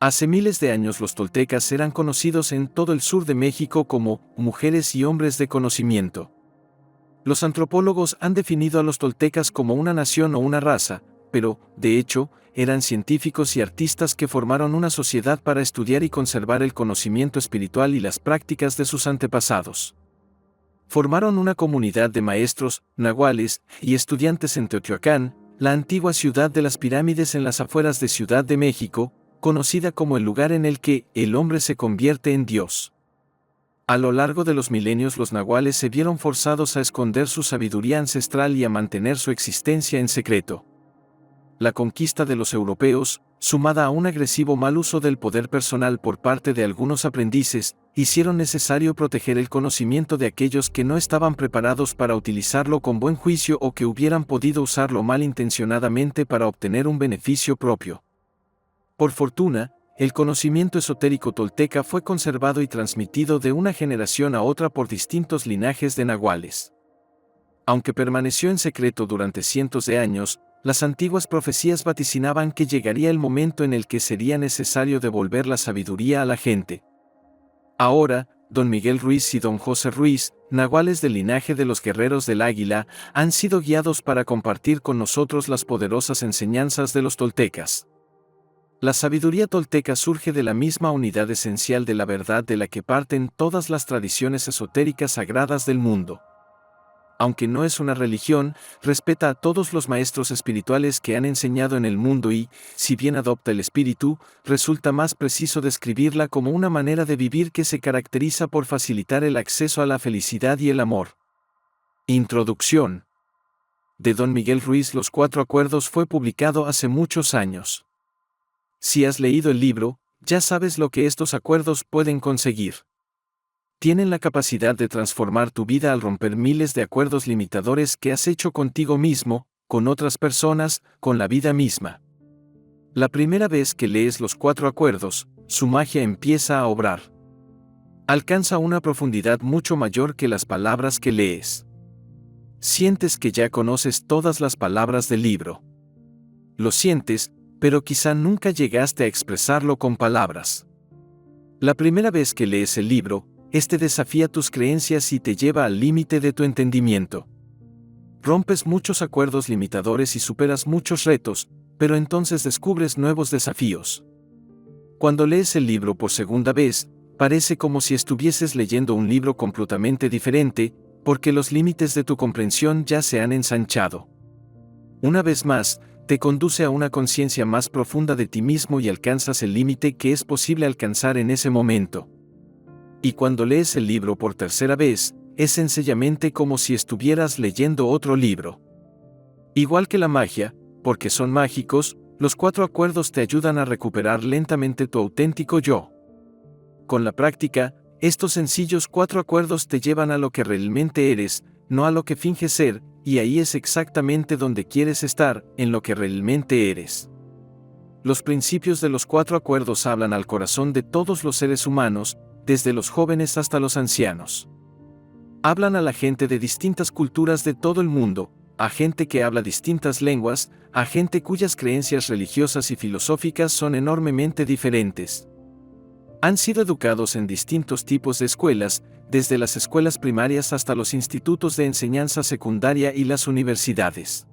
Hace miles de años los toltecas eran conocidos en todo el sur de México como mujeres y hombres de conocimiento. Los antropólogos han definido a los toltecas como una nación o una raza, pero, de hecho, eran científicos y artistas que formaron una sociedad para estudiar y conservar el conocimiento espiritual y las prácticas de sus antepasados. Formaron una comunidad de maestros, nahuales y estudiantes en Teotihuacán, la antigua ciudad de las pirámides en las afueras de Ciudad de México, conocida como el lugar en el que el hombre se convierte en Dios. A lo largo de los milenios los nahuales se vieron forzados a esconder su sabiduría ancestral y a mantener su existencia en secreto. La conquista de los europeos, sumada a un agresivo mal uso del poder personal por parte de algunos aprendices, hicieron necesario proteger el conocimiento de aquellos que no estaban preparados para utilizarlo con buen juicio o que hubieran podido usarlo malintencionadamente para obtener un beneficio propio. Por fortuna, el conocimiento esotérico tolteca fue conservado y transmitido de una generación a otra por distintos linajes de nahuales. Aunque permaneció en secreto durante cientos de años, las antiguas profecías vaticinaban que llegaría el momento en el que sería necesario devolver la sabiduría a la gente. Ahora, don Miguel Ruiz y don José Ruiz, nahuales del linaje de los guerreros del águila, han sido guiados para compartir con nosotros las poderosas enseñanzas de los toltecas. La sabiduría tolteca surge de la misma unidad esencial de la verdad de la que parten todas las tradiciones esotéricas sagradas del mundo. Aunque no es una religión, respeta a todos los maestros espirituales que han enseñado en el mundo y, si bien adopta el espíritu, resulta más preciso describirla como una manera de vivir que se caracteriza por facilitar el acceso a la felicidad y el amor. Introducción. De don Miguel Ruiz Los Cuatro Acuerdos fue publicado hace muchos años. Si has leído el libro, ya sabes lo que estos acuerdos pueden conseguir. Tienen la capacidad de transformar tu vida al romper miles de acuerdos limitadores que has hecho contigo mismo, con otras personas, con la vida misma. La primera vez que lees los cuatro acuerdos, su magia empieza a obrar. Alcanza una profundidad mucho mayor que las palabras que lees. Sientes que ya conoces todas las palabras del libro. Lo sientes, pero quizá nunca llegaste a expresarlo con palabras. La primera vez que lees el libro, este desafía tus creencias y te lleva al límite de tu entendimiento. Rompes muchos acuerdos limitadores y superas muchos retos, pero entonces descubres nuevos desafíos. Cuando lees el libro por segunda vez, parece como si estuvieses leyendo un libro completamente diferente, porque los límites de tu comprensión ya se han ensanchado. Una vez más, te conduce a una conciencia más profunda de ti mismo y alcanzas el límite que es posible alcanzar en ese momento. Y cuando lees el libro por tercera vez, es sencillamente como si estuvieras leyendo otro libro. Igual que la magia, porque son mágicos, los cuatro acuerdos te ayudan a recuperar lentamente tu auténtico yo. Con la práctica, estos sencillos cuatro acuerdos te llevan a lo que realmente eres, no a lo que finges ser, y ahí es exactamente donde quieres estar, en lo que realmente eres. Los principios de los cuatro acuerdos hablan al corazón de todos los seres humanos, desde los jóvenes hasta los ancianos. Hablan a la gente de distintas culturas de todo el mundo, a gente que habla distintas lenguas, a gente cuyas creencias religiosas y filosóficas son enormemente diferentes. Han sido educados en distintos tipos de escuelas, desde las escuelas primarias hasta los institutos de enseñanza secundaria y las universidades.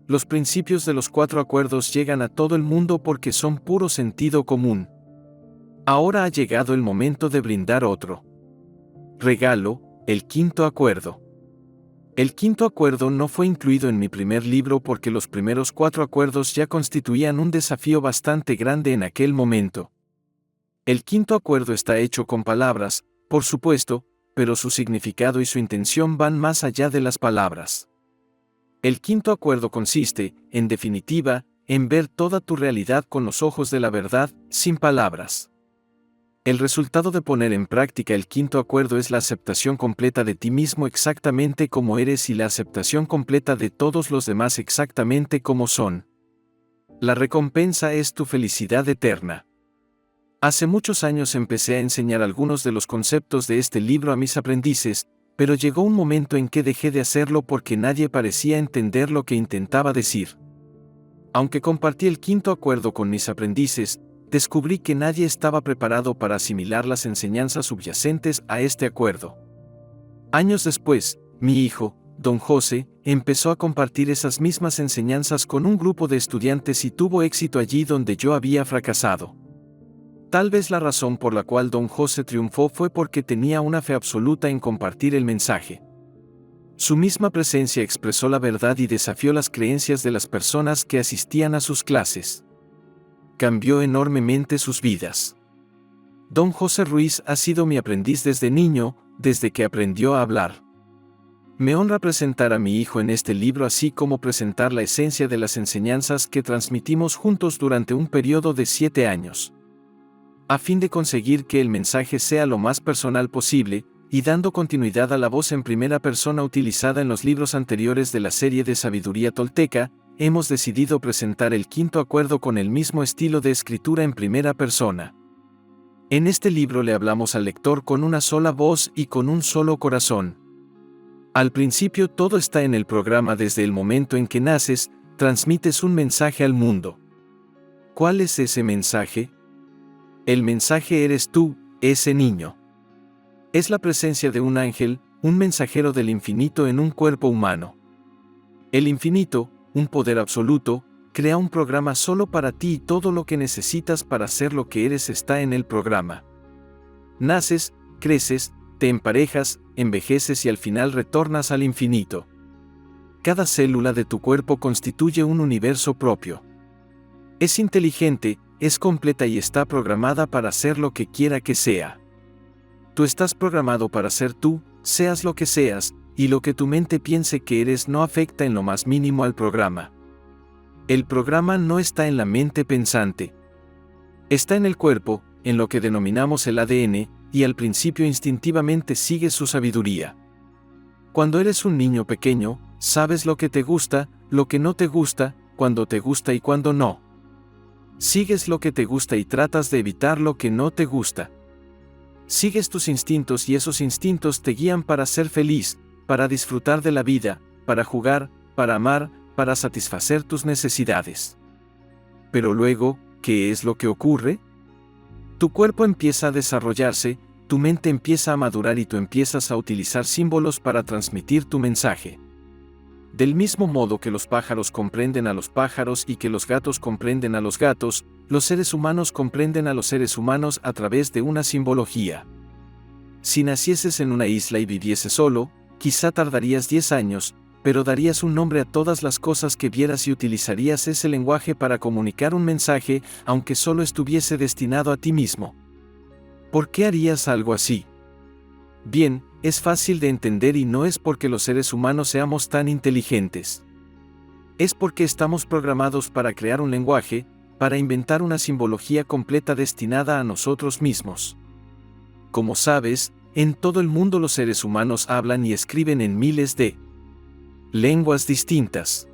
Los principios de los cuatro acuerdos llegan a todo el mundo porque son puro sentido común. Ahora ha llegado el momento de brindar otro regalo, el quinto acuerdo. El quinto acuerdo no fue incluido en mi primer libro porque los primeros cuatro acuerdos ya constituían un desafío bastante grande en aquel momento. El quinto acuerdo está hecho con palabras, por supuesto, pero su significado y su intención van más allá de las palabras. El quinto acuerdo consiste, en definitiva, en ver toda tu realidad con los ojos de la verdad, sin palabras. El resultado de poner en práctica el quinto acuerdo es la aceptación completa de ti mismo exactamente como eres y la aceptación completa de todos los demás exactamente como son. La recompensa es tu felicidad eterna. Hace muchos años empecé a enseñar algunos de los conceptos de este libro a mis aprendices, pero llegó un momento en que dejé de hacerlo porque nadie parecía entender lo que intentaba decir. Aunque compartí el quinto acuerdo con mis aprendices, descubrí que nadie estaba preparado para asimilar las enseñanzas subyacentes a este acuerdo. Años después, mi hijo, Don José, empezó a compartir esas mismas enseñanzas con un grupo de estudiantes y tuvo éxito allí donde yo había fracasado. Tal vez la razón por la cual Don José triunfó fue porque tenía una fe absoluta en compartir el mensaje. Su misma presencia expresó la verdad y desafió las creencias de las personas que asistían a sus clases. Cambió enormemente sus vidas. Don José Ruiz ha sido mi aprendiz desde niño, desde que aprendió a hablar. Me honra presentar a mi hijo en este libro, así como presentar la esencia de las enseñanzas que transmitimos juntos durante un periodo de 7 años. A fin de conseguir que el mensaje sea lo más personal posible, y dando continuidad a la voz en primera persona utilizada en los libros anteriores de la serie de Sabiduría Tolteca, hemos decidido presentar el quinto acuerdo con el mismo estilo de escritura en primera persona. En este libro le hablamos al lector con una sola voz y con un solo corazón. Al principio todo está en el programa. Desde el momento en que naces, transmites un mensaje al mundo. ¿Cuál es ese mensaje? El mensaje eres tú, ese niño. Es la presencia de un ángel, un mensajero del infinito en un cuerpo humano. El infinito, un poder absoluto, crea un programa solo para ti y todo lo que necesitas para ser lo que eres está en el programa. Naces, creces, te emparejas, envejeces y al final retornas al infinito. Cada célula de tu cuerpo constituye un universo propio. Es inteligente, es completa y está programada para ser lo que quiera que sea. Tú estás programado para ser tú, seas lo que seas, y lo que tu mente piense que eres no afecta en lo más mínimo al programa. El programa no está en la mente pensante. Está en el cuerpo, en lo que denominamos el ADN, y al principio instintivamente sigues su sabiduría. Cuando eres un niño pequeño, sabes lo que te gusta, lo que no te gusta, cuando te gusta y cuando no. Sigues lo que te gusta y tratas de evitar lo que no te gusta. Sigues tus instintos y esos instintos te guían para ser feliz, para disfrutar de la vida, para jugar, para amar, para satisfacer tus necesidades. Pero luego, ¿qué es lo que ocurre? Tu cuerpo empieza a desarrollarse, tu mente empieza a madurar y tú empiezas a utilizar símbolos para transmitir tu mensaje. Del mismo modo que los pájaros comprenden a los pájaros y que los gatos comprenden a los gatos, los seres humanos comprenden a los seres humanos a través de una simbología. Si nacieses en una isla y vivieses solo, quizá tardarías 10 años, pero darías un nombre a todas las cosas que vieras y utilizarías ese lenguaje para comunicar un mensaje, aunque solo estuviese destinado a ti mismo. ¿Por qué harías algo así? Bien, es fácil de entender y no es porque los seres humanos seamos tan inteligentes. Es porque estamos programados para crear un lenguaje, para inventar una simbología completa destinada a nosotros mismos. Como sabes, en todo el mundo los seres humanos hablan y escriben en miles de lenguas distintas.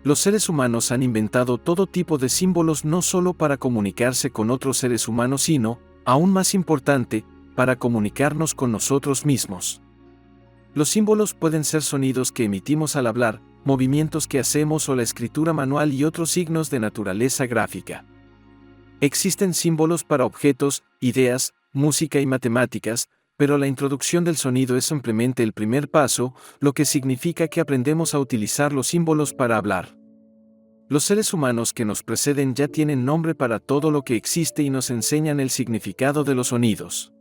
Los seres humanos han inventado todo tipo de símbolos no solo para comunicarse con otros seres humanos, sino, aún más importante, para comunicarnos con nosotros mismos. Los símbolos pueden ser sonidos que emitimos al hablar, movimientos que hacemos o la escritura manual y otros signos de naturaleza gráfica. Existen símbolos para objetos, ideas, música y matemáticas, pero la introducción del sonido es simplemente el primer paso, lo que significa que aprendemos a utilizar los símbolos para hablar. Los seres humanos que nos preceden ya tienen nombre para todo lo que existe y nos enseñan el significado de los sonidos.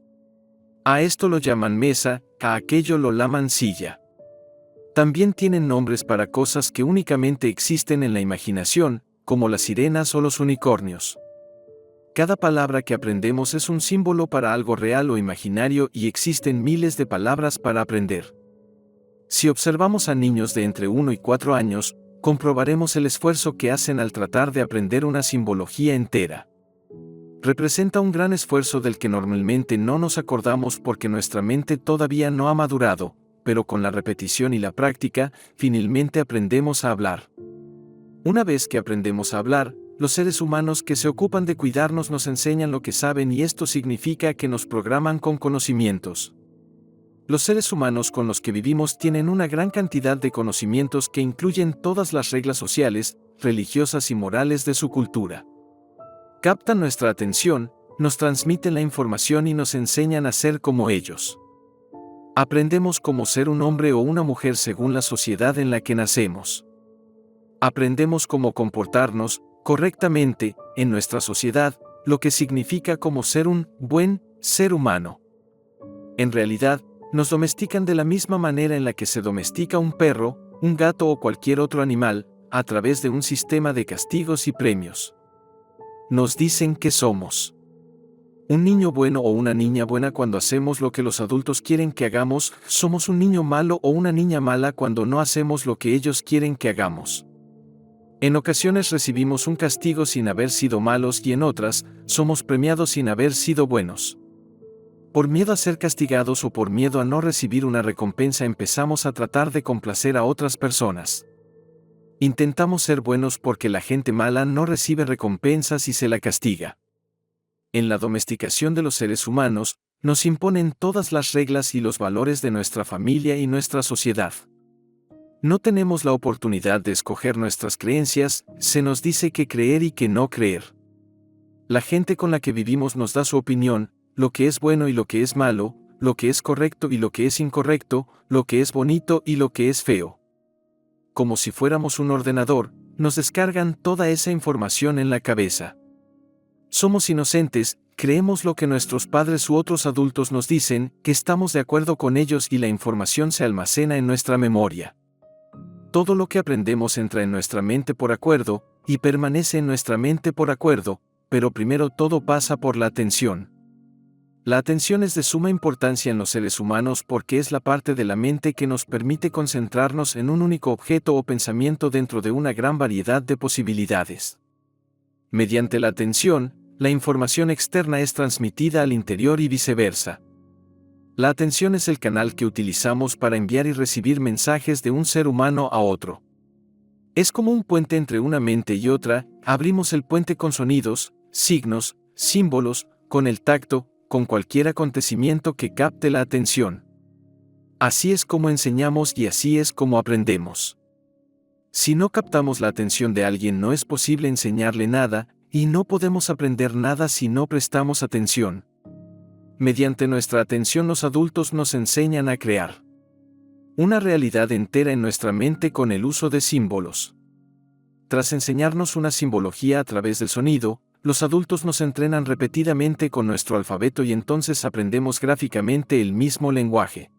A esto lo llaman mesa, a aquello lo llaman silla. También tienen nombres para cosas que únicamente existen en la imaginación, como las sirenas o los unicornios. Cada palabra que aprendemos es un símbolo para algo real o imaginario y existen miles de palabras para aprender. Si observamos a niños de entre 1 y 4 años, comprobaremos el esfuerzo que hacen al tratar de aprender una simbología entera. Representa un gran esfuerzo del que normalmente no nos acordamos porque nuestra mente todavía no ha madurado, pero con la repetición y la práctica, finalmente aprendemos a hablar. Una vez que aprendemos a hablar, los seres humanos que se ocupan de cuidarnos nos enseñan lo que saben y esto significa que nos programan con conocimientos. Los seres humanos con los que vivimos tienen una gran cantidad de conocimientos que incluyen todas las reglas sociales, religiosas y morales de su cultura. Captan nuestra atención, nos transmiten la información y nos enseñan a ser como ellos. Aprendemos cómo ser un hombre o una mujer según la sociedad en la que nacemos. Aprendemos cómo comportarnos correctamente en nuestra sociedad, lo que significa como ser un buen ser humano. En realidad, nos domestican de la misma manera en la que se domestica un perro, un gato o cualquier otro animal, a través de un sistema de castigos y premios. Nos dicen que somos un niño bueno o una niña buena cuando hacemos lo que los adultos quieren que hagamos, somos un niño malo o una niña mala cuando no hacemos lo que ellos quieren que hagamos. En ocasiones recibimos un castigo sin haber sido malos y en otras, somos premiados sin haber sido buenos. Por miedo a ser castigados o por miedo a no recibir una recompensa empezamos a tratar de complacer a otras personas. Intentamos ser buenos porque la gente mala no recibe recompensas y se la castiga. En la domesticación de los seres humanos, nos imponen todas las reglas y los valores de nuestra familia y nuestra sociedad. No tenemos la oportunidad de escoger nuestras creencias, se nos dice qué creer y qué no creer. La gente con la que vivimos nos da su opinión, lo que es bueno y lo que es malo, lo que es correcto y lo que es incorrecto, lo que es bonito y lo que es feo. Como si fuéramos un ordenador, nos descargan toda esa información en la cabeza. Somos inocentes, creemos lo que nuestros padres u otros adultos nos dicen, que estamos de acuerdo con ellos y la información se almacena en nuestra memoria. Todo lo que aprendemos entra en nuestra mente por acuerdo, y permanece en nuestra mente por acuerdo, pero primero todo pasa por la atención. La atención es de suma importancia en los seres humanos porque es la parte de la mente que nos permite concentrarnos en un único objeto o pensamiento dentro de una gran variedad de posibilidades. Mediante la atención, la información externa es transmitida al interior y viceversa. La atención es el canal que utilizamos para enviar y recibir mensajes de un ser humano a otro. Es como un puente entre una mente y otra, abrimos el puente con sonidos, signos, símbolos, con el tacto, con cualquier acontecimiento que capte la atención. Así es como enseñamos y así es como aprendemos. Si no captamos la atención de alguien no es posible enseñarle nada, y no podemos aprender nada si no prestamos atención. Mediante nuestra atención los adultos nos enseñan a crear una realidad entera en nuestra mente con el uso de símbolos. Tras enseñarnos una simbología a través del sonido, los adultos nos entrenan repetidamente con nuestro alfabeto y entonces aprendemos gráficamente el mismo lenguaje.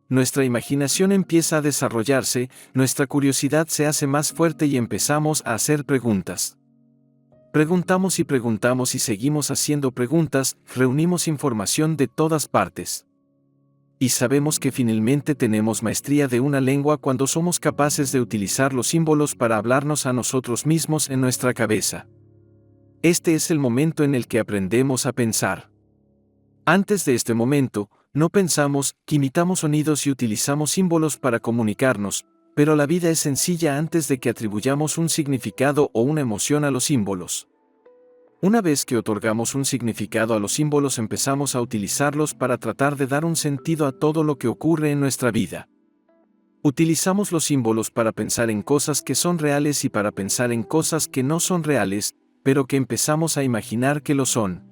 Nuestra imaginación empieza a desarrollarse, nuestra curiosidad se hace más fuerte y empezamos a hacer preguntas. Preguntamos y seguimos haciendo preguntas, reunimos información de todas partes. Y sabemos que finalmente tenemos maestría de una lengua cuando somos capaces de utilizar los símbolos para hablarnos a nosotros mismos en nuestra cabeza. Este es el momento en el que aprendemos a pensar. Antes de este momento, no pensamos, imitamos sonidos y utilizamos símbolos para comunicarnos, pero la vida es sencilla antes de que atribuyamos un significado o una emoción a los símbolos. Una vez que otorgamos un significado a los símbolos empezamos a utilizarlos para tratar de dar un sentido a todo lo que ocurre en nuestra vida. Utilizamos los símbolos para pensar en cosas que son reales y para pensar en cosas que no son reales, pero que empezamos a imaginar que lo son.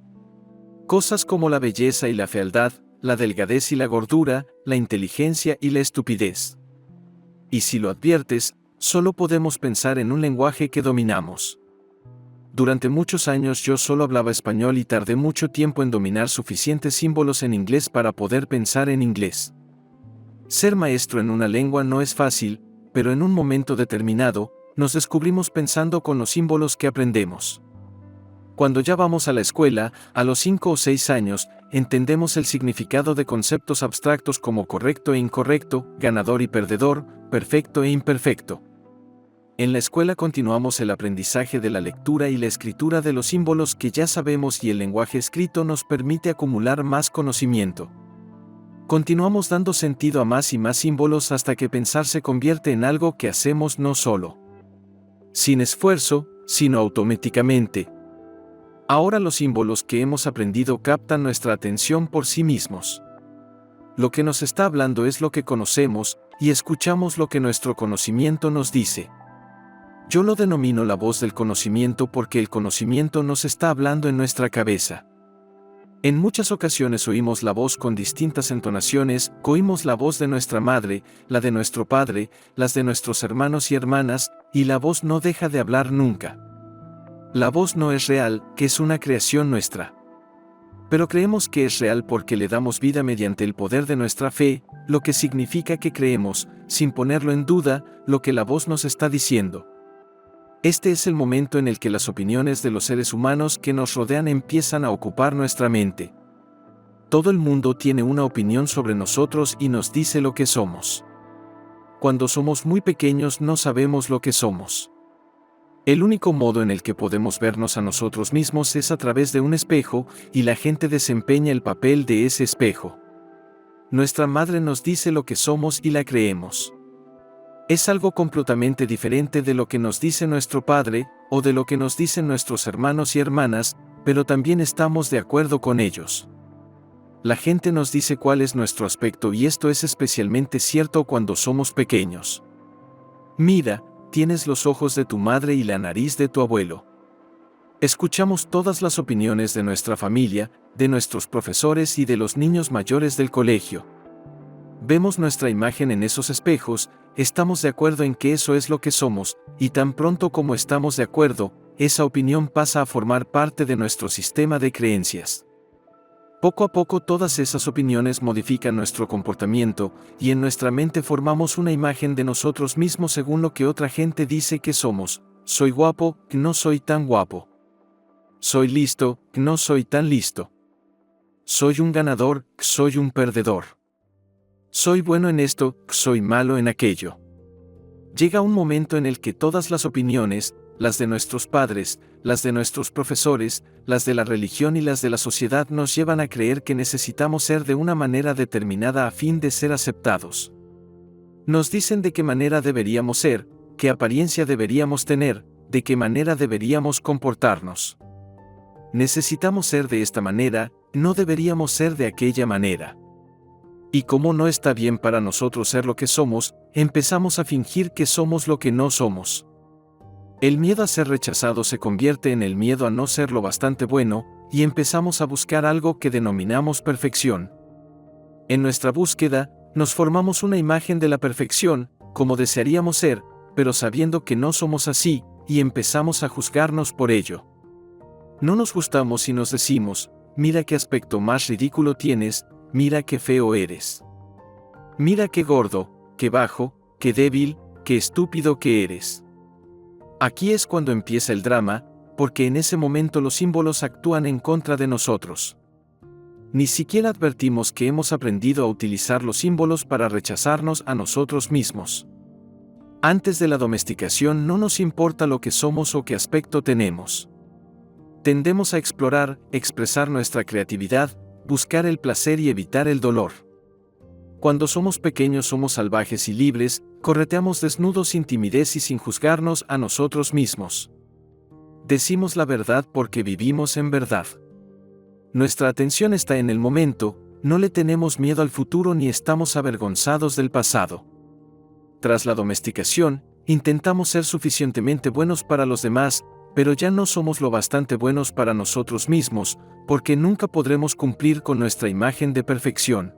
Cosas como la belleza y la fealdad, la delgadez y la gordura, la inteligencia y la estupidez. Y si lo adviertes, solo podemos pensar en un lenguaje que dominamos. Durante muchos años yo solo hablaba español y tardé mucho tiempo en dominar suficientes símbolos en inglés para poder pensar en inglés. Ser maestro en una lengua no es fácil, pero en un momento determinado, nos descubrimos pensando con los símbolos que aprendemos. Cuando ya vamos a la escuela, a los 5 o 6 años, entendemos el significado de conceptos abstractos como correcto e incorrecto, ganador y perdedor, perfecto e imperfecto. En la escuela continuamos el aprendizaje de la lectura y la escritura de los símbolos que ya sabemos y el lenguaje escrito nos permite acumular más conocimiento. Continuamos dando sentido a más y más símbolos hasta que pensar se convierte en algo que hacemos no solo sin esfuerzo, sino automáticamente. Ahora los símbolos que hemos aprendido captan nuestra atención por sí mismos. Lo que nos está hablando es lo que conocemos, y escuchamos lo que nuestro conocimiento nos dice. Yo lo denomino la voz del conocimiento porque el conocimiento nos está hablando en nuestra cabeza. En muchas ocasiones oímos la voz con distintas entonaciones, oímos la voz de nuestra madre, la de nuestro padre, las de nuestros hermanos y hermanas, y la voz no deja de hablar nunca. La voz no es real, que es una creación nuestra. Pero creemos que es real porque le damos vida mediante el poder de nuestra fe, lo que significa que creemos, sin ponerlo en duda, lo que la voz nos está diciendo. Este es el momento en el que las opiniones de los seres humanos que nos rodean empiezan a ocupar nuestra mente. Todo el mundo tiene una opinión sobre nosotros y nos dice lo que somos. Cuando somos muy pequeños no sabemos lo que somos. El único modo en el que podemos vernos a nosotros mismos es a través de un espejo, y la gente desempeña el papel de ese espejo. Nuestra madre nos dice lo que somos y la creemos. Es algo completamente diferente de lo que nos dice nuestro padre, o de lo que nos dicen nuestros hermanos y hermanas, pero también estamos de acuerdo con ellos. La gente nos dice cuál es nuestro aspecto y esto es especialmente cierto cuando somos pequeños. Mira, tienes los ojos de tu madre y la nariz de tu abuelo. Escuchamos todas las opiniones de nuestra familia, de nuestros profesores y de los niños mayores del colegio. Vemos nuestra imagen en esos espejos, estamos de acuerdo en que eso es lo que somos, y tan pronto como estamos de acuerdo, esa opinión pasa a formar parte de nuestro sistema de creencias. Poco a poco todas esas opiniones modifican nuestro comportamiento, y en nuestra mente formamos una imagen de nosotros mismos según lo que otra gente dice que somos. Soy guapo, no soy tan guapo. Soy listo, no soy tan listo. Soy un ganador, soy un perdedor. Soy bueno en esto, soy malo en aquello. Llega un momento en el que todas las opiniones, las de nuestros padres, las de nuestros profesores, las de la religión y las de la sociedad nos llevan a creer que necesitamos ser de una manera determinada a fin de ser aceptados. Nos dicen de qué manera deberíamos ser, qué apariencia deberíamos tener, de qué manera deberíamos comportarnos. Necesitamos ser de esta manera, no deberíamos ser de aquella manera. Y como no está bien para nosotros ser lo que somos, empezamos a fingir que somos lo que no somos. El miedo a ser rechazado se convierte en el miedo a no ser lo bastante bueno, y empezamos a buscar algo que denominamos perfección. En nuestra búsqueda, nos formamos una imagen de la perfección, como desearíamos ser, pero sabiendo que no somos así, y empezamos a juzgarnos por ello. No nos gustamos y nos decimos, mira qué aspecto más ridículo tienes, mira qué feo eres. Mira qué gordo, qué bajo, qué débil, qué estúpido que eres. Aquí es cuando empieza el drama, porque en ese momento los símbolos actúan en contra de nosotros. Ni siquiera advertimos que hemos aprendido a utilizar los símbolos para rechazarnos a nosotros mismos. Antes de la domesticación no nos importa lo que somos o qué aspecto tenemos. Tendemos a explorar, expresar nuestra creatividad, buscar el placer y evitar el dolor. Cuando somos pequeños somos salvajes y libres, correteamos desnudos sin timidez y sin juzgarnos a nosotros mismos. Decimos la verdad porque vivimos en verdad. Nuestra atención está en el momento, no le tenemos miedo al futuro ni estamos avergonzados del pasado. Tras la domesticación, intentamos ser suficientemente buenos para los demás, pero ya no somos lo bastante buenos para nosotros mismos, porque nunca podremos cumplir con nuestra imagen de perfección.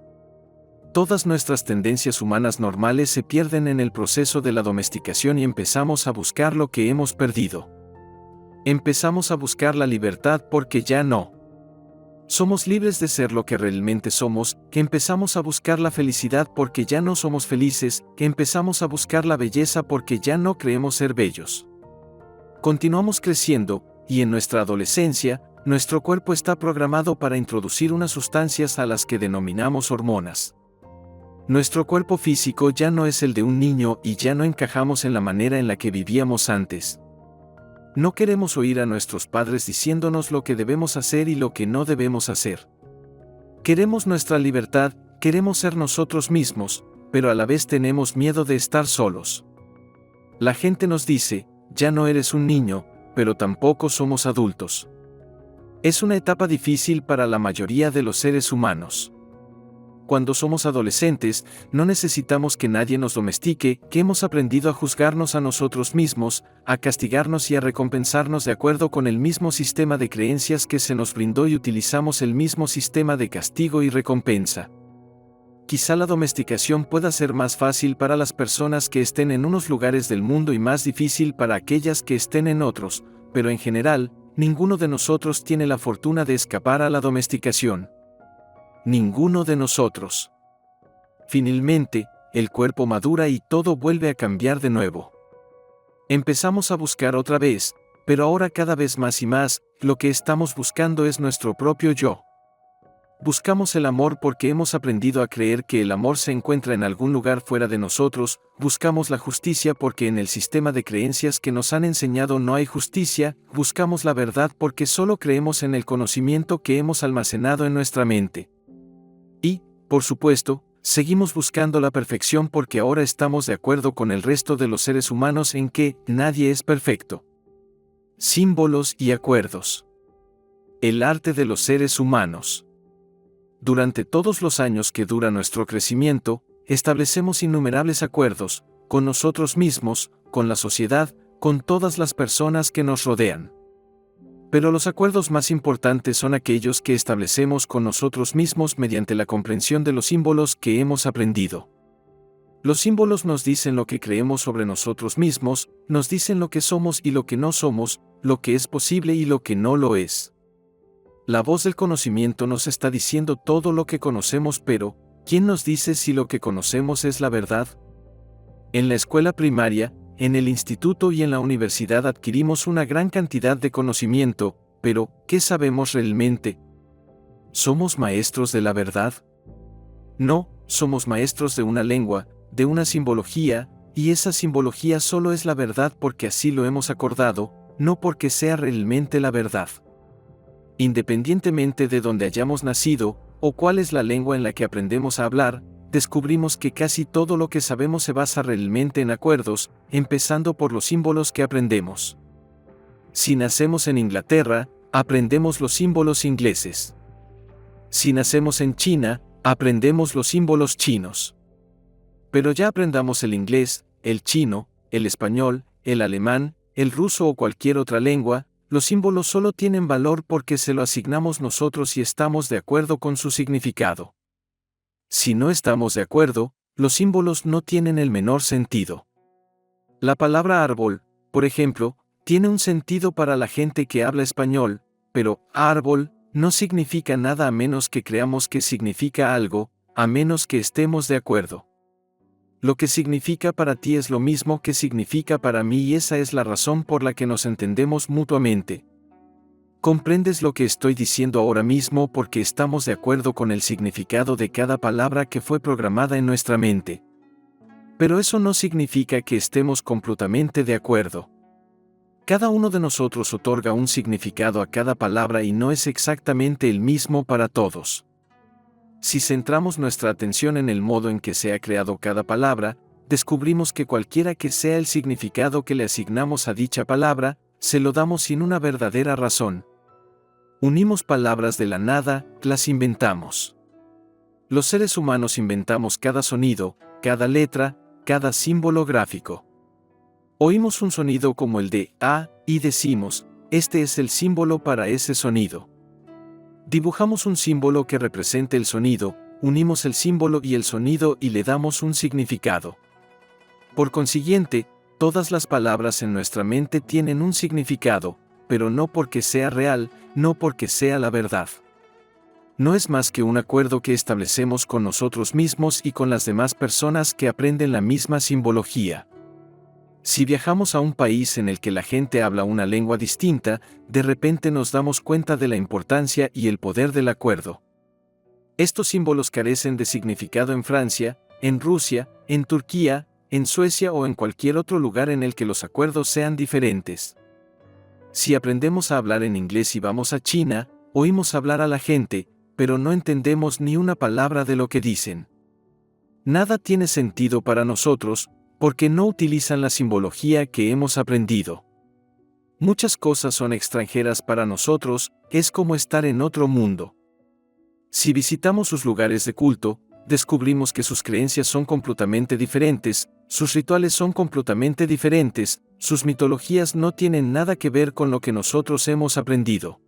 Todas nuestras tendencias humanas normales se pierden en el proceso de la domesticación y empezamos a buscar lo que hemos perdido. Empezamos a buscar la libertad porque ya no somos libres de ser lo que realmente somos, que empezamos a buscar la felicidad porque ya no somos felices, que empezamos a buscar la belleza porque ya no creemos ser bellos. Continuamos creciendo, y en nuestra adolescencia, nuestro cuerpo está programado para introducir unas sustancias a las que denominamos hormonas. Nuestro cuerpo físico ya no es el de un niño y ya no encajamos en la manera en la que vivíamos antes. No queremos oír a nuestros padres diciéndonos lo que debemos hacer y lo que no debemos hacer. Queremos nuestra libertad, queremos ser nosotros mismos, pero a la vez tenemos miedo de estar solos. La gente nos dice, ya no eres un niño, pero tampoco somos adultos. Es una etapa difícil para la mayoría de los seres humanos. Cuando somos adolescentes, no necesitamos que nadie nos domestique, que hemos aprendido a juzgarnos a nosotros mismos, a castigarnos y a recompensarnos de acuerdo con el mismo sistema de creencias que se nos brindó y utilizamos el mismo sistema de castigo y recompensa. Quizá la domesticación pueda ser más fácil para las personas que estén en unos lugares del mundo y más difícil para aquellas que estén en otros, pero en general, ninguno de nosotros tiene la fortuna de escapar a la domesticación. Ninguno de nosotros. Finalmente, el cuerpo madura y todo vuelve a cambiar de nuevo. Empezamos a buscar otra vez, pero ahora cada vez más y más, lo que estamos buscando es nuestro propio yo. Buscamos el amor porque hemos aprendido a creer que el amor se encuentra en algún lugar fuera de nosotros, buscamos la justicia porque en el sistema de creencias que nos han enseñado no hay justicia, buscamos la verdad porque solo creemos en el conocimiento que hemos almacenado en nuestra mente. Y, por supuesto, seguimos buscando la perfección porque ahora estamos de acuerdo con el resto de los seres humanos en que nadie es perfecto. Símbolos y acuerdos. El arte de los seres humanos. Durante todos los años que dura nuestro crecimiento, establecemos innumerables acuerdos, con nosotros mismos, con la sociedad, con todas las personas que nos rodean. Pero los acuerdos más importantes son aquellos que establecemos con nosotros mismos mediante la comprensión de los símbolos que hemos aprendido. Los símbolos nos dicen lo que creemos sobre nosotros mismos, nos dicen lo que somos y lo que no somos, lo que es posible y lo que no lo es. La voz del conocimiento nos está diciendo todo lo que conocemos, pero ¿quién nos dice si lo que conocemos es la verdad? En la escuela primaria, en el instituto y en la universidad adquirimos una gran cantidad de conocimiento, pero ¿qué sabemos realmente? ¿Somos maestros de la verdad? No, somos maestros de una lengua, de una simbología, y esa simbología solo es la verdad porque así lo hemos acordado, no porque sea realmente la verdad. Independientemente de dónde hayamos nacido, o cuál es la lengua en la que aprendemos a hablar, descubrimos que casi todo lo que sabemos se basa realmente en acuerdos, empezando por los símbolos que aprendemos. Si nacemos en Inglaterra, aprendemos los símbolos ingleses. Si nacemos en China, aprendemos los símbolos chinos. Pero ya aprendamos el inglés, el chino, el español, el alemán, el ruso o cualquier otra lengua, los símbolos solo tienen valor porque se lo asignamos nosotros y estamos de acuerdo con su significado. Si no estamos de acuerdo, los símbolos no tienen el menor sentido. La palabra árbol, por ejemplo, tiene un sentido para la gente que habla español, pero árbol no significa nada a menos que creamos que significa algo, a menos que estemos de acuerdo. Lo que significa para ti es lo mismo que significa para mí y esa es la razón por la que nos entendemos mutuamente. ¿Comprendes lo que estoy diciendo ahora mismo porque estamos de acuerdo con el significado de cada palabra que fue programada en nuestra mente? Pero eso no significa que estemos completamente de acuerdo. Cada uno de nosotros otorga un significado a cada palabra y no es exactamente el mismo para todos. Si centramos nuestra atención en el modo en que se ha creado cada palabra, descubrimos que cualquiera que sea el significado que le asignamos a dicha palabra, se lo damos sin una verdadera razón. Unimos palabras de la nada, las inventamos. Los seres humanos inventamos cada sonido, cada letra, cada símbolo gráfico. Oímos un sonido como el de A, y decimos, este es el símbolo para ese sonido. Dibujamos un símbolo que represente el sonido, unimos el símbolo y el sonido y le damos un significado. Por consiguiente, todas las palabras en nuestra mente tienen un significado, pero no porque sea real, no porque sea la verdad. No es más que un acuerdo que establecemos con nosotros mismos y con las demás personas que aprenden la misma simbología. Si viajamos a un país en el que la gente habla una lengua distinta, de repente nos damos cuenta de la importancia y el poder del acuerdo. Estos símbolos carecen de significado en Francia, en Rusia, en Turquía, en Suecia o en cualquier otro lugar en el que los acuerdos sean diferentes. Si aprendemos a hablar en inglés y vamos a China, oímos hablar a la gente, pero no entendemos ni una palabra de lo que dicen. Nada tiene sentido para nosotros, porque no utilizan la simbología que hemos aprendido. Muchas cosas son extranjeras para nosotros, es como estar en otro mundo. Si visitamos sus lugares de culto, descubrimos que sus creencias son completamente diferentes, sus rituales son completamente diferentes, sus mitologías no tienen nada que ver con lo que nosotros hemos aprendido.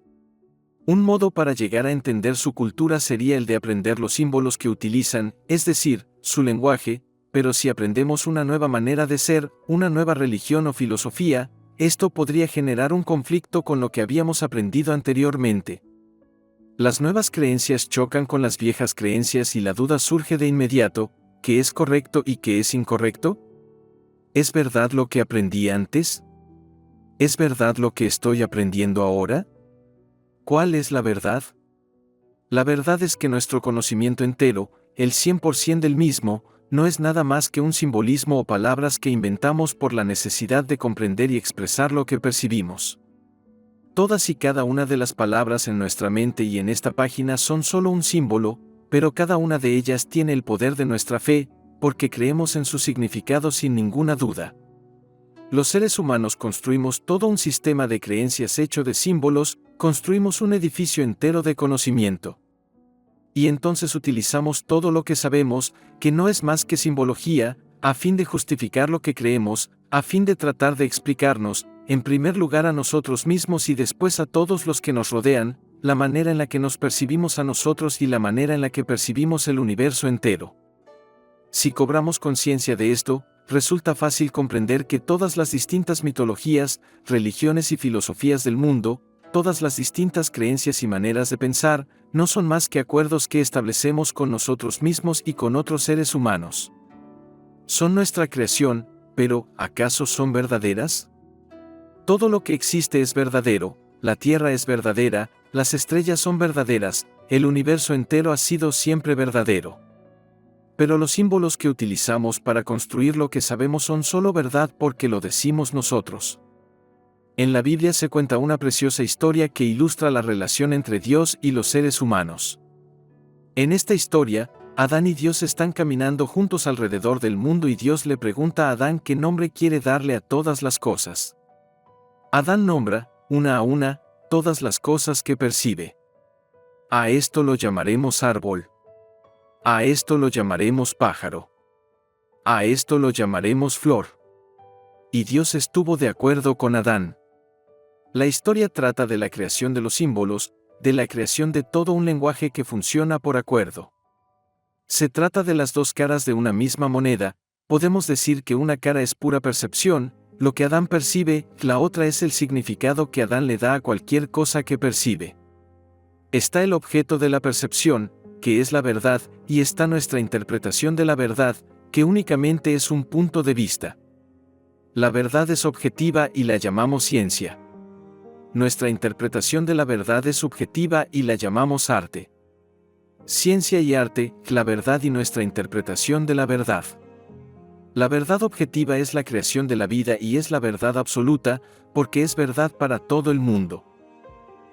Un modo para llegar a entender su cultura sería el de aprender los símbolos que utilizan, es decir, su lenguaje, pero si aprendemos una nueva manera de ser, una nueva religión o filosofía, esto podría generar un conflicto con lo que habíamos aprendido anteriormente. Las nuevas creencias chocan con las viejas creencias y la duda surge de inmediato: ¿qué es correcto y qué es incorrecto? ¿Es verdad lo que aprendí antes? ¿Es verdad lo que estoy aprendiendo ahora? ¿Cuál es la verdad? La verdad es que nuestro conocimiento entero, el 100% del mismo, no es nada más que un simbolismo o palabras que inventamos por la necesidad de comprender y expresar lo que percibimos. Todas y cada una de las palabras en nuestra mente y en esta página son solo un símbolo, pero cada una de ellas tiene el poder de nuestra fe, porque creemos en su significado sin ninguna duda. Los seres humanos construimos todo un sistema de creencias hecho de símbolos, construimos un edificio entero de conocimiento. Y entonces utilizamos todo lo que sabemos, que no es más que simbología, a fin de justificar lo que creemos, a fin de tratar de explicarnos, en primer lugar a nosotros mismos y después a todos los que nos rodean, la manera en la que nos percibimos a nosotros y la manera en la que percibimos el universo entero. Si cobramos conciencia de esto, resulta fácil comprender que todas las distintas mitologías, religiones y filosofías del mundo, todas las distintas creencias y maneras de pensar, no son más que acuerdos que establecemos con nosotros mismos y con otros seres humanos. Son nuestra creación, pero ¿acaso son verdaderas? Todo lo que existe es verdadero, la Tierra es verdadera, las estrellas son verdaderas, el universo entero ha sido siempre verdadero. Pero los símbolos que utilizamos para construir lo que sabemos son solo verdad porque lo decimos nosotros. En la Biblia se cuenta una preciosa historia que ilustra la relación entre Dios y los seres humanos. En esta historia, Adán y Dios están caminando juntos alrededor del mundo y Dios le pregunta a Adán qué nombre quiere darle a todas las cosas. Adán nombra, una a una, todas las cosas que percibe. A esto lo llamaremos árbol. A esto lo llamaremos pájaro. A esto lo llamaremos flor. Y Dios estuvo de acuerdo con Adán. La historia trata de la creación de los símbolos, de la creación de todo un lenguaje que funciona por acuerdo. Se trata de las dos caras de una misma moneda. Podemos decir que una cara es pura percepción, lo que Adán percibe, la otra es el significado que Adán le da a cualquier cosa que percibe. Está el objeto de la percepción, que es la verdad, y está nuestra interpretación de la verdad, que únicamente es un punto de vista. La verdad es objetiva y la llamamos ciencia. Nuestra interpretación de la verdad es subjetiva y la llamamos arte. Ciencia y arte, la verdad y nuestra interpretación de la verdad. La verdad objetiva es la creación de la vida y es la verdad absoluta, porque es verdad para todo el mundo.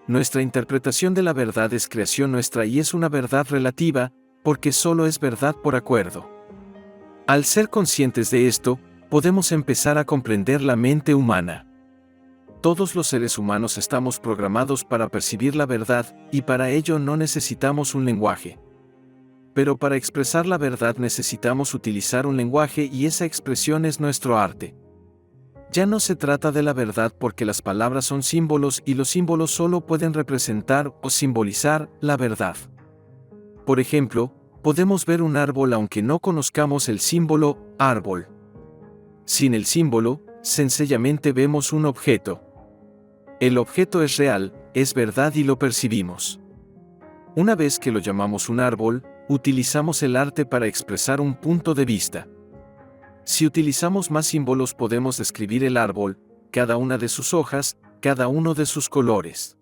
Nuestra interpretación de la verdad es creación nuestra y es una verdad relativa, porque solo es verdad por acuerdo. Al ser conscientes de esto, podemos empezar a comprender la mente humana. Todos los seres humanos estamos programados para percibir la verdad, y para ello no necesitamos un lenguaje. Pero para expresar la verdad necesitamos utilizar un lenguaje y esa expresión es nuestro arte. Ya no se trata de la verdad porque las palabras son símbolos y los símbolos solo pueden representar o simbolizar la verdad. Por ejemplo, podemos ver un árbol aunque no conozcamos el símbolo árbol. Sin el símbolo, sencillamente vemos un objeto. El objeto es real, es verdad y lo percibimos. Una vez que lo llamamos un árbol, utilizamos el arte para expresar un punto de vista. Si utilizamos más símbolos podemos describir el árbol, cada una de sus hojas, cada uno de sus colores.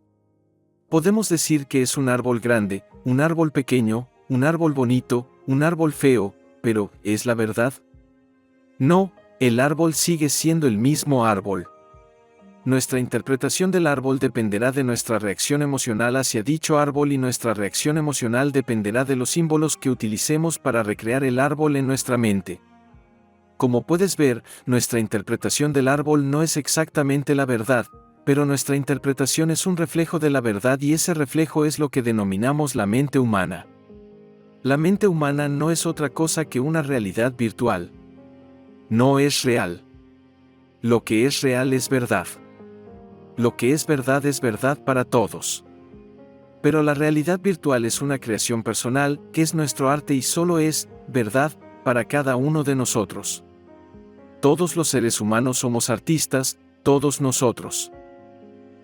Podemos decir que es un árbol grande, un árbol pequeño, un árbol bonito, un árbol feo, pero ¿es la verdad? No, el árbol sigue siendo el mismo árbol. Nuestra interpretación del árbol dependerá de nuestra reacción emocional hacia dicho árbol y nuestra reacción emocional dependerá de los símbolos que utilicemos para recrear el árbol en nuestra mente. Como puedes ver, nuestra interpretación del árbol no es exactamente la verdad, pero nuestra interpretación es un reflejo de la verdad y ese reflejo es lo que denominamos la mente humana. La mente humana no es otra cosa que una realidad virtual. No es real. Lo que es real es verdad. Lo que es verdad para todos. Pero la realidad virtual es una creación personal, que es nuestro arte y solo es verdad para cada uno de nosotros. Todos los seres humanos somos artistas, todos nosotros.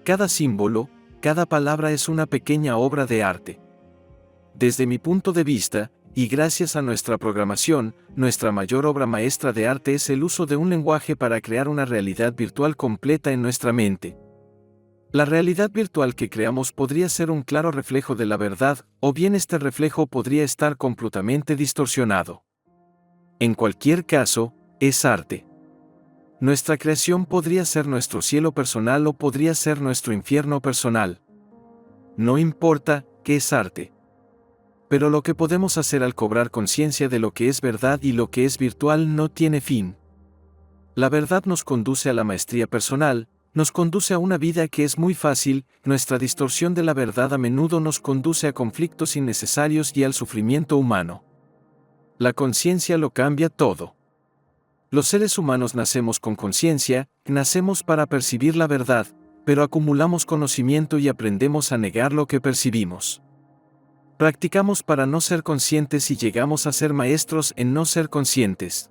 Cada símbolo, cada palabra es una pequeña obra de arte. Desde mi punto de vista, y gracias a nuestra programación, nuestra mayor obra maestra de arte es el uso de un lenguaje para crear una realidad virtual completa en nuestra mente. La realidad virtual que creamos podría ser un claro reflejo de la verdad, o bien este reflejo podría estar completamente distorsionado. En cualquier caso, es arte. Nuestra creación podría ser nuestro cielo personal o podría ser nuestro infierno personal. No importa, que es arte. Pero lo que podemos hacer al cobrar conciencia de lo que es verdad y lo que es virtual no tiene fin. La verdad nos conduce a la maestría personal, nos conduce a una vida que es muy fácil, nuestra distorsión de la verdad a menudo nos conduce a conflictos innecesarios y al sufrimiento humano. La conciencia lo cambia todo. Los seres humanos nacemos con conciencia, nacemos para percibir la verdad, pero acumulamos conocimiento y aprendemos a negar lo que percibimos. Practicamos para no ser conscientes y llegamos a ser maestros en no ser conscientes.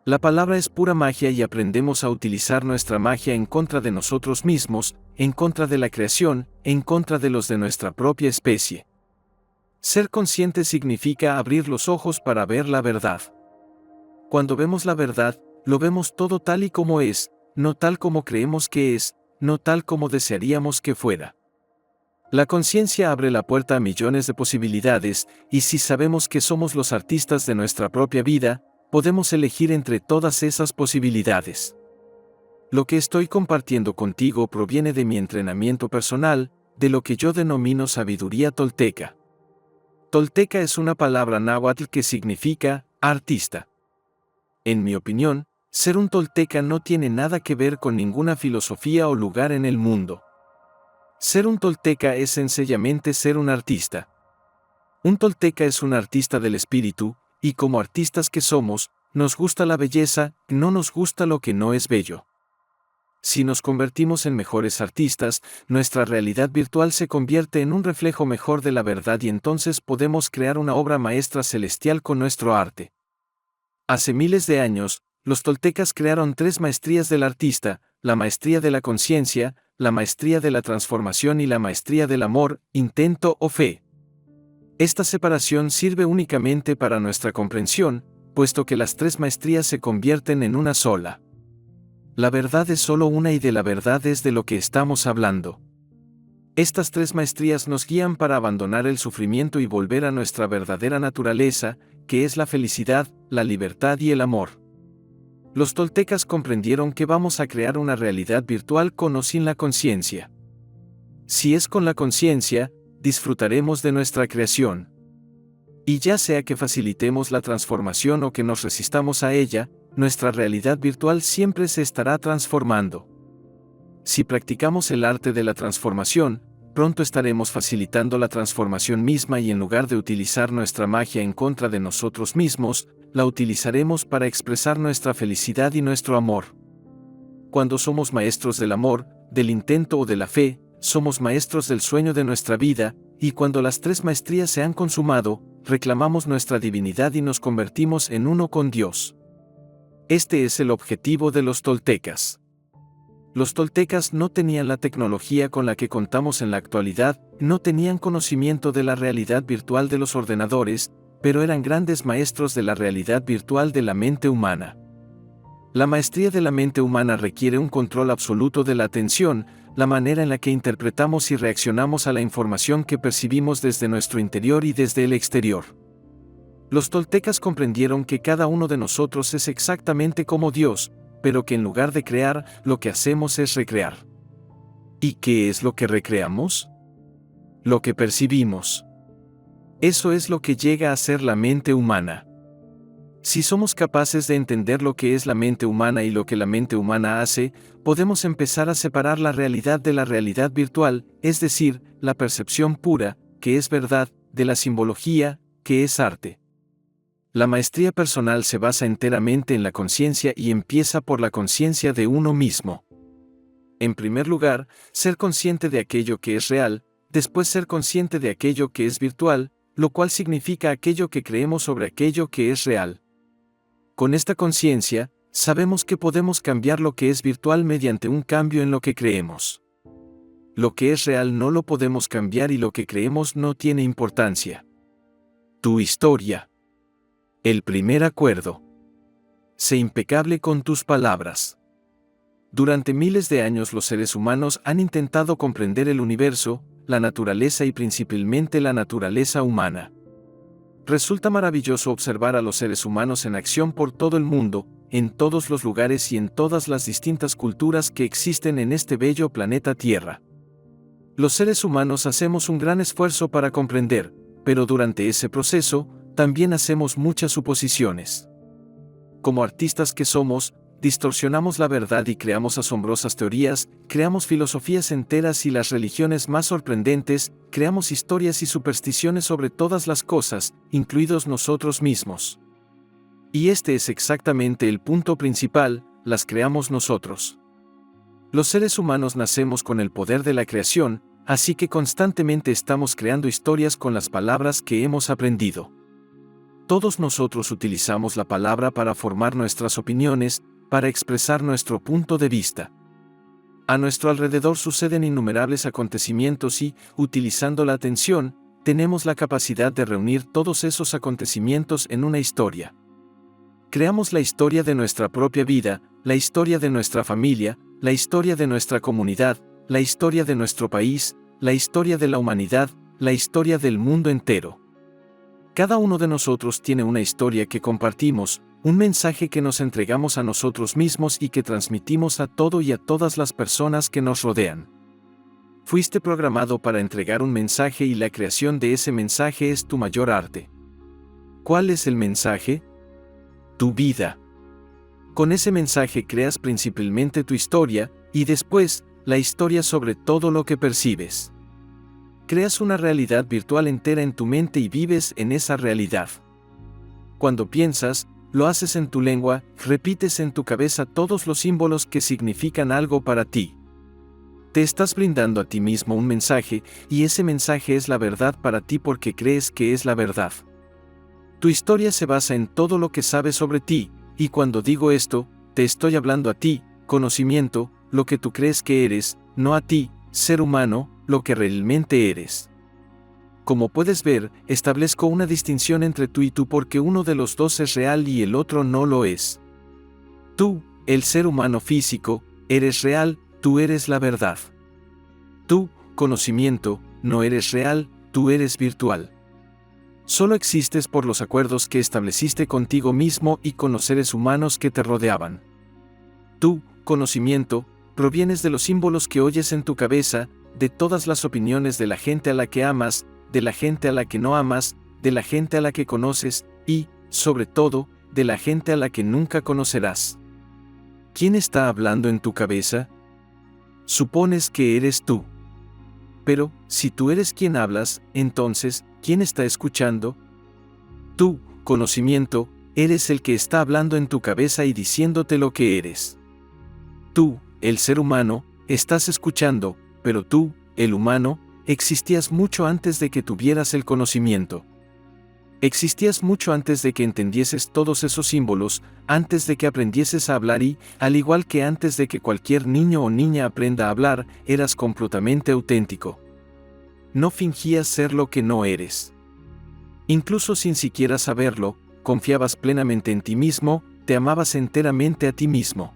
La palabra es pura magia y aprendemos a utilizar nuestra magia en contra de nosotros mismos, en contra de la creación, en contra de los de nuestra propia especie. Ser consciente significa abrir los ojos para ver la verdad. Cuando vemos la verdad, lo vemos todo tal y como es, no tal como creemos que es, no tal como desearíamos que fuera. La conciencia abre la puerta a millones de posibilidades, y si sabemos que somos los artistas de nuestra propia vida, podemos elegir entre todas esas posibilidades. Lo que estoy compartiendo contigo proviene de mi entrenamiento personal, de lo que yo denomino sabiduría tolteca. Tolteca es una palabra náhuatl que significa artista. En mi opinión, ser un tolteca no tiene nada que ver con ninguna filosofía o lugar en el mundo. Ser un tolteca es sencillamente ser un artista. Un tolteca es un artista del espíritu, y como artistas que somos, nos gusta la belleza, no nos gusta lo que no es bello. Si nos convertimos en mejores artistas, nuestra realidad virtual se convierte en un reflejo mejor de la verdad y entonces podemos crear una obra maestra celestial con nuestro arte. Hace miles de años, los toltecas crearon 3 maestrías del artista: la maestría de la conciencia, la maestría de la transformación y la maestría del amor, intento o fe. Esta separación sirve únicamente para nuestra comprensión, puesto que las 3 maestrías se convierten en una sola. La verdad es solo una y de la verdad es de lo que estamos hablando. Estas 3 maestrías nos guían para abandonar el sufrimiento y volver a nuestra verdadera naturaleza, que es la felicidad, la libertad y el amor. Los toltecas comprendieron que vamos a crear una realidad virtual con o sin la conciencia. Si es con la conciencia, disfrutaremos de nuestra creación. Y ya sea que facilitemos la transformación o que nos resistamos a ella, nuestra realidad virtual siempre se estará transformando. Si practicamos el arte de la transformación, pronto estaremos facilitando la transformación misma y en lugar de utilizar nuestra magia en contra de nosotros mismos, la utilizaremos para expresar nuestra felicidad y nuestro amor. Cuando somos maestros del amor, del intento o de la fe, somos maestros del sueño de nuestra vida, y cuando las 3 maestrías se han consumado, reclamamos nuestra divinidad y nos convertimos en uno con Dios. Este es el objetivo de los toltecas. Los toltecas no tenían la tecnología con la que contamos en la actualidad, no tenían conocimiento de la realidad virtual de los ordenadores, pero eran grandes maestros de la realidad virtual de la mente humana. La maestría de la mente humana requiere un control absoluto de la atención, la manera en la que interpretamos y reaccionamos a la información que percibimos desde nuestro interior y desde el exterior. Los toltecas comprendieron que cada uno de nosotros es exactamente como Dios, pero que en lugar de crear, lo que hacemos es recrear. ¿Y qué es lo que recreamos? Lo que percibimos. Eso es lo que llega a ser la mente humana. Si somos capaces de entender lo que es la mente humana y lo que la mente humana hace, podemos empezar a separar la realidad de la realidad virtual, es decir, la percepción pura, que es verdad, de la simbología, ¿qué es arte? La maestría personal se basa enteramente en la conciencia y empieza por la conciencia de uno mismo. En primer lugar, ser consciente de aquello que es real, después ser consciente de aquello que es virtual, lo cual significa aquello que creemos sobre aquello que es real. Con esta conciencia, sabemos que podemos cambiar lo que es virtual mediante un cambio en lo que creemos. Lo que es real no lo podemos cambiar y lo que creemos no tiene importancia. Tu historia. El primer acuerdo. Sé impecable con tus palabras. Durante miles de años los seres humanos han intentado comprender el universo, la naturaleza y principalmente la naturaleza humana. Resulta maravilloso observar a los seres humanos en acción por todo el mundo, en todos los lugares y en todas las distintas culturas que existen en este bello planeta Tierra. Los seres humanos hacemos un gran esfuerzo para comprender, pero durante ese proceso, también hacemos muchas suposiciones. Como artistas que somos, distorsionamos la verdad y creamos asombrosas teorías, creamos filosofías enteras y las religiones más sorprendentes, creamos historias y supersticiones sobre todas las cosas, incluidos nosotros mismos. Y este es exactamente el punto principal, las creamos nosotros. Los seres humanos nacemos con el poder de la creación, así que constantemente estamos creando historias con las palabras que hemos aprendido. Todos nosotros utilizamos la palabra para formar nuestras opiniones, para expresar nuestro punto de vista. A nuestro alrededor suceden innumerables acontecimientos y, utilizando la atención, tenemos la capacidad de reunir todos esos acontecimientos en una historia. Creamos la historia de nuestra propia vida, la historia de nuestra familia, la historia de nuestra comunidad, la historia de nuestro país, la historia de la humanidad, la historia del mundo entero. Cada uno de nosotros tiene una historia que compartimos, un mensaje que nos entregamos a nosotros mismos y que transmitimos a todo y a todas las personas que nos rodean. Fuiste programado para entregar un mensaje y la creación de ese mensaje es tu mayor arte. ¿Cuál es el mensaje? Tu vida. Con ese mensaje creas principalmente tu historia, y después, la historia sobre todo lo que percibes. Creas una realidad virtual entera en tu mente y vives en esa realidad. Cuando piensas, lo haces en tu lengua, repites en tu cabeza todos los símbolos que significan algo para ti. Te estás brindando a ti mismo un mensaje, y ese mensaje es la verdad para ti porque crees que es la verdad. Tu historia se basa en todo lo que sabes sobre ti, y cuando digo esto, te estoy hablando a ti, conocimiento, lo que tú crees que eres, no a ti, ser humano, lo que realmente eres. Como puedes ver, establezco una distinción entre tú y tú porque uno de los dos es real y el otro no lo es. Tú, el ser humano físico, eres real, tú eres la verdad. Tú, conocimiento, no eres real, tú eres virtual. Solo existes por los acuerdos que estableciste contigo mismo y con los seres humanos que te rodeaban. Tú, conocimiento, provienes de los símbolos que oyes en tu cabeza, de todas las opiniones de la gente a la que amas, de la gente a la que no amas, de la gente a la que conoces, y, sobre todo, de la gente a la que nunca conocerás. ¿Quién está hablando en tu cabeza? Supones que eres tú. Pero, si tú eres quien hablas, entonces, ¿quién está escuchando? Tú, conocimiento, eres el que está hablando en tu cabeza y diciéndote lo que eres. Tú, el ser humano, estás escuchando, pero tú, el humano, existías mucho antes de que tuvieras el conocimiento. Existías mucho antes de que entendieses todos esos símbolos, antes de que aprendieses a hablar y, al igual que antes de que cualquier niño o niña aprenda a hablar, eras completamente auténtico. No fingías ser lo que no eres. Incluso sin siquiera saberlo, confiabas plenamente en ti mismo, te amabas enteramente a ti mismo.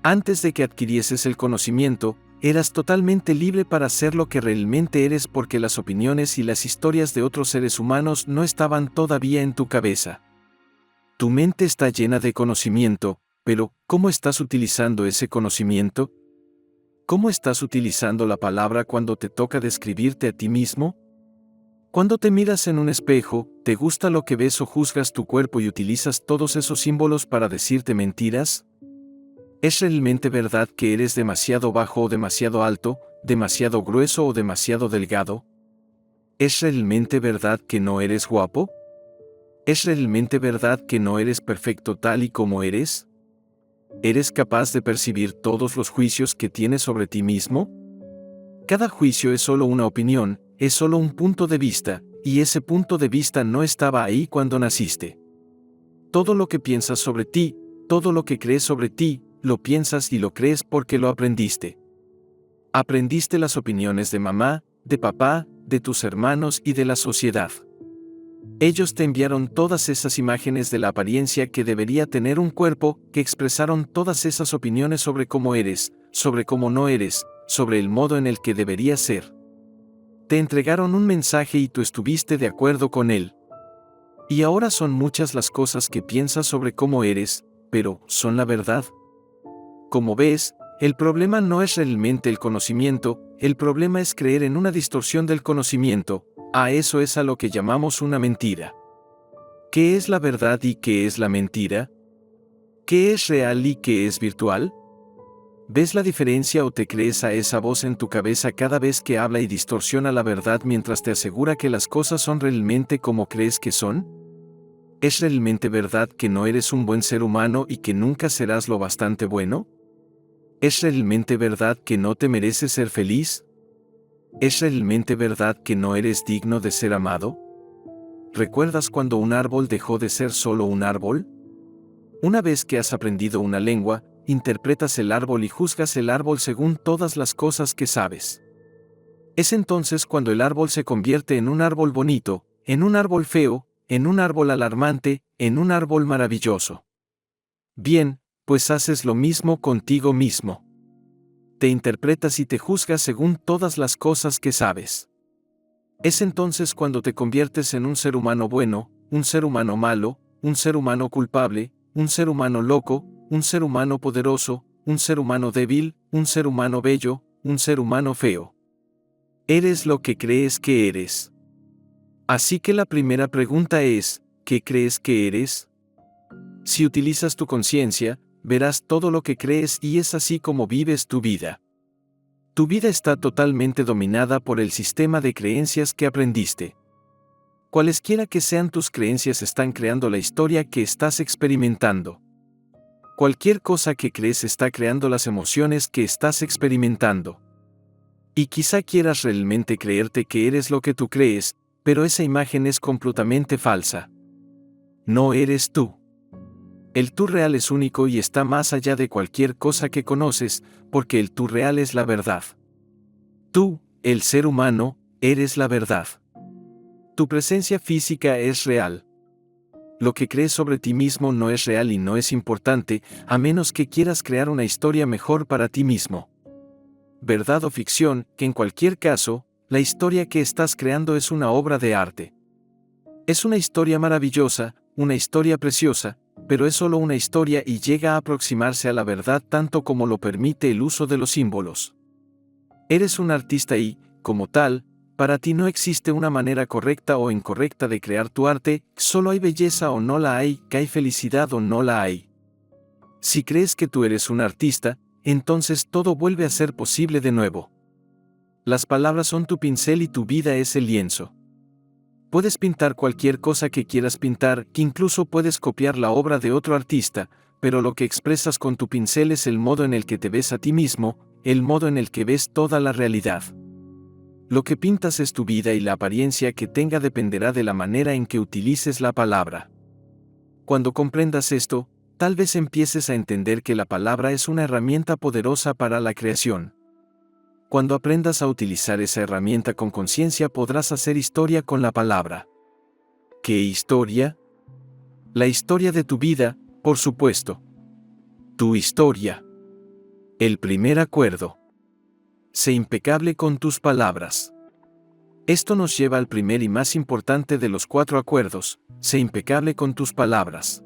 Antes de que adquirieses el conocimiento, eras totalmente libre para ser lo que realmente eres porque las opiniones y las historias de otros seres humanos no estaban todavía en tu cabeza. Tu mente está llena de conocimiento, pero ¿cómo estás utilizando ese conocimiento? ¿Cómo estás utilizando la palabra cuando te toca describirte a ti mismo? Cuando te miras en un espejo, ¿te gusta lo que ves o juzgas tu cuerpo y utilizas todos esos símbolos para decirte mentiras? ¿Es realmente verdad que eres demasiado bajo o demasiado alto, demasiado grueso o demasiado delgado? ¿Es realmente verdad que no eres guapo? ¿Es realmente verdad que no eres perfecto tal y como eres? ¿Eres capaz de percibir todos los juicios que tienes sobre ti mismo? Cada juicio es solo una opinión, es solo un punto de vista, y ese punto de vista no estaba ahí cuando naciste. Todo lo que piensas sobre ti, todo lo que crees sobre ti, lo piensas y lo crees porque lo aprendiste. Aprendiste las opiniones de mamá, de papá, de tus hermanos y de la sociedad. Ellos te enviaron todas esas imágenes de la apariencia que debería tener un cuerpo, que expresaron todas esas opiniones sobre cómo eres, sobre cómo no eres, sobre el modo en el que deberías ser. Te entregaron un mensaje y tú estuviste de acuerdo con él. Y ahora son muchas las cosas que piensas sobre cómo eres, pero ¿son la verdad? Como ves, el problema no es realmente el conocimiento, el problema es creer en una distorsión del conocimiento. A eso es a lo que llamamos una mentira. ¿Qué es la verdad y qué es la mentira? ¿Qué es real y qué es virtual? ¿Ves la diferencia o te crees a esa voz en tu cabeza cada vez que habla y distorsiona la verdad mientras te asegura que las cosas son realmente como crees que son? ¿Es realmente verdad que no eres un buen ser humano y que nunca serás lo bastante bueno? ¿Es realmente verdad que no te mereces ser feliz? ¿Es realmente verdad que no eres digno de ser amado? ¿Recuerdas cuando un árbol dejó de ser solo un árbol? Una vez que has aprendido una lengua, interpretas el árbol y juzgas el árbol según todas las cosas que sabes. Es entonces cuando el árbol se convierte en un árbol bonito, en un árbol feo, en un árbol alarmante, en un árbol maravilloso. Bien, pues haces lo mismo contigo mismo. Te interpretas y te juzgas según todas las cosas que sabes. Es entonces cuando te conviertes en un ser humano bueno, un ser humano malo, un ser humano culpable, un ser humano loco, un ser humano poderoso, un ser humano débil, un ser humano bello, un ser humano feo. Eres lo que crees que eres. Así que la primera pregunta es, ¿qué crees que eres? Si utilizas tu conciencia, verás todo lo que crees y es así como vives tu vida. Tu vida está totalmente dominada por el sistema de creencias que aprendiste. Cualesquiera que sean tus creencias están creando la historia que estás experimentando. Cualquier cosa que crees está creando las emociones que estás experimentando. Y quizá quieras realmente creerte que eres lo que tú crees, pero esa imagen es completamente falsa. No eres tú. El tú real es único y está más allá de cualquier cosa que conoces, porque el tú real es la verdad. Tú, el ser humano, eres la verdad. Tu presencia física es real. Lo que crees sobre ti mismo no es real y no es importante, a menos que quieras crear una historia mejor para ti mismo. Verdad o ficción, que en cualquier caso, la historia que estás creando es una obra de arte. Es una historia maravillosa, una historia preciosa, pero es solo una historia y llega a aproximarse a la verdad tanto como lo permite el uso de los símbolos. Eres un artista y, como tal, para ti no existe una manera correcta o incorrecta de crear tu arte, solo hay belleza o no la hay, que hay felicidad o no la hay. Si crees que tú eres un artista, entonces todo vuelve a ser posible de nuevo. Las palabras son tu pincel y tu vida es el lienzo. Puedes pintar cualquier cosa que quieras pintar, que incluso puedes copiar la obra de otro artista, pero lo que expresas con tu pincel es el modo en el que te ves a ti mismo, el modo en el que ves toda la realidad. Lo que pintas es tu vida y la apariencia que tenga dependerá de la manera en que utilices la palabra. Cuando comprendas esto, tal vez empieces a entender que la palabra es una herramienta poderosa para la creación. Cuando aprendas a utilizar esa herramienta con conciencia podrás hacer historia con la palabra. ¿Qué historia? La historia de tu vida, por supuesto. Tu historia. El primer acuerdo. Sé impecable con tus palabras. Esto nos lleva al primer y más importante de los 4 acuerdos: sé impecable con tus palabras.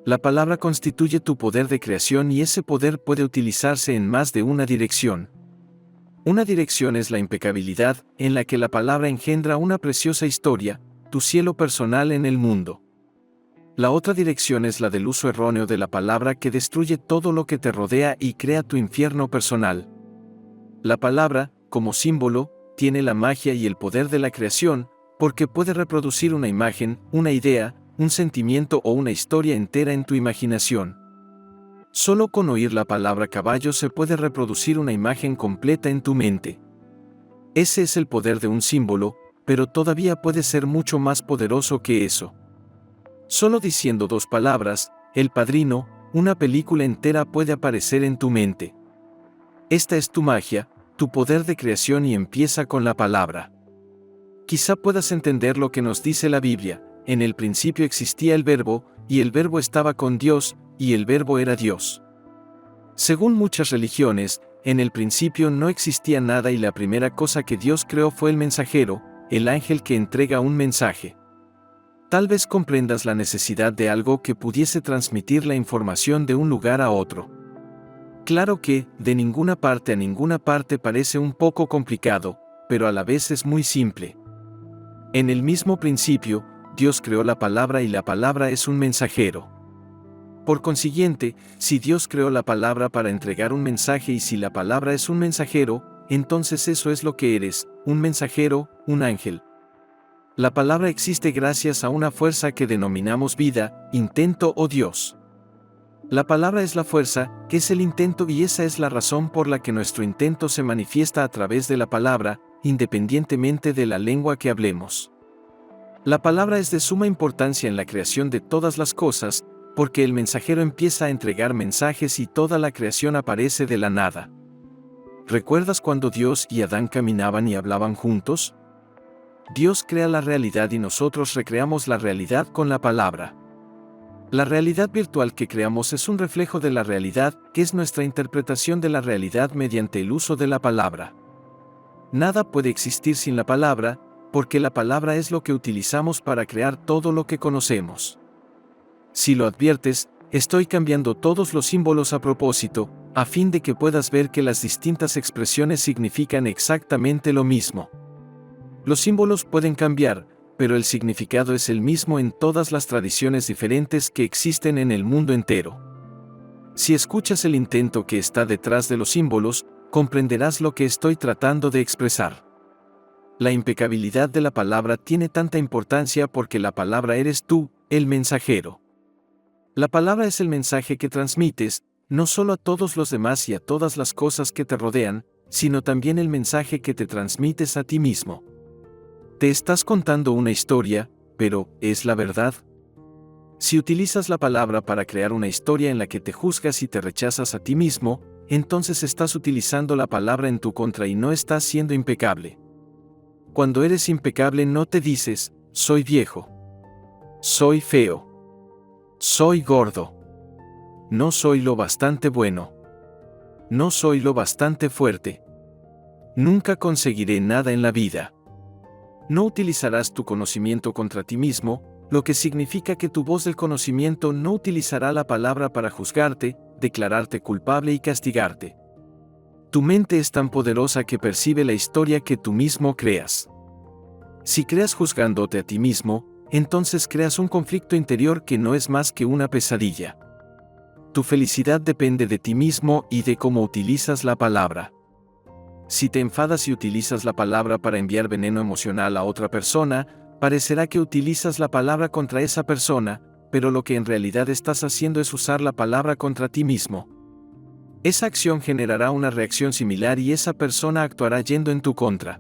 La palabra constituye tu poder de creación y ese poder puede utilizarse en más de una dirección. Una dirección es la impecabilidad, en la que la palabra engendra una preciosa historia, tu cielo personal en el mundo. La otra dirección es la del uso erróneo de la palabra que destruye todo lo que te rodea y crea tu infierno personal. La palabra, como símbolo, tiene la magia y el poder de la creación, porque puede reproducir una imagen, una idea, un sentimiento o una historia entera en tu imaginación. Solo con oír la palabra caballo se puede reproducir una imagen completa en tu mente. Ese es el poder de un símbolo, pero todavía puede ser mucho más poderoso que eso. Solo diciendo 2 palabras, El Padrino, una película entera puede aparecer en tu mente. Esta es tu magia, tu poder de creación y empieza con la palabra. Quizá puedas entender lo que nos dice la Biblia: en el principio existía el Verbo, y el Verbo estaba con Dios, y el Verbo era Dios. Según muchas religiones, en el principio no existía nada y la primera cosa que Dios creó fue el mensajero, el ángel que entrega un mensaje. Tal vez comprendas la necesidad de algo que pudiese transmitir la información de un lugar a otro. Claro que, de ninguna parte a ninguna parte parece un poco complicado, pero a la vez es muy simple. En el mismo principio, Dios creó la palabra y la palabra es un mensajero. Por consiguiente, si Dios creó la palabra para entregar un mensaje y si la palabra es un mensajero, entonces eso es lo que eres, un mensajero, un ángel. La palabra existe gracias a una fuerza que denominamos vida, intento o Dios. La palabra es la fuerza, que es el intento, y esa es la razón por la que nuestro intento se manifiesta a través de la palabra, independientemente de la lengua que hablemos. La palabra es de suma importancia en la creación de todas las cosas, porque el mensajero empieza a entregar mensajes y toda la creación aparece de la nada. ¿Recuerdas cuando Dios y Adán caminaban y hablaban juntos? Dios crea la realidad y nosotros recreamos la realidad con la palabra. La realidad virtual que creamos es un reflejo de la realidad, que es nuestra interpretación de la realidad mediante el uso de la palabra. Nada puede existir sin la palabra, porque la palabra es lo que utilizamos para crear todo lo que conocemos. Si lo adviertes, estoy cambiando todos los símbolos a propósito, a fin de que puedas ver que las distintas expresiones significan exactamente lo mismo. Los símbolos pueden cambiar, pero el significado es el mismo en todas las tradiciones diferentes que existen en el mundo entero. Si escuchas el intento que está detrás de los símbolos, comprenderás lo que estoy tratando de expresar. La impecabilidad de la palabra tiene tanta importancia porque la palabra eres tú, el mensajero. La palabra es el mensaje que transmites, no solo a todos los demás y a todas las cosas que te rodean, sino también el mensaje que te transmites a ti mismo. Te estás contando una historia, pero ¿es la verdad? Si utilizas la palabra para crear una historia en la que te juzgas y te rechazas a ti mismo, entonces estás utilizando la palabra en tu contra y no estás siendo impecable. Cuando eres impecable no te dices, soy viejo, soy feo, soy gordo, no soy lo bastante bueno, no soy lo bastante fuerte, nunca conseguiré nada en la vida. No utilizarás tu conocimiento contra ti mismo, lo que significa que tu voz del conocimiento no utilizará la palabra para juzgarte, declararte culpable y castigarte. Tu mente es tan poderosa que percibe la historia que tú mismo creas. Si creas juzgándote a ti mismo, entonces creas un conflicto interior que no es más que una pesadilla. Tu felicidad depende de ti mismo y de cómo utilizas la palabra. Si te enfadas y utilizas la palabra para enviar veneno emocional a otra persona, parecerá que utilizas la palabra contra esa persona, pero lo que en realidad estás haciendo es usar la palabra contra ti mismo. Esa acción generará una reacción similar y esa persona actuará yendo en tu contra.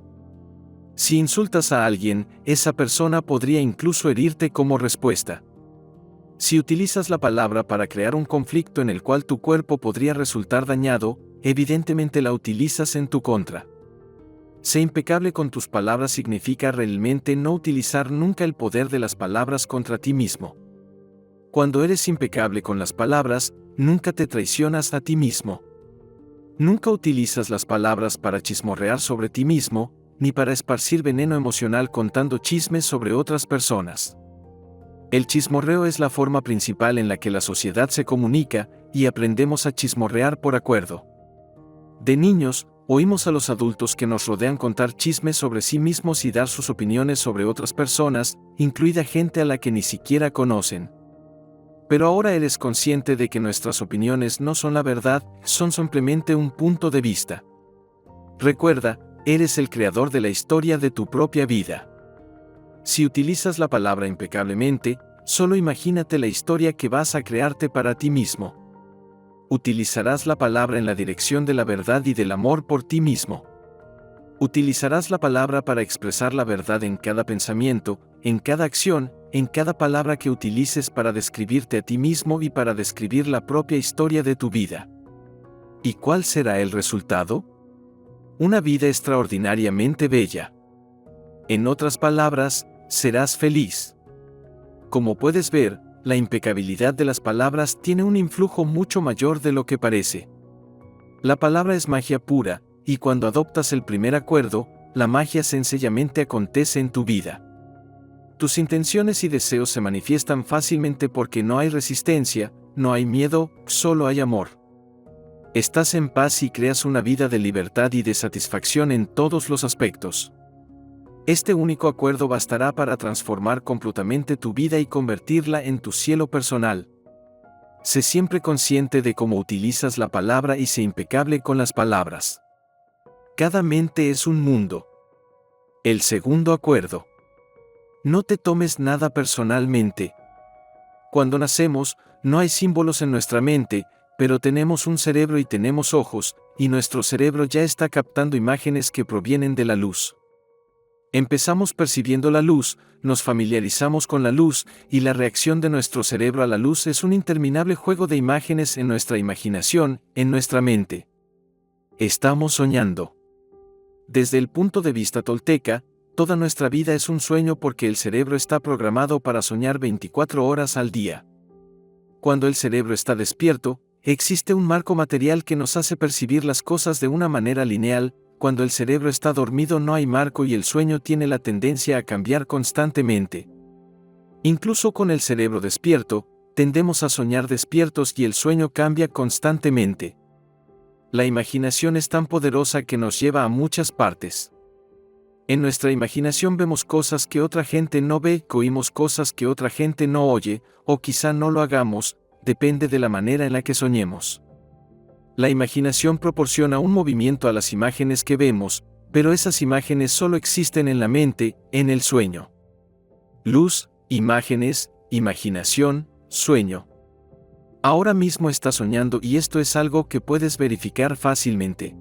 Si insultas a alguien, esa persona podría incluso herirte como respuesta. Si utilizas la palabra para crear un conflicto en el cual tu cuerpo podría resultar dañado, evidentemente la utilizas en tu contra. Sé impecable con tus palabras significa realmente no utilizar nunca el poder de las palabras contra ti mismo. Cuando eres impecable con las palabras, nunca te traicionas a ti mismo. Nunca utilizas las palabras para chismorrear sobre ti mismo, ni para esparcir veneno emocional contando chismes sobre otras personas. El chismorreo es la forma principal en la que la sociedad se comunica, y aprendemos a chismorrear por acuerdo. De niños, oímos a los adultos que nos rodean contar chismes sobre sí mismos y dar sus opiniones sobre otras personas, incluida gente a la que ni siquiera conocen. Pero ahora eres consciente de que nuestras opiniones no son la verdad, son simplemente un punto de vista. Recuerda, eres el creador de la historia de tu propia vida. Si utilizas la palabra impecablemente, solo imagínate la historia que vas a crearte para ti mismo. Utilizarás la palabra en la dirección de la verdad y del amor por ti mismo. Utilizarás la palabra para expresar la verdad en cada pensamiento, en cada acción, en cada palabra que utilices para describirte a ti mismo y para describir la propia historia de tu vida. ¿Y cuál será el resultado? Una vida extraordinariamente bella. En otras palabras, serás feliz. Como puedes ver, la impecabilidad de las palabras tiene un influjo mucho mayor de lo que parece. La palabra es magia pura, y cuando adoptas el primer acuerdo, la magia sencillamente acontece en tu vida. Tus intenciones y deseos se manifiestan fácilmente porque no hay resistencia, no hay miedo, solo hay amor. Estás en paz y creas una vida de libertad y de satisfacción en todos los aspectos. Este único acuerdo bastará para transformar completamente tu vida y convertirla en tu cielo personal. Sé siempre consciente de cómo utilizas la palabra y sé impecable con las palabras. Cada mente es un mundo. El segundo acuerdo. No te tomes nada personalmente. Cuando nacemos, no hay símbolos en nuestra mente, pero tenemos un cerebro y tenemos ojos, y nuestro cerebro ya está captando imágenes que provienen de la luz. Empezamos percibiendo la luz, nos familiarizamos con la luz, y la reacción de nuestro cerebro a la luz es un interminable juego de imágenes en nuestra imaginación, en nuestra mente. Estamos soñando. Desde el punto de vista tolteca, toda nuestra vida es un sueño porque el cerebro está programado para soñar 24 horas al día. Cuando el cerebro está despierto, existe un marco material que nos hace percibir las cosas de una manera lineal. Cuando el cerebro está dormido no hay marco y el sueño tiene la tendencia a cambiar constantemente. Incluso con el cerebro despierto, tendemos a soñar despiertos y el sueño cambia constantemente. La imaginación es tan poderosa que nos lleva a muchas partes. En nuestra imaginación vemos cosas que otra gente no ve, oímos cosas que otra gente no oye, o quizá no lo hagamos, depende de la manera en la que soñemos. La imaginación proporciona un movimiento a las imágenes que vemos, pero esas imágenes solo existen en la mente, en el sueño. Luz, imágenes, imaginación, sueño. Ahora mismo estás soñando y esto es algo que puedes verificar fácilmente.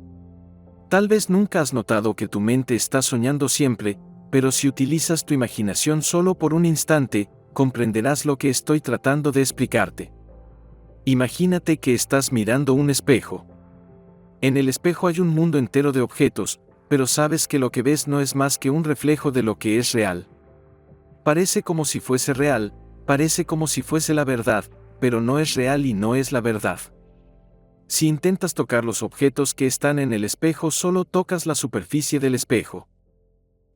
Tal vez nunca has notado que tu mente está soñando siempre, pero si utilizas tu imaginación solo por un instante, comprenderás lo que estoy tratando de explicarte. Imagínate que estás mirando un espejo. En el espejo hay un mundo entero de objetos, pero sabes que lo que ves no es más que un reflejo de lo que es real. Parece como si fuese real, parece como si fuese la verdad, pero no es real y no es la verdad. Si intentas tocar los objetos que están en el espejo, solo tocas la superficie del espejo.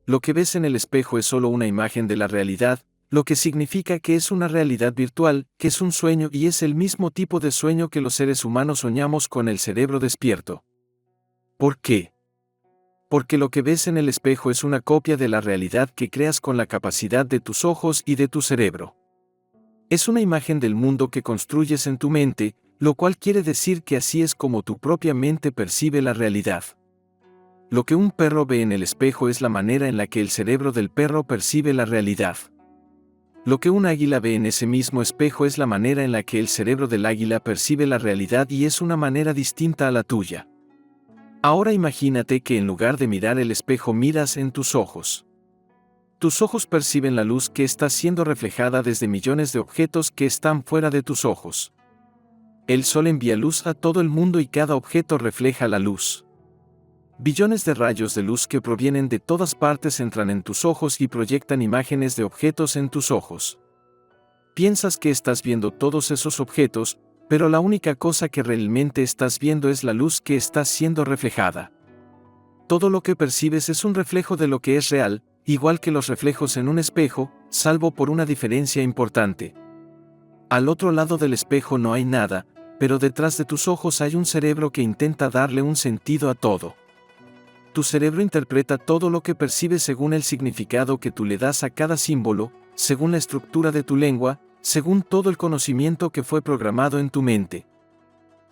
Lo que ves en el espejo es solo una imagen de la realidad, lo que significa que es una realidad virtual, que es un sueño y es el mismo tipo de sueño que los seres humanos soñamos con el cerebro despierto. ¿Por qué? Porque lo que ves en el espejo es una copia de la realidad que creas con la capacidad de tus ojos y de tu cerebro. Es una imagen del mundo que construyes en tu mente, lo cual quiere decir que así es como tu propia mente percibe la realidad. Lo que un perro ve en el espejo es la manera en la que el cerebro del perro percibe la realidad. Lo que un águila ve en ese mismo espejo es la manera en la que el cerebro del águila percibe la realidad y es una manera distinta a la tuya. Ahora imagínate que en lugar de mirar el espejo miras en tus ojos. Tus ojos perciben la luz que está siendo reflejada desde millones de objetos que están fuera de tus ojos. El sol envía luz a todo el mundo y cada objeto refleja la luz. Billones de rayos de luz que provienen de todas partes entran en tus ojos y proyectan imágenes de objetos en tus ojos. Piensas que estás viendo todos esos objetos, pero la única cosa que realmente estás viendo es la luz que está siendo reflejada. Todo lo que percibes es un reflejo de lo que es real, igual que los reflejos en un espejo, salvo por una diferencia importante. Al otro lado del espejo no hay nada, pero detrás de tus ojos hay un cerebro que intenta darle un sentido a todo. Tu cerebro interpreta todo lo que percibes según el significado que tú le das a cada símbolo, según la estructura de tu lengua, según todo el conocimiento que fue programado en tu mente.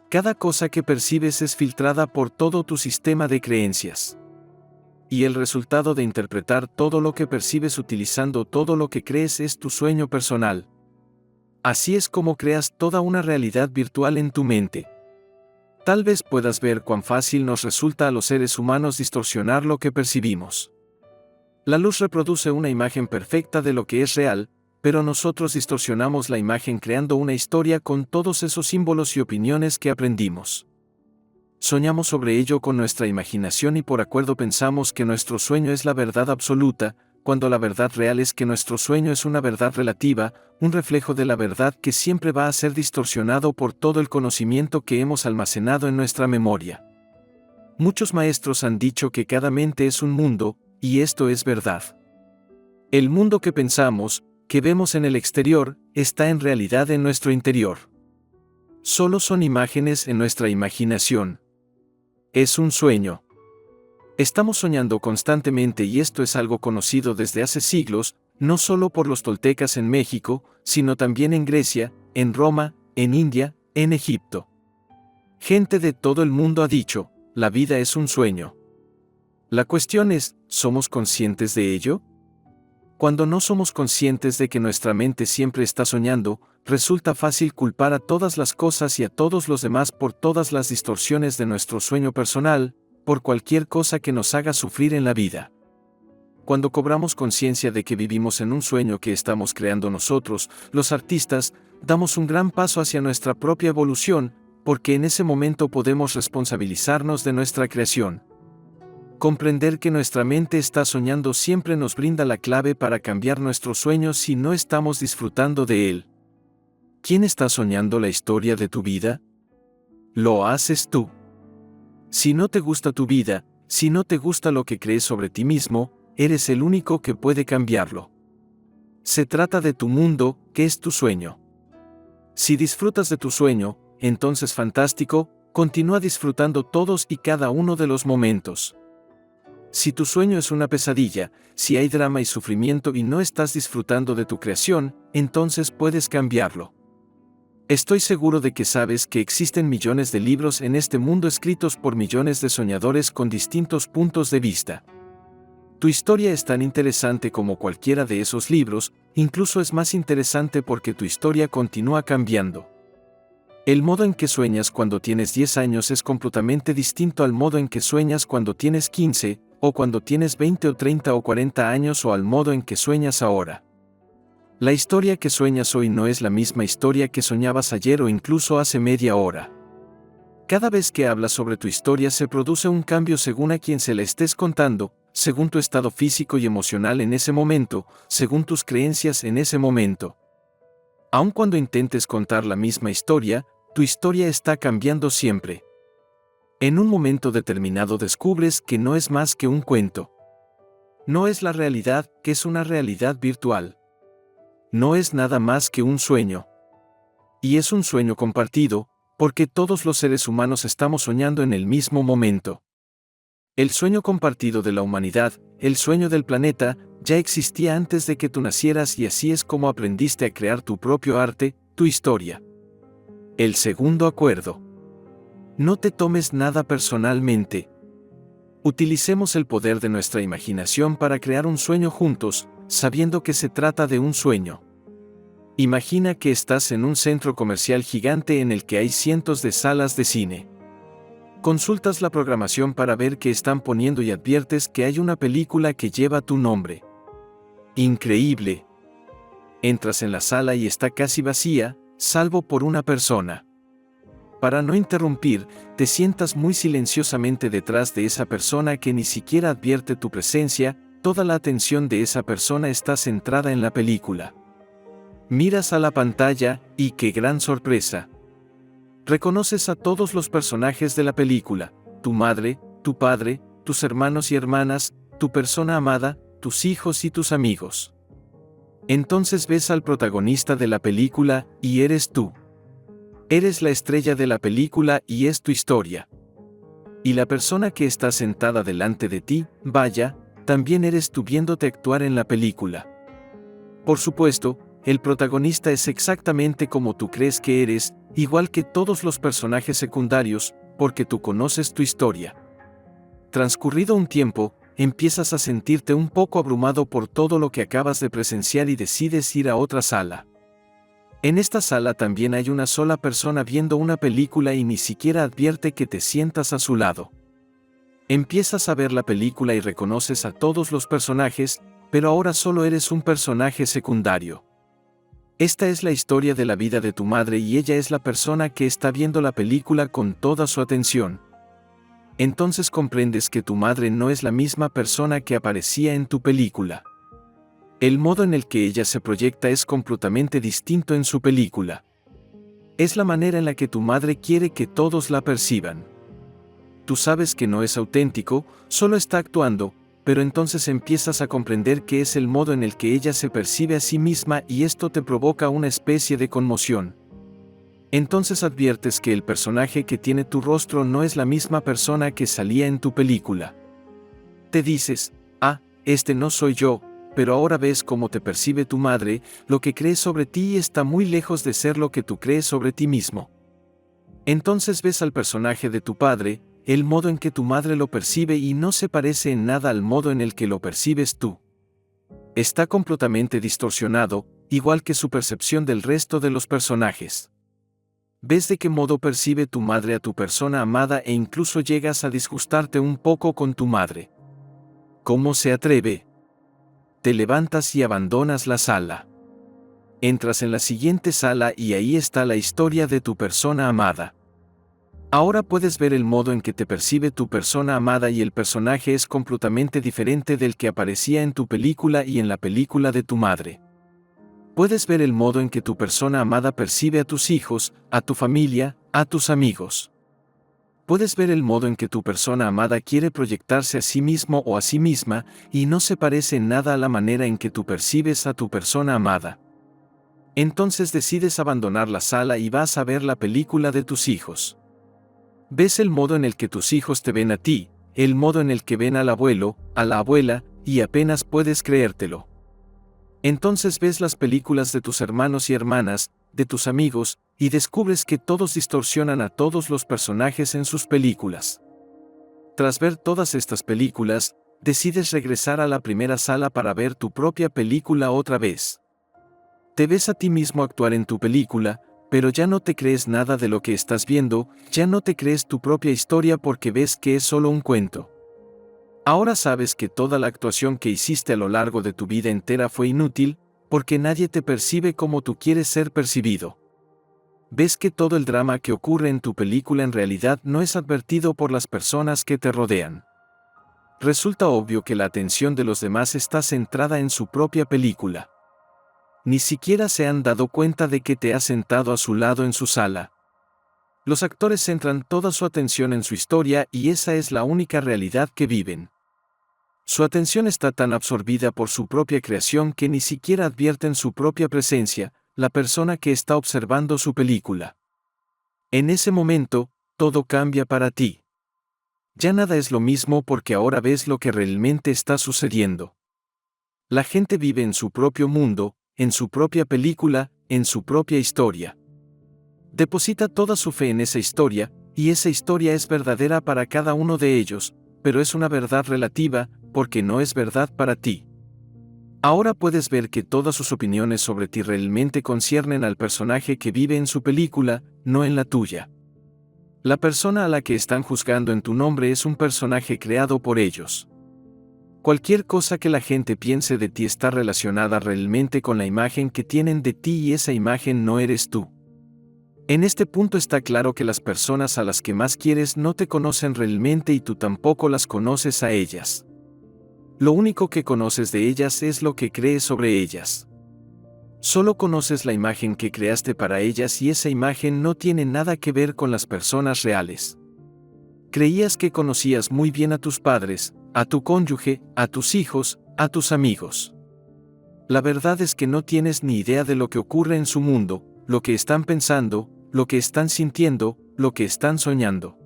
Cada cosa que percibes es filtrada por todo tu sistema de creencias. y el resultado de interpretar todo lo que percibes utilizando todo lo que crees es tu sueño personal. Así es como creas toda una realidad virtual en tu mente. Tal vez puedas ver cuán fácil nos resulta a los seres humanos distorsionar lo que percibimos. La luz reproduce una imagen perfecta de lo que es real, pero nosotros distorsionamos la imagen creando una historia con todos esos símbolos y opiniones que aprendimos. Soñamos sobre ello con nuestra imaginación y por acuerdo pensamos que nuestro sueño es la verdad absoluta, cuando la verdad real es que nuestro sueño es una verdad relativa, un reflejo de la verdad que siempre va a ser distorsionado por todo el conocimiento que hemos almacenado en nuestra memoria. Muchos maestros han dicho que cada mente es un mundo, y esto es verdad. El mundo que pensamos, que vemos en el exterior, está en realidad en nuestro interior. Solo son imágenes en nuestra imaginación. Es un sueño. Estamos soñando constantemente y esto es algo conocido desde hace siglos, no solo por los toltecas en México, sino también en Grecia, en Roma, en India, en Egipto. Gente de todo el mundo ha dicho, la vida es un sueño. La cuestión es, ¿somos conscientes de ello? Cuando no somos conscientes de que nuestra mente siempre está soñando, resulta fácil culpar a todas las cosas y a todos los demás por todas las distorsiones de nuestro sueño personal, por cualquier cosa que nos haga sufrir en la vida. Cuando cobramos conciencia de que vivimos en un sueño que estamos creando nosotros, los artistas, damos un gran paso hacia nuestra propia evolución, porque en ese momento podemos responsabilizarnos de nuestra creación. Comprender que nuestra mente está soñando siempre nos brinda la clave para cambiar nuestro sueño si no estamos disfrutando de él. ¿Quién está soñando la historia de tu vida? Lo haces tú. Si no te gusta tu vida, si no te gusta lo que crees sobre ti mismo, eres el único que puede cambiarlo. Se trata de tu mundo, que es tu sueño. Si disfrutas de tu sueño, entonces fantástico, continúa disfrutando todos y cada uno de los momentos. Si tu sueño es una pesadilla, si hay drama y sufrimiento y no estás disfrutando de tu creación, entonces puedes cambiarlo. Estoy seguro de que sabes que existen millones de libros en este mundo escritos por millones de soñadores con distintos puntos de vista. Tu historia es tan interesante como cualquiera de esos libros, incluso es más interesante porque tu historia continúa cambiando. El modo en que sueñas cuando tienes 10 años es completamente distinto al modo en que sueñas cuando tienes 15, o cuando tienes 20 o 30 o 40 años o al modo en que sueñas ahora. La historia que sueñas hoy no es la misma historia que soñabas ayer o incluso hace media hora. Cada vez que hablas sobre tu historia se produce un cambio según a quien se la estés contando, según tu estado físico y emocional en ese momento, según tus creencias en ese momento. Aun cuando intentes contar la misma historia, tu historia está cambiando siempre. En un momento determinado descubres que no es más que un cuento. No es la realidad, que es una realidad virtual. No es nada más que un sueño. Y es un sueño compartido, porque todos los seres humanos estamos soñando en el mismo momento. El sueño compartido de la humanidad, el sueño del planeta, ya existía antes de que tú nacieras y así es como aprendiste a crear tu propio arte, tu historia. El segundo acuerdo. No te tomes nada personalmente. Utilicemos el poder de nuestra imaginación para crear un sueño juntos, sabiendo que se trata de un sueño. Imagina que estás en un centro comercial gigante en el que hay cientos de salas de cine. Consultas la programación para ver qué están poniendo y adviertes que hay una película que lleva tu nombre. Increíble. Entras en la sala y está casi vacía, salvo por una persona. Para no interrumpir, te sientas muy silenciosamente detrás de esa persona que ni siquiera advierte tu presencia, toda la atención de esa persona está centrada en la película. Miras a la pantalla, y ¡qué gran sorpresa! Reconoces a todos los personajes de la película, tu madre, tu padre, tus hermanos y hermanas, tu persona amada, tus hijos y tus amigos. Entonces ves al protagonista de la película, y eres tú. Eres la estrella de la película y es tu historia. Y la persona que está sentada delante de ti, vaya, también eres tú viéndote actuar en la película. Por supuesto, el protagonista es exactamente como tú crees que eres, igual que todos los personajes secundarios, porque tú conoces tu historia. Transcurrido un tiempo, empiezas a sentirte un poco abrumado por todo lo que acabas de presenciar y decides ir a otra sala. En esta sala también hay una sola persona viendo una película y ni siquiera advierte que te sientas a su lado. Empiezas a ver la película y reconoces a todos los personajes, pero ahora solo eres un personaje secundario. Esta es la historia de la vida de tu madre y ella es la persona que está viendo la película con toda su atención. Entonces comprendes que tu madre no es la misma persona que aparecía en tu película. El modo en el que ella se proyecta es completamente distinto en su película. Es la manera en la que tu madre quiere que todos la perciban. Tú sabes que no es auténtico, solo está actuando, pero entonces empiezas a comprender que es el modo en el que ella se percibe a sí misma y esto te provoca una especie de conmoción. Entonces adviertes que el personaje que tiene tu rostro no es la misma persona que salía en tu película. Te dices, este no soy yo, pero ahora ves cómo te percibe tu madre, lo que crees sobre ti está muy lejos de ser lo que tú crees sobre ti mismo. Entonces ves al personaje de tu padre, el modo en que tu madre lo percibe y no se parece en nada al modo en el que lo percibes tú. Está completamente distorsionado, igual que su percepción del resto de los personajes. Ves de qué modo percibe tu madre a tu persona amada e incluso llegas a disgustarte un poco con tu madre. ¿Cómo se atreve? Te levantas y abandonas la sala. Entras en la siguiente sala y ahí está la historia de tu persona amada. Ahora puedes ver el modo en que te percibe tu persona amada y el personaje es completamente diferente del que aparecía en tu película y en la película de tu madre. Puedes ver el modo en que tu persona amada percibe a tus hijos, a tu familia, a tus amigos. Puedes ver el modo en que tu persona amada quiere proyectarse a sí mismo o a sí misma, y no se parece en nada a la manera en que tú percibes a tu persona amada. Entonces decides abandonar la sala y vas a ver la película de tus hijos. Ves el modo en el que tus hijos te ven a ti, el modo en el que ven al abuelo, a la abuela, y apenas puedes creértelo. Entonces ves las películas de tus hermanos y hermanas, de tus amigos, y descubres que todos distorsionan a todos los personajes en sus películas. Tras ver todas estas películas, decides regresar a la primera sala para ver tu propia película otra vez. Te ves a ti mismo actuar en tu película, pero ya no te crees nada de lo que estás viendo, ya no te crees tu propia historia porque ves que es solo un cuento. Ahora sabes que toda la actuación que hiciste a lo largo de tu vida entera fue inútil, porque nadie te percibe como tú quieres ser percibido. Ves que todo el drama que ocurre en tu película en realidad no es advertido por las personas que te rodean. Resulta obvio que la atención de los demás está centrada en su propia película. Ni siquiera se han dado cuenta de que te has sentado a su lado en su sala. Los actores centran toda su atención en su historia y esa es la única realidad que viven. Su atención está tan absorbida por su propia creación que ni siquiera advierten su propia presencia, la persona que está observando su película. En ese momento, todo cambia para ti. Ya nada es lo mismo porque ahora ves lo que realmente está sucediendo. La gente vive en su propio mundo, en su propia película, en su propia historia. Deposita toda su fe en esa historia, y esa historia es verdadera para cada uno de ellos, pero es una verdad relativa, porque no es verdad para ti. Ahora puedes ver que todas sus opiniones sobre ti realmente conciernen al personaje que vive en su película, no en la tuya. La persona a la que están juzgando en tu nombre es un personaje creado por ellos. Cualquier cosa que la gente piense de ti está relacionada realmente con la imagen que tienen de ti y esa imagen no eres tú. En este punto está claro que las personas a las que más quieres no te conocen realmente y tú tampoco las conoces a ellas. Lo único que conoces de ellas es lo que crees sobre ellas. Solo conoces la imagen que creaste para ellas y esa imagen no tiene nada que ver con las personas reales. Creías que conocías muy bien a tus padres, a tu cónyuge, a tus hijos, a tus amigos. La verdad es que no tienes ni idea de lo que ocurre en su mundo, lo que están pensando, lo que están sintiendo, lo que están soñando.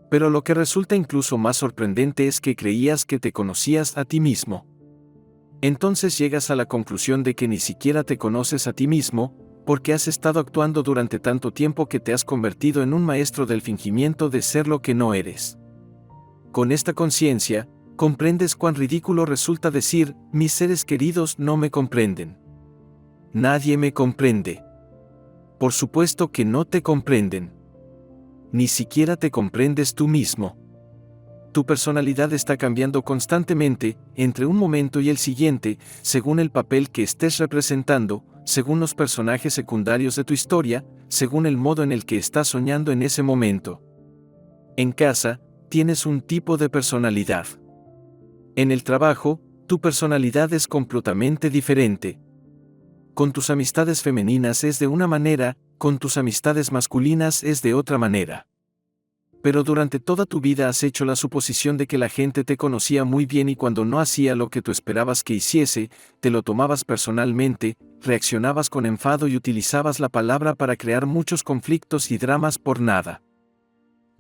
Pero lo que resulta incluso más sorprendente es que creías que te conocías a ti mismo. Entonces llegas a la conclusión de que ni siquiera te conoces a ti mismo, porque has estado actuando durante tanto tiempo que te has convertido en un maestro del fingimiento de ser lo que no eres. Con esta conciencia, comprendes cuán ridículo resulta decir, mis seres queridos no me comprenden. Nadie me comprende. Por supuesto que no te comprenden. Ni siquiera te comprendes tú mismo. Tu personalidad está cambiando constantemente, entre un momento y el siguiente, según el papel que estés representando, según los personajes secundarios de tu historia, según el modo en el que estás soñando en ese momento. En casa, tienes un tipo de personalidad. En el trabajo, tu personalidad es completamente diferente. Con tus amistades femeninas es de una manera, con tus amistades masculinas es de otra manera. Pero durante toda tu vida has hecho la suposición de que la gente te conocía muy bien y cuando no hacía lo que tú esperabas que hiciese, te lo tomabas personalmente, reaccionabas con enfado y utilizabas la palabra para crear muchos conflictos y dramas por nada.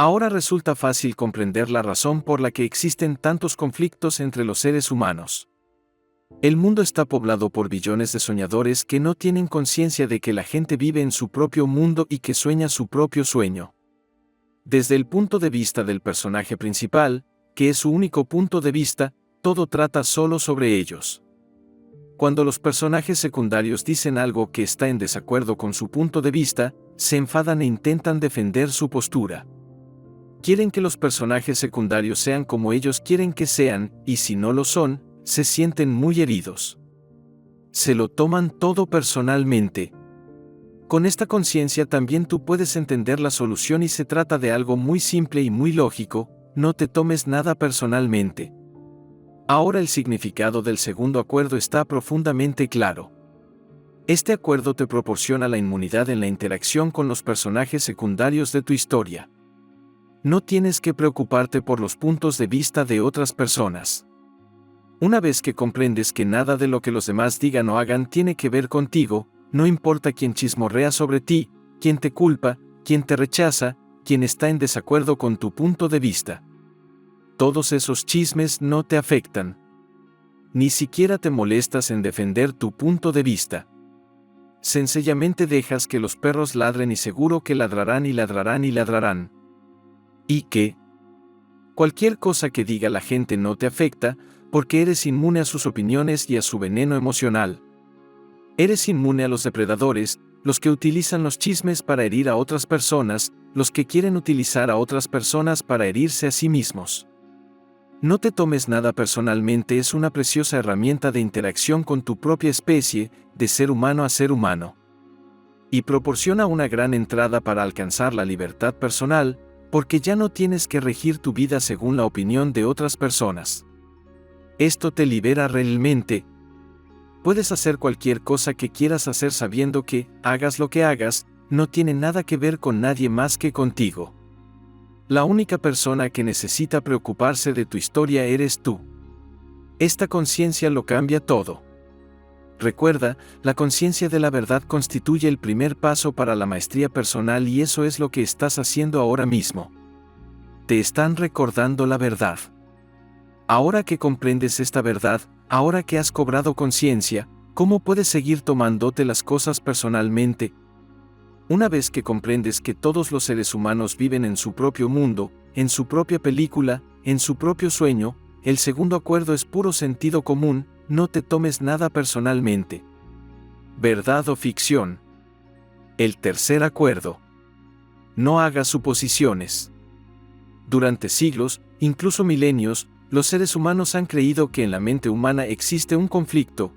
Ahora resulta fácil comprender la razón por la que existen tantos conflictos entre los seres humanos. El mundo está poblado por billones de soñadores que no tienen conciencia de que la gente vive en su propio mundo y que sueña su propio sueño. Desde el punto de vista del personaje principal, que es su único punto de vista, todo trata solo sobre ellos. Cuando los personajes secundarios dicen algo que está en desacuerdo con su punto de vista, se enfadan e intentan defender su postura. Quieren que los personajes secundarios sean como ellos quieren que sean, y si no lo son, se sienten muy heridos. Se lo toman todo personalmente. Con esta conciencia también tú puedes entender la solución y se trata de algo muy simple y muy lógico, no te tomes nada personalmente. Ahora el significado del segundo acuerdo está profundamente claro. Este acuerdo te proporciona la inmunidad en la interacción con los personajes secundarios de tu historia. No tienes que preocuparte por los puntos de vista de otras personas. Una vez que comprendes que nada de lo que los demás digan o hagan tiene que ver contigo, no importa quién chismorrea sobre ti, quién te culpa, quién te rechaza, quién está en desacuerdo con tu punto de vista. Todos esos chismes no te afectan. Ni siquiera te molestas en defender tu punto de vista. Sencillamente dejas que los perros ladren y seguro que ladrarán y ladrarán y ladrarán. ¿Y qué? Cualquier cosa que diga la gente no te afecta, porque eres inmune a sus opiniones y a su veneno emocional. Eres inmune a los depredadores, los que utilizan los chismes para herir a otras personas, los que quieren utilizar a otras personas para herirse a sí mismos. No te tomes nada personalmente, es una preciosa herramienta de interacción con tu propia especie, de ser humano a ser humano. Y proporciona una gran entrada para alcanzar la libertad personal, porque ya no tienes que regir tu vida según la opinión de otras personas. Esto te libera realmente. Puedes hacer cualquier cosa que quieras hacer sabiendo que, hagas lo que hagas, no tiene nada que ver con nadie más que contigo. La única persona que necesita preocuparse de tu historia eres tú. Esta conciencia lo cambia todo. Recuerda, la conciencia de la verdad constituye el primer paso para la maestría personal y eso es lo que estás haciendo ahora mismo. Te están recordando la verdad. Ahora que comprendes esta verdad, ahora que has cobrado conciencia, ¿cómo puedes seguir tomándote las cosas personalmente? Una vez que comprendes que todos los seres humanos viven en su propio mundo, en su propia película, en su propio sueño, el segundo acuerdo es puro sentido común, no te tomes nada personalmente. ¿Verdad o ficción? El tercer acuerdo. No hagas suposiciones. Durante siglos, incluso milenios, los seres humanos han creído que en la mente humana existe un conflicto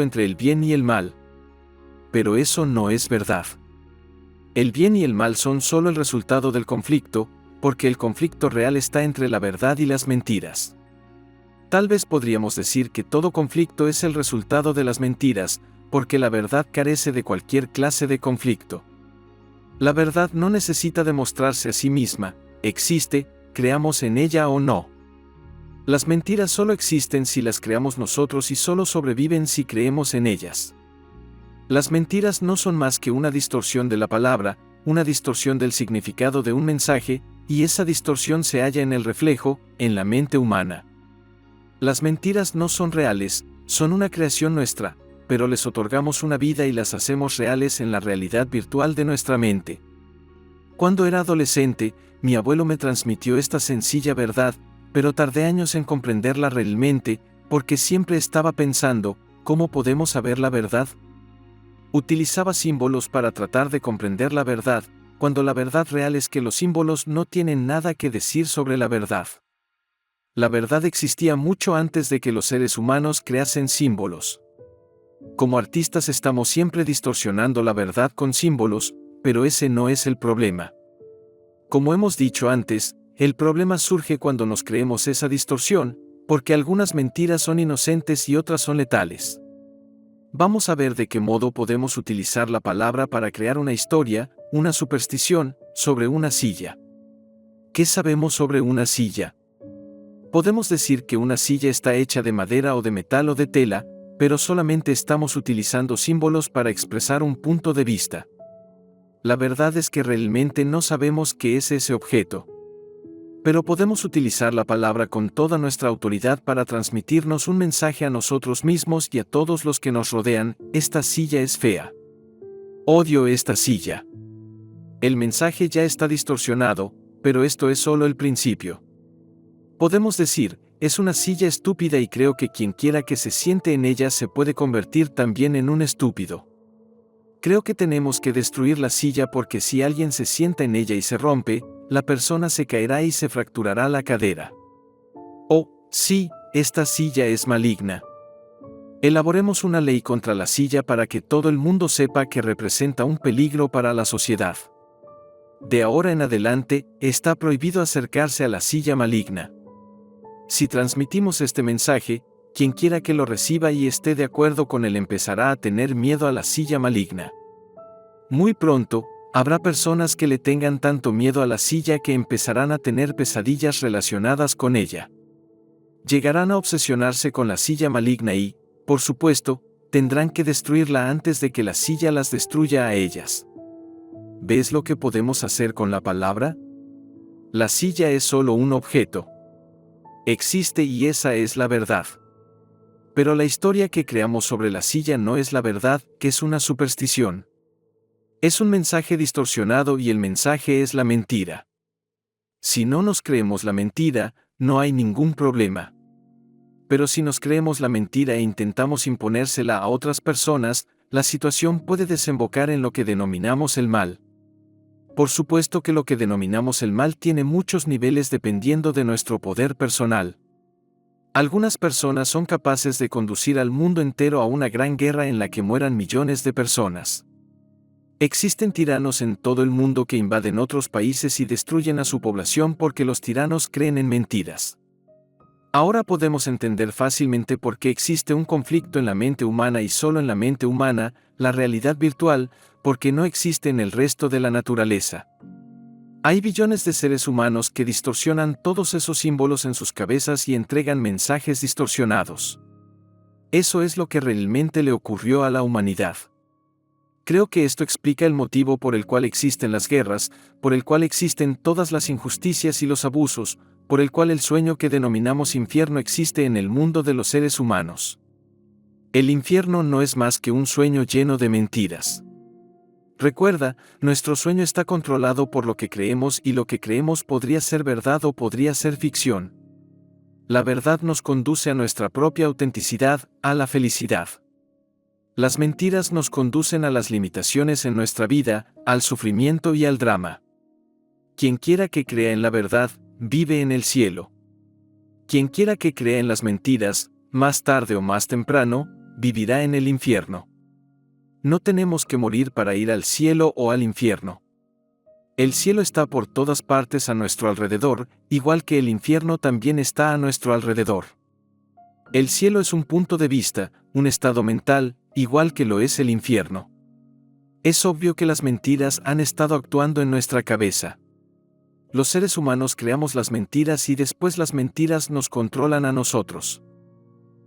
entre el bien y el mal. Pero eso no es verdad. El bien y el mal son solo el resultado del conflicto, porque el conflicto real está entre la verdad y las mentiras. Tal vez podríamos decir que todo conflicto es el resultado de las mentiras, porque la verdad carece de cualquier clase de conflicto. La verdad no necesita demostrarse a sí misma, existe, creamos en ella o no. Las mentiras solo existen si las creamos nosotros y solo sobreviven si creemos en ellas. Las mentiras no son más que una distorsión de la palabra, una distorsión del significado de un mensaje, y esa distorsión se halla en el reflejo, en la mente humana. Las mentiras no son reales, son una creación nuestra, pero les otorgamos una vida y las hacemos reales en la realidad virtual de nuestra mente. Cuando era adolescente, mi abuelo me transmitió esta sencilla verdad, pero tardé años en comprenderla realmente, porque siempre estaba pensando, ¿cómo podemos saber la verdad? Utilizaba símbolos para tratar de comprender la verdad, cuando la verdad real es que los símbolos no tienen nada que decir sobre la verdad. La verdad existía mucho antes de que los seres humanos creasen símbolos. Como artistas estamos siempre distorsionando la verdad con símbolos, pero ese no es el problema. Como hemos dicho antes, el problema surge cuando nos creemos esa distorsión, porque algunas mentiras son inocentes y otras son letales. Vamos a ver de qué modo podemos utilizar la palabra para crear una historia, una superstición, sobre una silla. ¿Qué sabemos sobre una silla? Podemos decir que una silla está hecha de madera o de metal o de tela, pero solamente estamos utilizando símbolos para expresar un punto de vista. La verdad es que realmente no sabemos qué es ese objeto. Pero podemos utilizar la palabra con toda nuestra autoridad para transmitirnos un mensaje a nosotros mismos y a todos los que nos rodean: esta silla es fea. Odio esta silla. El mensaje ya está distorsionado, pero esto es solo el principio. Podemos decir, es una silla estúpida y creo que quien quiera que se siente en ella se puede convertir también en un estúpido. Creo que tenemos que destruir la silla porque si alguien se sienta en ella y se rompe, la persona se caerá y se fracturará la cadera. Oh, sí, esta silla es maligna. Elaboremos una ley contra la silla para que todo el mundo sepa que representa un peligro para la sociedad. De ahora en adelante, está prohibido acercarse a la silla maligna. Si transmitimos este mensaje, quien quiera que lo reciba y esté de acuerdo con él empezará a tener miedo a la silla maligna. Muy pronto, habrá personas que le tengan tanto miedo a la silla que empezarán a tener pesadillas relacionadas con ella. Llegarán a obsesionarse con la silla maligna y, por supuesto, tendrán que destruirla antes de que la silla las destruya a ellas. ¿Ves lo que podemos hacer con la palabra? La silla es solo un objeto. Existe y esa es la verdad. Pero la historia que creamos sobre la silla no es la verdad, que es una superstición. Es un mensaje distorsionado y el mensaje es la mentira. Si no nos creemos la mentira, no hay ningún problema. Pero si nos creemos la mentira e intentamos imponérsela a otras personas, la situación puede desembocar en lo que denominamos el mal. Por supuesto que lo que denominamos el mal tiene muchos niveles dependiendo de nuestro poder personal. Algunas personas son capaces de conducir al mundo entero a una gran guerra en la que mueran millones de personas. Existen tiranos en todo el mundo que invaden otros países y destruyen a su población porque los tiranos creen en mentiras. Ahora podemos entender fácilmente por qué existe un conflicto en la mente humana y solo en la mente humana, la realidad virtual, porque no existe en el resto de la naturaleza. Hay billones de seres humanos que distorsionan todos esos símbolos en sus cabezas y entregan mensajes distorsionados. Eso es lo que realmente le ocurrió a la humanidad. Creo que esto explica el motivo por el cual existen las guerras, por el cual existen todas las injusticias y los abusos, por el cual el sueño que denominamos infierno existe en el mundo de los seres humanos. El infierno no es más que un sueño lleno de mentiras. Recuerda, nuestro sueño está controlado por lo que creemos y lo que creemos podría ser verdad o podría ser ficción. La verdad nos conduce a nuestra propia autenticidad, a la felicidad. Las mentiras nos conducen a las limitaciones en nuestra vida, al sufrimiento y al drama. Quien quiera que crea en la verdad, vive en el cielo. Quien quiera que crea en las mentiras, más tarde o más temprano, vivirá en el infierno. No tenemos que morir para ir al cielo o al infierno. El cielo está por todas partes a nuestro alrededor, igual que el infierno también está a nuestro alrededor. El cielo es un punto de vista, un estado mental, igual que lo es el infierno. Es obvio que las mentiras han estado actuando en nuestra cabeza. Los seres humanos creamos las mentiras y después las mentiras nos controlan a nosotros.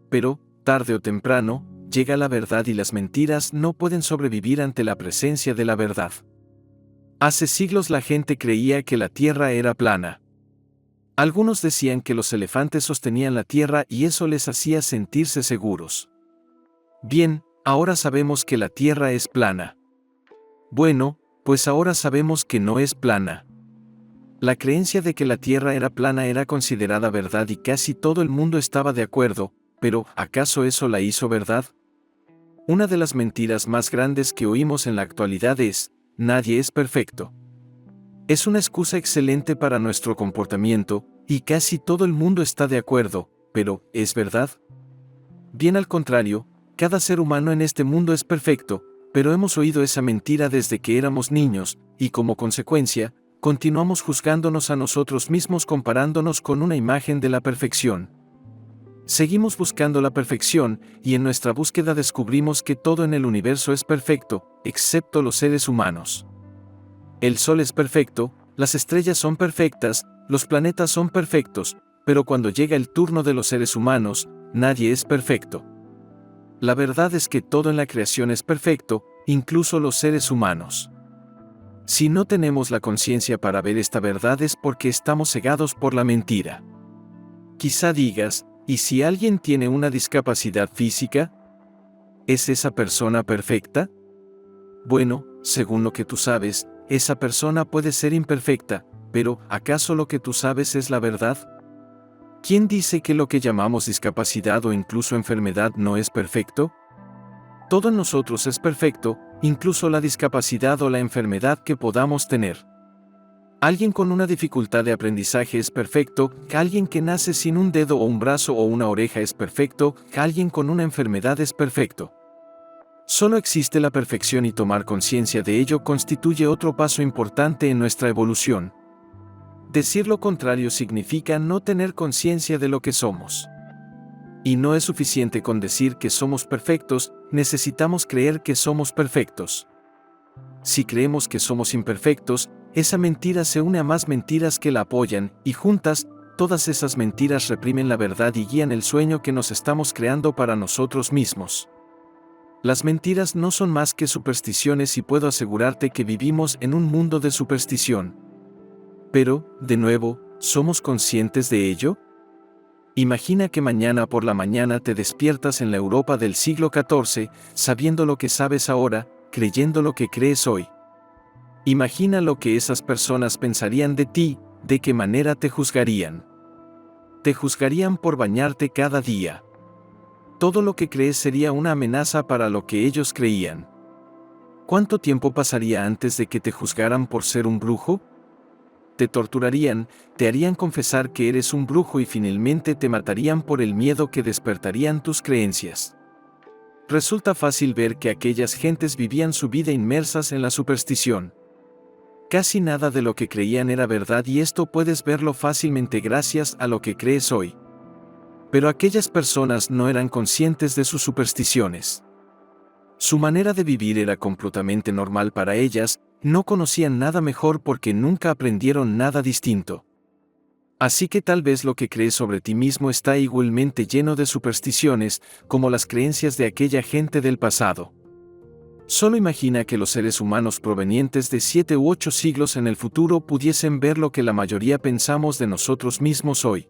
Pero, tarde o temprano, llega la verdad y las mentiras no pueden sobrevivir ante la presencia de la verdad. Hace siglos la gente creía que la Tierra era plana. Algunos decían que los elefantes sostenían la Tierra y eso les hacía sentirse seguros. Bien, ahora sabemos que la Tierra es plana. Bueno, pues ahora sabemos que no es plana. La creencia de que la Tierra era plana era considerada verdad y casi todo el mundo estaba de acuerdo, pero ¿acaso eso la hizo verdad? Una de las mentiras más grandes que oímos en la actualidad es, nadie es perfecto. Es una excusa excelente para nuestro comportamiento, y casi todo el mundo está de acuerdo, pero ¿es verdad? Bien al contrario, cada ser humano en este mundo es perfecto, pero hemos oído esa mentira desde que éramos niños, y como consecuencia, continuamos juzgándonos a nosotros mismos comparándonos con una imagen de la perfección. Seguimos buscando la perfección, y en nuestra búsqueda descubrimos que todo en el universo es perfecto, excepto los seres humanos. El Sol es perfecto, las estrellas son perfectas, los planetas son perfectos, pero cuando llega el turno de los seres humanos, nadie es perfecto. La verdad es que todo en la creación es perfecto, incluso los seres humanos. Si no tenemos la conciencia para ver esta verdad es porque estamos cegados por la mentira. Quizá digas, ¿y si alguien tiene una discapacidad física? ¿Es esa persona perfecta? Bueno, según lo que tú sabes, esa persona puede ser imperfecta, pero ¿acaso lo que tú sabes es la verdad? ¿Quién dice que lo que llamamos discapacidad o incluso enfermedad no es perfecto? Todo en nosotros es perfecto, incluso la discapacidad o la enfermedad que podamos tener. Alguien con una dificultad de aprendizaje es perfecto, alguien que nace sin un dedo o un brazo o una oreja es perfecto, alguien con una enfermedad es perfecto. Solo existe la perfección y tomar conciencia de ello constituye otro paso importante en nuestra evolución. Decir lo contrario significa no tener conciencia de lo que somos. Y no es suficiente con decir que somos perfectos, necesitamos creer que somos perfectos. Si creemos que somos imperfectos, esa mentira se une a más mentiras que la apoyan, y juntas, todas esas mentiras reprimen la verdad y guían el sueño que nos estamos creando para nosotros mismos. Las mentiras no son más que supersticiones y puedo asegurarte que vivimos en un mundo de superstición. Pero, de nuevo, ¿somos conscientes de ello? Imagina que mañana por la mañana te despiertas en la Europa del siglo XIV, sabiendo lo que sabes ahora, creyendo lo que crees hoy. Imagina lo que esas personas pensarían de ti, de qué manera te juzgarían. Te juzgarían por bañarte cada día. Todo lo que crees sería una amenaza para lo que ellos creían. ¿Cuánto tiempo pasaría antes de que te juzgaran por ser un brujo? Te torturarían, te harían confesar que eres un brujo y finalmente te matarían por el miedo que despertarían tus creencias. Resulta fácil ver que aquellas gentes vivían su vida inmersas en la superstición. Casi nada de lo que creían era verdad y esto puedes verlo fácilmente gracias a lo que crees hoy. Pero aquellas personas no eran conscientes de sus supersticiones. Su manera de vivir era completamente normal para ellas, no conocían nada mejor porque nunca aprendieron nada distinto. Así que tal vez lo que crees sobre ti mismo está igualmente lleno de supersticiones, como las creencias de aquella gente del pasado. Solo imagina que los seres humanos provenientes de 7 u 8 siglos en el futuro pudiesen ver lo que la mayoría pensamos de nosotros mismos hoy.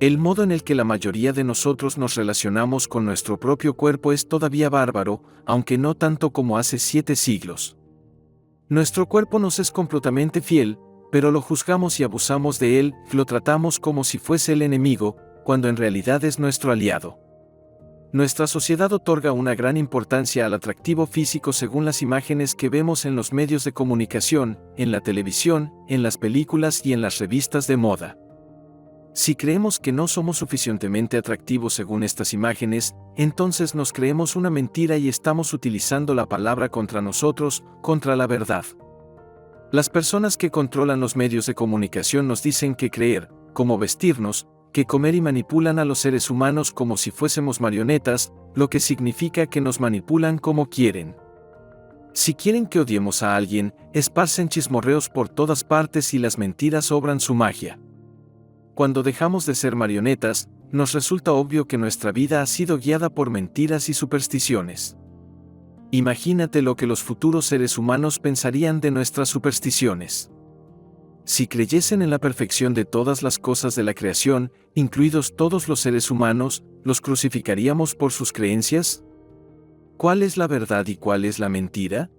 El modo en el que la mayoría de nosotros nos relacionamos con nuestro propio cuerpo es todavía bárbaro, aunque no tanto como hace 7 siglos. Nuestro cuerpo nos es completamente fiel, pero lo juzgamos y abusamos de él, lo tratamos como si fuese el enemigo, cuando en realidad es nuestro aliado. Nuestra sociedad otorga una gran importancia al atractivo físico según las imágenes que vemos en los medios de comunicación, en la televisión, en las películas y en las revistas de moda. Si creemos que no somos suficientemente atractivos según estas imágenes, entonces nos creemos una mentira y estamos utilizando la palabra contra nosotros, contra la verdad. Las personas que controlan los medios de comunicación nos dicen qué creer, cómo vestirnos, qué comer y manipulan a los seres humanos como si fuésemos marionetas, lo que significa que nos manipulan como quieren. Si quieren que odiemos a alguien, esparcen chismorreos por todas partes y las mentiras obran su magia. Cuando dejamos de ser marionetas, nos resulta obvio que nuestra vida ha sido guiada por mentiras y supersticiones. Imagínate lo que los futuros seres humanos pensarían de nuestras supersticiones. Si creyesen en la perfección de todas las cosas de la creación, incluidos todos los seres humanos, ¿los crucificaríamos por sus creencias? ¿Cuál es la verdad y cuál es la mentira?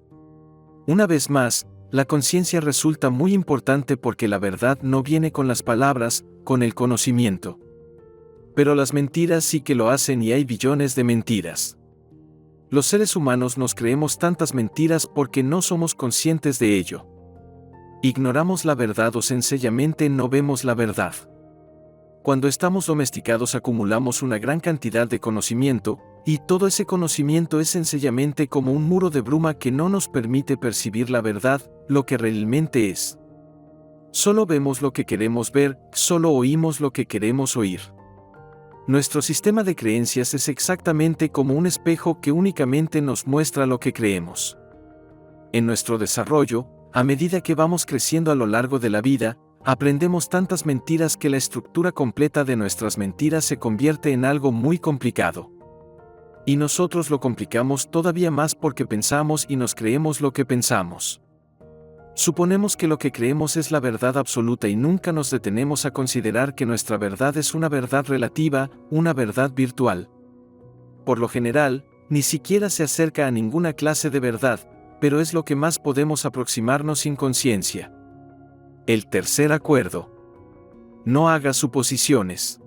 Una vez más, La conciencia resulta muy importante porque la verdad no viene con las palabras, con el conocimiento. Pero las mentiras sí que lo hacen y hay billones de mentiras. Los seres humanos nos creemos tantas mentiras porque no somos conscientes de ello. Ignoramos la verdad o sencillamente no vemos la verdad. Cuando estamos domesticados acumulamos una gran cantidad de conocimiento, y todo ese conocimiento es sencillamente como un muro de bruma que no nos permite percibir la verdad, lo que realmente es. Solo vemos lo que queremos ver, solo oímos lo que queremos oír. Nuestro sistema de creencias es exactamente como un espejo que únicamente nos muestra lo que creemos. En nuestro desarrollo, a medida que vamos creciendo a lo largo de la vida, aprendemos tantas mentiras que la estructura completa de nuestras mentiras se convierte en algo muy complicado. Y nosotros lo complicamos todavía más porque pensamos y nos creemos lo que pensamos. Suponemos que lo que creemos es la verdad absoluta y nunca nos detenemos a considerar que nuestra verdad es una verdad relativa, una verdad virtual. Por lo general, ni siquiera se acerca a ninguna clase de verdad, pero es lo que más podemos aproximarnos sin conciencia. El tercer acuerdo. No hagas suposiciones.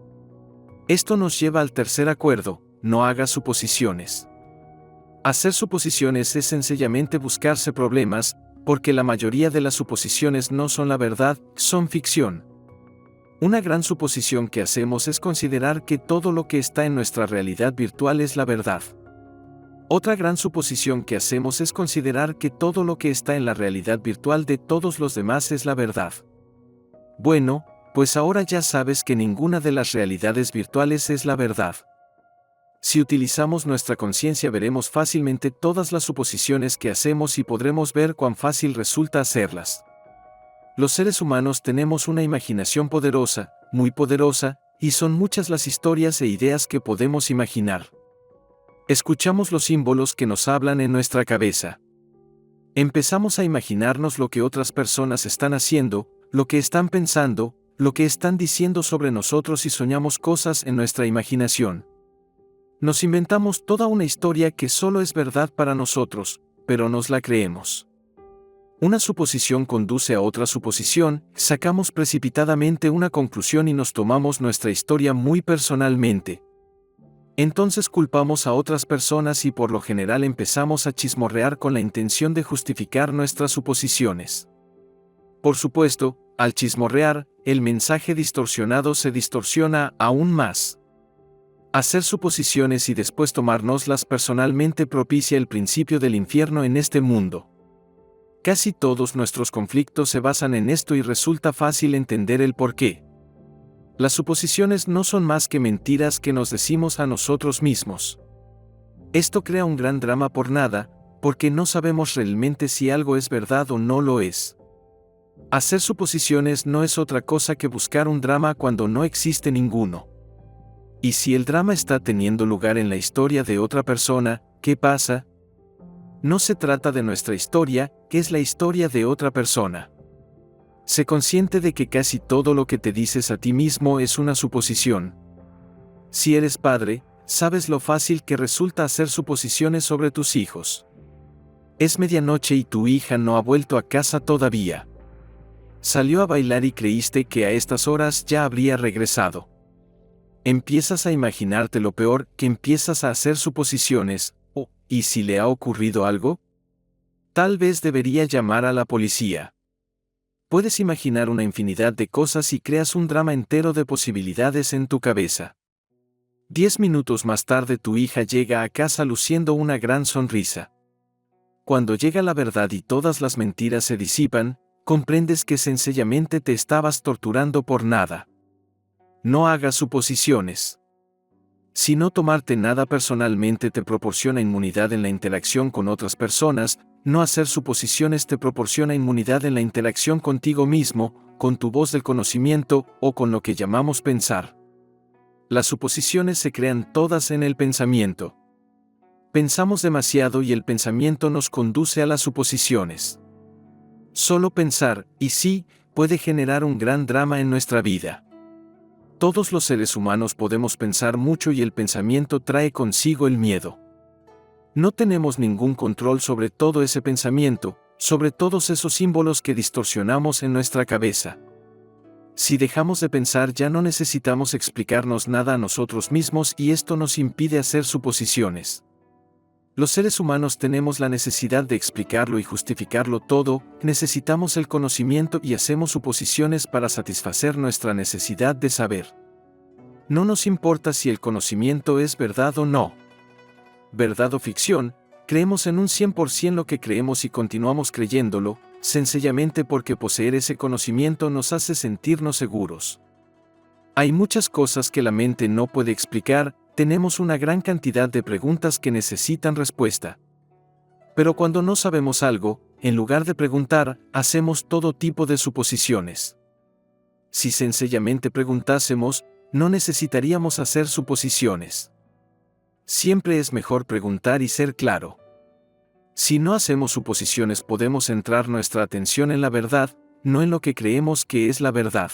Esto nos lleva al tercer acuerdo: no hagas suposiciones. Hacer suposiciones es sencillamente buscarse problemas, porque la mayoría de las suposiciones no son la verdad, son ficción. Una gran suposición que hacemos es considerar que todo lo que está en nuestra realidad virtual es la verdad. Otra gran suposición que hacemos es considerar que todo lo que está en la realidad virtual de todos los demás es la verdad. Bueno, pues ahora ya sabes que ninguna de las realidades virtuales es la verdad. Si utilizamos nuestra conciencia veremos fácilmente todas las suposiciones que hacemos y podremos ver cuán fácil resulta hacerlas. Los seres humanos tenemos una imaginación poderosa, muy poderosa, y son muchas las historias e ideas que podemos imaginar. Escuchamos los símbolos que nos hablan en nuestra cabeza. Empezamos a imaginarnos lo que otras personas están haciendo, lo que están pensando, lo que están diciendo sobre nosotros y soñamos cosas en nuestra imaginación. Nos inventamos toda una historia que solo es verdad para nosotros, pero nos la creemos. Una suposición conduce a otra suposición, sacamos precipitadamente una conclusión y nos tomamos nuestra historia muy personalmente. Entonces culpamos a otras personas y por lo general empezamos a chismorrear con la intención de justificar nuestras suposiciones. Por supuesto, al chismorrear, el mensaje distorsionado se distorsiona aún más. Hacer suposiciones y después tomárnoslas personalmente propicia el principio del infierno en este mundo. Casi todos nuestros conflictos se basan en esto y resulta fácil entender el porqué. Las suposiciones no son más que mentiras que nos decimos a nosotros mismos. Esto crea un gran drama por nada, porque no sabemos realmente si algo es verdad o no lo es. Hacer suposiciones no es otra cosa que buscar un drama cuando no existe ninguno. Y si el drama está teniendo lugar en la historia de otra persona, ¿qué pasa? No se trata de nuestra historia, que es la historia de otra persona. Sé consciente de que casi todo lo que te dices a ti mismo es una suposición. Si eres padre, sabes lo fácil que resulta hacer suposiciones sobre tus hijos. Es medianoche y tu hija no ha vuelto a casa todavía. Salió a bailar y creíste que a estas horas ya habría regresado. Empiezas a imaginarte lo peor, que empiezas a hacer suposiciones, ¿y si le ha ocurrido algo? Tal vez debería llamar a la policía. Puedes imaginar una infinidad de cosas y creas un drama entero de posibilidades en tu cabeza. 10 minutos más tarde tu hija llega a casa luciendo una gran sonrisa. Cuando llega la verdad y todas las mentiras se disipan, comprendes que sencillamente te estabas torturando por nada. No hagas suposiciones. Si no tomarte nada personalmente te proporciona inmunidad en la interacción con otras personas, no hacer suposiciones te proporciona inmunidad en la interacción contigo mismo, con tu voz del conocimiento o con lo que llamamos pensar. Las suposiciones se crean todas en el pensamiento. Pensamos demasiado y el pensamiento nos conduce a las suposiciones. Solo pensar, y sí, puede generar un gran drama en nuestra vida. Todos los seres humanos podemos pensar mucho y el pensamiento trae consigo el miedo. No tenemos ningún control sobre todo ese pensamiento, sobre todos esos símbolos que distorsionamos en nuestra cabeza. Si dejamos de pensar, ya no necesitamos explicarnos nada a nosotros mismos y esto nos impide hacer suposiciones. Los seres humanos tenemos la necesidad de explicarlo y justificarlo todo, necesitamos el conocimiento y hacemos suposiciones para satisfacer nuestra necesidad de saber. No nos importa si el conocimiento es verdad o no. Verdad o ficción, creemos en un 100% lo que creemos y continuamos creyéndolo, sencillamente porque poseer ese conocimiento nos hace sentirnos seguros. Hay muchas cosas que la mente no puede explicar, tenemos una gran cantidad de preguntas que necesitan respuesta. Pero cuando no sabemos algo, en lugar de preguntar, hacemos todo tipo de suposiciones. Si sencillamente preguntásemos, no necesitaríamos hacer suposiciones. Siempre es mejor preguntar y ser claro. Si no hacemos suposiciones, podemos centrar nuestra atención en la verdad, no en lo que creemos que es la verdad.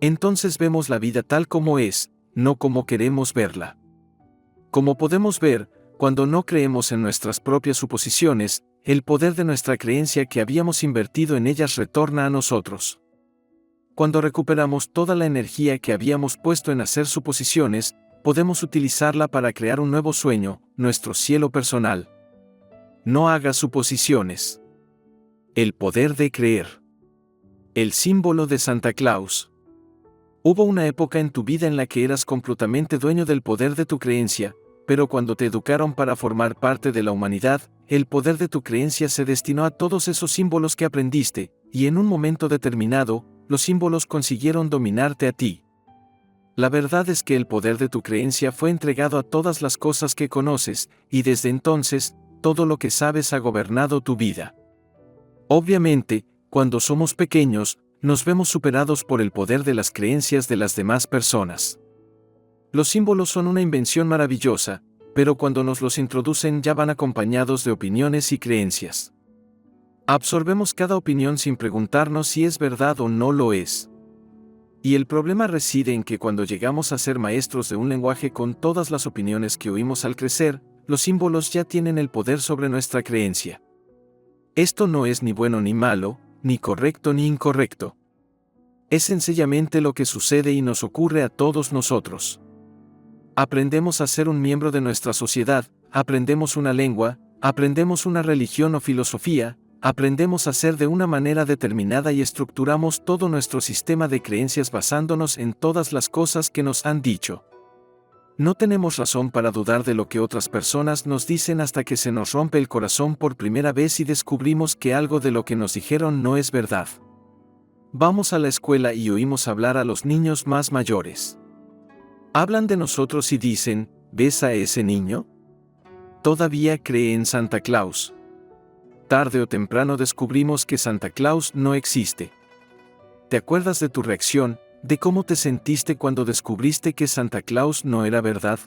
Entonces vemos la vida tal como es, no como queremos verla. Como podemos ver, cuando no creemos en nuestras propias suposiciones, el poder de nuestra creencia que habíamos invertido en ellas retorna a nosotros. Cuando recuperamos toda la energía que habíamos puesto en hacer suposiciones, podemos utilizarla para crear un nuevo sueño, nuestro cielo personal. No hagas suposiciones. El poder de creer. El símbolo de Santa Claus. Hubo una época en tu vida en la que eras completamente dueño del poder de tu creencia, pero cuando te educaron para formar parte de la humanidad, el poder de tu creencia se destinó a todos esos símbolos que aprendiste, y en un momento determinado, los símbolos consiguieron dominarte a ti. La verdad es que el poder de tu creencia fue entregado a todas las cosas que conoces, y desde entonces, todo lo que sabes ha gobernado tu vida. Obviamente, cuando somos pequeños, nos vemos superados por el poder de las creencias de las demás personas. Los símbolos son una invención maravillosa, pero cuando nos los introducen ya van acompañados de opiniones y creencias. Absorbemos cada opinión sin preguntarnos si es verdad o no lo es. Y el problema reside en que cuando llegamos a ser maestros de un lenguaje con todas las opiniones que oímos al crecer, los símbolos ya tienen el poder sobre nuestra creencia. Esto no es ni bueno ni malo, ni correcto ni incorrecto. Es sencillamente lo que sucede y nos ocurre a todos nosotros. Aprendemos a ser un miembro de nuestra sociedad, aprendemos una lengua, aprendemos una religión o filosofía, aprendemos a ser de una manera determinada y estructuramos todo nuestro sistema de creencias basándonos en todas las cosas que nos han dicho. No tenemos razón para dudar de lo que otras personas nos dicen hasta que se nos rompe el corazón por primera vez y descubrimos que algo de lo que nos dijeron no es verdad. Vamos a la escuela y oímos hablar a los niños más mayores. Hablan de nosotros y dicen, ¿ves a ese niño? Todavía cree en Santa Claus. Tarde o temprano descubrimos que Santa Claus no existe. ¿Te acuerdas de tu reacción? ¿De cómo te sentiste cuando descubriste que Santa Claus no era verdad?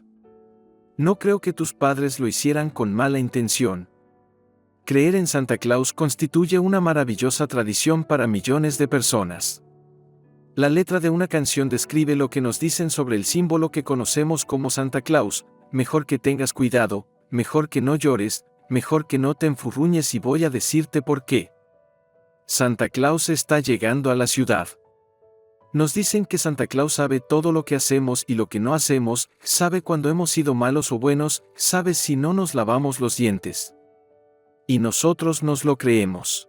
No creo que tus padres lo hicieran con mala intención. Creer en Santa Claus constituye una maravillosa tradición para millones de personas. La letra de una canción describe lo que nos dicen sobre el símbolo que conocemos como Santa Claus: mejor que tengas cuidado, mejor que no llores, mejor que no te enfurruñes y voy a decirte por qué. Santa Claus está llegando a la ciudad. Nos dicen que Santa Claus sabe todo lo que hacemos y lo que no hacemos, sabe cuando hemos sido malos o buenos, sabe si no nos lavamos los dientes. Y nosotros nos lo creemos.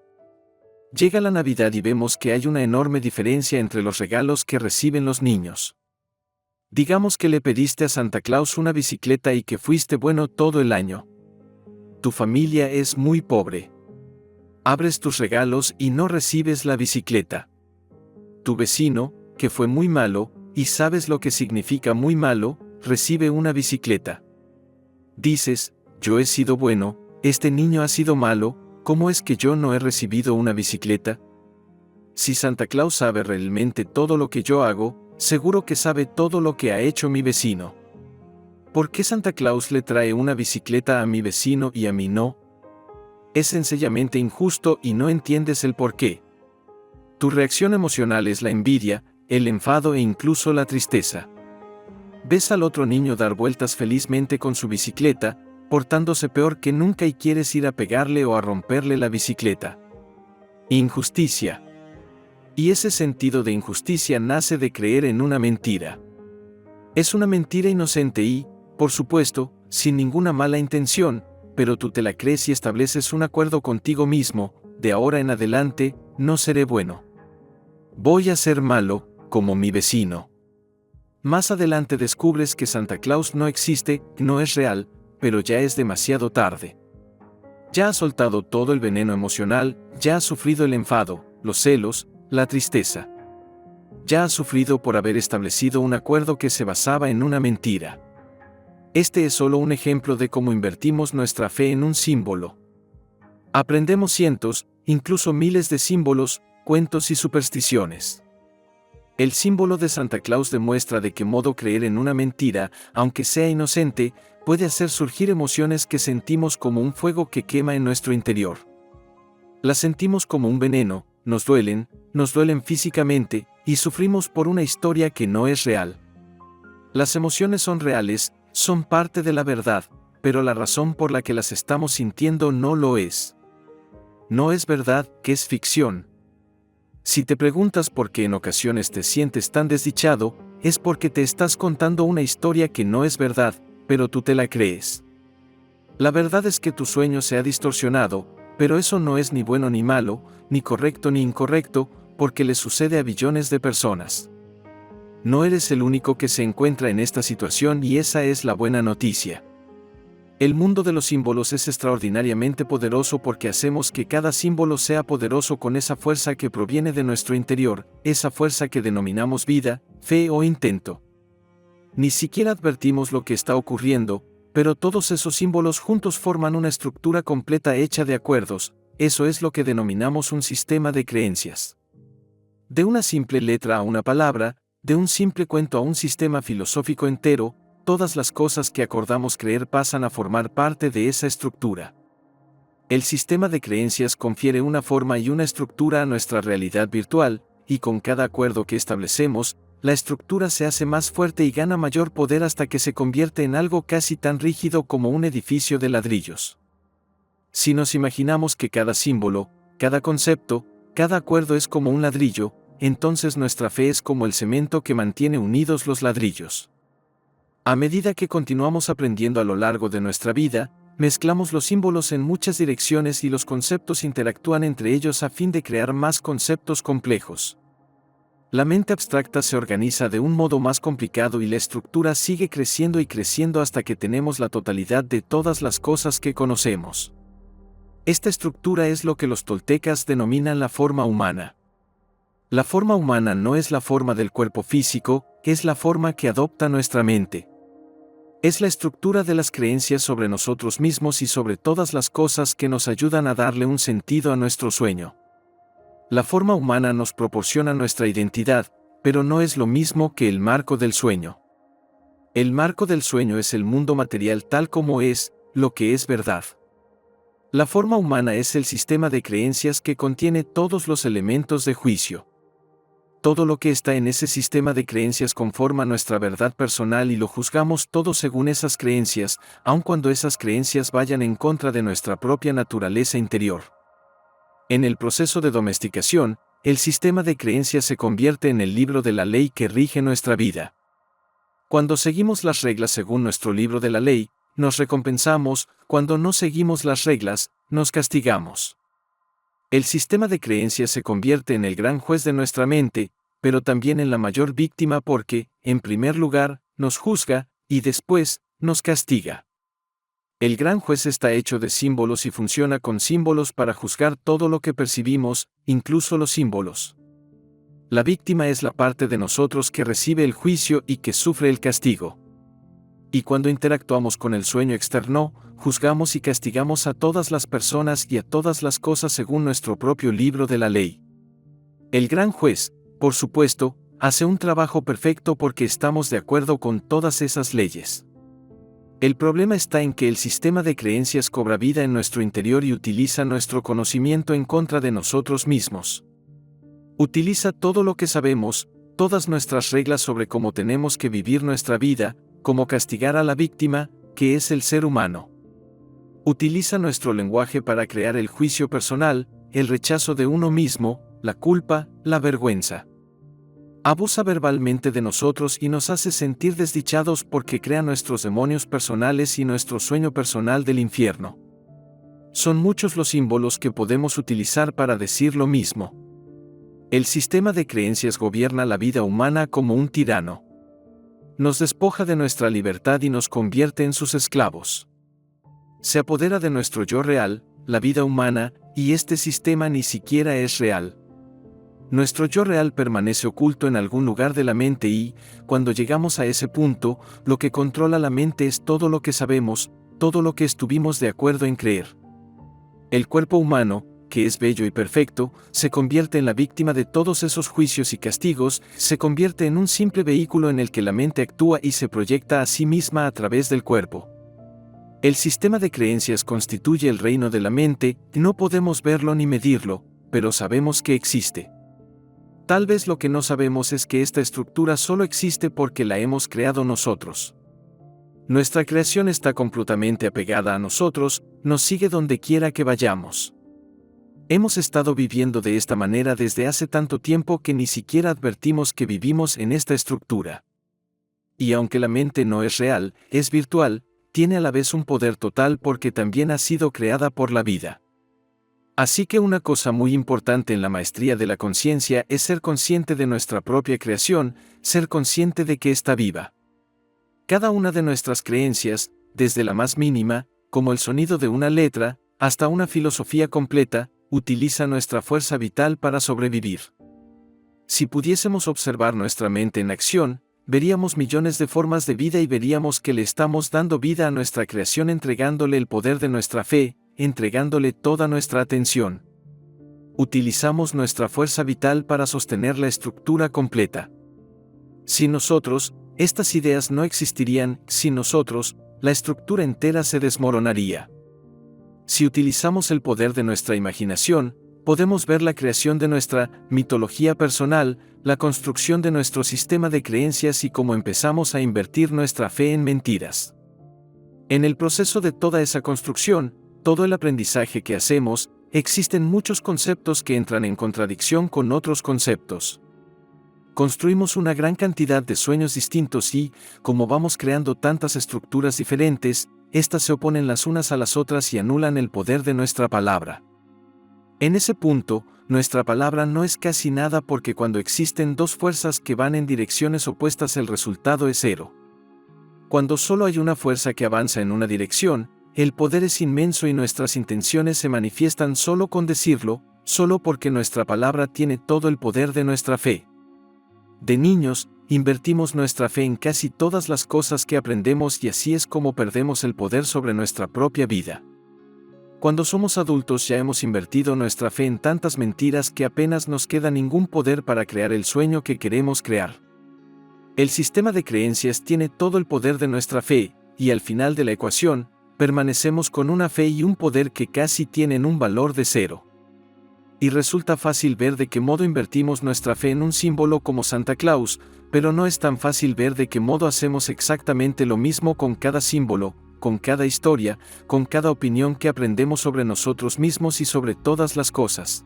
Llega la Navidad y vemos que hay una enorme diferencia entre los regalos que reciben los niños. Digamos que le pediste a Santa Claus una bicicleta y que fuiste bueno todo el año. Tu familia es muy pobre. Abres tus regalos y no recibes la bicicleta. Tu vecino, que fue muy malo, y sabes lo que significa muy malo, recibe una bicicleta. Dices, yo he sido bueno, este niño ha sido malo, ¿cómo es que yo no he recibido una bicicleta? Si Santa Claus sabe realmente todo lo que yo hago, seguro que sabe todo lo que ha hecho mi vecino. ¿Por qué Santa Claus le trae una bicicleta a mi vecino y a mí no? Es sencillamente injusto y no entiendes el por qué. Tu reacción emocional es la envidia, el enfado e incluso la tristeza. Ves al otro niño dar vueltas felizmente con su bicicleta, portándose peor que nunca y quieres ir a pegarle o a romperle la bicicleta. Injusticia. Y ese sentido de injusticia nace de creer en una mentira. Es una mentira inocente y, por supuesto, sin ninguna mala intención, pero tú te la crees y estableces un acuerdo contigo mismo: de ahora en adelante, no seré bueno. Voy a ser malo, como mi vecino. Más adelante descubres que Santa Claus no existe, no es real, pero ya es demasiado tarde. Ya has soltado todo el veneno emocional, ya has sufrido el enfado, los celos, la tristeza. Ya has sufrido por haber establecido un acuerdo que se basaba en una mentira. Este es solo un ejemplo de cómo invertimos nuestra fe en un símbolo. Aprendemos cientos, incluso miles de símbolos, cuentos y supersticiones. El símbolo de Santa Claus demuestra de qué modo creer en una mentira, aunque sea inocente, puede hacer surgir emociones que sentimos como un fuego que quema en nuestro interior. Las sentimos como un veneno, nos duelen físicamente, y sufrimos por una historia que no es real. Las emociones son reales, son parte de la verdad, pero la razón por la que las estamos sintiendo no lo es. No es verdad, que es ficción. Si te preguntas por qué en ocasiones te sientes tan desdichado, es porque te estás contando una historia que no es verdad, pero tú te la crees. La verdad es que tu sueño se ha distorsionado, pero eso no es ni bueno ni malo, ni correcto ni incorrecto, porque le sucede a billones de personas. No eres el único que se encuentra en esta situación y esa es la buena noticia. El mundo de los símbolos es extraordinariamente poderoso porque hacemos que cada símbolo sea poderoso con esa fuerza que proviene de nuestro interior, esa fuerza que denominamos vida, fe o intento. Ni siquiera advertimos lo que está ocurriendo, pero todos esos símbolos juntos forman una estructura completa hecha de acuerdos. Eso es lo que denominamos un sistema de creencias. De una simple letra a una palabra, de un simple cuento a un sistema filosófico entero, todas las cosas que acordamos creer pasan a formar parte de esa estructura. El sistema de creencias confiere una forma y una estructura a nuestra realidad virtual, y con cada acuerdo que establecemos, la estructura se hace más fuerte y gana mayor poder hasta que se convierte en algo casi tan rígido como un edificio de ladrillos. Si nos imaginamos que cada símbolo, cada concepto, cada acuerdo es como un ladrillo, entonces nuestra fe es como el cemento que mantiene unidos los ladrillos. A medida que continuamos aprendiendo a lo largo de nuestra vida, mezclamos los símbolos en muchas direcciones y los conceptos interactúan entre ellos a fin de crear más conceptos complejos. La mente abstracta se organiza de un modo más complicado y la estructura sigue creciendo y creciendo hasta que tenemos la totalidad de todas las cosas que conocemos. Esta estructura es lo que los toltecas denominan la forma humana. La forma humana no es la forma del cuerpo físico, es la forma que adopta nuestra mente. Es la estructura de las creencias sobre nosotros mismos y sobre todas las cosas que nos ayudan a darle un sentido a nuestro sueño. La forma humana nos proporciona nuestra identidad, pero no es lo mismo que el marco del sueño. El marco del sueño es el mundo material tal como es, lo que es verdad. La forma humana es el sistema de creencias que contiene todos los elementos de juicio. Todo lo que está en ese sistema de creencias conforma nuestra verdad personal y lo juzgamos todo según esas creencias, aun cuando esas creencias vayan en contra de nuestra propia naturaleza interior. En el proceso de domesticación, el sistema de creencias se convierte en el libro de la ley que rige nuestra vida. Cuando seguimos las reglas según nuestro libro de la ley, nos recompensamos; cuando no seguimos las reglas, nos castigamos. El sistema de creencias se convierte en el gran juez de nuestra mente, pero también en la mayor víctima porque, en primer lugar, nos juzga, y después, nos castiga. El gran juez está hecho de símbolos y funciona con símbolos para juzgar todo lo que percibimos, incluso los símbolos. La víctima es la parte de nosotros que recibe el juicio y que sufre el castigo. Y cuando interactuamos con el sueño externo, juzgamos y castigamos a todas las personas y a todas las cosas según nuestro propio libro de la ley. El gran juez, por supuesto, hace un trabajo perfecto porque estamos de acuerdo con todas esas leyes. El problema está en que el sistema de creencias cobra vida en nuestro interior y utiliza nuestro conocimiento en contra de nosotros mismos. Utiliza todo lo que sabemos, todas nuestras reglas sobre cómo tenemos que vivir nuestra vida, como castigar a la víctima, que es el ser humano. Utiliza nuestro lenguaje para crear el juicio personal, el rechazo de uno mismo, la culpa, la vergüenza. Abusa verbalmente de nosotros y nos hace sentir desdichados porque crea nuestros demonios personales y nuestro sueño personal del infierno. Son muchos los símbolos que podemos utilizar para decir lo mismo. El sistema de creencias gobierna la vida humana como un tirano. Nos despoja de nuestra libertad y nos convierte en sus esclavos. Se apodera de nuestro yo real, la vida humana, y este sistema ni siquiera es real. Nuestro yo real permanece oculto en algún lugar de la mente y, cuando llegamos a ese punto, lo que controla la mente es todo lo que sabemos, todo lo que estuvimos de acuerdo en creer. El cuerpo humano, que es bello y perfecto, se convierte en la víctima de todos esos juicios y castigos, se convierte en un simple vehículo en el que la mente actúa y se proyecta a sí misma a través del cuerpo. El sistema de creencias constituye el reino de la mente, y no podemos verlo ni medirlo, pero sabemos que existe. Tal vez lo que no sabemos es que esta estructura solo existe porque la hemos creado nosotros. Nuestra creación está completamente apegada a nosotros, nos sigue donde quiera que vayamos. Hemos estado viviendo de esta manera desde hace tanto tiempo que ni siquiera advertimos que vivimos en esta estructura. Y aunque la mente no es real, es virtual, tiene a la vez un poder total porque también ha sido creada por la vida. Así que una cosa muy importante en la maestría de la conciencia es ser consciente de nuestra propia creación, ser consciente de que está viva. Cada una de nuestras creencias, desde la más mínima, como el sonido de una letra, hasta una filosofía completa, utiliza nuestra fuerza vital para sobrevivir. Si pudiésemos observar nuestra mente en acción, veríamos millones de formas de vida y veríamos que le estamos dando vida a nuestra creación entregándole el poder de nuestra fe, entregándole toda nuestra atención. Utilizamos nuestra fuerza vital para sostener la estructura completa. Sin nosotros, estas ideas no existirían, sin nosotros, la estructura entera se desmoronaría. Si utilizamos el poder de nuestra imaginación, podemos ver la creación de nuestra mitología personal, la construcción de nuestro sistema de creencias y cómo empezamos a invertir nuestra fe en mentiras. En el proceso de toda esa construcción, todo el aprendizaje que hacemos, existen muchos conceptos que entran en contradicción con otros conceptos. Construimos una gran cantidad de sueños distintos y, como vamos creando tantas estructuras diferentes, éstas se oponen las unas a las otras y anulan el poder de nuestra palabra. En ese punto, nuestra palabra no es casi nada porque cuando existen dos fuerzas que van en direcciones opuestas el resultado es cero. Cuando solo hay una fuerza que avanza en una dirección, el poder es inmenso y nuestras intenciones se manifiestan solo con decirlo, solo porque nuestra palabra tiene todo el poder de nuestra fe. De niños, invertimos nuestra fe en casi todas las cosas que aprendemos y así es como perdemos el poder sobre nuestra propia vida. Cuando somos adultos ya hemos invertido nuestra fe en tantas mentiras que apenas nos queda ningún poder para crear el sueño que queremos crear. El sistema de creencias tiene todo el poder de nuestra fe, y al final de la ecuación, permanecemos con una fe y un poder que casi tienen un valor de cero. Y resulta fácil ver de qué modo invertimos nuestra fe en un símbolo como Santa Claus, pero no es tan fácil ver de qué modo hacemos exactamente lo mismo con cada símbolo, con cada historia, con cada opinión que aprendemos sobre nosotros mismos y sobre todas las cosas.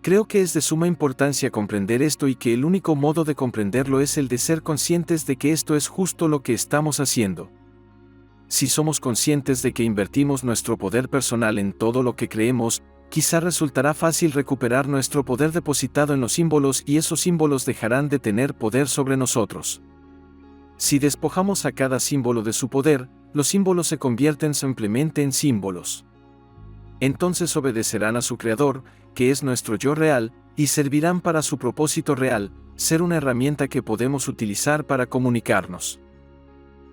Creo que es de suma importancia comprender esto y que el único modo de comprenderlo es el de ser conscientes de que esto es justo lo que estamos haciendo. Si somos conscientes de que invertimos nuestro poder personal en todo lo que creemos, quizá resultará fácil recuperar nuestro poder depositado en los símbolos y esos símbolos dejarán de tener poder sobre nosotros. Si despojamos a cada símbolo de su poder, los símbolos se convierten simplemente en símbolos. Entonces obedecerán a su creador, que es nuestro yo real, y servirán para su propósito real, ser una herramienta que podemos utilizar para comunicarnos.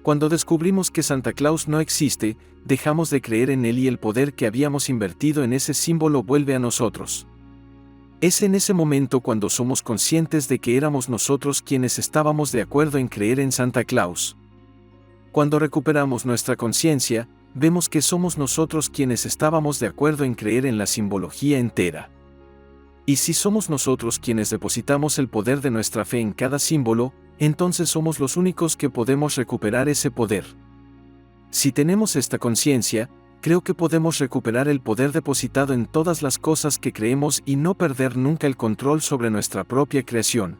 Cuando descubrimos que Santa Claus no existe, dejamos de creer en él y el poder que habíamos invertido en ese símbolo vuelve a nosotros. Es en ese momento cuando somos conscientes de que éramos nosotros quienes estábamos de acuerdo en creer en Santa Claus. Cuando recuperamos nuestra conciencia, vemos que somos nosotros quienes estábamos de acuerdo en creer en la simbología entera. Y si somos nosotros quienes depositamos el poder de nuestra fe en cada símbolo, entonces somos los únicos que podemos recuperar ese poder. Si tenemos esta conciencia, creo que podemos recuperar el poder depositado en todas las cosas que creemos y no perder nunca el control sobre nuestra propia creación.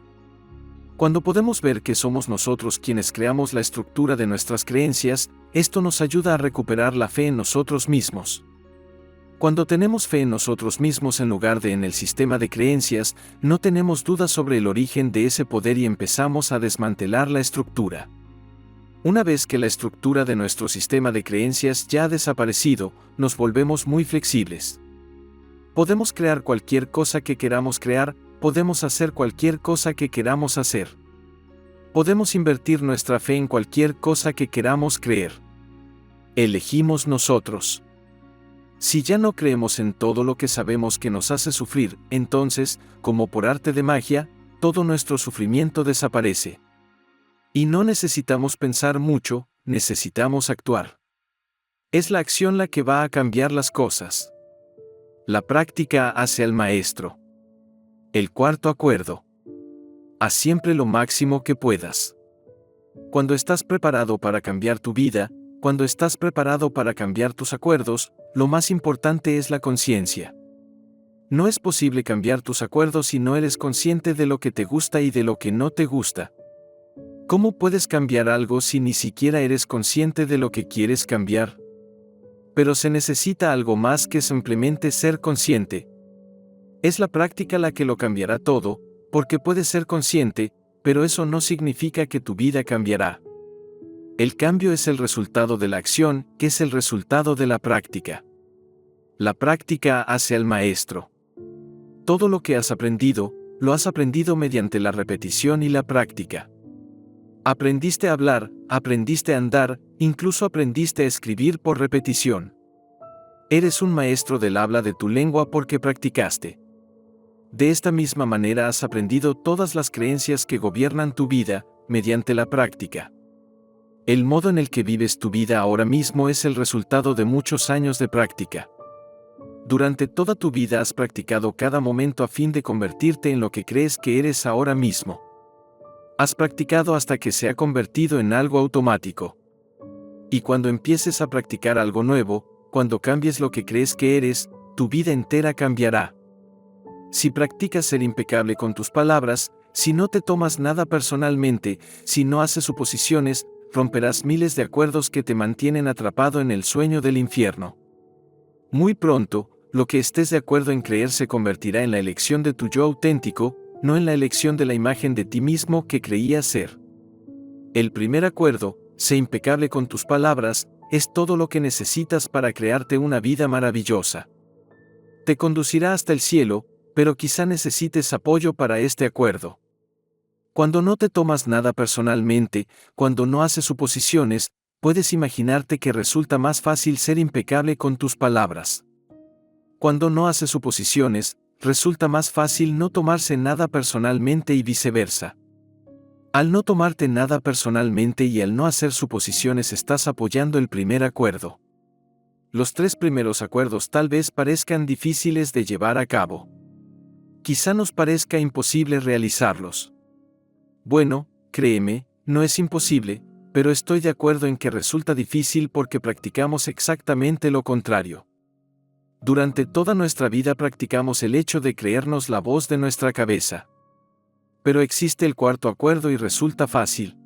Cuando podemos ver que somos nosotros quienes creamos la estructura de nuestras creencias, esto nos ayuda a recuperar la fe en nosotros mismos. Cuando tenemos fe en nosotros mismos en lugar de en el sistema de creencias, no tenemos dudas sobre el origen de ese poder y empezamos a desmantelar la estructura. Una vez que la estructura de nuestro sistema de creencias ya ha desaparecido, nos volvemos muy flexibles. Podemos crear cualquier cosa que queramos crear, podemos hacer cualquier cosa que queramos hacer. Podemos invertir nuestra fe en cualquier cosa que queramos creer. Elegimos nosotros. Si ya no creemos en todo lo que sabemos que nos hace sufrir, entonces, como por arte de magia, todo nuestro sufrimiento desaparece. Y no necesitamos pensar mucho, necesitamos actuar. Es la acción la que va a cambiar las cosas. La práctica hace al maestro. El cuarto acuerdo. Haz siempre lo máximo que puedas. Cuando estás preparado para cambiar tu vida, cuando estás preparado para cambiar tus acuerdos, lo más importante es la conciencia. No es posible cambiar tus acuerdos si no eres consciente de lo que te gusta y de lo que no te gusta. ¿Cómo puedes cambiar algo si ni siquiera eres consciente de lo que quieres cambiar? Pero se necesita algo más que simplemente ser consciente. Es la práctica la que lo cambiará todo, porque puedes ser consciente, pero eso no significa que tu vida cambiará. El cambio es el resultado de la acción, que es el resultado de la práctica. La práctica hace al maestro. Todo lo que has aprendido, lo has aprendido mediante la repetición y la práctica. Aprendiste a hablar, aprendiste a andar, incluso aprendiste a escribir por repetición. Eres un maestro del habla de tu lengua porque practicaste. De esta misma manera has aprendido todas las creencias que gobiernan tu vida, mediante la práctica. El modo en el que vives tu vida ahora mismo es el resultado de muchos años de práctica. Durante toda tu vida has practicado cada momento a fin de convertirte en lo que crees que eres ahora mismo. Has practicado hasta que se ha convertido en algo automático. Y cuando empieces a practicar algo nuevo, cuando cambies lo que crees que eres, tu vida entera cambiará. Si practicas ser impecable con tus palabras, si no te tomas nada personalmente, si no haces suposiciones, romperás miles de acuerdos que te mantienen atrapado en el sueño del infierno. Muy pronto, lo que estés de acuerdo en creer se convertirá en la elección de tu yo auténtico, no en la elección de la imagen de ti mismo que creías ser. El primer acuerdo, sé impecable con tus palabras, es todo lo que necesitas para crearte una vida maravillosa. Te conducirá hasta el cielo, pero quizá necesites apoyo para este acuerdo. Cuando no te tomas nada personalmente, cuando no haces suposiciones, puedes imaginarte que resulta más fácil ser impecable con tus palabras. Cuando no haces suposiciones, resulta más fácil no tomarse nada personalmente y viceversa. Al no tomarte nada personalmente y al no hacer suposiciones estás apoyando el primer acuerdo. Los tres primeros acuerdos tal vez parezcan difíciles de llevar a cabo. Quizá nos parezca imposible realizarlos. Bueno, créeme, no es imposible, pero estoy de acuerdo en que resulta difícil porque practicamos exactamente lo contrario. Durante toda nuestra vida practicamos el hecho de creernos la voz de nuestra cabeza. Pero existe el cuarto acuerdo y resulta fácil.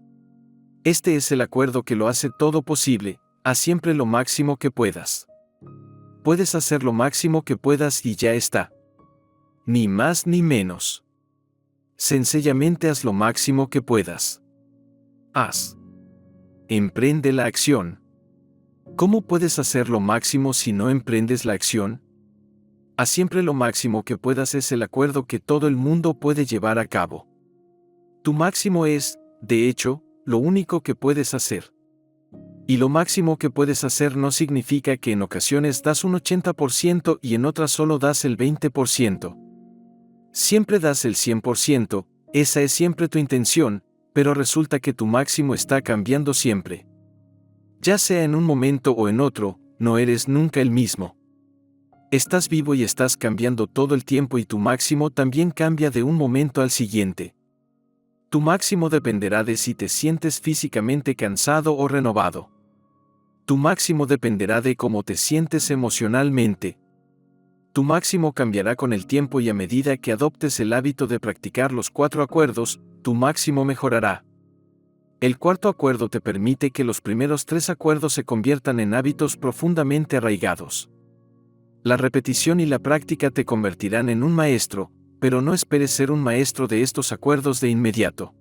Este es el acuerdo que lo hace todo posible, haz siempre lo máximo que puedas. Puedes hacer lo máximo que puedas y ya está. Ni más ni menos. Sencillamente haz lo máximo que puedas. Haz. Emprende la acción. ¿Cómo puedes hacer lo máximo si no emprendes la acción? Haz siempre lo máximo que puedas es el acuerdo que todo el mundo puede llevar a cabo. Tu máximo es, de hecho, lo único que puedes hacer. Y lo máximo que puedes hacer no significa que en ocasiones das un 80% y en otras solo das el 20%. Siempre das el 100%, esa es siempre tu intención, pero resulta que tu máximo está cambiando siempre. Ya sea en un momento o en otro, no eres nunca el mismo. Estás vivo y estás cambiando todo el tiempo y tu máximo también cambia de un momento al siguiente. Tu máximo dependerá de si te sientes físicamente cansado o renovado. Tu máximo dependerá de cómo te sientes emocionalmente. Tu máximo cambiará con el tiempo y a medida que adoptes el hábito de practicar los 4 acuerdos, tu máximo mejorará. El cuarto acuerdo te permite que los primeros 3 acuerdos se conviertan en hábitos profundamente arraigados. La repetición y la práctica te convertirán en un maestro, pero no esperes ser un maestro de estos acuerdos de inmediato.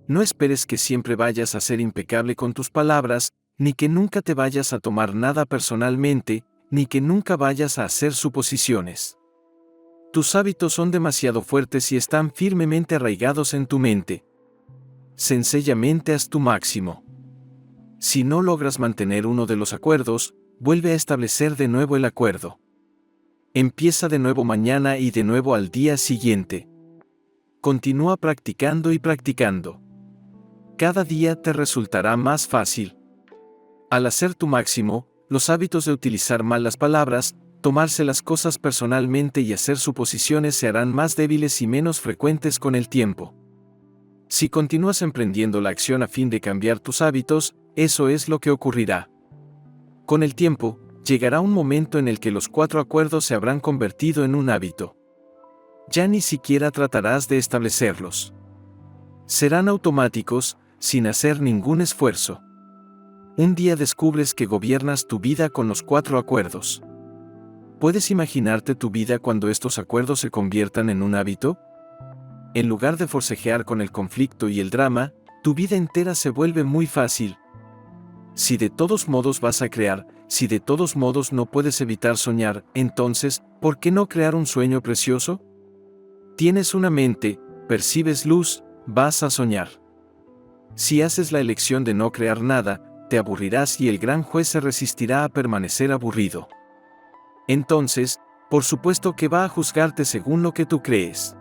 No esperes que siempre vayas a ser impecable con tus palabras, ni que nunca te vayas a tomar nada personalmente, ni que nunca vayas a hacer suposiciones. Tus hábitos son demasiado fuertes y están firmemente arraigados en tu mente. Sencillamente haz tu máximo. Si no logras mantener uno de los acuerdos, vuelve a establecer de nuevo el acuerdo. Empieza de nuevo mañana y de nuevo al día siguiente. Continúa practicando y practicando. Cada día te resultará más fácil. Al hacer tu máximo, los hábitos de utilizar mal las palabras, tomarse las cosas personalmente y hacer suposiciones se harán más débiles y menos frecuentes con el tiempo. Si continúas emprendiendo la acción a fin de cambiar tus hábitos, eso es lo que ocurrirá. Con el tiempo, llegará un momento en el que los 4 acuerdos se habrán convertido en un hábito. Ya ni siquiera tratarás de establecerlos. Serán automáticos, sin hacer ningún esfuerzo. Un día descubres que gobiernas tu vida con los 4 acuerdos. ¿Puedes imaginarte tu vida cuando estos acuerdos se conviertan en un hábito? En lugar de forcejear con el conflicto y el drama, tu vida entera se vuelve muy fácil. Si de todos modos vas a crear, si de todos modos no puedes evitar soñar, entonces, ¿por qué no crear un sueño precioso? Tienes una mente, percibes luz, vas a soñar. Si haces la elección de no crear nada, te aburrirás y el gran juez se resistirá a permanecer aburrido. Entonces, por supuesto que va a juzgarte según lo que tú crees.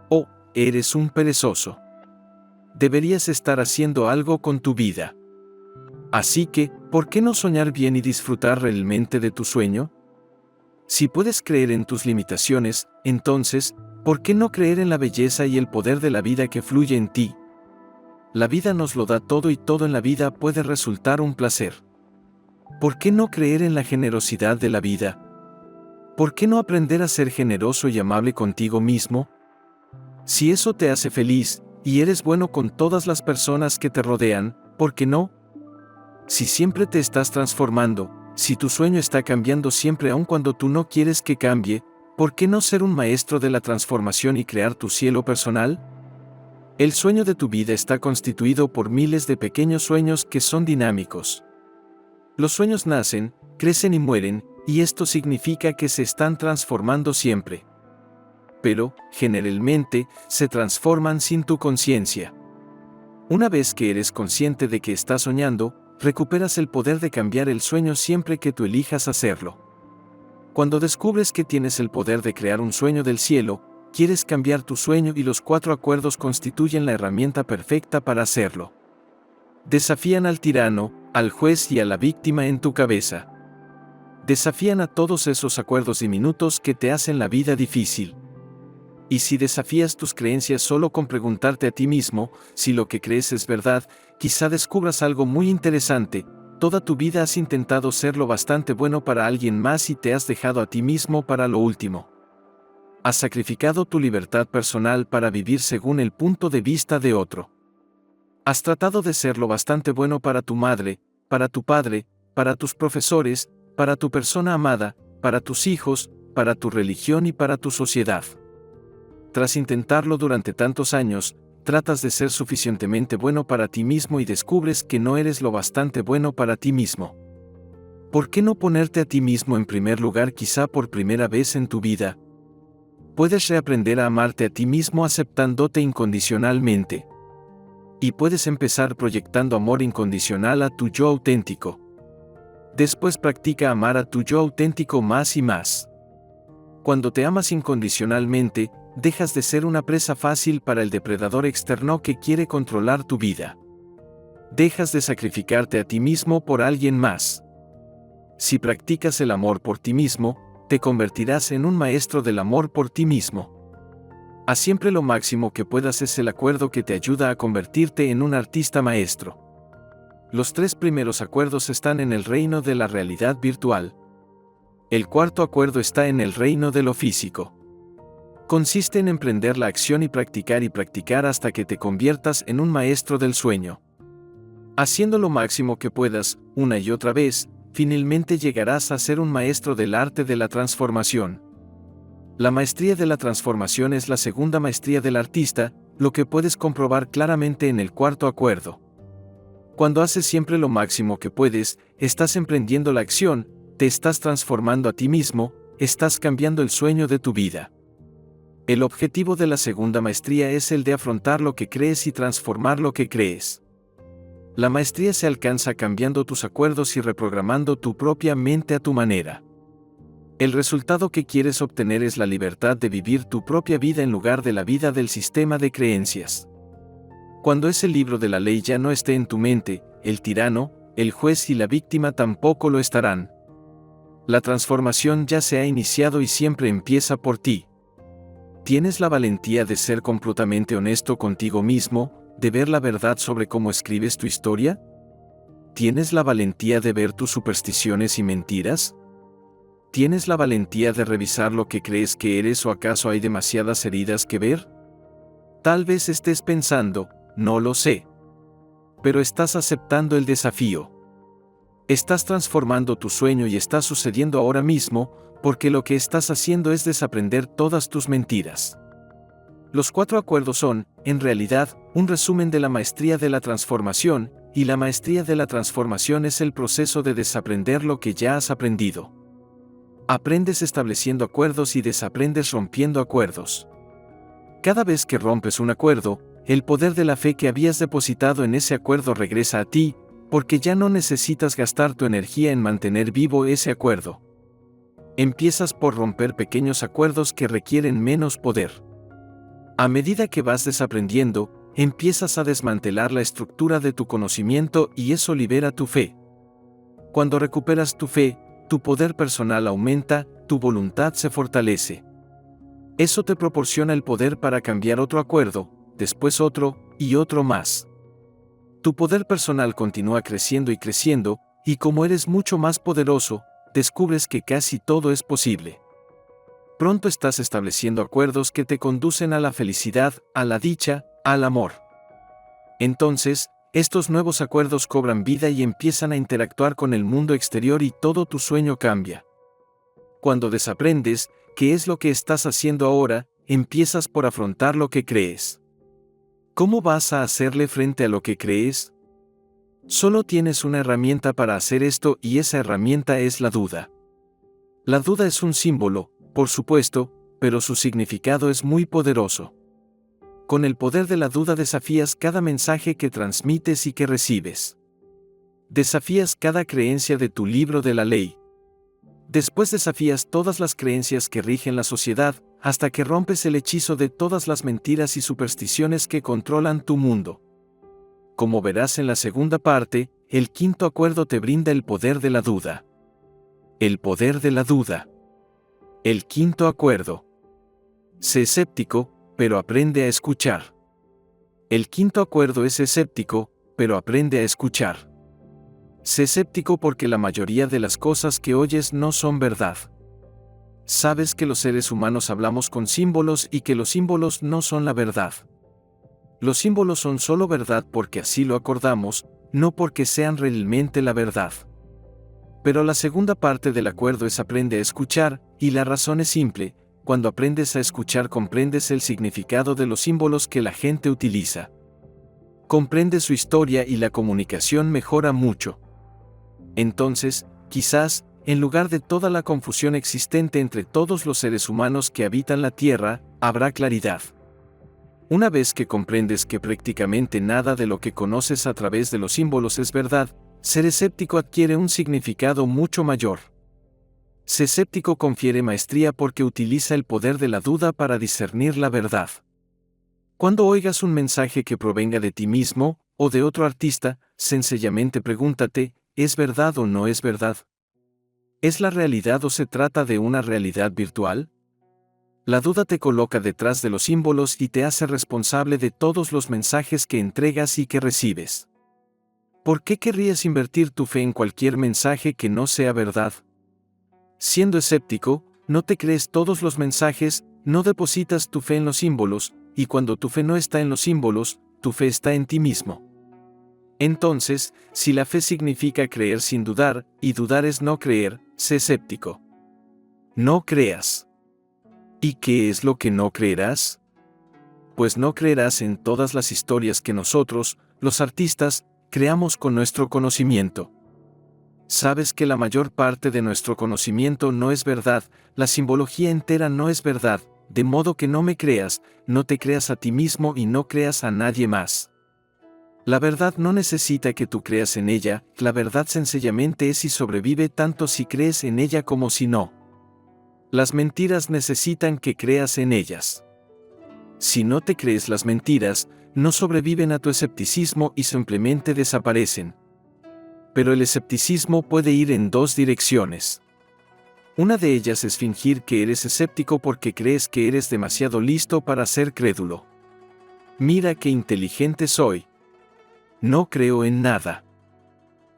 Oh, eres un perezoso. Deberías estar haciendo algo con tu vida. Así que, ¿por qué no soñar bien y disfrutar realmente de tu sueño? Si puedes creer en tus limitaciones, entonces, ¿por qué no creer en la belleza y el poder de la vida que fluye en ti? La vida nos lo da todo y todo en la vida puede resultar un placer. ¿Por qué no creer en la generosidad de la vida? ¿Por qué no aprender a ser generoso y amable contigo mismo? Si eso te hace feliz, y eres bueno con todas las personas que te rodean, ¿por qué no? Si siempre te estás transformando, si tu sueño está cambiando siempre aun cuando tú no quieres que cambie, ¿por qué no ser un maestro de la transformación y crear tu cielo personal? El sueño de tu vida está constituido por miles de pequeños sueños que son dinámicos. Los sueños nacen, crecen y mueren, y esto significa que se están transformando siempre. Pero, generalmente, se transforman sin tu conciencia. Una vez que eres consciente de que estás soñando, recuperas el poder de cambiar el sueño siempre que tú elijas hacerlo. Cuando descubres que tienes el poder de crear un sueño del cielo, quieres cambiar tu sueño y los 4 acuerdos constituyen la herramienta perfecta para hacerlo. Desafían al tirano, al juez y a la víctima en tu cabeza. Desafían a todos esos acuerdos diminutos que te hacen la vida difícil. Y si desafías tus creencias solo con preguntarte a ti mismo, si lo que crees es verdad, quizá descubras algo muy interesante. Toda tu vida has intentado ser lo bastante bueno para alguien más y te has dejado a ti mismo para lo último. Has sacrificado tu libertad personal para vivir según el punto de vista de otro. Has tratado de ser lo bastante bueno para tu madre, para tu padre, para tus profesores, para tu persona amada, para tus hijos, para tu religión y para tu sociedad. Tras intentarlo durante tantos años, tratas de ser suficientemente bueno para ti mismo y descubres que no eres lo bastante bueno para ti mismo. ¿Por qué no ponerte a ti mismo en primer lugar quizá por primera vez en tu vida? Puedes reaprender a amarte a ti mismo aceptándote incondicionalmente. Y puedes empezar proyectando amor incondicional a tu yo auténtico. Después practica amar a tu yo auténtico más y más. Cuando te amas incondicionalmente, dejas de ser una presa fácil para el depredador externo que quiere controlar tu vida. Dejas de sacrificarte a ti mismo por alguien más. Si practicas el amor por ti mismo, te convertirás en un maestro del amor por ti mismo. Haz siempre lo máximo que puedas es el acuerdo que te ayuda a convertirte en un artista maestro. Los 3 primeros acuerdos están en el reino de la realidad virtual. El cuarto acuerdo está en el reino de lo físico. Consiste en emprender la acción y practicar hasta que te conviertas en un maestro del sueño. Haciendo lo máximo que puedas, una y otra vez, finalmente llegarás a ser un maestro del arte de la transformación. La maestría de la transformación es la segunda maestría del artista, lo que puedes comprobar claramente en el cuarto acuerdo. Cuando haces siempre lo máximo que puedes, estás emprendiendo la acción, te estás transformando a ti mismo, estás cambiando el sueño de tu vida. El objetivo de la segunda maestría es el de afrontar lo que crees y transformar lo que crees. La maestría se alcanza cambiando tus acuerdos y reprogramando tu propia mente a tu manera. El resultado que quieres obtener es la libertad de vivir tu propia vida en lugar de la vida del sistema de creencias. Cuando ese libro de la ley ya no esté en tu mente, el tirano, el juez y la víctima tampoco lo estarán. La transformación ya se ha iniciado y siempre empieza por ti. ¿Tienes la valentía de ser completamente honesto contigo mismo, de ver la verdad sobre cómo escribes tu historia? ¿Tienes la valentía de ver tus supersticiones y mentiras? ¿Tienes la valentía de revisar lo que crees que eres o acaso hay demasiadas heridas que ver? Tal vez estés pensando, no lo sé. Pero estás aceptando el desafío. Estás transformando tu sueño y está sucediendo ahora mismo, porque lo que estás haciendo es desaprender todas tus mentiras. Los 4 acuerdos son, en realidad, un resumen de la maestría de la transformación, y la maestría de la transformación es el proceso de desaprender lo que ya has aprendido. Aprendes estableciendo acuerdos y desaprendes rompiendo acuerdos. Cada vez que rompes un acuerdo, el poder de la fe que habías depositado en ese acuerdo regresa a ti, porque ya no necesitas gastar tu energía en mantener vivo ese acuerdo. Empiezas por romper pequeños acuerdos que requieren menos poder. A medida que vas desaprendiendo, empiezas a desmantelar la estructura de tu conocimiento y eso libera tu fe. Cuando recuperas tu fe, tu poder personal aumenta, tu voluntad se fortalece. Eso te proporciona el poder para cambiar otro acuerdo, después otro, y otro más. Tu poder personal continúa creciendo y creciendo, y como eres mucho más poderoso, descubres que casi todo es posible. Pronto estás estableciendo acuerdos que te conducen a la felicidad, a la dicha, al amor. Entonces, estos nuevos acuerdos cobran vida y empiezan a interactuar con el mundo exterior y todo tu sueño cambia. Cuando desaprendes, ¿qué es lo que estás haciendo ahora? Empiezas por afrontar lo que crees. ¿Cómo vas a hacerle frente a lo que crees? Solo tienes una herramienta para hacer esto y esa herramienta es la duda. La duda es un símbolo, por supuesto, pero su significado es muy poderoso. Con el poder de la duda desafías cada mensaje que transmites y que recibes. Desafías cada creencia de tu libro de la ley. Después desafías todas las creencias que rigen la sociedad, hasta que rompes el hechizo de todas las mentiras y supersticiones que controlan tu mundo. Como verás en la segunda parte, el quinto acuerdo te brinda el poder de la duda. El poder de la duda. El quinto acuerdo. Sé escéptico, pero aprende a escuchar. El quinto acuerdo es escéptico, pero aprende a escuchar. Sé escéptico porque la mayoría de las cosas que oyes no son verdad. Sabes que los seres humanos hablamos con símbolos y que los símbolos no son la verdad. Los símbolos son solo verdad porque así lo acordamos, no porque sean realmente la verdad. Pero la segunda parte del acuerdo es aprende a escuchar, y la razón es simple: cuando aprendes a escuchar comprendes el significado de los símbolos que la gente utiliza. Comprendes su historia y la comunicación mejora mucho. Entonces, quizás, en lugar de toda la confusión existente entre todos los seres humanos que habitan la Tierra, habrá claridad. Una vez que comprendes que prácticamente nada de lo que conoces a través de los símbolos es verdad, ser escéptico adquiere un significado mucho mayor. Ser escéptico confiere maestría porque utiliza el poder de la duda para discernir la verdad. Cuando oigas un mensaje que provenga de ti mismo, o de otro artista, sencillamente pregúntate, ¿es verdad o no es verdad? ¿Es la realidad o se trata de una realidad virtual? La duda te coloca detrás de los símbolos y te hace responsable de todos los mensajes que entregas y que recibes. ¿Por qué querrías invertir tu fe en cualquier mensaje que no sea verdad? Siendo escéptico, no te crees todos los mensajes, no depositas tu fe en los símbolos, y cuando tu fe no está en los símbolos, tu fe está en ti mismo. Entonces, si la fe significa creer sin dudar, y dudar es no creer, sé escéptico. No creas. ¿Y qué es lo que no creerás? Pues no creerás en todas las historias que nosotros, los artistas, creamos con nuestro conocimiento. Sabes que la mayor parte de nuestro conocimiento no es verdad, la simbología entera no es verdad, de modo que no me creas, no te creas a ti mismo y no creas a nadie más. La verdad no necesita que tú creas en ella, la verdad sencillamente es y sobrevive tanto si crees en ella como si no. Las mentiras necesitan que creas en ellas. Si no te crees las mentiras, no sobreviven a tu escepticismo y simplemente desaparecen. Pero el escepticismo puede ir en dos direcciones. Una de ellas es fingir que eres escéptico porque crees que eres demasiado listo para ser crédulo. Mira qué inteligente soy. No creo en nada.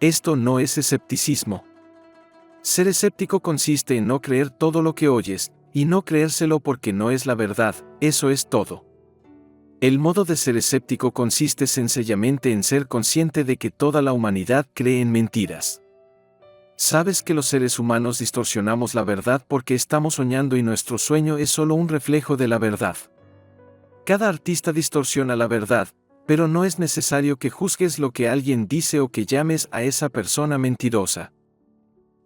Esto no es escepticismo. Ser escéptico consiste en no creer todo lo que oyes, y no creérselo porque no es la verdad, eso es todo. El modo de ser escéptico consiste sencillamente en ser consciente de que toda la humanidad cree en mentiras. Sabes que los seres humanos distorsionamos la verdad porque estamos soñando y nuestro sueño es solo un reflejo de la verdad. Cada artista distorsiona la verdad, pero no es necesario que juzgues lo que alguien dice o que llames a esa persona mentirosa.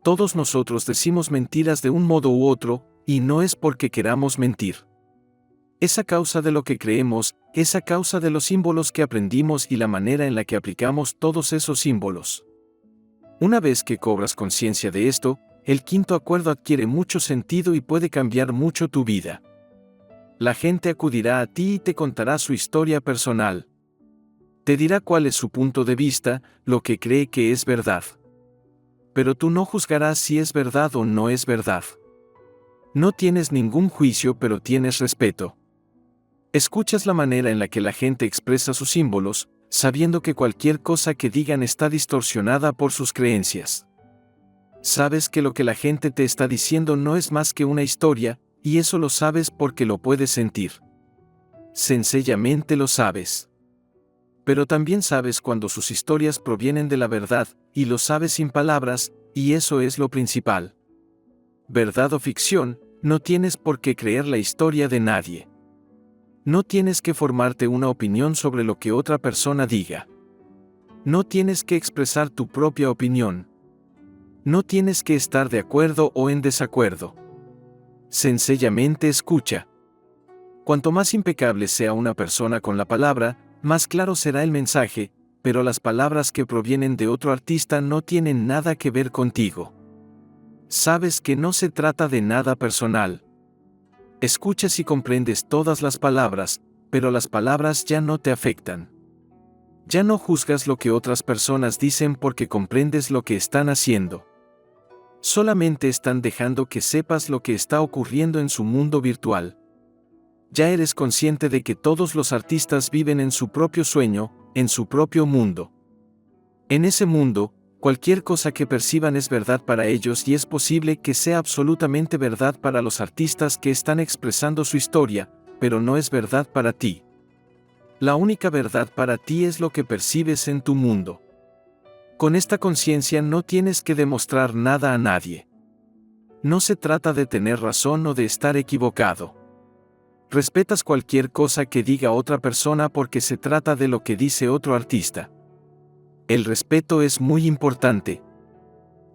Todos nosotros decimos mentiras de un modo u otro, y no es porque queramos mentir. Es a causa de lo que creemos, es a causa de los símbolos que aprendimos y la manera en la que aplicamos todos esos símbolos. Una vez que cobras conciencia de esto, el quinto acuerdo adquiere mucho sentido y puede cambiar mucho tu vida. La gente acudirá a ti y te contará su historia personal. Te dirá cuál es su punto de vista, lo que cree que es verdad. Pero tú no juzgarás si es verdad o no es verdad. No tienes ningún juicio, pero tienes respeto. Escuchas la manera en la que la gente expresa sus símbolos, sabiendo que cualquier cosa que digan está distorsionada por sus creencias. Sabes que lo que la gente te está diciendo no es más que una historia, y eso lo sabes porque lo puedes sentir. Sencillamente lo sabes. Pero también sabes cuando sus historias provienen de la verdad, y lo sabes sin palabras, y eso es lo principal. Verdad o ficción, no tienes por qué creer la historia de nadie. No tienes que formarte una opinión sobre lo que otra persona diga. No tienes que expresar tu propia opinión. No tienes que estar de acuerdo o en desacuerdo. Sencillamente escucha. Cuanto más impecable sea una persona con la palabra, más claro será el mensaje, pero las palabras que provienen de otro artista no tienen nada que ver contigo. Sabes que no se trata de nada personal. Escuchas y comprendes todas las palabras, pero las palabras ya no te afectan. Ya no juzgas lo que otras personas dicen porque comprendes lo que están haciendo. Solamente están dejando que sepas lo que está ocurriendo en su mundo virtual. Ya eres consciente de que todos los artistas viven en su propio sueño, en su propio mundo. En ese mundo, cualquier cosa que perciban es verdad para ellos y es posible que sea absolutamente verdad para los artistas que están expresando su historia, pero no es verdad para ti. La única verdad para ti es lo que percibes en tu mundo. Con esta conciencia no tienes que demostrar nada a nadie. No se trata de tener razón o de estar equivocado. Respetas cualquier cosa que diga otra persona porque se trata de lo que dice otro artista. El respeto es muy importante.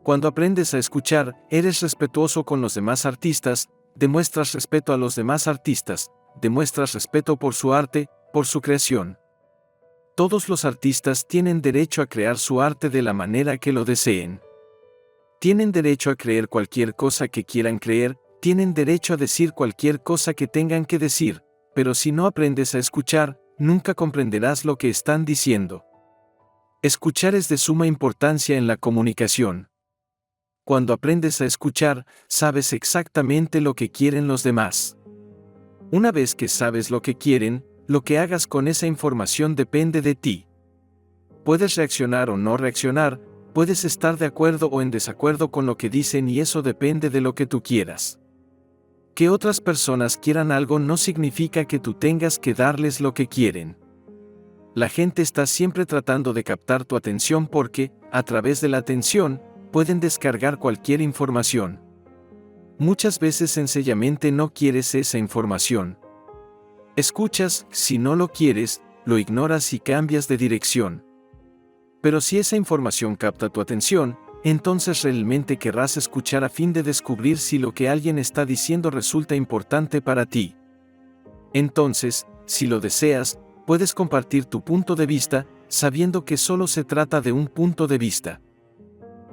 Cuando aprendes a escuchar, eres respetuoso con los demás artistas, demuestras respeto a los demás artistas, demuestras respeto por su arte, por su creación. Todos los artistas tienen derecho a crear su arte de la manera que lo deseen. Tienen derecho a creer cualquier cosa que quieran creer, tienen derecho a decir cualquier cosa que tengan que decir, pero si no aprendes a escuchar, nunca comprenderás lo que están diciendo. Escuchar es de suma importancia en la comunicación. Cuando aprendes a escuchar, sabes exactamente lo que quieren los demás. Una vez que sabes lo que quieren, lo que hagas con esa información depende de ti. Puedes reaccionar o no reaccionar, puedes estar de acuerdo o en desacuerdo con lo que dicen y eso depende de lo que tú quieras. Que otras personas quieran algo no significa que tú tengas que darles lo que quieren. La gente está siempre tratando de captar tu atención porque, a través de la atención, pueden descargar cualquier información. Muchas veces sencillamente no quieres esa información. Escuchas, si no lo quieres, lo ignoras y cambias de dirección. Pero si esa información capta tu atención, entonces realmente querrás escuchar a fin de descubrir si lo que alguien está diciendo resulta importante para ti. Entonces, si lo deseas, puedes compartir tu punto de vista, sabiendo que solo se trata de un punto de vista.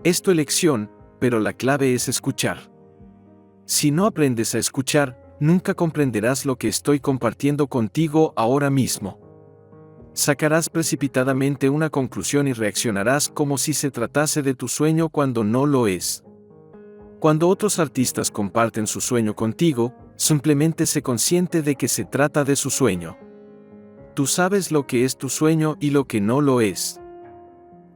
Es tu elección, pero la clave es escuchar. Si no aprendes a escuchar, nunca comprenderás lo que estoy compartiendo contigo ahora mismo. Sacarás precipitadamente una conclusión y reaccionarás como si se tratase de tu sueño cuando no lo es. Cuando otros artistas comparten su sueño contigo, simplemente sé consciente de que se trata de su sueño. Tú sabes lo que es tu sueño y lo que no lo es.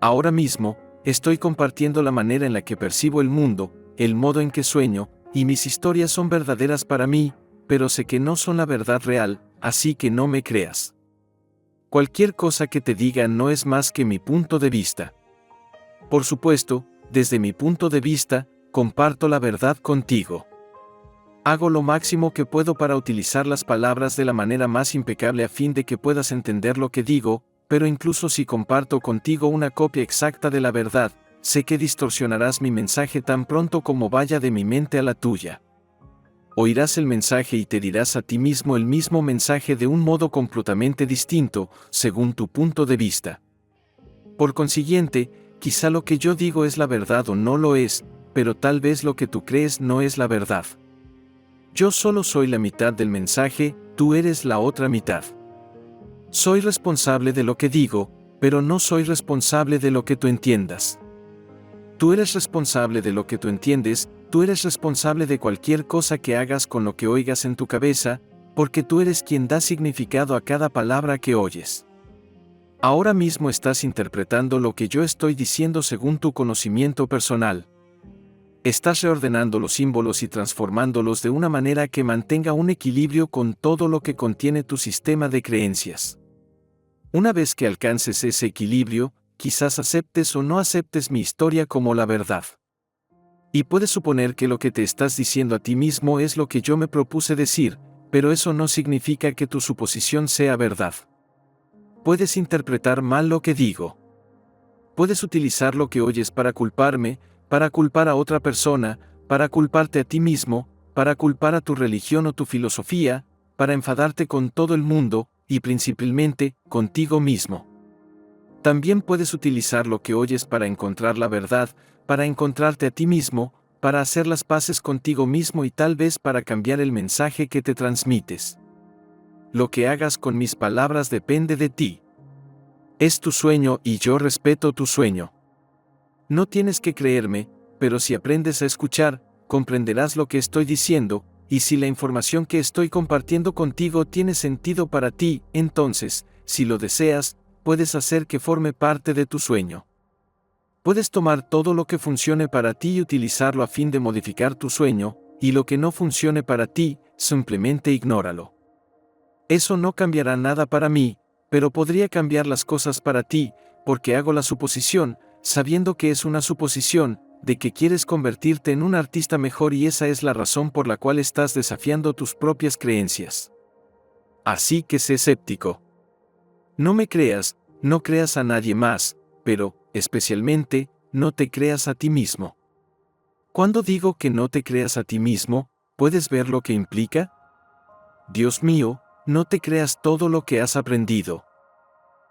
Ahora mismo, estoy compartiendo la manera en la que percibo el mundo, el modo en que sueño, y mis historias son verdaderas para mí, pero sé que no son la verdad real, así que no me creas. Cualquier cosa que te diga no es más que mi punto de vista. Por supuesto, desde mi punto de vista, comparto la verdad contigo. Hago lo máximo que puedo para utilizar las palabras de la manera más impecable a fin de que puedas entender lo que digo, pero incluso si comparto contigo una copia exacta de la verdad, sé que distorsionarás mi mensaje tan pronto como vaya de mi mente a la tuya. Oirás el mensaje y te dirás a ti mismo el mismo mensaje de un modo completamente distinto, según tu punto de vista. Por consiguiente, quizá lo que yo digo es la verdad o no lo es, pero tal vez lo que tú crees no es la verdad. Yo solo soy la mitad del mensaje, tú eres la otra mitad. Soy responsable de lo que digo, pero no soy responsable de lo que tú entiendas. Tú eres responsable de lo que tú entiendes, tú eres responsable de cualquier cosa que hagas con lo que oigas en tu cabeza, porque tú eres quien da significado a cada palabra que oyes. Ahora mismo estás interpretando lo que yo estoy diciendo según tu conocimiento personal. Estás reordenando los símbolos y transformándolos de una manera que mantenga un equilibrio con todo lo que contiene tu sistema de creencias. Una vez que alcances ese equilibrio, quizás aceptes o no aceptes mi historia como la verdad. Y puedes suponer que lo que te estás diciendo a ti mismo es lo que yo me propuse decir, pero eso no significa que tu suposición sea verdad. Puedes interpretar mal lo que digo. Puedes utilizar lo que oyes para culparme, para culpar a otra persona, para culparte a ti mismo, para culpar a tu religión o tu filosofía, para enfadarte con todo el mundo, y principalmente, contigo mismo. También puedes utilizar lo que oyes para encontrar la verdad, para encontrarte a ti mismo, para hacer las paces contigo mismo y tal vez para cambiar el mensaje que te transmites. Lo que hagas con mis palabras depende de ti. Es tu sueño y yo respeto tu sueño. No tienes que creerme, pero si aprendes a escuchar, comprenderás lo que estoy diciendo, y si la información que estoy compartiendo contigo tiene sentido para ti, entonces, si lo deseas, puedes hacer que forme parte de tu sueño. Puedes tomar todo lo que funcione para ti y utilizarlo a fin de modificar tu sueño, y lo que no funcione para ti, simplemente ignóralo. Eso no cambiará nada para mí, pero podría cambiar las cosas para ti, porque hago la suposición, sabiendo que es una suposición, de que quieres convertirte en un artista mejor y esa es la razón por la cual estás desafiando tus propias creencias. Así que sé escéptico. No me creas, no creas a nadie más, pero, especialmente, no te creas a ti mismo. Cuando digo que no te creas a ti mismo, ¿puedes ver lo que implica? Dios mío, no te creas todo lo que has aprendido.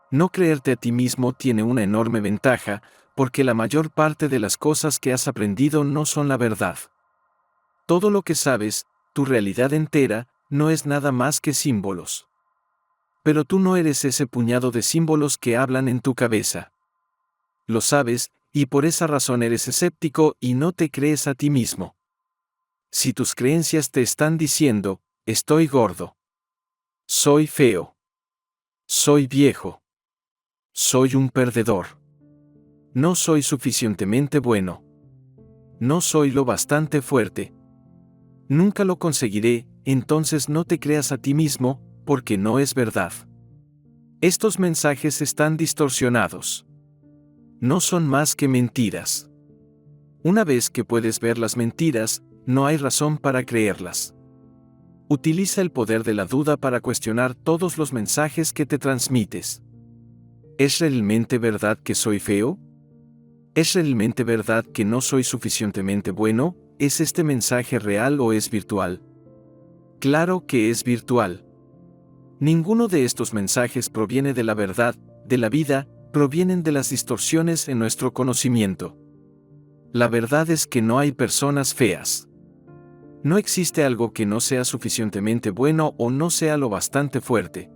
No creerte a ti mismo tiene una enorme ventaja, porque la mayor parte de las cosas que has aprendido no son la verdad. Todo lo que sabes, tu realidad entera, no es nada más que símbolos. Pero tú no eres ese puñado de símbolos que hablan en tu cabeza. Lo sabes, y por esa razón eres escéptico y no te crees a ti mismo. Si tus creencias te están diciendo, estoy gordo, soy feo, soy viejo, soy un perdedor. No soy suficientemente bueno. No soy lo bastante fuerte. Nunca lo conseguiré, entonces no te creas a ti mismo, porque no es verdad. Estos mensajes están distorsionados. No son más que mentiras. Una vez que puedes ver las mentiras, no hay razón para creerlas. Utiliza el poder de la duda para cuestionar todos los mensajes que te transmites. ¿Es realmente verdad que soy feo? ¿Es realmente verdad que no soy suficientemente bueno? ¿Es este mensaje real o es virtual? Claro que es virtual. Ninguno de estos mensajes proviene de la verdad, de la vida, provienen de las distorsiones en nuestro conocimiento. La verdad es que no hay personas feas. No existe algo que no sea suficientemente bueno o no sea lo bastante fuerte.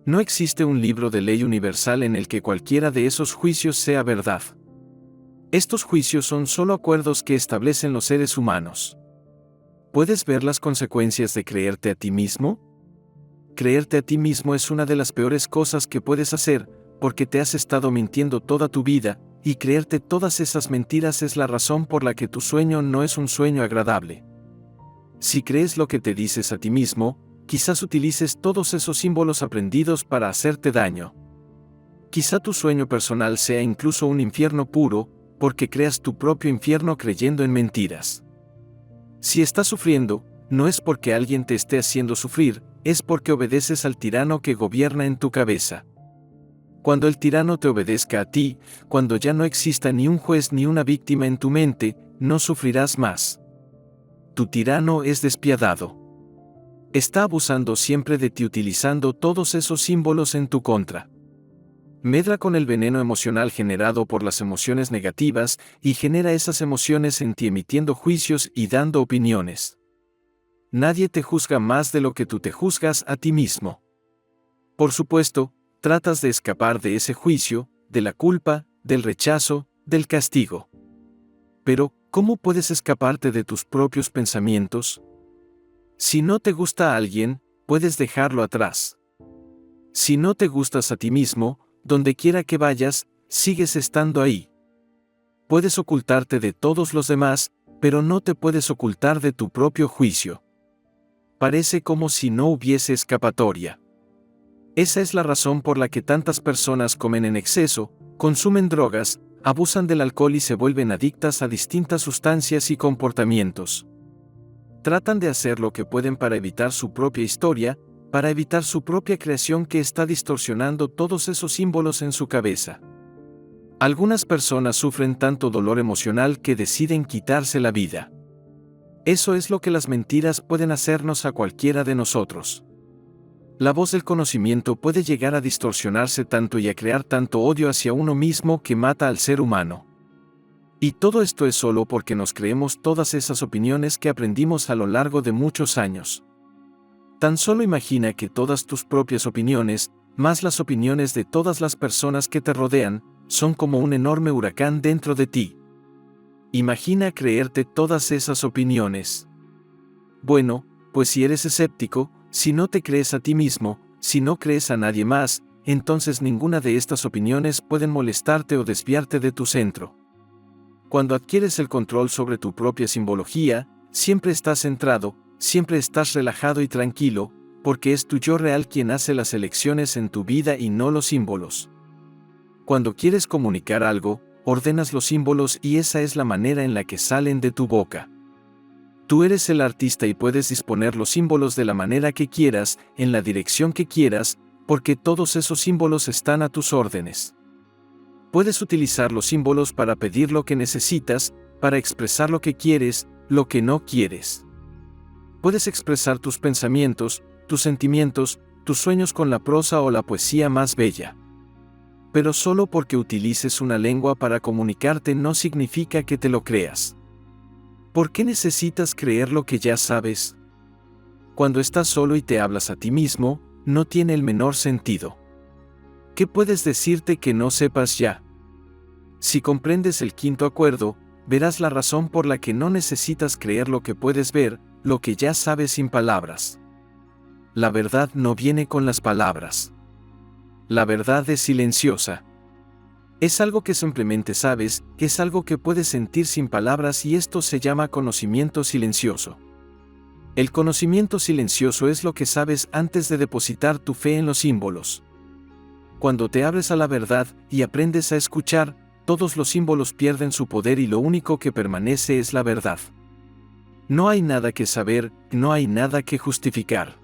No existe un libro de ley universal en el que cualquiera de esos juicios sea verdad. Estos juicios son solo acuerdos que establecen los seres humanos. ¿Puedes ver las consecuencias de creerte a ti mismo? Creerte a ti mismo es una de las peores cosas que puedes hacer, porque te has estado mintiendo toda tu vida, y creerte todas esas mentiras es la razón por la que tu sueño no es un sueño agradable. Si crees lo que te dices a ti mismo, quizás utilices todos esos símbolos aprendidos para hacerte daño. Quizá tu sueño personal sea incluso un infierno puro, porque creas tu propio infierno creyendo en mentiras. Si estás sufriendo, no es porque alguien te esté haciendo sufrir, es porque obedeces al tirano que gobierna en tu cabeza. Cuando el tirano te obedezca a ti, cuando ya no exista ni un juez ni una víctima en tu mente, no sufrirás más. Tu tirano es despiadado. Está abusando siempre de ti utilizando todos esos símbolos en tu contra. Medra con el veneno emocional generado por las emociones negativas y genera esas emociones en ti emitiendo juicios y dando opiniones. Nadie te juzga más de lo que tú te juzgas a ti mismo. Por supuesto, tratas de escapar de ese juicio, de la culpa, del rechazo, del castigo. Pero, ¿cómo puedes escaparte de tus propios pensamientos? Si no te gusta a alguien, puedes dejarlo atrás. Si no te gustas a ti mismo, donde quiera que vayas, sigues estando ahí. Puedes ocultarte de todos los demás, pero no te puedes ocultar de tu propio juicio. Parece como si no hubiese escapatoria. Esa es la razón por la que tantas personas comen en exceso, consumen drogas, abusan del alcohol y se vuelven adictas a distintas sustancias y comportamientos. Tratan de hacer lo que pueden para evitar su propia historia, para evitar su propia creación que está distorsionando todos esos símbolos en su cabeza. Algunas personas sufren tanto dolor emocional que deciden quitarse la vida. Eso es lo que las mentiras pueden hacernos a cualquiera de nosotros. La voz del conocimiento puede llegar a distorsionarse tanto y a crear tanto odio hacia uno mismo que mata al ser humano. Y todo esto es solo porque nos creemos todas esas opiniones que aprendimos a lo largo de muchos años. Tan solo imagina que todas tus propias opiniones, más las opiniones de todas las personas que te rodean, son como un enorme huracán dentro de ti. Imagina creerte todas esas opiniones. Bueno, pues si eres escéptico, si no te crees a ti mismo, si no crees a nadie más, entonces ninguna de estas opiniones pueden molestarte o desviarte de tu centro. Cuando adquieres el control sobre tu propia simbología, siempre estás centrado, siempre estás relajado y tranquilo, porque es tu yo real quien hace las elecciones en tu vida y no los símbolos. Cuando quieres comunicar algo, ordenas los símbolos y esa es la manera en la que salen de tu boca. Tú eres el artista y puedes disponer los símbolos de la manera que quieras, en la dirección que quieras, porque todos esos símbolos están a tus órdenes. Puedes utilizar los símbolos para pedir lo que necesitas, para expresar lo que quieres, lo que no quieres. Puedes expresar tus pensamientos, tus sentimientos, tus sueños con la prosa o la poesía más bella. Pero solo porque utilices una lengua para comunicarte no significa que te lo creas. ¿Por qué necesitas creer lo que ya sabes? Cuando estás solo y te hablas a ti mismo, no tiene el menor sentido. ¿Qué puedes decirte que no sepas ya? Si comprendes el quinto acuerdo, verás la razón por la que no necesitas creer lo que puedes ver, lo que ya sabes sin palabras. La verdad no viene con las palabras. La verdad es silenciosa. Es algo que simplemente sabes, es algo que puedes sentir sin palabras y esto se llama conocimiento silencioso. El conocimiento silencioso es lo que sabes antes de depositar tu fe en los símbolos. Cuando te abres a la verdad y aprendes a escuchar, todos los símbolos pierden su poder y lo único que permanece es la verdad. No hay nada que saber, no hay nada que justificar.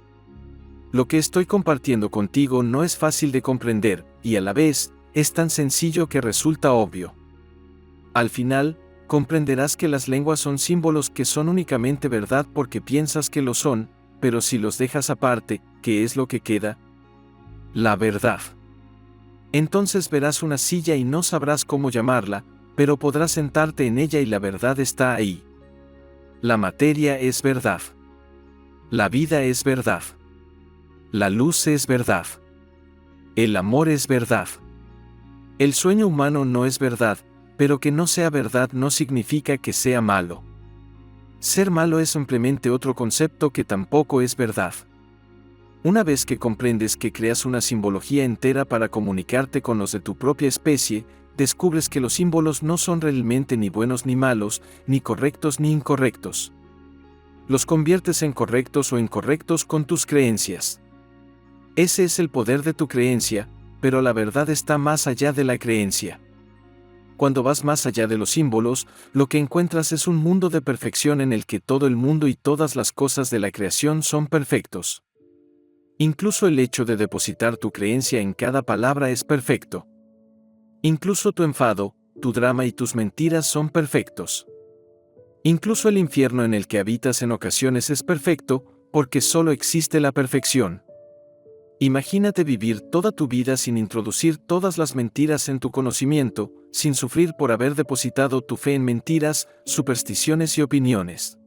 Lo que estoy compartiendo contigo no es fácil de comprender, y a la vez, es tan sencillo que resulta obvio. Al final, comprenderás que las lenguas son símbolos que son únicamente verdad porque piensas que lo son, pero si los dejas aparte, ¿qué es lo que queda? La verdad. Entonces verás una silla y no sabrás cómo llamarla, pero podrás sentarte en ella y la verdad está ahí. La materia es verdad. La vida es verdad. La luz es verdad. El amor es verdad. El sueño humano no es verdad, pero que no sea verdad no significa que sea malo. Ser malo es simplemente otro concepto que tampoco es verdad. Una vez que comprendes que creas una simbología entera para comunicarte con los de tu propia especie, descubres que los símbolos no son realmente ni buenos ni malos, ni correctos ni incorrectos. Los conviertes en correctos o incorrectos con tus creencias. Ese es el poder de tu creencia, pero la verdad está más allá de la creencia. Cuando vas más allá de los símbolos, lo que encuentras es un mundo de perfección en el que todo el mundo y todas las cosas de la creación son perfectos. Incluso el hecho de depositar tu creencia en cada palabra es perfecto. Incluso tu enfado, tu drama y tus mentiras son perfectos. Incluso el infierno en el que habitas en ocasiones es perfecto, porque solo existe la perfección. Imagínate vivir toda tu vida sin introducir todas las mentiras en tu conocimiento, sin sufrir por haber depositado tu fe en mentiras, supersticiones y opiniones.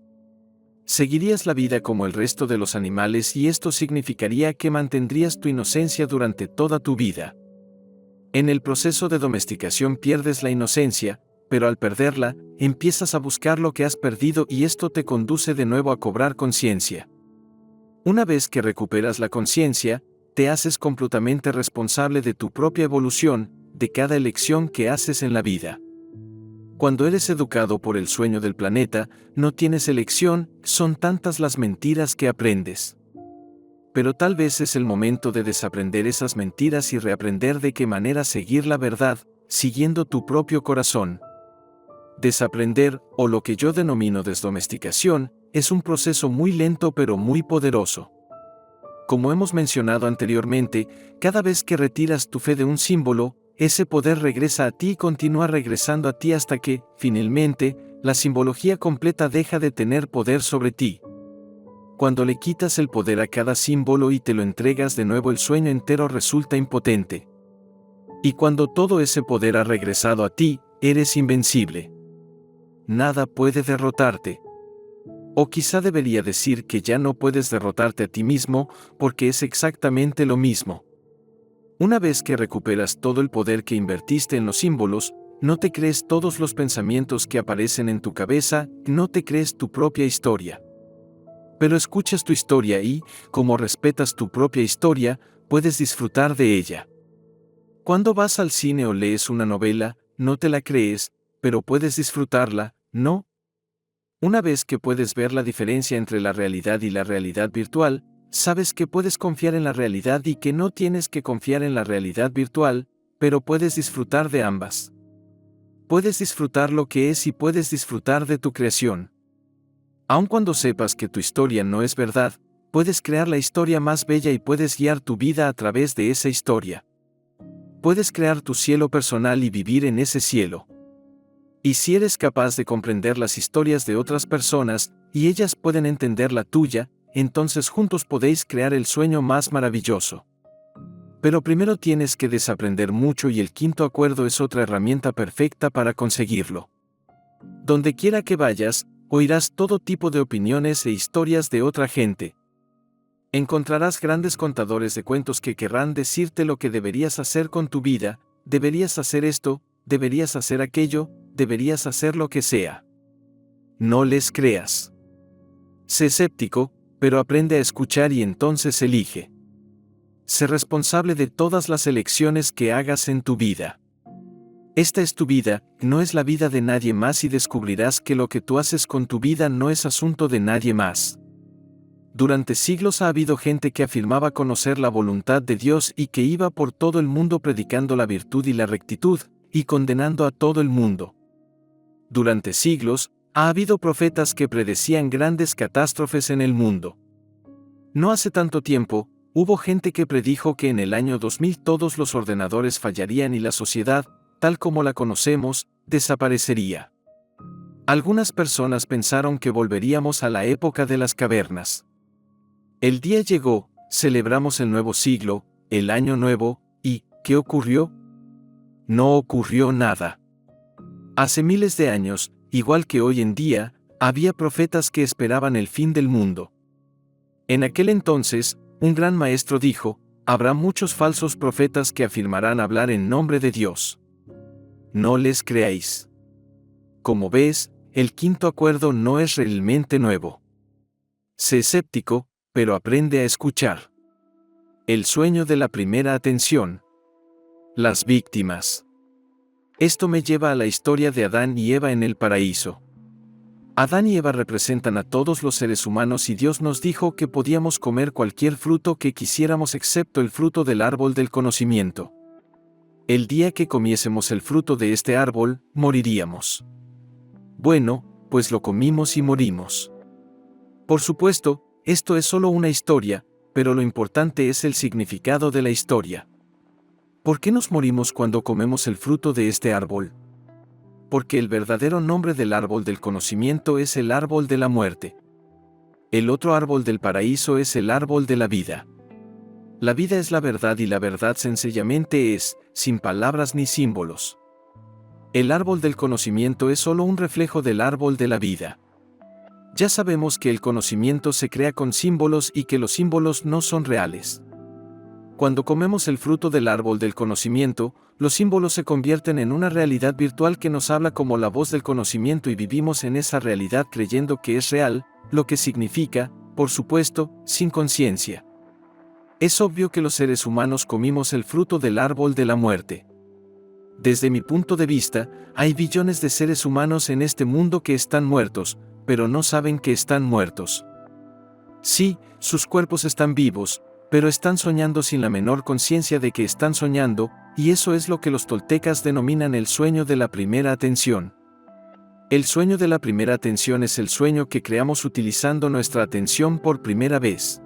Seguirías la vida como el resto de los animales y esto significaría que mantendrías tu inocencia durante toda tu vida. En el proceso de domesticación pierdes la inocencia, pero al perderla, empiezas a buscar lo que has perdido y esto te conduce de nuevo a cobrar conciencia. Una vez que recuperas la conciencia, te haces completamente responsable de tu propia evolución, de cada elección que haces en la vida. Cuando eres educado por el sueño del planeta, no tienes elección, son tantas las mentiras que aprendes. Pero tal vez es el momento de desaprender esas mentiras y reaprender de qué manera seguir la verdad, siguiendo tu propio corazón. Desaprender, o lo que yo denomino desdomesticación, es un proceso muy lento pero muy poderoso. Como hemos mencionado anteriormente, cada vez que retiras tu fe de un símbolo, ese poder regresa a ti y continúa regresando a ti hasta que, finalmente, la simbología completa deja de tener poder sobre ti. Cuando le quitas el poder a cada símbolo y te lo entregas de nuevo, el sueño entero resulta impotente. Y cuando todo ese poder ha regresado a ti, eres invencible. Nada puede derrotarte. O quizá debería decir que ya no puedes derrotarte a ti mismo, porque es exactamente lo mismo. Una vez que recuperas todo el poder que invertiste en los símbolos, no te crees todos los pensamientos que aparecen en tu cabeza, no te crees tu propia historia. Pero escuchas tu historia y, como respetas tu propia historia, puedes disfrutar de ella. Cuando vas al cine o lees una novela, no te la crees, pero puedes disfrutarla, ¿no? Una vez que puedes ver la diferencia entre la realidad y la realidad virtual, sabes que puedes confiar en la realidad y que no tienes que confiar en la realidad virtual, pero puedes disfrutar de ambas. Puedes disfrutar lo que es y puedes disfrutar de tu creación. Aun cuando sepas que tu historia no es verdad, puedes crear la historia más bella y puedes guiar tu vida a través de esa historia. Puedes crear tu cielo personal y vivir en ese cielo. Y si eres capaz de comprender las historias de otras personas, y ellas pueden entender la tuya, entonces juntos podéis crear el sueño más maravilloso. Pero primero tienes que desaprender mucho y el quinto acuerdo es otra herramienta perfecta para conseguirlo. Donde quiera que vayas, oirás todo tipo de opiniones e historias de otra gente. Encontrarás grandes contadores de cuentos que querrán decirte lo que deberías hacer con tu vida, deberías hacer esto, deberías hacer aquello, deberías hacer lo que sea. No les creas. Sé escéptico, pero aprende a escuchar y entonces elige. sé responsable de todas las elecciones que hagas en tu vida. Esta es tu vida, no es la vida de nadie más y descubrirás que lo que tú haces con tu vida no es asunto de nadie más. Durante siglos ha habido gente que afirmaba conocer la voluntad de Dios y que iba por todo el mundo predicando la virtud y la rectitud, y condenando a todo el mundo. Durante siglos, ha habido profetas que predecían grandes catástrofes en el mundo. No hace tanto tiempo, hubo gente que predijo que en el año 2000 todos los ordenadores fallarían y la sociedad, tal como la conocemos, desaparecería. Algunas personas pensaron que volveríamos a la época de las cavernas. El día llegó, celebramos el nuevo siglo, el año nuevo, y ¿qué ocurrió? No ocurrió nada. Hace miles de años, igual que hoy en día, había profetas que esperaban el fin del mundo. En aquel entonces, un gran maestro dijo, habrá muchos falsos profetas que afirmarán hablar en nombre de Dios. No les creáis. Como ves, el quinto acuerdo no es realmente nuevo. Sé escéptico, pero aprende a escuchar. El sueño de la primera atención. Las víctimas. Esto me lleva a la historia de Adán y Eva en el paraíso. Adán y Eva representan a todos los seres humanos y Dios nos dijo que podíamos comer cualquier fruto que quisiéramos excepto el fruto del árbol del conocimiento. El día que comiésemos el fruto de este árbol, moriríamos. Bueno, pues lo comimos y morimos. Por supuesto, esto es solo una historia, pero lo importante es el significado de la historia. ¿Por qué nos morimos cuando comemos el fruto de este árbol? Porque el verdadero nombre del árbol del conocimiento es el árbol de la muerte. El otro árbol del paraíso es el árbol de la vida. La vida es la verdad y la verdad sencillamente es, sin palabras ni símbolos. El árbol del conocimiento es solo un reflejo del árbol de la vida. Ya sabemos que el conocimiento se crea con símbolos y que los símbolos no son reales. Cuando comemos el fruto del árbol del conocimiento, los símbolos se convierten en una realidad virtual que nos habla como la voz del conocimiento y vivimos en esa realidad creyendo que es real, lo que significa, por supuesto, sin conciencia. Es obvio que los seres humanos comimos el fruto del árbol de la muerte. Desde mi punto de vista, hay billones de seres humanos en este mundo que están muertos, pero no saben que están muertos. Sí, sus cuerpos están vivos, pero están soñando sin la menor conciencia de que están soñando, y eso es lo que los toltecas denominan el sueño de la primera atención. El sueño de la primera atención es el sueño que creamos utilizando nuestra atención por primera vez.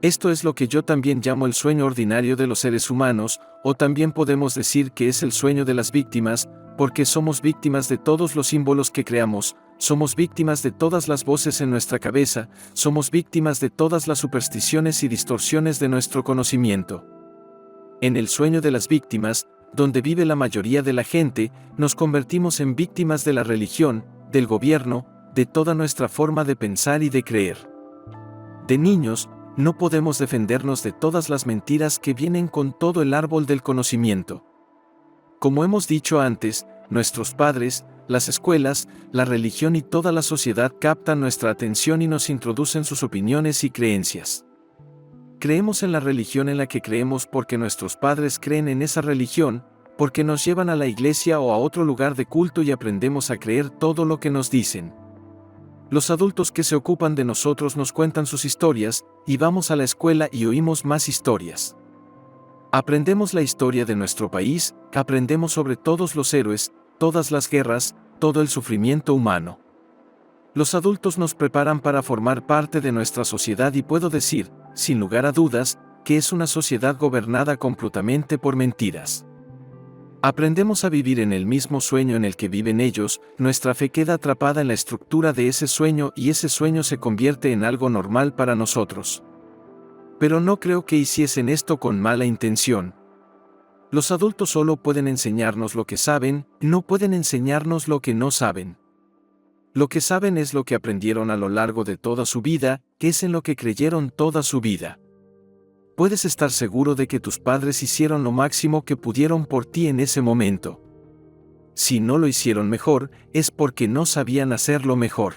Esto es lo que yo también llamo el sueño ordinario de los seres humanos, o también podemos decir que es el sueño de las víctimas, porque somos víctimas de todos los símbolos que creamos, somos víctimas de todas las voces en nuestra cabeza, somos víctimas de todas las supersticiones y distorsiones de nuestro conocimiento. En el sueño de las víctimas, donde vive la mayoría de la gente, nos convertimos en víctimas de la religión, del gobierno, de toda nuestra forma de pensar y de creer. De niños, no podemos defendernos de todas las mentiras que vienen con todo el árbol del conocimiento. Como hemos dicho antes, nuestros padres, las escuelas, la religión y toda la sociedad captan nuestra atención y nos introducen sus opiniones y creencias. Creemos en la religión en la que creemos porque nuestros padres creen en esa religión, porque nos llevan a la iglesia o a otro lugar de culto y aprendemos a creer todo lo que nos dicen. Los adultos que se ocupan de nosotros nos cuentan sus historias, y vamos a la escuela y oímos más historias. Aprendemos la historia de nuestro país, aprendemos sobre todos los héroes, todas las guerras, todo el sufrimiento humano. Los adultos nos preparan para formar parte de nuestra sociedad y puedo decir, sin lugar a dudas, que es una sociedad gobernada completamente por mentiras. Aprendemos a vivir en el mismo sueño en el que viven ellos, nuestra fe queda atrapada en la estructura de ese sueño y ese sueño se convierte en algo normal para nosotros. Pero no creo que hiciesen esto con mala intención. Los adultos solo pueden enseñarnos lo que saben, no pueden enseñarnos lo que no saben. Lo que saben es lo que aprendieron a lo largo de toda su vida, que es en lo que creyeron toda su vida. Puedes estar seguro de que tus padres hicieron lo máximo que pudieron por ti en ese momento. Si no lo hicieron mejor, es porque no sabían hacerlo mejor.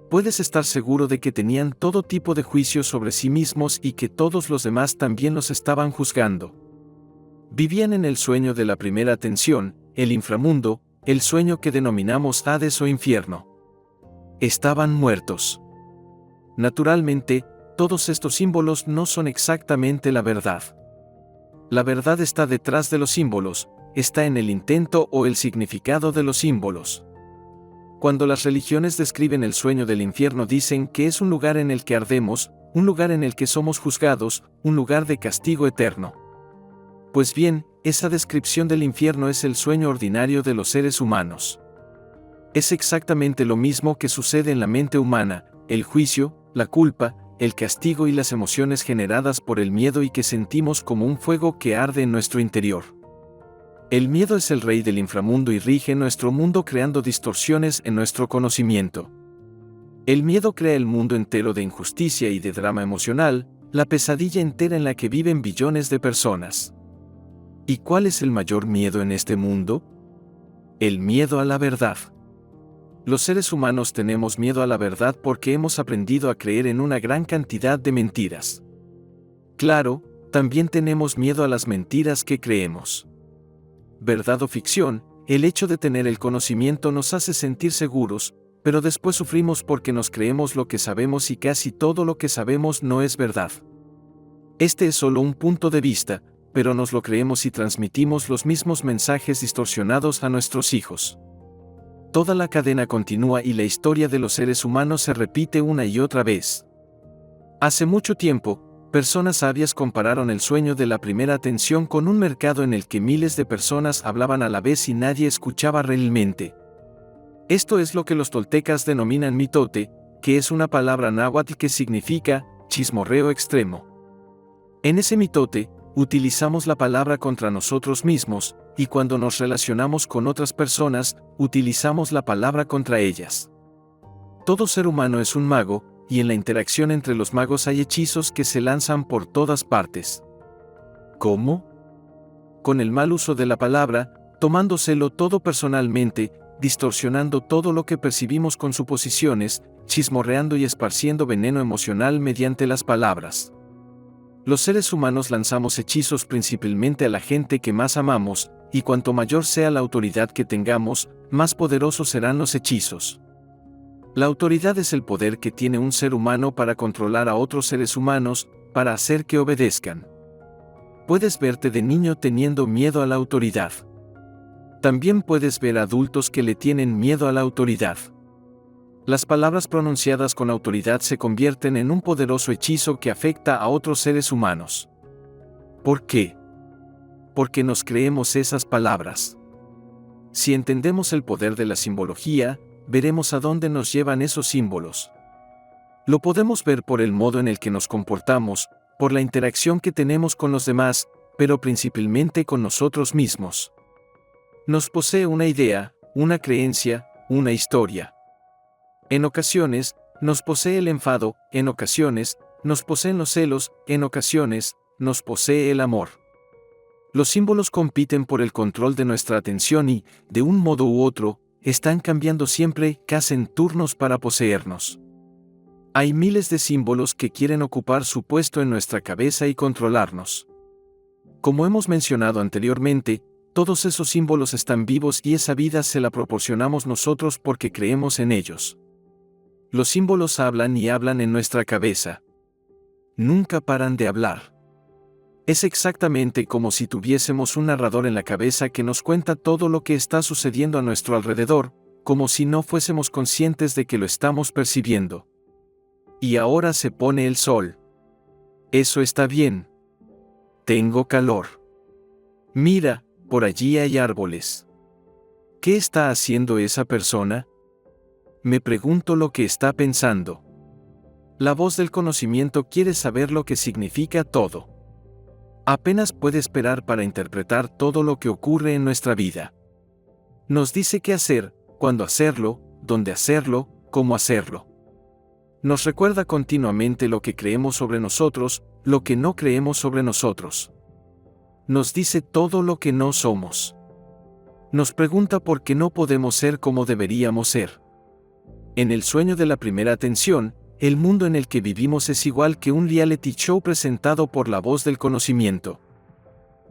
puedes estar seguro de que tenían todo tipo de juicios sobre sí mismos y que todos los demás también los estaban juzgando. Vivían en el sueño de la primera atención, el inframundo, el sueño que denominamos Hades o infierno. Estaban muertos. Naturalmente, todos estos símbolos no son exactamente la verdad. La verdad está detrás de los símbolos, está en el intento o el significado de los símbolos. Cuando las religiones describen el sueño del infierno dicen que es un lugar en el que ardemos, un lugar en el que somos juzgados, un lugar de castigo eterno. Pues bien, esa descripción del infierno es el sueño ordinario de los seres humanos. Es exactamente lo mismo que sucede en la mente humana, el juicio, la culpa, el castigo y las emociones generadas por el miedo y que sentimos como un fuego que arde en nuestro interior. El miedo es el rey del inframundo y rige nuestro mundo creando distorsiones en nuestro conocimiento. El miedo crea el mundo entero de injusticia y de drama emocional, la pesadilla entera en la que viven billones de personas. ¿Y cuál es el mayor miedo en este mundo? El miedo a la verdad. Los seres humanos tenemos miedo a la verdad porque hemos aprendido a creer en una gran cantidad de mentiras. Claro, también tenemos miedo a las mentiras que creemos. Verdad o ficción, el hecho de tener el conocimiento nos hace sentir seguros, pero después sufrimos porque nos creemos lo que sabemos y casi todo lo que sabemos no es verdad. Este es solo un punto de vista, pero nos lo creemos y transmitimos los mismos mensajes distorsionados a nuestros hijos. Toda la cadena continúa y la historia de los seres humanos se repite una y otra vez. Hace mucho tiempo, personas sabias compararon el sueño de la primera atención con un mercado en el que miles de personas hablaban a la vez y nadie escuchaba realmente. Esto es lo que los toltecas denominan mitote, que es una palabra náhuatl que significa chismorreo extremo. En ese mitote, utilizamos la palabra contra nosotros mismos, y cuando nos relacionamos con otras personas, utilizamos la palabra contra ellas. Todo ser humano es un mago, y en la interacción entre los magos hay hechizos que se lanzan por todas partes. ¿Cómo? Con el mal uso de la palabra, tomándoselo todo personalmente, distorsionando todo lo que percibimos con suposiciones, chismorreando y esparciendo veneno emocional mediante las palabras. Los seres humanos lanzamos hechizos principalmente a la gente que más amamos, y cuanto mayor sea la autoridad que tengamos, más poderosos serán los hechizos. La autoridad es el poder que tiene un ser humano para controlar a otros seres humanos, para hacer que obedezcan. Puedes verte de niño teniendo miedo a la autoridad. También puedes ver adultos que le tienen miedo a la autoridad. Las palabras pronunciadas con autoridad se convierten en un poderoso hechizo que afecta a otros seres humanos. ¿Por qué? Porque nos creemos esas palabras. Si entendemos el poder de la simbología, veremos a dónde nos llevan esos símbolos. Lo podemos ver por el modo en el que nos comportamos, por la interacción que tenemos con los demás, pero principalmente con nosotros mismos. Nos posee una idea, una creencia, una historia. En ocasiones, nos posee el enfado, en ocasiones, nos poseen los celos, en ocasiones, nos posee el amor. Los símbolos compiten por el control de nuestra atención y, de un modo u otro, están cambiando siempre, casi en turnos para poseernos. Hay miles de símbolos que quieren ocupar su puesto en nuestra cabeza y controlarnos. Como hemos mencionado anteriormente, todos esos símbolos están vivos y esa vida se la proporcionamos nosotros porque creemos en ellos. Los símbolos hablan y hablan en nuestra cabeza. Nunca paran de hablar. Es exactamente como si tuviésemos un narrador en la cabeza que nos cuenta todo lo que está sucediendo a nuestro alrededor, como si no fuésemos conscientes de que lo estamos percibiendo. Y ahora se pone el sol. Eso está bien. Tengo calor. Mira, por allí hay árboles. ¿Qué está haciendo esa persona? Me pregunto lo que está pensando. La voz del conocimiento quiere saber lo que significa todo. Apenas puede esperar para interpretar todo lo que ocurre en nuestra vida. Nos dice qué hacer, cuándo hacerlo, dónde hacerlo, cómo hacerlo. Nos recuerda continuamente lo que creemos sobre nosotros, lo que no creemos sobre nosotros. Nos dice todo lo que no somos. Nos pregunta por qué no podemos ser como deberíamos ser. En el sueño de la primera atención, el mundo en el que vivimos es igual que un reality show presentado por la voz del conocimiento.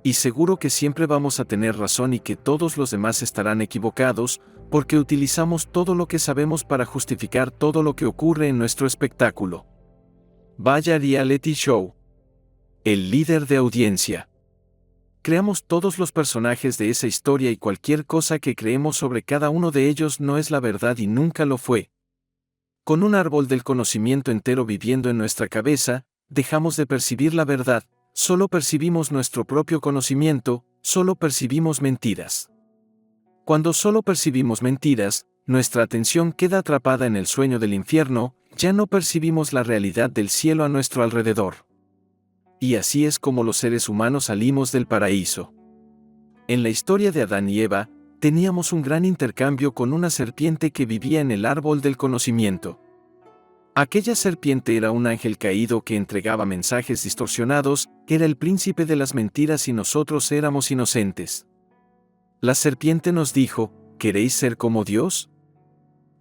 Y seguro que siempre vamos a tener razón y que todos los demás estarán equivocados, porque utilizamos todo lo que sabemos para justificar todo lo que ocurre en nuestro espectáculo. Vaya reality show. El líder de audiencia. Creamos todos los personajes de esa historia y cualquier cosa que creemos sobre cada uno de ellos no es la verdad y nunca lo fue. Con un árbol del conocimiento entero viviendo en nuestra cabeza, dejamos de percibir la verdad, solo percibimos nuestro propio conocimiento, solo percibimos mentiras. Cuando solo percibimos mentiras, nuestra atención queda atrapada en el sueño del infierno, ya no percibimos la realidad del cielo a nuestro alrededor. Y así es como los seres humanos salimos del paraíso. En la historia de Adán y Eva, teníamos un gran intercambio con una serpiente que vivía en el árbol del conocimiento. Aquella serpiente era un ángel caído que entregaba mensajes distorsionados, era el príncipe de las mentiras y nosotros éramos inocentes. La serpiente nos dijo, ¿queréis ser como Dios?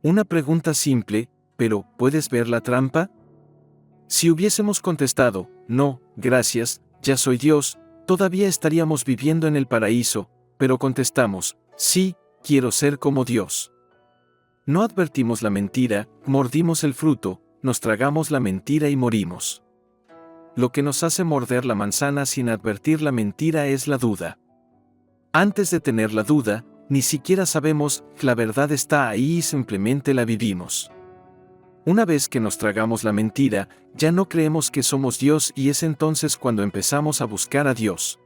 Una pregunta simple, pero ¿puedes ver la trampa? Si hubiésemos contestado, no, gracias, ya soy Dios, todavía estaríamos viviendo en el paraíso, pero contestamos, sí, quiero ser como Dios. No advertimos la mentira, mordimos el fruto, nos tragamos la mentira y morimos. Lo que nos hace morder la manzana sin advertir la mentira es la duda. Antes de tener la duda, ni siquiera sabemos que la verdad está ahí y simplemente la vivimos. Una vez que nos tragamos la mentira, ya no creemos que somos Dios y es entonces cuando empezamos a buscar a Dios.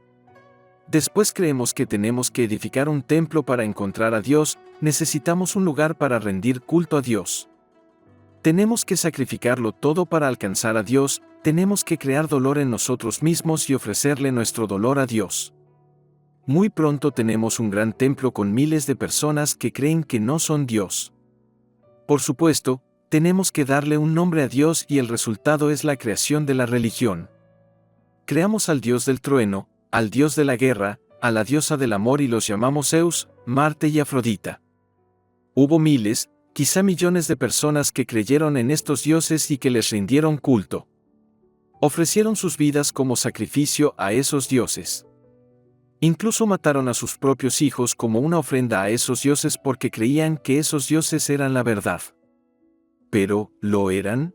Después creemos que tenemos que edificar un templo para encontrar a Dios, necesitamos un lugar para rendir culto a Dios. Tenemos que sacrificarlo todo para alcanzar a Dios, tenemos que crear dolor en nosotros mismos y ofrecerle nuestro dolor a Dios. Muy pronto tenemos un gran templo con miles de personas que creen que no son Dios. Por supuesto, tenemos que darle un nombre a Dios y el resultado es la creación de la religión. Creamos al Dios del trueno, al Dios de la guerra, a la diosa del amor y los llamamos Zeus, Marte y Afrodita. Hubo miles, quizá millones de personas que creyeron en estos dioses y que les rindieron culto. Ofrecieron sus vidas como sacrificio a esos dioses. Incluso mataron a sus propios hijos como una ofrenda a esos dioses porque creían que esos dioses eran la verdad. ¿Pero, lo eran?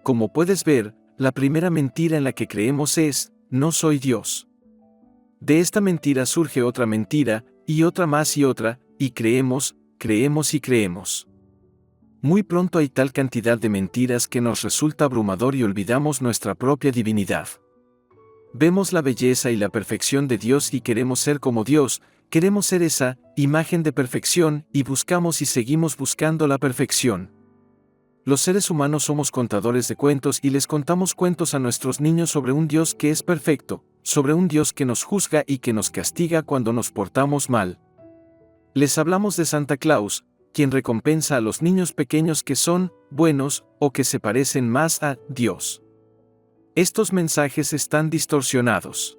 Como puedes ver, la primera mentira en la que creemos es, no soy Dios. De esta mentira surge otra mentira, y otra más y creemos, creemos y creemos. Muy pronto hay tal cantidad de mentiras que nos resulta abrumador y olvidamos nuestra propia divinidad. Vemos la belleza y la perfección de Dios y queremos ser como Dios, queremos ser esa imagen de perfección y buscamos y seguimos buscando la perfección. Los seres humanos somos contadores de cuentos y les contamos cuentos a nuestros niños sobre un Dios que es perfecto, sobre un Dios que nos juzga y que nos castiga cuando nos portamos mal. Les hablamos de Santa Claus, quien recompensa a los niños pequeños que son buenos o que se parecen más a Dios. Estos mensajes están distorsionados.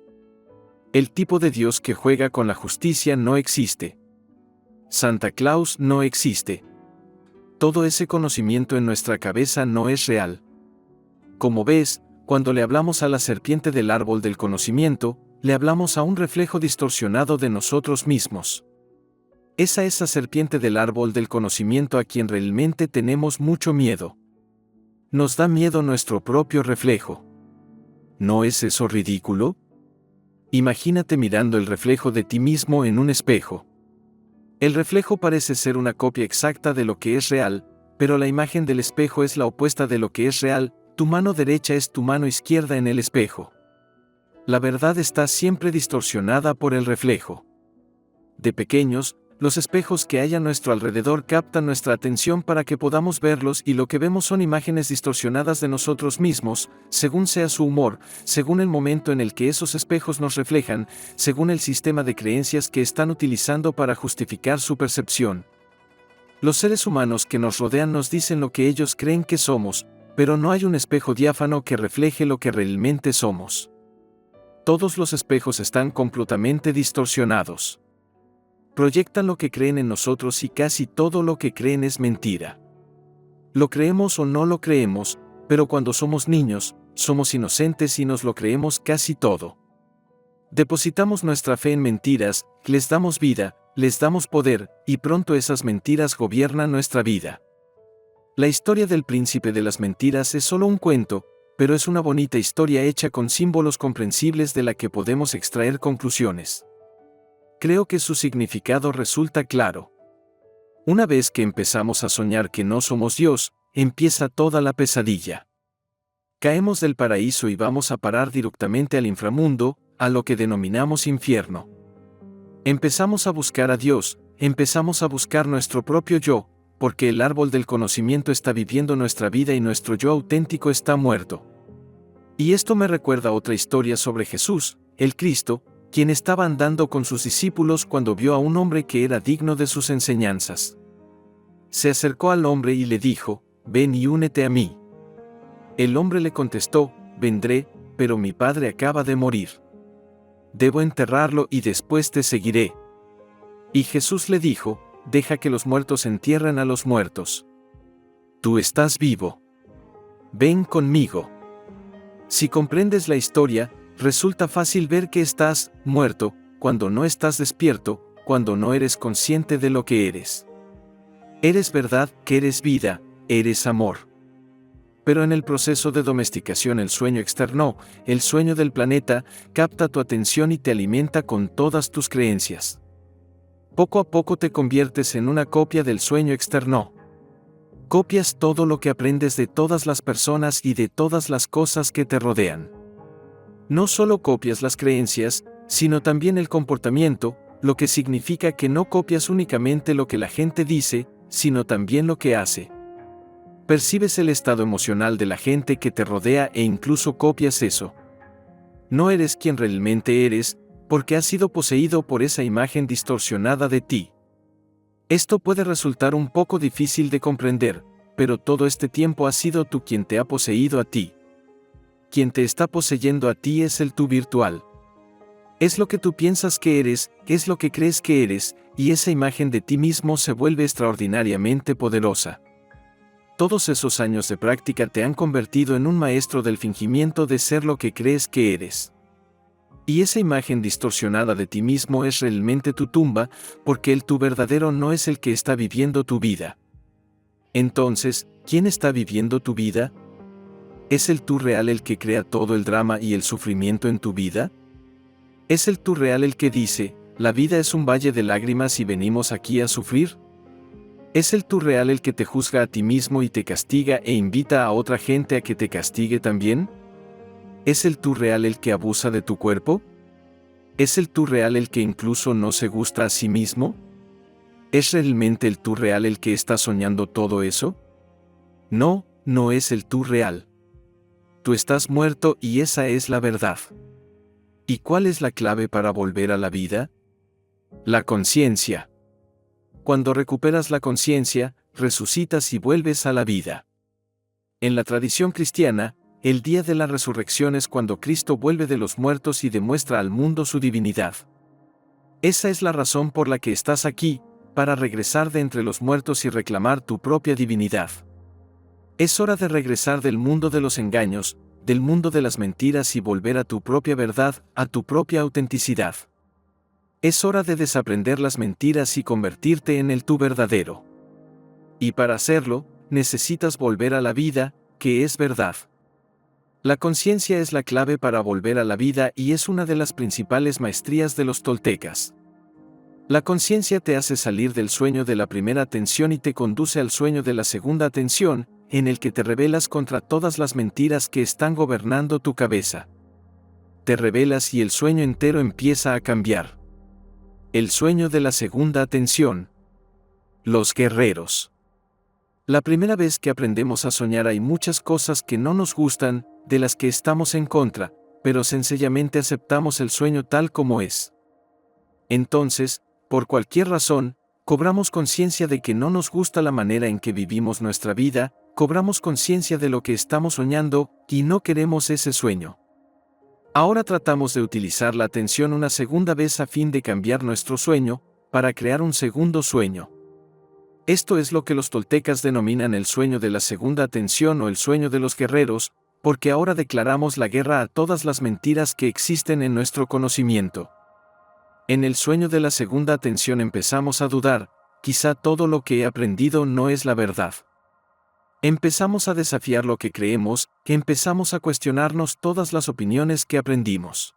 El tipo de Dios que juega con la justicia no existe. Santa Claus no existe. Todo ese conocimiento en nuestra cabeza no es real. Como ves, cuando le hablamos a la serpiente del árbol del conocimiento, le hablamos a un reflejo distorsionado de nosotros mismos. Es a esa serpiente del árbol del conocimiento a quien realmente tenemos mucho miedo. Nos da miedo nuestro propio reflejo. ¿No es eso ridículo? Imagínate mirando el reflejo de ti mismo en un espejo. El reflejo parece ser una copia exacta de lo que es real, pero la imagen del espejo es la opuesta de lo que es real, tu mano derecha es tu mano izquierda en el espejo. La verdad está siempre distorsionada por el reflejo. De pequeños, los espejos que hay a nuestro alrededor captan nuestra atención para que podamos verlos y lo que vemos son imágenes distorsionadas de nosotros mismos, según sea su humor, según el momento en el que esos espejos nos reflejan, según el sistema de creencias que están utilizando para justificar su percepción. Los seres humanos que nos rodean nos dicen lo que ellos creen que somos, pero no hay un espejo diáfano que refleje lo que realmente somos. Todos los espejos están completamente distorsionados. Proyectan lo que creen en nosotros y casi todo lo que creen es mentira. Lo creemos o no lo creemos, pero cuando somos niños, somos inocentes y nos lo creemos casi todo. Depositamos nuestra fe en mentiras, les damos vida, les damos poder, y pronto esas mentiras gobiernan nuestra vida. La historia del príncipe de las mentiras es solo un cuento, pero es una bonita historia hecha con símbolos comprensibles de la que podemos extraer conclusiones. Creo que su significado resulta claro. Una vez que empezamos a soñar que no somos Dios, empieza toda la pesadilla. Caemos del paraíso y vamos a parar directamente al inframundo, a lo que denominamos infierno. Empezamos a buscar a Dios, empezamos a buscar nuestro propio yo, porque el árbol del conocimiento está viviendo nuestra vida y nuestro yo auténtico está muerto. Y esto me recuerda otra historia sobre Jesús, el Cristo, quien estaba andando con sus discípulos cuando vio a un hombre que era digno de sus enseñanzas. Se acercó al hombre y le dijo, «Ven y únete a mí». El hombre le contestó, «Vendré, pero mi padre acaba de morir. Debo enterrarlo y después te seguiré». Y Jesús le dijo, «Deja que los muertos entierren a los muertos. Tú estás vivo. Ven conmigo». Si comprendes la historia, resulta fácil ver que estás muerto, cuando no estás despierto, cuando no eres consciente de lo que eres. Eres verdad, que eres vida, eres amor. Pero en el proceso de domesticación el sueño externo, el sueño del planeta, capta tu atención y te alimenta con todas tus creencias. Poco a poco te conviertes en una copia del sueño externo. Copias todo lo que aprendes de todas las personas y de todas las cosas que te rodean. No solo copias las creencias, sino también el comportamiento, lo que significa que no copias únicamente lo que la gente dice, sino también lo que hace. Percibes el estado emocional de la gente que te rodea e incluso copias eso. No eres quien realmente eres, porque has sido poseído por esa imagen distorsionada de ti. Esto puede resultar un poco difícil de comprender, pero todo este tiempo has sido tú quien te ha poseído a ti. Quien te está poseyendo a ti es el tú virtual. Es lo que tú piensas que eres, es lo que crees que eres, y esa imagen de ti mismo se vuelve extraordinariamente poderosa. Todos esos años de práctica te han convertido en un maestro del fingimiento de ser lo que crees que eres. Y esa imagen distorsionada de ti mismo es realmente tu tumba, porque el tú verdadero no es el que está viviendo tu vida. Entonces, ¿quién está viviendo tu vida? ¿Es el tú real el que crea todo el drama y el sufrimiento en tu vida? ¿Es el tú real el que dice, la vida es un valle de lágrimas y venimos aquí a sufrir? ¿Es el tú real el que te juzga a ti mismo y te castiga e invita a otra gente a que te castigue también? ¿Es el tú real el que abusa de tu cuerpo? ¿Es el tú real el que incluso no se gusta a sí mismo? ¿Es realmente el tú real el que está soñando todo eso? No, no es el tú real. Tú estás muerto y esa es la verdad. ¿Y cuál es la clave para volver a la vida? La conciencia. Cuando recuperas la conciencia, resucitas y vuelves a la vida. En la tradición cristiana, el día de la resurrección es cuando Cristo vuelve de los muertos y demuestra al mundo su divinidad. Esa es la razón por la que estás aquí, para regresar de entre los muertos y reclamar tu propia divinidad. Es hora de regresar del mundo de los engaños, del mundo de las mentiras y volver a tu propia verdad, a tu propia autenticidad. Es hora de desaprender las mentiras y convertirte en el tú verdadero. Y para hacerlo, necesitas volver a la vida, que es verdad. La conciencia es la clave para volver a la vida y es una de las principales maestrías de los toltecas. La conciencia te hace salir del sueño de la primera atención y te conduce al sueño de la segunda atención, en el que te rebelas contra todas las mentiras que están gobernando tu cabeza. Te rebelas y el sueño entero empieza a cambiar. El sueño de la segunda atención. Los guerreros. La primera vez que aprendemos a soñar hay muchas cosas que no nos gustan, de las que estamos en contra, pero sencillamente aceptamos el sueño tal como es. Entonces, por cualquier razón, cobramos conciencia de que no nos gusta la manera en que vivimos nuestra vida, cobramos conciencia de lo que estamos soñando, y no queremos ese sueño. Ahora tratamos de utilizar la atención una segunda vez a fin de cambiar nuestro sueño, para crear un segundo sueño. Esto es lo que los toltecas denominan el sueño de la segunda atención o el sueño de los guerreros, porque ahora declaramos la guerra a todas las mentiras que existen en nuestro conocimiento. En el sueño de la segunda atención empezamos a dudar, quizá todo lo que he aprendido no es la verdad. Empezamos a desafiar lo que creemos, que empezamos a cuestionarnos todas las opiniones que aprendimos.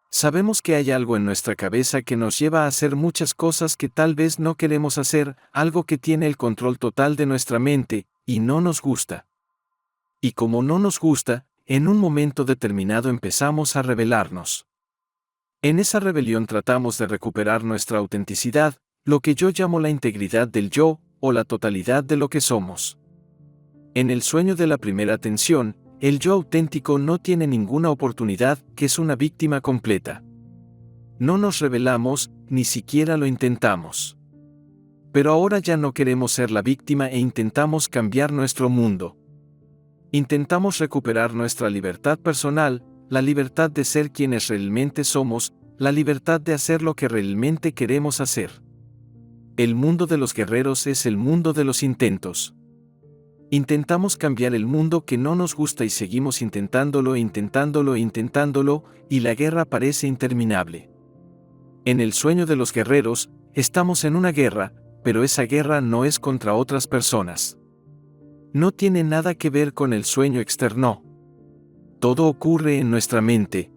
Sabemos que hay algo en nuestra cabeza que nos lleva a hacer muchas cosas que tal vez no queremos hacer, algo que tiene el control total de nuestra mente, y no nos gusta. Y como no nos gusta, en un momento determinado empezamos a rebelarnos. En esa rebelión tratamos de recuperar nuestra autenticidad, lo que yo llamo la integridad del yo, o la totalidad de lo que somos. En el sueño de la primera atención, el yo auténtico no tiene ninguna oportunidad, que es una víctima completa. No nos rebelamos, ni siquiera lo intentamos. Pero ahora ya no queremos ser la víctima e intentamos cambiar nuestro mundo. Intentamos recuperar nuestra libertad personal, la libertad de ser quienes realmente somos, la libertad de hacer lo que realmente queremos hacer. El mundo de los guerreros es el mundo de los intentos. Intentamos cambiar el mundo que no nos gusta y seguimos intentándolo, y la guerra parece interminable. En el sueño de los guerreros, estamos en una guerra, pero esa guerra no es contra otras personas. No tiene nada que ver con el sueño externo. Todo ocurre en nuestra mente.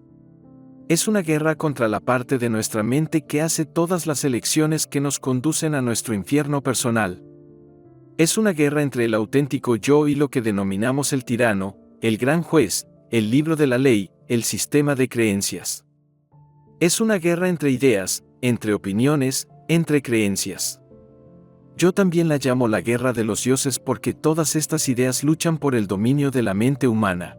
Es una guerra contra la parte de nuestra mente que hace todas las elecciones que nos conducen a nuestro infierno personal. Es una guerra entre el auténtico yo y lo que denominamos el tirano, el gran juez, el libro de la ley, el sistema de creencias. Es una guerra entre ideas, entre opiniones, entre creencias. Yo también la llamo la guerra de los dioses porque todas estas ideas luchan por el dominio de la mente humana.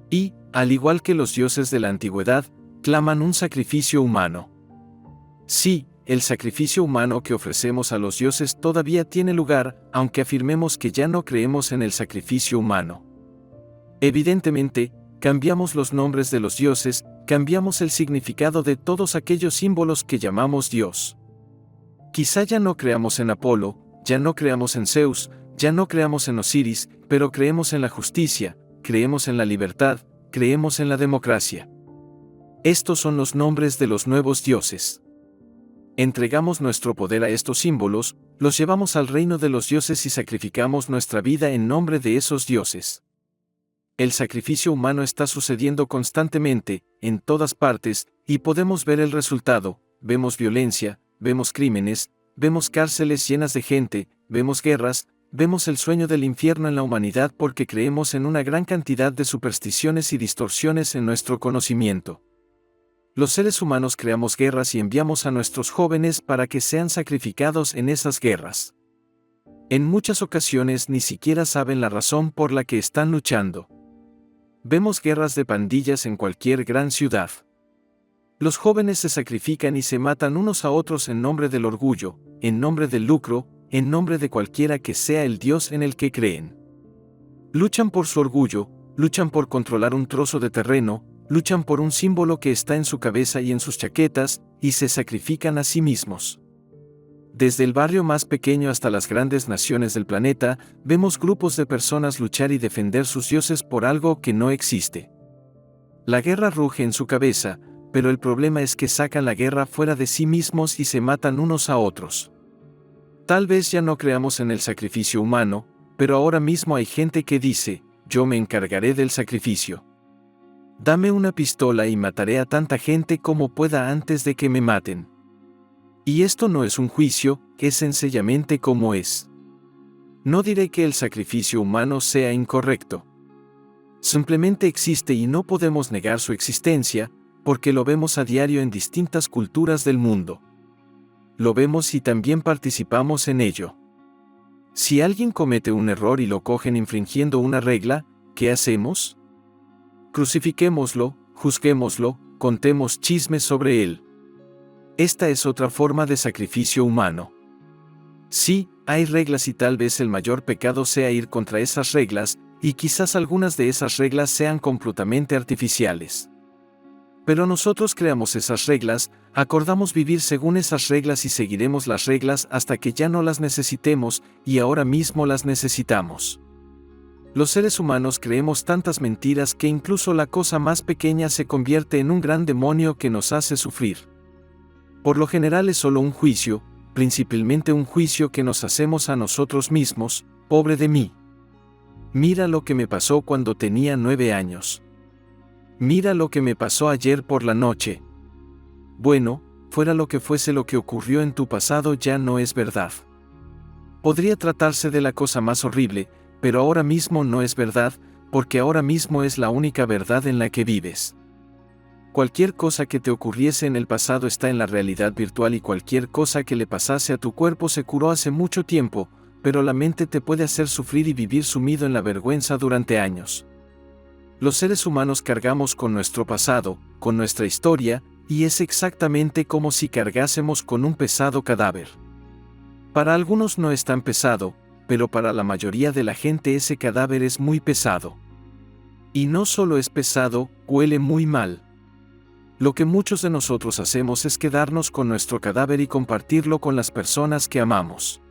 Y, al igual que los dioses de la antigüedad, claman un sacrificio humano. Sí, el sacrificio humano que ofrecemos a los dioses todavía tiene lugar, aunque afirmemos que ya no creemos en el sacrificio humano. Evidentemente, cambiamos los nombres de los dioses, cambiamos el significado de todos aquellos símbolos que llamamos Dios. Quizá ya no creamos en Apolo, ya no creamos en Zeus, ya no creamos en Osiris, pero creemos en la justicia, creemos en la libertad, creemos en la democracia. Estos son los nombres de los nuevos dioses. Entregamos nuestro poder a estos símbolos, los llevamos al reino de los dioses y sacrificamos nuestra vida en nombre de esos dioses. El sacrificio humano está sucediendo constantemente, en todas partes, y podemos ver el resultado. Vemos violencia, vemos crímenes, vemos cárceles llenas de gente, vemos guerras, vemos el sueño del infierno en la humanidad porque creemos en una gran cantidad de supersticiones y distorsiones en nuestro conocimiento. Los seres humanos creamos guerras y enviamos a nuestros jóvenes para que sean sacrificados en esas guerras. En muchas ocasiones ni siquiera saben la razón por la que están luchando. Vemos guerras de pandillas en cualquier gran ciudad. Los jóvenes se sacrifican y se matan unos a otros en nombre del orgullo, en nombre del lucro, en nombre de cualquiera que sea el Dios en el que creen. Luchan por su orgullo, luchan por controlar un trozo de terreno, luchan por un símbolo que está en su cabeza y en sus chaquetas, y se sacrifican a sí mismos. Desde el barrio más pequeño hasta las grandes naciones del planeta, vemos grupos de personas luchar y defender sus dioses por algo que no existe. La guerra ruge en su cabeza, pero el problema es que sacan la guerra fuera de sí mismos y se matan unos a otros. Tal vez ya no creamos en el sacrificio humano, pero ahora mismo hay gente que dice, yo me encargaré del sacrificio. Dame una pistola y mataré a tanta gente como pueda antes de que me maten. Y esto no es un juicio, es sencillamente como es. No diré que el sacrificio humano sea incorrecto. Simplemente existe y no podemos negar su existencia, porque lo vemos a diario en distintas culturas del mundo. Lo vemos y también participamos en ello. Si alguien comete un error y lo cogen infringiendo una regla, ¿qué hacemos? Crucifiquémoslo, juzguémoslo, contemos chismes sobre él. Esta es otra forma de sacrificio humano. Sí, hay reglas y tal vez el mayor pecado sea ir contra esas reglas, y quizás algunas de esas reglas sean completamente artificiales. Pero nosotros creamos esas reglas, acordamos vivir según esas reglas y seguiremos las reglas hasta que ya no las necesitemos, y ahora mismo las necesitamos. Los seres humanos creemos tantas mentiras que incluso la cosa más pequeña se convierte en un gran demonio que nos hace sufrir. Por lo general es solo un juicio, principalmente un juicio que nos hacemos a nosotros mismos: pobre de mí. Mira lo que me pasó cuando tenía 9 años. Mira lo que me pasó ayer por la noche. Bueno, fuera lo que fuese lo que ocurrió en tu pasado ya no es verdad. Podría tratarse de la cosa más horrible, pero ahora mismo no es verdad, porque ahora mismo es la única verdad en la que vives. Cualquier cosa que te ocurriese en el pasado está en la realidad virtual y cualquier cosa que le pasase a tu cuerpo se curó hace mucho tiempo, pero la mente te puede hacer sufrir y vivir sumido en la vergüenza durante años. Los seres humanos cargamos con nuestro pasado, con nuestra historia, y es exactamente como si cargásemos con un pesado cadáver. Para algunos no es tan pesado, pero para la mayoría de la gente ese cadáver es muy pesado. Y no solo es pesado, huele muy mal. Lo que muchos de nosotros hacemos es quedarnos con nuestro cadáver y compartirlo con las personas que amamos.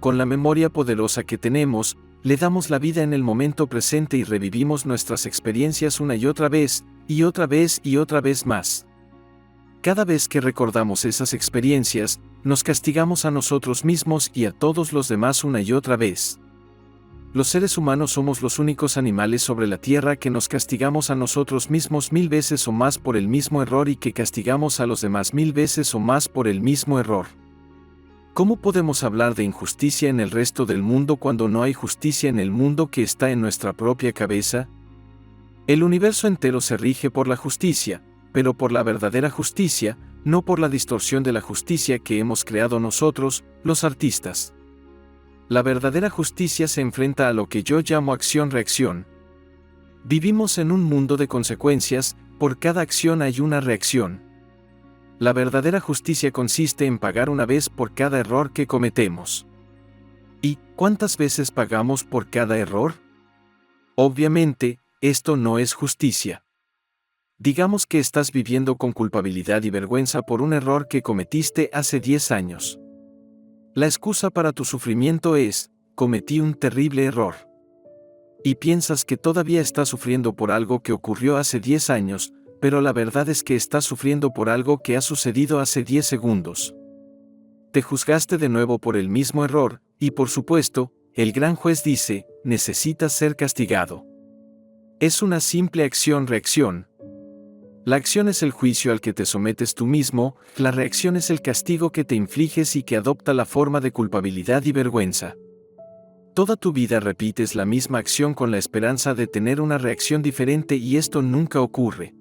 Con la memoria poderosa que tenemos, le damos la vida en el momento presente y revivimos nuestras experiencias una y otra vez, y otra vez y otra vez más. Cada vez que recordamos esas experiencias, nos castigamos a nosotros mismos y a todos los demás una y otra vez. Los seres humanos somos los únicos animales sobre la tierra que nos castigamos a nosotros mismos 1000 veces o más por el mismo error y que castigamos a los demás 1000 veces o más por el mismo error. ¿Cómo podemos hablar de injusticia en el resto del mundo cuando no hay justicia en el mundo que está en nuestra propia cabeza? El universo entero se rige por la justicia, pero por la verdadera justicia, no por la distorsión de la justicia que hemos creado nosotros, los artistas. La verdadera justicia se enfrenta a lo que yo llamo acción-reacción. Vivimos en un mundo de consecuencias, por cada acción hay una reacción. La verdadera justicia consiste en pagar una vez por cada error que cometemos. ¿Y cuántas veces pagamos por cada error? Obviamente, esto no es justicia. Digamos que estás viviendo con culpabilidad y vergüenza por un error que cometiste hace 10 años. La excusa para tu sufrimiento es: cometí un terrible error. Y piensas que todavía estás sufriendo por algo que ocurrió hace 10 años, pero la verdad es que estás sufriendo por algo que ha sucedido hace 10 segundos. Te juzgaste de nuevo por el mismo error, y por supuesto, el gran juez dice: necesitas ser castigado. Es una simple acción-reacción. La acción es el juicio al que te sometes tú mismo, la reacción es el castigo que te infliges y que adopta la forma de culpabilidad y vergüenza. Toda tu vida repites la misma acción con la esperanza de tener una reacción diferente y esto nunca ocurre.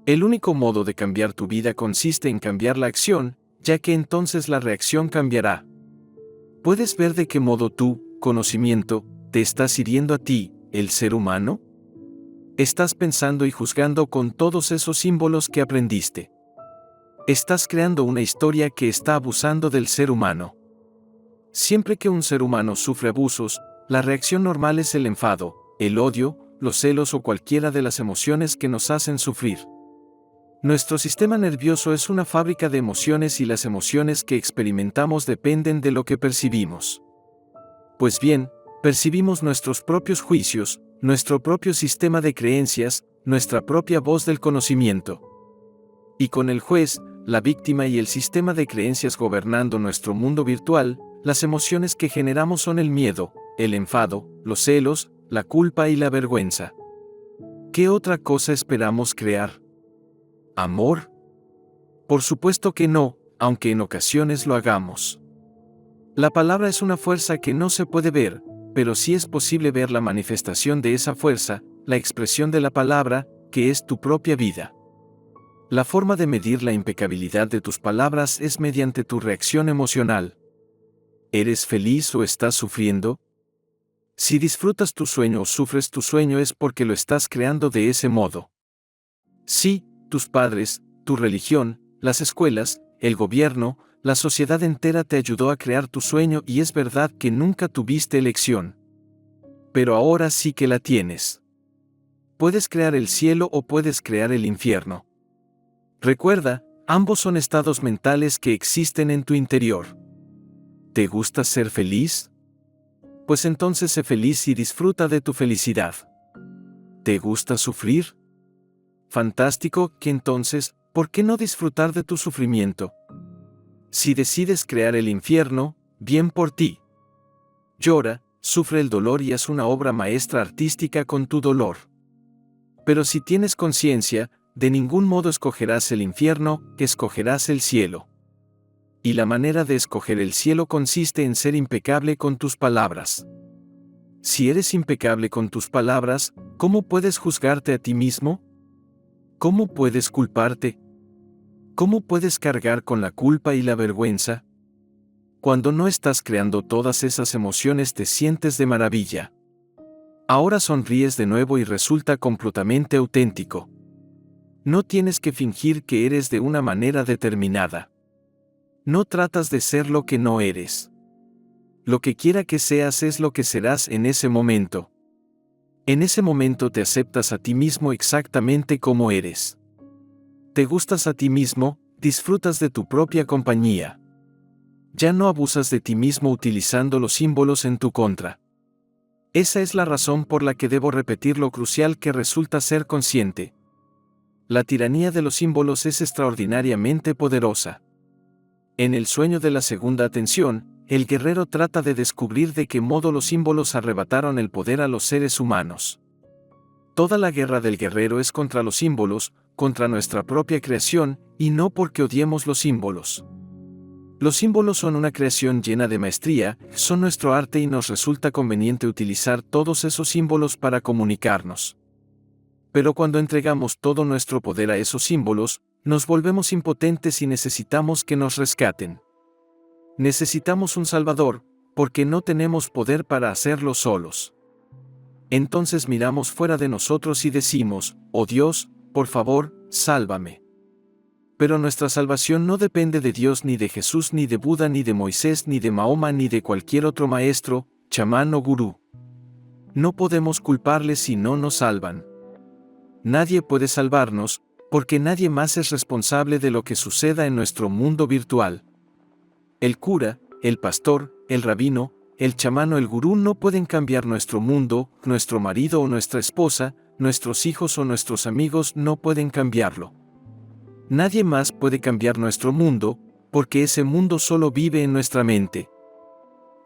El único modo de cambiar tu vida consiste en cambiar la acción, ya que entonces la reacción cambiará. ¿Puedes ver de qué modo tu conocimiento te estás hiriendo a ti, el ser humano? Estás pensando y juzgando con todos esos símbolos que aprendiste. Estás creando una historia que está abusando del ser humano. Siempre que un ser humano sufre abusos, la reacción normal es el enfado, el odio, los celos o cualquiera de las emociones que nos hacen sufrir. Nuestro sistema nervioso es una fábrica de emociones y las emociones que experimentamos dependen de lo que percibimos. Pues bien, percibimos nuestros propios juicios, nuestro propio sistema de creencias, nuestra propia voz del conocimiento. Y con el juez, la víctima y el sistema de creencias gobernando nuestro mundo virtual, las emociones que generamos son el miedo, el enfado, los celos, la culpa y la vergüenza. ¿Qué otra cosa esperamos crear? ¿Amor? Por supuesto que no, aunque en ocasiones lo hagamos. La palabra es una fuerza que no se puede ver, pero sí es posible ver la manifestación de esa fuerza, la expresión de la palabra, que es tu propia vida. La forma de medir la impecabilidad de tus palabras es mediante tu reacción emocional. ¿Eres feliz o estás sufriendo? Si disfrutas tu sueño o sufres tu sueño es porque lo estás creando de ese modo. Sí, tus padres, tu religión, las escuelas, el gobierno, la sociedad entera te ayudó a crear tu sueño y es verdad que nunca tuviste elección. Pero ahora sí que la tienes. Puedes crear el cielo o puedes crear el infierno. Recuerda, ambos son estados mentales que existen en tu interior. ¿Te gusta ser feliz? Pues entonces sé feliz y disfruta de tu felicidad. ¿Te gusta sufrir? Fantástico, que entonces, ¿por qué no disfrutar de tu sufrimiento? Si decides crear el infierno, bien por ti. Llora, sufre el dolor y haz una obra maestra artística con tu dolor. Pero si tienes conciencia, de ningún modo escogerás el infierno, escogerás el cielo. Y la manera de escoger el cielo consiste en ser impecable con tus palabras. Si eres impecable con tus palabras, ¿cómo puedes juzgarte a ti mismo? ¿Cómo puedes culparte? ¿Cómo puedes cargar con la culpa y la vergüenza? Cuando no estás creando todas esas emociones te sientes de maravilla. Ahora sonríes de nuevo y resulta completamente auténtico. No tienes que fingir que eres de una manera determinada. No tratas de ser lo que no eres. Lo que quiera que seas es lo que serás en ese momento. En ese momento te aceptas a ti mismo exactamente como eres. Te gustas a ti mismo, disfrutas de tu propia compañía. Ya no abusas de ti mismo utilizando los símbolos en tu contra. Esa es la razón por la que debo repetir lo crucial que resulta ser consciente. La tiranía de los símbolos es extraordinariamente poderosa. En el sueño de la segunda atención, el guerrero trata de descubrir de qué modo los símbolos arrebataron el poder a los seres humanos. Toda la guerra del guerrero es contra los símbolos, contra nuestra propia creación, y no porque odiemos los símbolos. Los símbolos son una creación llena de maestría, son nuestro arte y nos resulta conveniente utilizar todos esos símbolos para comunicarnos. Pero cuando entregamos todo nuestro poder a esos símbolos, nos volvemos impotentes y necesitamos que nos rescaten. Necesitamos un Salvador, porque no tenemos poder para hacerlo solos. Entonces miramos fuera de nosotros y decimos, oh Dios, por favor, sálvame. Pero nuestra salvación no depende de Dios ni de Jesús ni de Buda ni de Moisés ni de Mahoma ni de cualquier otro maestro, chamán o gurú. No podemos culparles si no nos salvan. Nadie puede salvarnos, porque nadie más es responsable de lo que suceda en nuestro mundo virtual. El cura, el pastor, el rabino, el chamán o el gurú no pueden cambiar nuestro mundo, nuestro marido o nuestra esposa, nuestros hijos o nuestros amigos no pueden cambiarlo. Nadie más puede cambiar nuestro mundo, porque ese mundo solo vive en nuestra mente.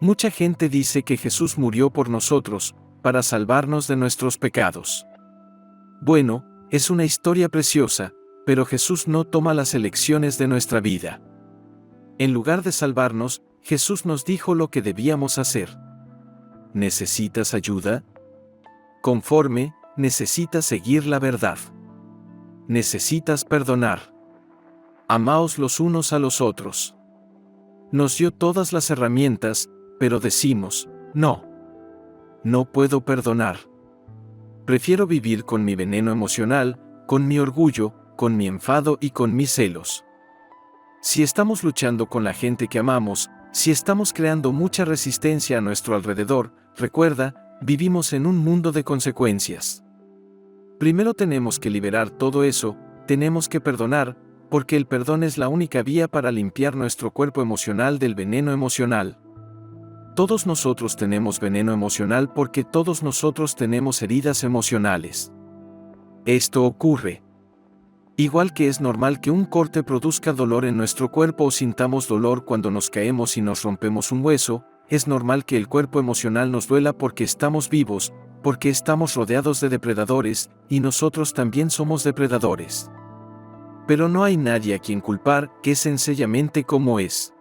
Mucha gente dice que Jesús murió por nosotros, para salvarnos de nuestros pecados. Bueno, es una historia preciosa, pero Jesús no toma las elecciones de nuestra vida. En lugar de salvarnos, Jesús nos dijo lo que debíamos hacer. ¿Necesitas ayuda? Conforme, necesitas seguir la verdad. Necesitas perdonar. Amaos los unos a los otros. Nos dio todas las herramientas, pero decimos, no. No puedo perdonar. Prefiero vivir con mi veneno emocional, con mi orgullo, con mi enfado y con mis celos. Si estamos luchando con la gente que amamos, si estamos creando mucha resistencia a nuestro alrededor, recuerda, vivimos en un mundo de consecuencias. Primero tenemos que liberar todo eso, tenemos que perdonar, porque el perdón es la única vía para limpiar nuestro cuerpo emocional del veneno emocional. Todos nosotros tenemos veneno emocional porque todos nosotros tenemos heridas emocionales. Esto ocurre. Igual que es normal que un corte produzca dolor en nuestro cuerpo o sintamos dolor cuando nos caemos y nos rompemos un hueso, es normal que el cuerpo emocional nos duela porque estamos vivos, porque estamos rodeados de depredadores, y nosotros también somos depredadores. Pero no hay nadie a quien culpar, que es sencillamente como es.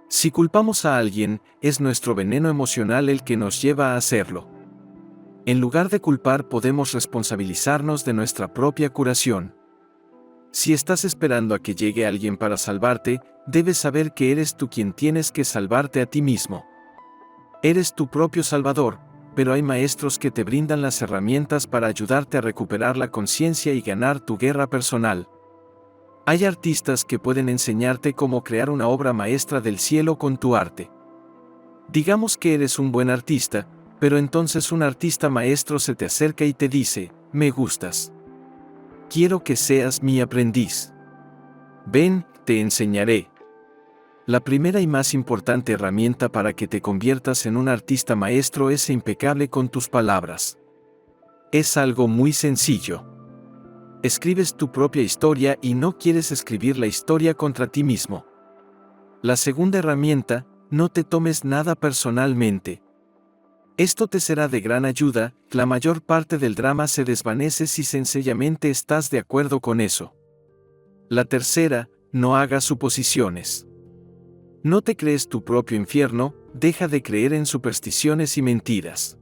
Si culpamos a alguien, es nuestro veneno emocional el que nos lleva a hacerlo. En lugar de culpar podemos responsabilizarnos de nuestra propia curación. Si estás esperando a que llegue alguien para salvarte, debes saber que eres tú quien tienes que salvarte a ti mismo. Eres tu propio salvador, pero hay maestros que te brindan las herramientas para ayudarte a recuperar la conciencia y ganar tu guerra personal. Hay artistas que pueden enseñarte cómo crear una obra maestra del cielo con tu arte. Digamos que eres un buen artista, pero entonces un artista maestro se te acerca y te dice, me gustas. Quiero que seas mi aprendiz. Ven, te enseñaré. La primera y más importante herramienta para que te conviertas en un artista maestro es ser impecable con tus palabras. Es algo muy sencillo. Escribes tu propia historia y no quieres escribir la historia contra ti mismo. La segunda herramienta, no te tomes nada personalmente. Esto te será de gran ayuda, la mayor parte del drama se desvanece si sencillamente estás de acuerdo con eso. La tercera, no hagas suposiciones. No te crees tu propio infierno, deja de creer en supersticiones y mentiras.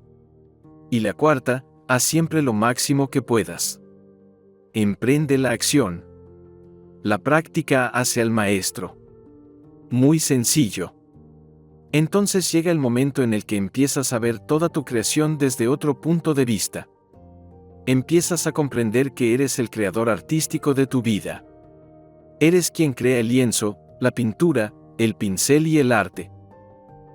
Y la cuarta, haz siempre lo máximo que puedas. Emprende la acción. La práctica hace al maestro. Muy sencillo. Entonces llega el momento en el que empiezas a ver toda tu creación desde otro punto de vista. Empiezas a comprender que eres el creador artístico de tu vida. Eres quien crea el lienzo, la pintura, el pincel y el arte.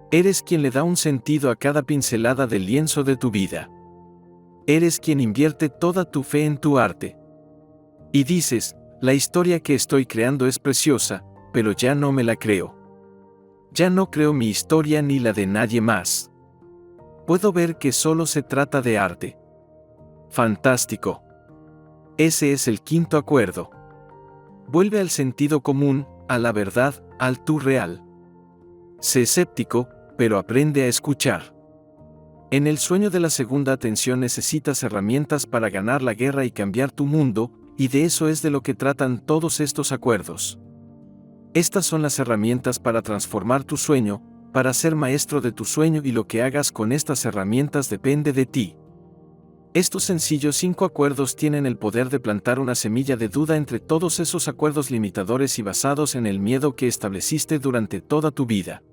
Eres quien le da un sentido a cada pincelada del lienzo de tu vida. Eres quien invierte toda tu fe en tu arte. Y dices, la historia que estoy creando es preciosa, pero ya no me la creo. Ya no creo mi historia ni la de nadie más. Puedo ver que solo se trata de arte. Fantástico. Ese es el quinto acuerdo. Vuelve al sentido común, a la verdad, al tú real. Sé escéptico, pero aprende a escuchar. En el sueño de la segunda atención necesitas herramientas para ganar la guerra y cambiar tu mundo, y de eso es de lo que tratan todos estos acuerdos. Estas son las herramientas para transformar tu sueño, para ser maestro de tu sueño, y lo que hagas con estas herramientas depende de ti. Estos sencillos 5 acuerdos tienen el poder de plantar una semilla de duda entre todos esos acuerdos limitadores y basados en el miedo que estableciste durante toda tu vida.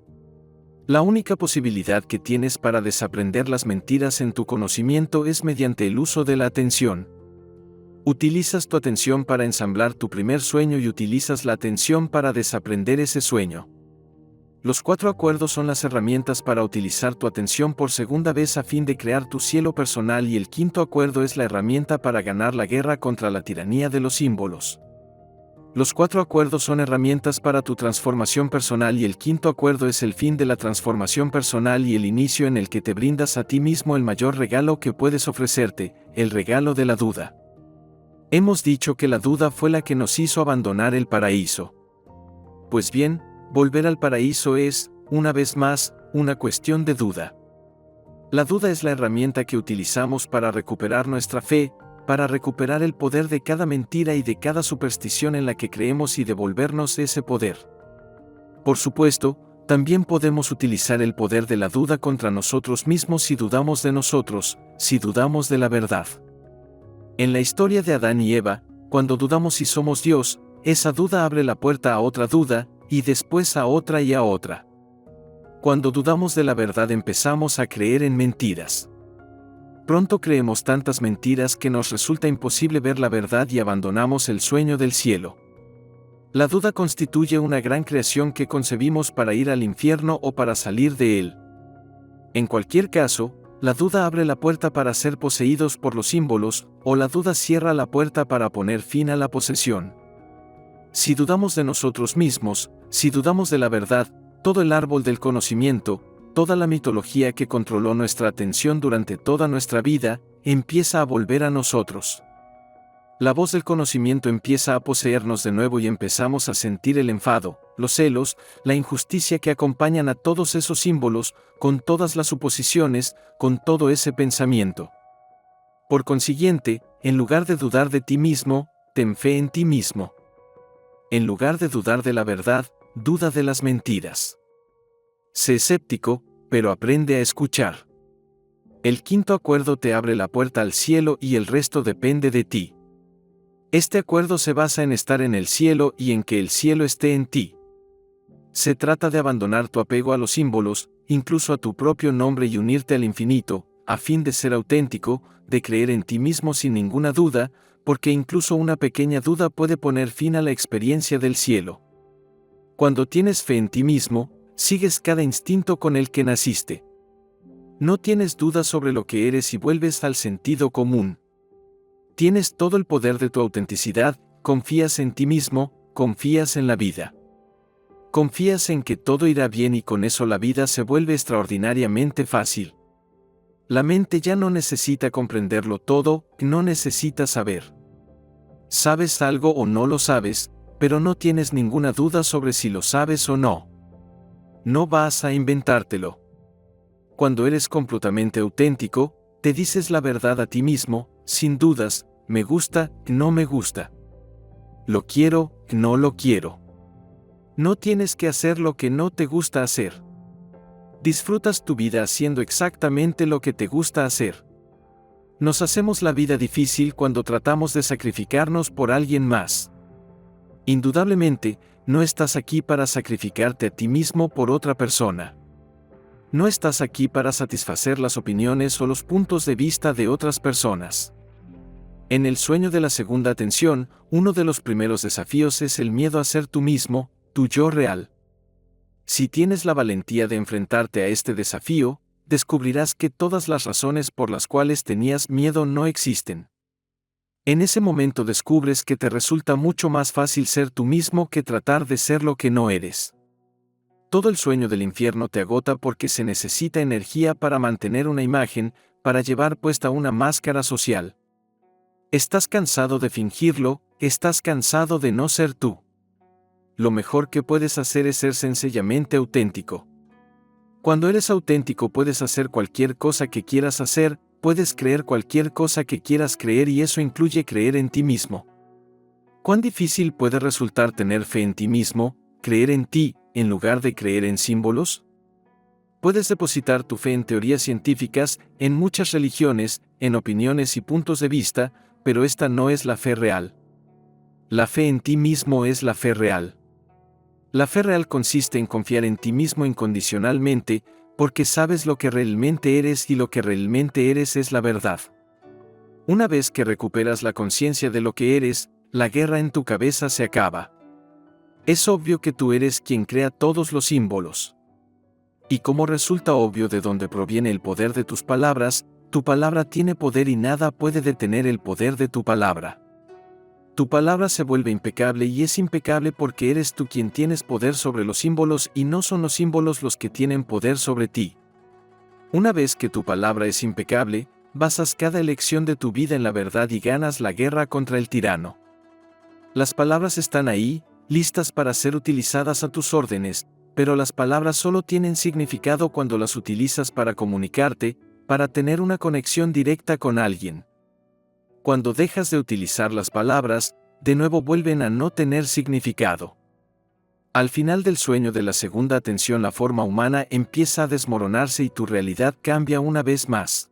La única posibilidad que tienes para desaprender las mentiras en tu conocimiento es mediante el uso de la atención. Utilizas tu atención para ensamblar tu primer sueño y utilizas la atención para desaprender ese sueño. Los 4 acuerdos son las herramientas para utilizar tu atención por segunda vez a fin de crear tu cielo personal, y el quinto acuerdo es la herramienta para ganar la guerra contra la tiranía de los símbolos. Los 4 acuerdos son herramientas para tu transformación personal, y el quinto acuerdo es el fin de la transformación personal y el inicio en el que te brindas a ti mismo el mayor regalo que puedes ofrecerte, el regalo de la duda. Hemos dicho que la duda fue la que nos hizo abandonar el paraíso. Pues bien, volver al paraíso es, una vez más, una cuestión de duda. La duda es la herramienta que utilizamos para recuperar nuestra fe, para recuperar el poder de cada mentira y de cada superstición en la que creemos y devolvernos ese poder. Por supuesto, también podemos utilizar el poder de la duda contra nosotros mismos si dudamos de nosotros, si dudamos de la verdad. En la historia de Adán y Eva, cuando dudamos si somos Dios, esa duda abre la puerta a otra duda, y después a otra y a otra. Cuando dudamos de la verdad empezamos a creer en mentiras. Pronto creemos tantas mentiras que nos resulta imposible ver la verdad y abandonamos el sueño del cielo. La duda constituye una gran creación que concebimos para ir al infierno o para salir de él. En cualquier caso, la duda abre la puerta para ser poseídos por los símbolos, o la duda cierra la puerta para poner fin a la posesión. Si dudamos de nosotros mismos, si dudamos de la verdad, todo el árbol del conocimiento, toda la mitología que controló nuestra atención durante toda nuestra vida, empieza a volver a nosotros. La voz del conocimiento empieza a poseernos de nuevo y empezamos a sentir el enfado, los celos, la injusticia que acompañan a todos esos símbolos, con todas las suposiciones, con todo ese pensamiento. Por consiguiente, en lugar de dudar de ti mismo, ten fe en ti mismo. En lugar de dudar de la verdad, duda de las mentiras. Sé escéptico, pero aprende a escuchar. El quinto acuerdo te abre la puerta al cielo y el resto depende de ti. Este acuerdo se basa en estar en el cielo y en que el cielo esté en ti. Se trata de abandonar tu apego a los símbolos, incluso a tu propio nombre, y unirte al infinito, a fin de ser auténtico, de creer en ti mismo sin ninguna duda, porque incluso una pequeña duda puede poner fin a la experiencia del cielo. Cuando tienes fe en ti mismo, sigues cada instinto con el que naciste. No tienes dudas sobre lo que eres y vuelves al sentido común. Tienes todo el poder de tu autenticidad, confías en ti mismo, confías en la vida. Confías en que todo irá bien y con eso la vida se vuelve extraordinariamente fácil. La mente ya no necesita comprenderlo todo, no necesita saber. Sabes algo o no lo sabes, pero no tienes ninguna duda sobre si lo sabes o no. No vas a inventártelo. Cuando eres completamente auténtico, te dices la verdad a ti mismo, sin dudas, me gusta, no me gusta. Lo quiero, no lo quiero. No tienes que hacer lo que no te gusta hacer. Disfrutas tu vida haciendo exactamente lo que te gusta hacer. Nos hacemos la vida difícil cuando tratamos de sacrificarnos por alguien más. Indudablemente, no estás aquí para sacrificarte a ti mismo por otra persona. No estás aquí para satisfacer las opiniones o los puntos de vista de otras personas. En el sueño de la segunda atención, uno de los primeros desafíos es el miedo a ser tú mismo, tu yo real. Si tienes la valentía de enfrentarte a este desafío, descubrirás que todas las razones por las cuales tenías miedo no existen. En ese momento descubres que te resulta mucho más fácil ser tú mismo que tratar de ser lo que no eres. Todo el sueño del infierno te agota porque se necesita energía para mantener una imagen, para llevar puesta una máscara social. Estás cansado de fingirlo, estás cansado de no ser tú. Lo mejor que puedes hacer es ser sencillamente auténtico. Cuando eres auténtico puedes hacer cualquier cosa que quieras hacer, puedes creer cualquier cosa que quieras creer y eso incluye creer en ti mismo. ¿Cuán difícil puede resultar tener fe en ti mismo, creer en ti, en lugar de creer en símbolos? Puedes depositar tu fe en teorías científicas, en muchas religiones, en opiniones y puntos de vista, pero esta no es la fe real. La fe en ti mismo es la fe real. La fe real consiste en confiar en ti mismo incondicionalmente, porque sabes lo que realmente eres y lo que realmente eres es la verdad. Una vez que recuperas la conciencia de lo que eres, la guerra en tu cabeza se acaba. Es obvio que tú eres quien crea todos los símbolos. Y como resulta obvio de dónde proviene el poder de tus palabras, tu palabra tiene poder y nada puede detener el poder de tu palabra. Tu palabra se vuelve impecable y es impecable porque eres tú quien tienes poder sobre los símbolos y no son los símbolos los que tienen poder sobre ti. Una vez que tu palabra es impecable, basas cada elección de tu vida en la verdad y ganas la guerra contra el tirano. Las palabras están ahí, listas para ser utilizadas a tus órdenes, pero las palabras solo tienen significado cuando las utilizas para comunicarte, para tener una conexión directa con alguien. Cuando dejas de utilizar las palabras, de nuevo vuelven a no tener significado. Al final del sueño de la segunda atención la forma humana empieza a desmoronarse y tu realidad cambia una vez más.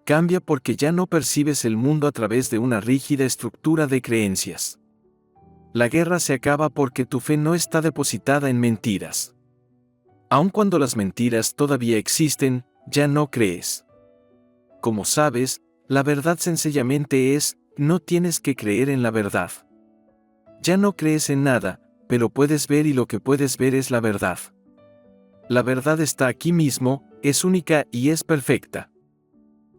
Cambia porque ya no percibes el mundo a través de una rígida estructura de creencias. La guerra se acaba porque tu fe no está depositada en mentiras. Aun cuando las mentiras todavía existen, ya no crees. Como sabes, la verdad sencillamente es, no tienes que creer en la verdad. Ya no crees en nada, pero puedes ver y lo que puedes ver es la verdad. La verdad está aquí mismo, es única y es perfecta.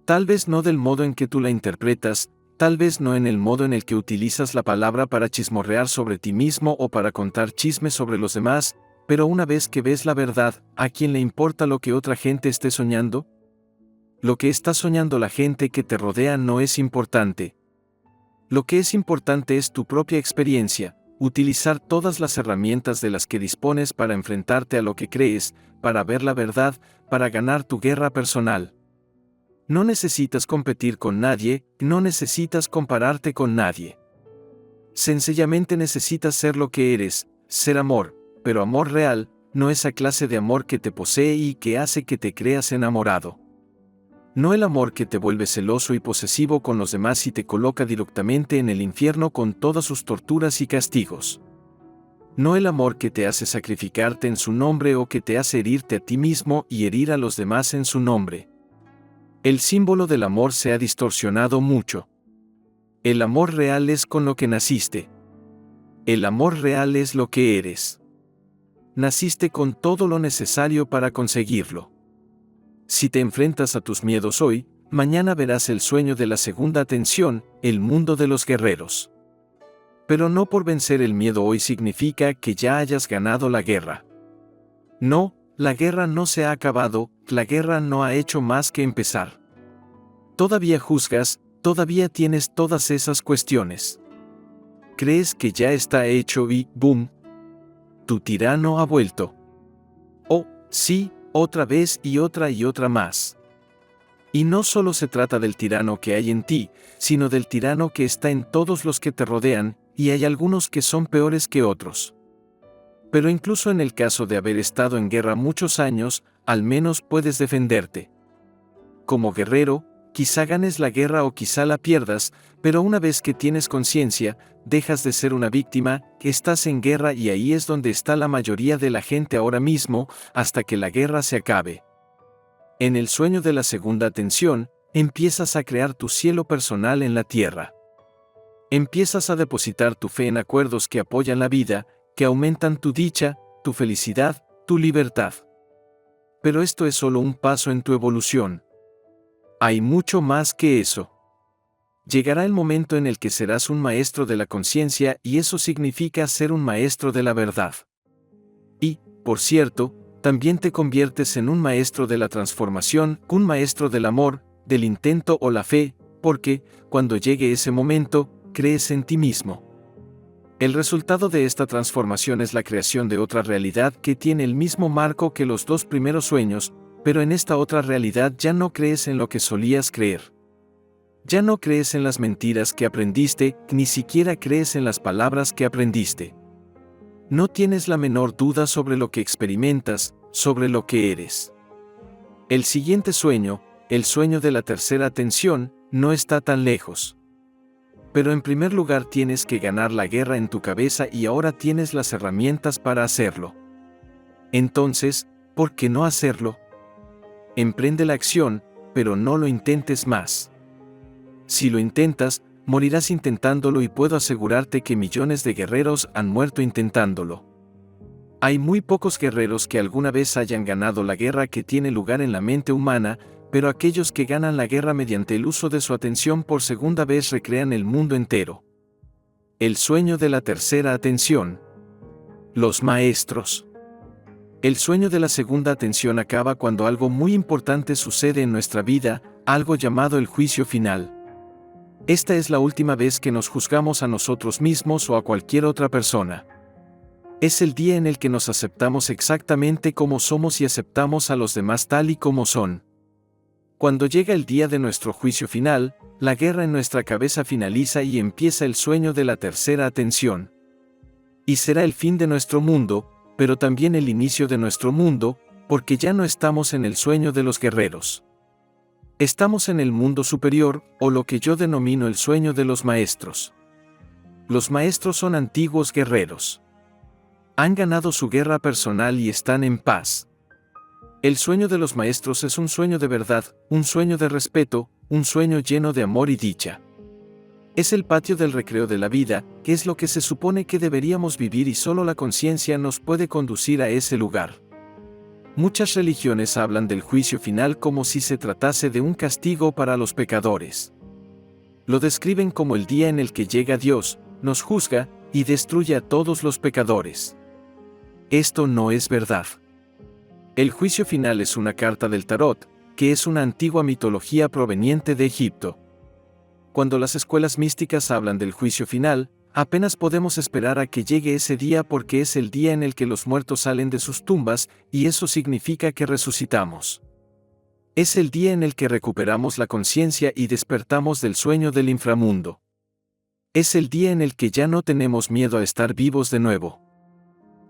Tal vez no del modo en que tú la interpretas, tal vez no en el modo en el que utilizas la palabra para chismorrear sobre ti mismo o para contar chismes sobre los demás, pero una vez que ves la verdad, ¿a quién le importa lo que otra gente esté soñando? Lo que está soñando la gente que te rodea no es importante. Lo que es importante es tu propia experiencia, utilizar todas las herramientas de las que dispones para enfrentarte a lo que crees, para ver la verdad, para ganar tu guerra personal. No necesitas competir con nadie, no necesitas compararte con nadie. Sencillamente necesitas ser lo que eres, ser amor, pero amor real, no esa clase de amor que te posee y que hace que te creas enamorado. No el amor que te vuelve celoso y posesivo con los demás y te coloca directamente en el infierno con todas sus torturas y castigos. No el amor que te hace sacrificarte en su nombre o que te hace herirte a ti mismo y herir a los demás en su nombre. El símbolo del amor se ha distorsionado mucho. El amor real es con lo que naciste. El amor real es lo que eres. Naciste con todo lo necesario para conseguirlo. Si te enfrentas a tus miedos hoy, mañana verás el sueño de la segunda atención, el mundo de los guerreros. Pero no por vencer el miedo hoy significa que ya hayas ganado la guerra. No, la guerra no se ha acabado, la guerra no ha hecho más que empezar. Todavía juzgas, todavía tienes todas esas cuestiones. Crees que ya está hecho y ¡boom! Tu tirano ha vuelto. Oh, sí, otra vez y otra más. Y no solo se trata del tirano que hay en ti, sino del tirano que está en todos los que te rodean, y hay algunos que son peores que otros. Pero incluso en el caso de haber estado en guerra muchos años, al menos puedes defenderte. Como guerrero, quizá ganes la guerra o quizá la pierdas, pero una vez que tienes conciencia, dejas de ser una víctima, estás en guerra y ahí es donde está la mayoría de la gente ahora mismo, hasta que la guerra se acabe. En el sueño de la segunda atención, empiezas a crear tu cielo personal en la tierra. Empiezas a depositar tu fe en acuerdos que apoyan la vida, que aumentan tu dicha, tu felicidad, tu libertad. Pero esto es solo un paso en tu evolución. Hay mucho más que eso. Llegará el momento en el que serás un maestro de la conciencia y eso significa ser un maestro de la verdad. Y, por cierto, también te conviertes en un maestro de la transformación, un maestro del amor, del intento o la fe, porque, cuando llegue ese momento, crees en ti mismo. El resultado de esta transformación es la creación de otra realidad que tiene el mismo marco que los dos primeros sueños, pero en esta otra realidad ya no crees en lo que solías creer. Ya no crees en las mentiras que aprendiste, ni siquiera crees en las palabras que aprendiste. No tienes la menor duda sobre lo que experimentas, sobre lo que eres. El siguiente sueño, el sueño de la tercera atención, no está tan lejos. Pero en primer lugar tienes que ganar la guerra en tu cabeza y ahora tienes las herramientas para hacerlo. Entonces, ¿por qué no hacerlo? Emprende la acción, pero no lo intentes más. Si lo intentas, morirás intentándolo y puedo asegurarte que millones de guerreros han muerto intentándolo. Hay muy pocos guerreros que alguna vez hayan ganado la guerra que tiene lugar en la mente humana, pero aquellos que ganan la guerra mediante el uso de su atención por segunda vez recrean el mundo entero. El sueño de la tercera atención. Los maestros. El sueño de la segunda atención acaba cuando algo muy importante sucede en nuestra vida, algo llamado el juicio final. Esta es la última vez que nos juzgamos a nosotros mismos o a cualquier otra persona. Es el día en el que nos aceptamos exactamente como somos y aceptamos a los demás tal y como son. Cuando llega el día de nuestro juicio final, la guerra en nuestra cabeza finaliza y empieza el sueño de la tercera atención. Y será el fin de nuestro mundo, pero también el inicio de nuestro mundo, porque ya no estamos en el sueño de los guerreros. Estamos en el mundo superior, o lo que yo denomino el sueño de los maestros. Los maestros son antiguos guerreros. Han ganado su guerra personal y están en paz. El sueño de los maestros es un sueño de verdad, un sueño de respeto, un sueño lleno de amor y dicha. Es el patio del recreo de la vida, que es lo que se supone que deberíamos vivir y solo la conciencia nos puede conducir a ese lugar. Muchas religiones hablan del juicio final como si se tratase de un castigo para los pecadores. Lo describen como el día en el que llega Dios, nos juzga, y destruye a todos los pecadores. Esto no es verdad. El juicio final es una carta del tarot, que es una antigua mitología proveniente de Egipto. Cuando las escuelas místicas hablan del juicio final, apenas podemos esperar a que llegue ese día porque es el día en el que los muertos salen de sus tumbas, y eso significa que resucitamos. Es el día en el que recuperamos la conciencia y despertamos del sueño del inframundo. Es el día en el que ya no tenemos miedo a estar vivos de nuevo.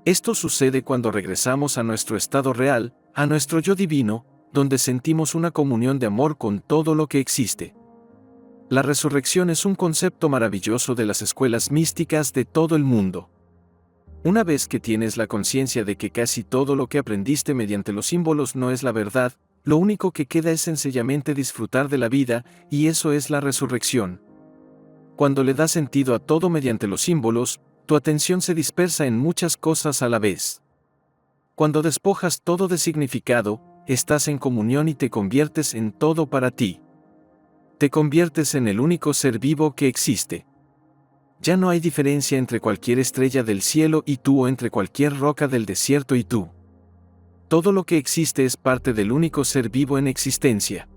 Esto sucede cuando regresamos a nuestro estado real, a nuestro yo divino, donde sentimos una comunión de amor con todo lo que existe. La resurrección es un concepto maravilloso de las escuelas místicas de todo el mundo. Una vez que tienes la conciencia de que casi todo lo que aprendiste mediante los símbolos no es la verdad, lo único que queda es sencillamente disfrutar de la vida, y eso es la resurrección. Cuando le das sentido a todo mediante los símbolos, tu atención se dispersa en muchas cosas a la vez. Cuando despojas todo de significado, estás en comunión y te conviertes en todo para ti. Te conviertes en el único ser vivo que existe. Ya no hay diferencia entre cualquier estrella del cielo y tú o entre cualquier roca del desierto y tú. Todo lo que existe es parte del único ser vivo en existencia.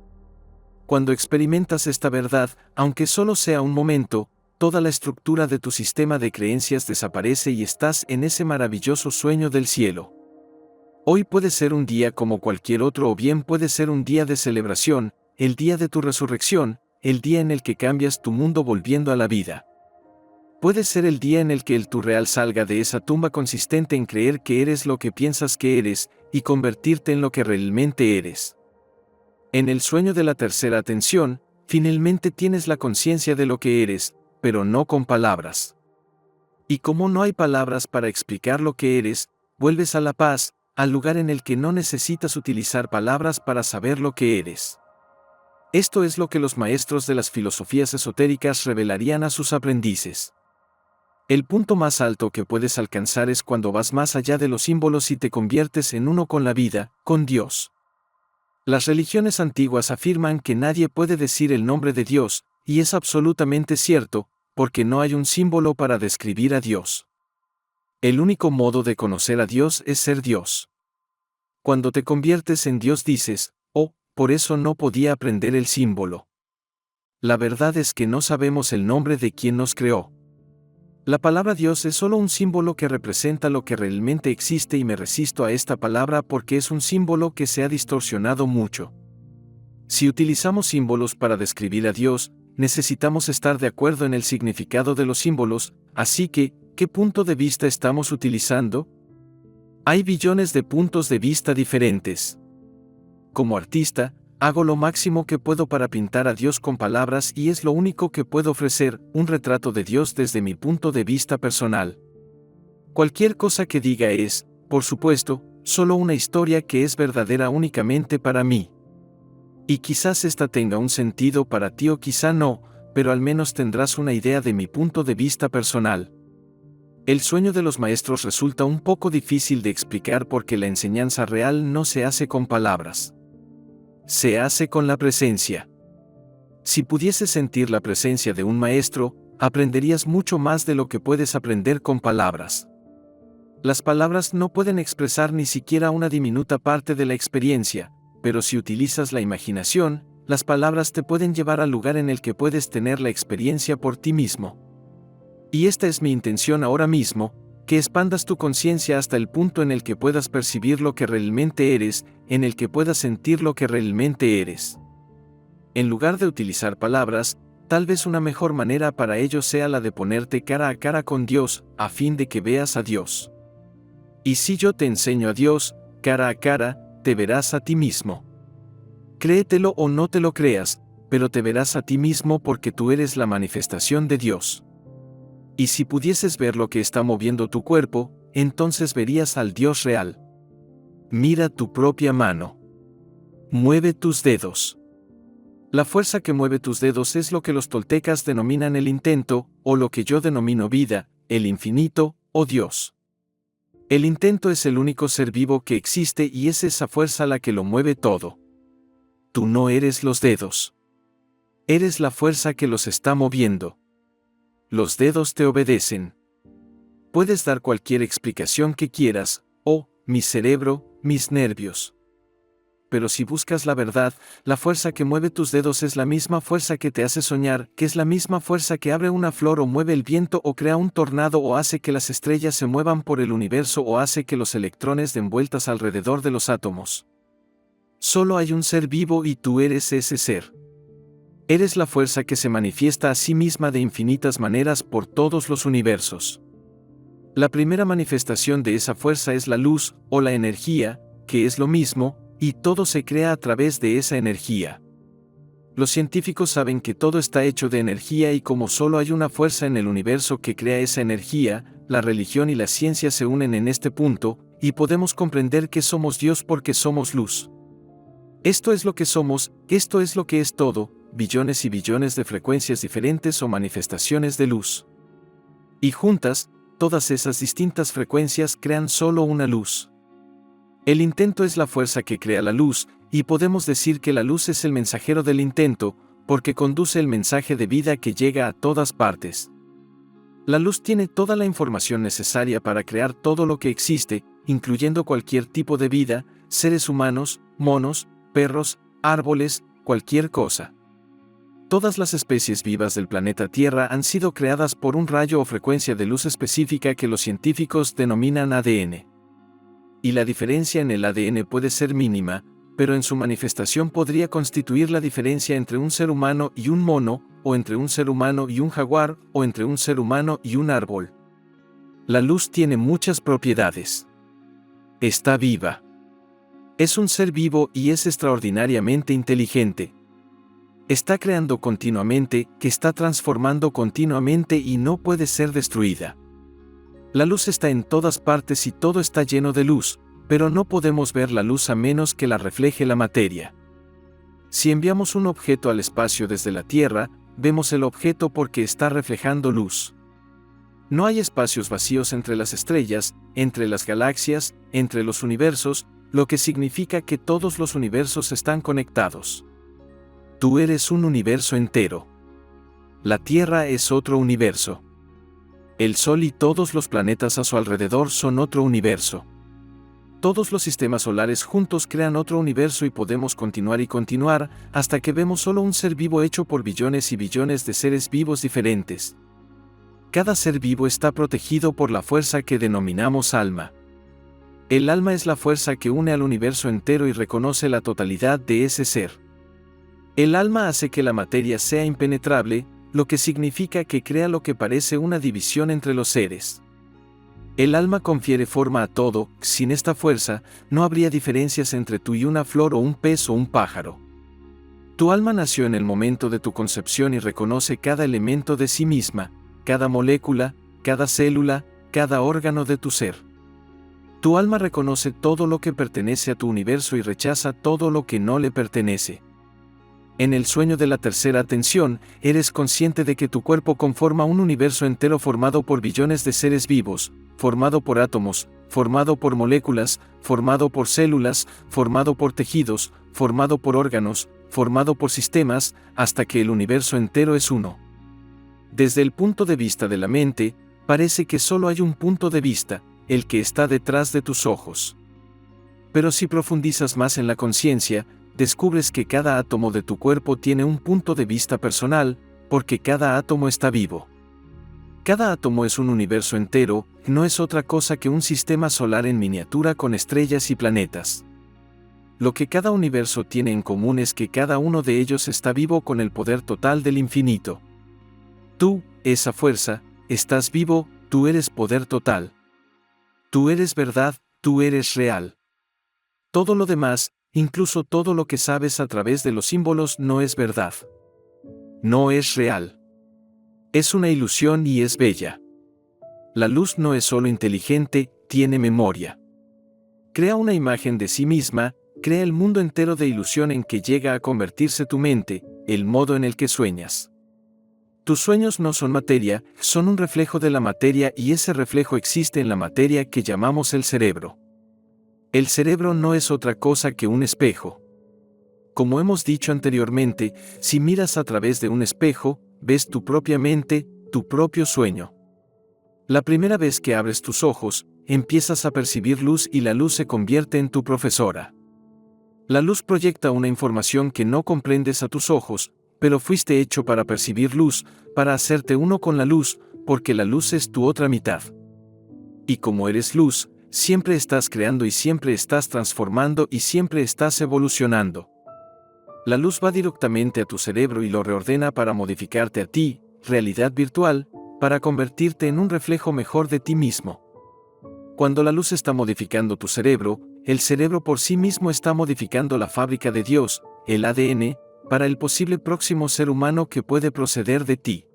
Cuando experimentas esta verdad, aunque solo sea un momento, toda la estructura de tu sistema de creencias desaparece y estás en ese maravilloso sueño del cielo. Hoy puede ser un día como cualquier otro o bien puede ser un día de celebración, el día de tu resurrección, el día en el que cambias tu mundo volviendo a la vida. Puede ser el día en el que el tú real salga de esa tumba consistente en creer que eres lo que piensas que eres, y convertirte en lo que realmente eres. En el sueño de la tercera atención, finalmente tienes la conciencia de lo que eres, pero no con palabras. Y como no hay palabras para explicar lo que eres, vuelves a la paz, al lugar en el que no necesitas utilizar palabras para saber lo que eres. Esto es lo que los maestros de las filosofías esotéricas revelarían a sus aprendices. El punto más alto que puedes alcanzar es cuando vas más allá de los símbolos y te conviertes en uno con la vida, con Dios. Las religiones antiguas afirman que nadie puede decir el nombre de Dios, y es absolutamente cierto, porque no hay un símbolo para describir a Dios. El único modo de conocer a Dios es ser Dios. Cuando te conviertes en Dios dices, oh, por eso no podía aprender el símbolo. La verdad es que no sabemos el nombre de quien nos creó. La palabra Dios es solo un símbolo que representa lo que realmente existe y me resisto a esta palabra porque es un símbolo que se ha distorsionado mucho. Si utilizamos símbolos para describir a Dios, necesitamos estar de acuerdo en el significado de los símbolos, así que, ¿qué punto de vista estamos utilizando? Hay billones de puntos de vista diferentes. Como artista, hago lo máximo que puedo para pintar a Dios con palabras y es lo único que puedo ofrecer, un retrato de Dios desde mi punto de vista personal. Cualquier cosa que diga es, por supuesto, solo una historia que es verdadera únicamente para mí. Y quizás esta tenga un sentido para ti o quizá no, pero al menos tendrás una idea de mi punto de vista personal. El sueño de los maestros resulta un poco difícil de explicar porque la enseñanza real no se hace con palabras. Se hace con la presencia. Si pudieses sentir la presencia de un maestro, aprenderías mucho más de lo que puedes aprender con palabras. Las palabras no pueden expresar ni siquiera una diminuta parte de la experiencia, pero si utilizas la imaginación, las palabras te pueden llevar al lugar en el que puedes tener la experiencia por ti mismo. Y esta es mi intención ahora mismo, que expandas tu conciencia hasta el punto en el que puedas percibir lo que realmente eres, en el que puedas sentir lo que realmente eres. En lugar de utilizar palabras, tal vez una mejor manera para ello sea la de ponerte cara a cara con Dios, a fin de que veas a Dios. Y si yo te enseño a Dios, cara a cara, te verás a ti mismo. Créetelo o no te lo creas, pero te verás a ti mismo porque tú eres la manifestación de Dios. Y si pudieses ver lo que está moviendo tu cuerpo, entonces verías al Dios real. Mira tu propia mano. Mueve tus dedos. La fuerza que mueve tus dedos es lo que los toltecas denominan el intento, o lo que yo denomino vida, el infinito, o Dios. El intento es el único ser vivo que existe y es esa fuerza la que lo mueve todo. Tú no eres los dedos. Eres la fuerza que los está moviendo. Los dedos te obedecen. Puedes dar cualquier explicación que quieras, mi cerebro, mis nervios. Pero si buscas la verdad, la fuerza que mueve tus dedos es la misma fuerza que te hace soñar, que es la misma fuerza que abre una flor o mueve el viento o crea un tornado o hace que las estrellas se muevan por el universo o hace que los electrones den vueltas alrededor de los átomos. Solo hay un ser vivo y tú eres ese ser. Eres la fuerza que se manifiesta a sí misma de infinitas maneras por todos los universos. La primera manifestación de esa fuerza es la luz, o la energía, que es lo mismo, y todo se crea a través de esa energía. Los científicos saben que todo está hecho de energía y como solo hay una fuerza en el universo que crea esa energía, la religión y la ciencia se unen en este punto, y podemos comprender que somos Dios porque somos luz. Esto es lo que somos, esto es lo que es todo, billones y billones de frecuencias diferentes o manifestaciones de luz. Y juntas, todas esas distintas frecuencias crean solo una luz. El intento es la fuerza que crea la luz, y podemos decir que la luz es el mensajero del intento, porque conduce el mensaje de vida que llega a todas partes. La luz tiene toda la información necesaria para crear todo lo que existe, incluyendo cualquier tipo de vida, seres humanos, monos, perros, árboles, cualquier cosa. Todas las especies vivas del planeta Tierra han sido creadas por un rayo o frecuencia de luz específica que los científicos denominan ADN. Y la diferencia en el ADN puede ser mínima, pero en su manifestación podría constituir la diferencia entre un ser humano y un mono, o entre un ser humano y un jaguar, o entre un ser humano y un árbol. La luz tiene muchas propiedades. Está viva. Es un ser vivo y es extraordinariamente inteligente. Está creando continuamente, que está transformando continuamente y no puede ser destruida. La luz está en todas partes y todo está lleno de luz, pero no podemos ver la luz a menos que la refleje la materia. Si enviamos un objeto al espacio desde la Tierra, vemos el objeto porque está reflejando luz. No hay espacios vacíos entre las estrellas, entre las galaxias, entre los universos, lo que significa que todos los universos están conectados. Tú eres un universo entero. La Tierra es otro universo. El Sol y todos los planetas a su alrededor son otro universo. Todos los sistemas solares juntos crean otro universo y podemos continuar y continuar hasta que vemos solo un ser vivo hecho por billones y billones de seres vivos diferentes. Cada ser vivo está protegido por la fuerza que denominamos alma. El alma es la fuerza que une al universo entero y reconoce la totalidad de ese ser. El alma hace que la materia sea impenetrable, lo que significa que crea lo que parece una división entre los seres. El alma confiere forma a todo, sin esta fuerza, no habría diferencias entre tú y una flor o un pez o un pájaro. Tu alma nació en el momento de tu concepción y reconoce cada elemento de sí misma, cada molécula, cada célula, cada órgano de tu ser. Tu alma reconoce todo lo que pertenece a tu universo y rechaza todo lo que no le pertenece. En el sueño de la tercera atención, eres consciente de que tu cuerpo conforma un universo entero formado por billones de seres vivos, formado por átomos, formado por moléculas, formado por células, formado por tejidos, formado por órganos, formado por sistemas, hasta que el universo entero es uno. Desde el punto de vista de la mente, parece que solo hay un punto de vista, el que está detrás de tus ojos. Pero si profundizas más en la conciencia, descubres que cada átomo de tu cuerpo tiene un punto de vista personal, porque cada átomo está vivo. Cada átomo es un universo entero, no es otra cosa que un sistema solar en miniatura con estrellas y planetas. Lo que cada universo tiene en común es que cada uno de ellos está vivo con el poder total del infinito. Tú, esa fuerza, estás vivo, tú eres poder total. Tú eres verdad, tú eres real. Todo lo demás, incluso todo lo que sabes a través de los símbolos, no es verdad. No es real. Es una ilusión y es bella. La luz no es solo inteligente, tiene memoria. Crea una imagen de sí misma, crea el mundo entero de ilusión en que llega a convertirse tu mente, el modo en el que sueñas. Tus sueños no son materia, son un reflejo de la materia y ese reflejo existe en la materia que llamamos el cerebro. El cerebro no es otra cosa que un espejo. Como hemos dicho anteriormente, si miras a través de un espejo, ves tu propia mente, tu propio sueño. La primera vez que abres tus ojos, empiezas a percibir luz y la luz se convierte en tu profesora. La luz proyecta una información que no comprendes a tus ojos, pero fuiste hecho para percibir luz, para hacerte uno con la luz, porque la luz es tu otra mitad. Y como eres luz, siempre estás creando y siempre estás transformando y siempre estás evolucionando. La luz va directamente a tu cerebro y lo reordena para modificarte a ti, realidad virtual, para convertirte en un reflejo mejor de ti mismo. Cuando la luz está modificando tu cerebro, el cerebro por sí mismo está modificando la fábrica de Dios, el ADN, para el posible próximo ser humano que puede proceder de ti.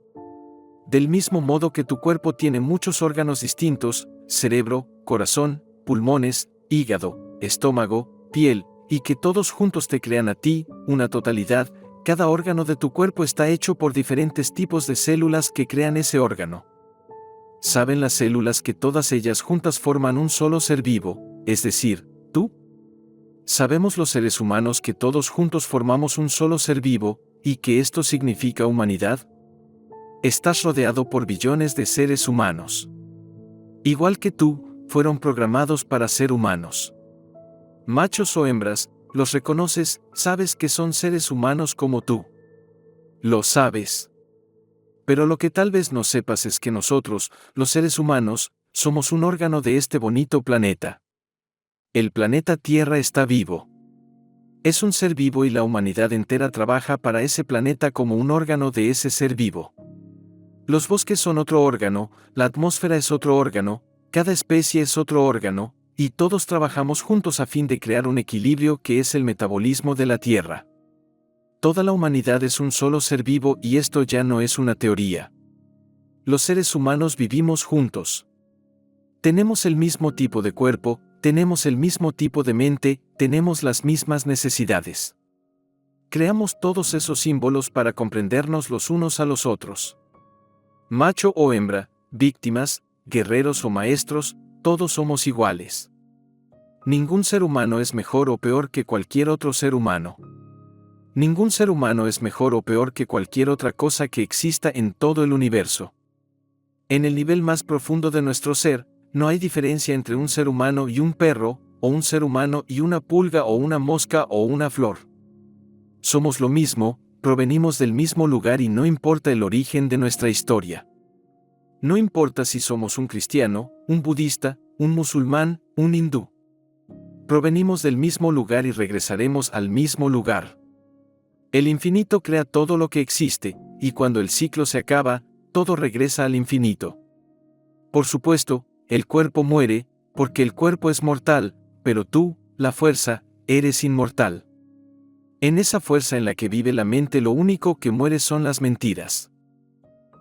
Del mismo modo que tu cuerpo tiene muchos órganos distintos, cerebro, corazón, pulmones, hígado, estómago, piel, y que todos juntos te crean a ti, una totalidad, cada órgano de tu cuerpo está hecho por diferentes tipos de células que crean ese órgano. ¿Saben las células que todas ellas juntas forman un solo ser vivo, es decir, tú? Sabemos los seres humanos que todos juntos formamos un solo ser vivo, ¿Y qué esto significa humanidad? Estás rodeado por billones de seres humanos. Igual que tú, fueron programados para ser humanos. Machos o hembras, los reconoces, sabes que son seres humanos como tú. Lo sabes. Pero lo que tal vez no sepas es que nosotros, los seres humanos, somos un órgano de este bonito planeta. El planeta Tierra está vivo. Es un ser vivo y la humanidad entera trabaja para ese planeta como un órgano de ese ser vivo. Los bosques son otro órgano, la atmósfera es otro órgano, cada especie es otro órgano, y todos trabajamos juntos a fin de crear un equilibrio que es el metabolismo de la Tierra. Toda la humanidad es un solo ser vivo y esto ya no es una teoría. Los seres humanos vivimos juntos. Tenemos el mismo tipo de cuerpo, tenemos el mismo tipo de mente, tenemos las mismas necesidades. Creamos todos esos símbolos para comprendernos los unos a los otros. Macho o hembra, víctimas, guerreros o maestros, todos somos iguales. Ningún ser humano es mejor o peor que cualquier otro ser humano. Ningún ser humano es mejor o peor que cualquier otra cosa que exista en todo el universo. En el nivel más profundo de nuestro ser, no hay diferencia entre un ser humano y un perro, o un ser humano y una pulga o una mosca o una flor. Somos lo mismo, provenimos del mismo lugar y no importa el origen de nuestra historia. No importa si somos un cristiano, un budista, un musulmán, un hindú. Provenimos del mismo lugar y regresaremos al mismo lugar. El infinito crea todo lo que existe, y cuando el ciclo se acaba, todo regresa al infinito. Por supuesto, el cuerpo muere, porque el cuerpo es mortal, pero tú, la fuerza, eres inmortal. En esa fuerza en la que vive la mente lo único que muere son las mentiras.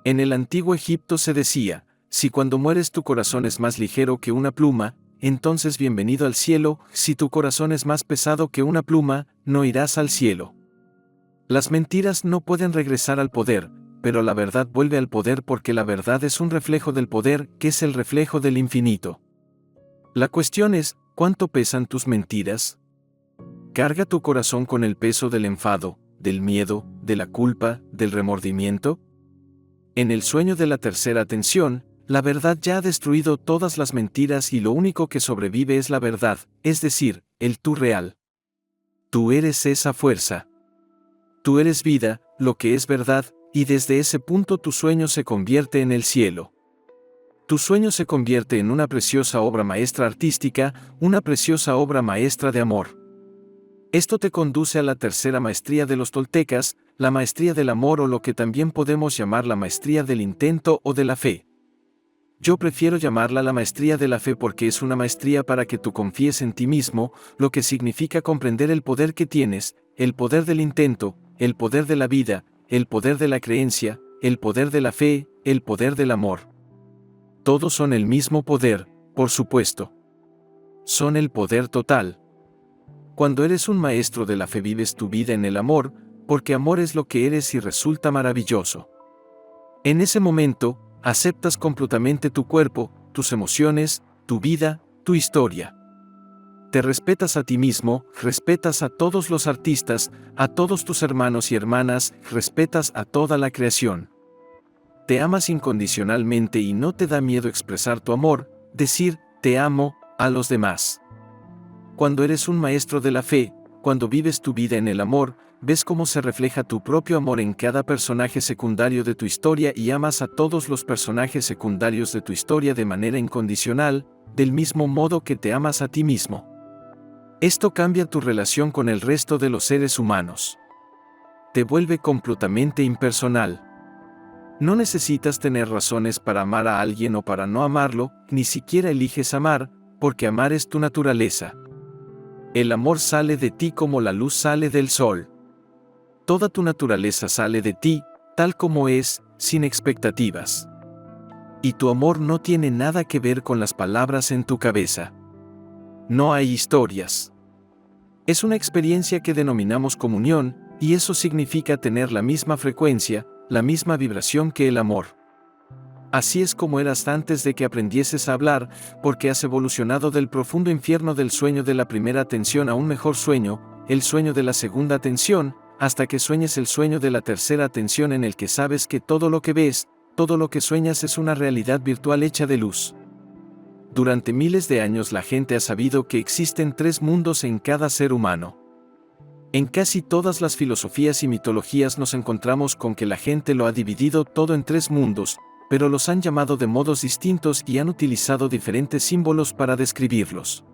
En el antiguo Egipto se decía, si cuando mueres tu corazón es más ligero que una pluma, entonces bienvenido al cielo, si tu corazón es más pesado que una pluma, no irás al cielo. Las mentiras no pueden regresar al poder, pero la verdad vuelve al poder porque la verdad es un reflejo del poder, que es el reflejo del infinito. La cuestión es, ¿cuánto pesan tus mentiras? ¿Carga tu corazón con el peso del enfado, del miedo, de la culpa, del remordimiento? En el sueño de la tercera atención, la verdad ya ha destruido todas las mentiras y lo único que sobrevive es la verdad, es decir, el tú real. Tú eres esa fuerza. Tú eres vida, lo que es verdad, y desde ese punto tu sueño se convierte en el cielo. Tu sueño se convierte en una preciosa obra maestra artística, una preciosa obra maestra de amor. Esto te conduce a la tercera maestría de los toltecas, la maestría del amor o lo que también podemos llamar la maestría del intento o de la fe. Yo prefiero llamarla la maestría de la fe porque es una maestría para que tú confíes en ti mismo, lo que significa comprender el poder que tienes, el poder del intento, el poder de la vida, el poder de la creencia, el poder de la fe, el poder del amor. Todos son el mismo poder, por supuesto. Son el poder total. Cuando eres un maestro de la fe vives tu vida en el amor, porque amor es lo que eres y resulta maravilloso. En ese momento, aceptas completamente tu cuerpo, tus emociones, tu vida, tu historia. Te respetas a ti mismo, respetas a todos los artistas, a todos tus hermanos y hermanas, respetas a toda la creación. Te amas incondicionalmente y no te da miedo expresar tu amor, decir, te amo, a los demás. Cuando eres un maestro de la fe, cuando vives tu vida en el amor, ves cómo se refleja tu propio amor en cada personaje secundario de tu historia y amas a todos los personajes secundarios de tu historia de manera incondicional, del mismo modo que te amas a ti mismo. Esto cambia tu relación con el resto de los seres humanos. Te vuelve completamente impersonal. No necesitas tener razones para amar a alguien o para no amarlo, ni siquiera eliges amar, porque amar es tu naturaleza. El amor sale de ti como la luz sale del sol. Toda tu naturaleza sale de ti, tal como es, sin expectativas. Y tu amor no tiene nada que ver con las palabras en tu cabeza. No hay historias. Es una experiencia que denominamos comunión, y eso significa tener la misma frecuencia, la misma vibración que el amor. Así es como eras antes de que aprendieses a hablar, porque has evolucionado del profundo infierno del sueño de la primera atención a un mejor sueño, el sueño de la segunda atención, hasta que sueñes el sueño de la tercera atención en el que sabes que todo lo que ves, todo lo que sueñas es una realidad virtual hecha de luz. Durante miles de años la gente ha sabido que existen 3 mundos en cada ser humano. En casi todas las filosofías y mitologías nos encontramos con que la gente lo ha dividido todo en 3 mundos, pero los han llamado de modos distintos y han utilizado diferentes símbolos para describirlos.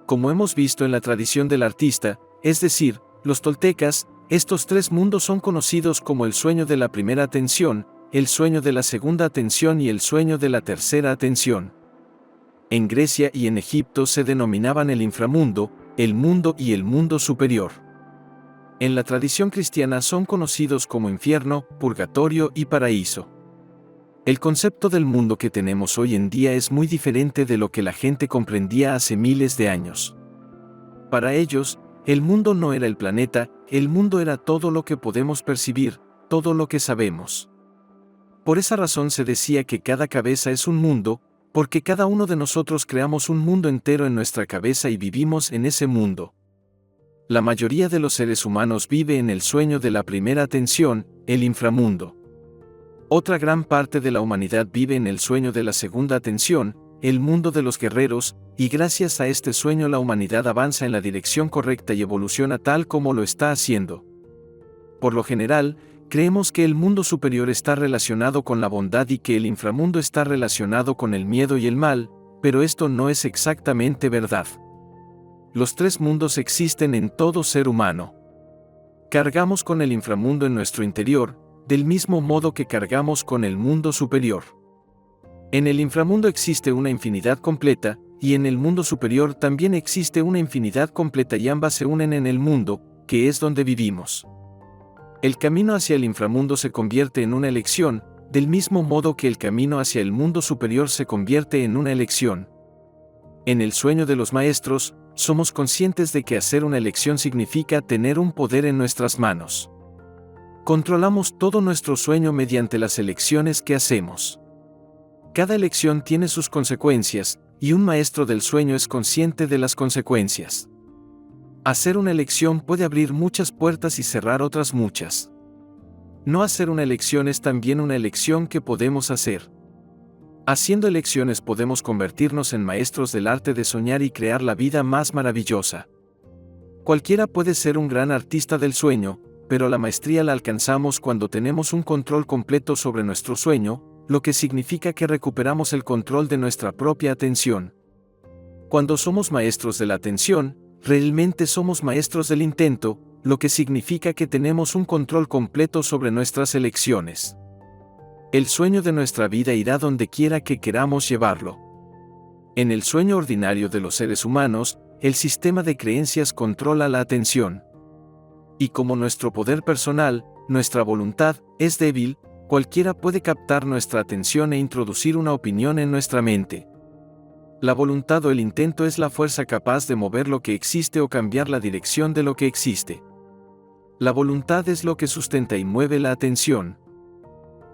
Como hemos visto en la tradición del artista, es decir, los toltecas, estos 3 mundos son conocidos como el sueño de la primera atención, el sueño de la segunda atención y el sueño de la tercera atención. En Grecia y en Egipto se denominaban el inframundo, el mundo y el mundo superior. En la tradición cristiana son conocidos como infierno, purgatorio y paraíso. El concepto del mundo que tenemos hoy en día es muy diferente de lo que la gente comprendía hace miles de años. Para ellos, el mundo no era el planeta, el mundo era todo lo que podemos percibir, todo lo que sabemos. Por esa razón se decía que cada cabeza es un mundo, porque cada uno de nosotros creamos un mundo entero en nuestra cabeza y vivimos en ese mundo. La mayoría de los seres humanos vive en el sueño de la primera atención, el inframundo. Otra gran parte de la humanidad vive en el sueño de la segunda atención, el mundo de los guerreros, y gracias a este sueño la humanidad avanza en la dirección correcta y evoluciona tal como lo está haciendo. Por lo general, creemos que el mundo superior está relacionado con la bondad y que el inframundo está relacionado con el miedo y el mal, pero esto no es exactamente verdad. Los 3 mundos existen en todo ser humano. Cargamos con el inframundo en nuestro interior, del mismo modo que cargamos con el mundo superior. En el inframundo existe una infinidad completa, y en el mundo superior también existe una infinidad completa y ambas se unen en el mundo, que es donde vivimos. El camino hacia el inframundo se convierte en una elección, del mismo modo que el camino hacia el mundo superior se convierte en una elección. En el sueño de los maestros, somos conscientes de que hacer una elección significa tener un poder en nuestras manos. Controlamos todo nuestro sueño mediante las elecciones que hacemos. Cada elección tiene sus consecuencias, y un maestro del sueño es consciente de las consecuencias. Hacer una elección puede abrir muchas puertas y cerrar otras muchas. No hacer una elección es también una elección que podemos hacer. Haciendo elecciones podemos convertirnos en maestros del arte de soñar y crear la vida más maravillosa. Cualquiera puede ser un gran artista del sueño, pero la maestría la alcanzamos cuando tenemos un control completo sobre nuestro sueño, lo que significa que recuperamos el control de nuestra propia atención. Cuando somos maestros de la atención, realmente somos maestros del intento, lo que significa que tenemos un control completo sobre nuestras elecciones. El sueño de nuestra vida irá donde quiera que queramos llevarlo. En el sueño ordinario de los seres humanos, el sistema de creencias controla la atención. Y como nuestro poder personal, nuestra voluntad, es débil, cualquiera puede captar nuestra atención e introducir una opinión en nuestra mente. La voluntad o el intento es la fuerza capaz de mover lo que existe o cambiar la dirección de lo que existe. La voluntad es lo que sustenta y mueve la atención.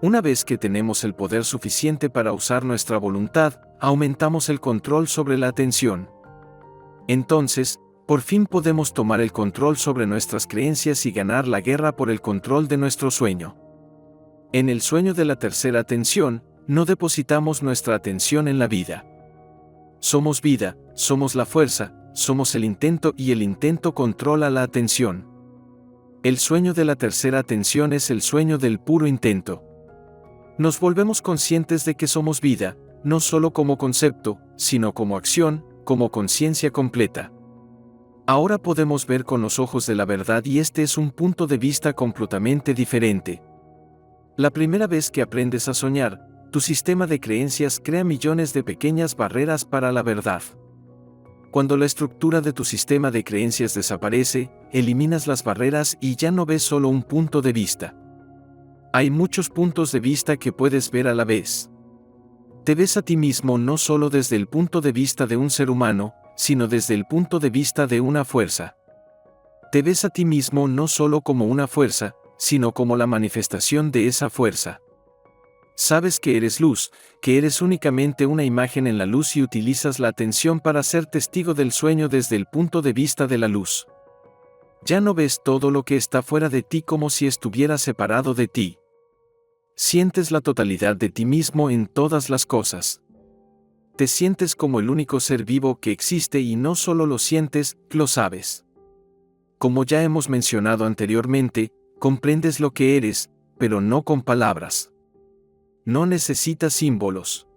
Una vez que tenemos el poder suficiente para usar nuestra voluntad, aumentamos el control sobre la atención. Entonces, por fin podemos tomar el control sobre nuestras creencias y ganar la guerra por el control de nuestro sueño. En el sueño de la tercera atención, no depositamos nuestra atención en la vida. Somos vida, somos la fuerza, somos el intento y el intento controla la atención. El sueño de la tercera atención es el sueño del puro intento. Nos volvemos conscientes de que somos vida, no solo como concepto, sino como acción, como conciencia completa. Ahora podemos ver con los ojos de la verdad y este es un punto de vista completamente diferente. La primera vez que aprendes a soñar, tu sistema de creencias crea millones de pequeñas barreras para la verdad. Cuando la estructura de tu sistema de creencias desaparece, eliminas las barreras y ya no ves solo un punto de vista. Hay muchos puntos de vista que puedes ver a la vez. Te ves a ti mismo no solo desde el punto de vista de un ser humano, sino desde el punto de vista de una fuerza. Te ves a ti mismo no solo como una fuerza, sino como la manifestación de esa fuerza. Sabes que eres luz, que eres únicamente una imagen en la luz y utilizas la atención para ser testigo del sueño desde el punto de vista de la luz. Ya no ves todo lo que está fuera de ti como si estuviera separado de ti. Sientes la totalidad de ti mismo en todas las cosas. Te sientes como el único ser vivo que existe y no solo lo sientes, lo sabes. Como ya hemos mencionado anteriormente, comprendes lo que eres, pero no con palabras. No necesitas símbolos.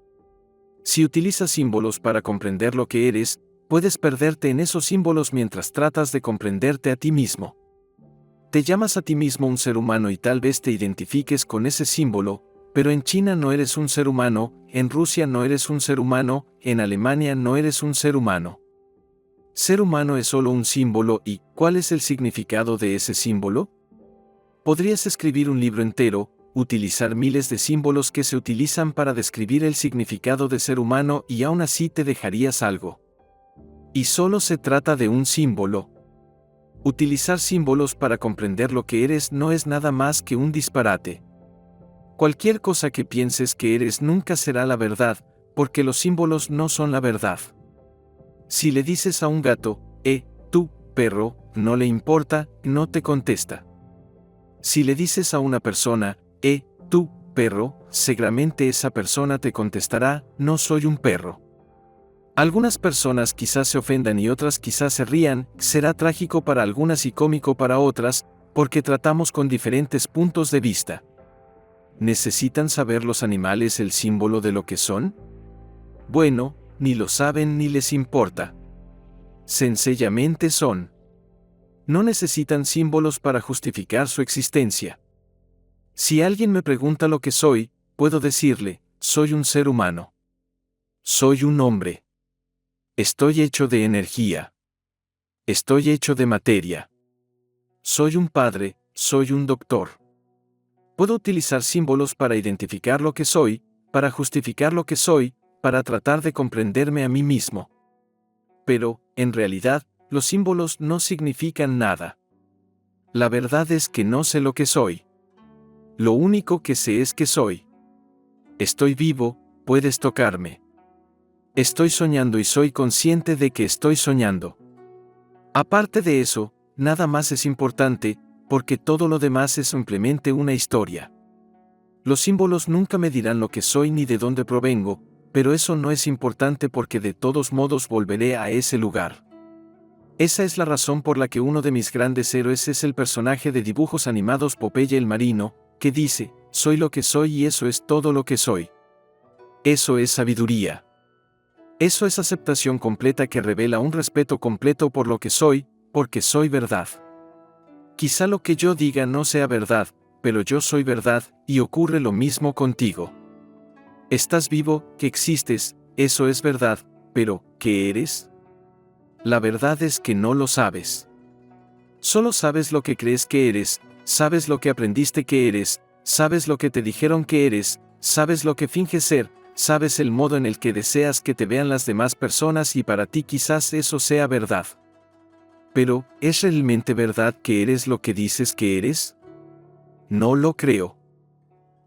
Si utilizas símbolos para comprender lo que eres, puedes perderte en esos símbolos mientras tratas de comprenderte a ti mismo. Te llamas a ti mismo un ser humano y tal vez te identifiques con ese símbolo, pero en China no eres un ser humano, en Rusia no eres un ser humano, en Alemania no eres un ser humano. Ser humano es solo un símbolo y, ¿cuál es el significado de ese símbolo? Podrías escribir un libro entero, utilizar miles de símbolos que se utilizan para describir el significado de ser humano y aún así te dejarías algo. Y solo se trata de un símbolo. Utilizar símbolos para comprender lo que eres no es nada más que un disparate. Cualquier cosa que pienses que eres nunca será la verdad, porque los símbolos no son la verdad. Si le dices a un gato, tú, perro, no le importa, no te contesta. Si le dices a una persona, tú, perro, seguramente esa persona te contestará, no soy un perro. Algunas personas quizás se ofendan y otras quizás se rían, será trágico para algunas y cómico para otras, porque tratamos con diferentes puntos de vista. ¿Necesitan saber los animales el símbolo de lo que son? Bueno, ni lo saben ni les importa. Sencillamente son. No necesitan símbolos para justificar su existencia. Si alguien me pregunta lo que soy, puedo decirle, soy un ser humano. Soy un hombre. Estoy hecho de energía. Estoy hecho de materia. Soy un padre, soy un doctor. Puedo utilizar símbolos para identificar lo que soy, para justificar lo que soy, para tratar de comprenderme a mí mismo. Pero, en realidad, los símbolos no significan nada. La verdad es que no sé lo que soy. Lo único que sé es que soy. Estoy vivo, puedes tocarme. Estoy soñando y soy consciente de que estoy soñando. Aparte de eso, nada más es importante, porque todo lo demás es simplemente una historia. Los símbolos nunca me dirán lo que soy ni de dónde provengo, pero eso no es importante porque de todos modos volveré a ese lugar. Esa es la razón por la que uno de mis grandes héroes es el personaje de dibujos animados Popeye el Marino, que dice, soy lo que soy y eso es todo lo que soy. Eso es sabiduría. Eso es aceptación completa que revela un respeto completo por lo que soy, porque soy verdad. Quizá lo que yo diga no sea verdad, pero yo soy verdad, y ocurre lo mismo contigo. Estás vivo, que existes, eso es verdad, pero, ¿qué eres? La verdad es que no lo sabes. Solo sabes lo que crees que eres, sabes lo que aprendiste que eres, sabes lo que te dijeron que eres, sabes lo que finges ser, sabes el modo en el que deseas que te vean las demás personas y para ti quizás eso sea verdad. Pero, ¿es realmente verdad que eres lo que dices que eres? No lo creo.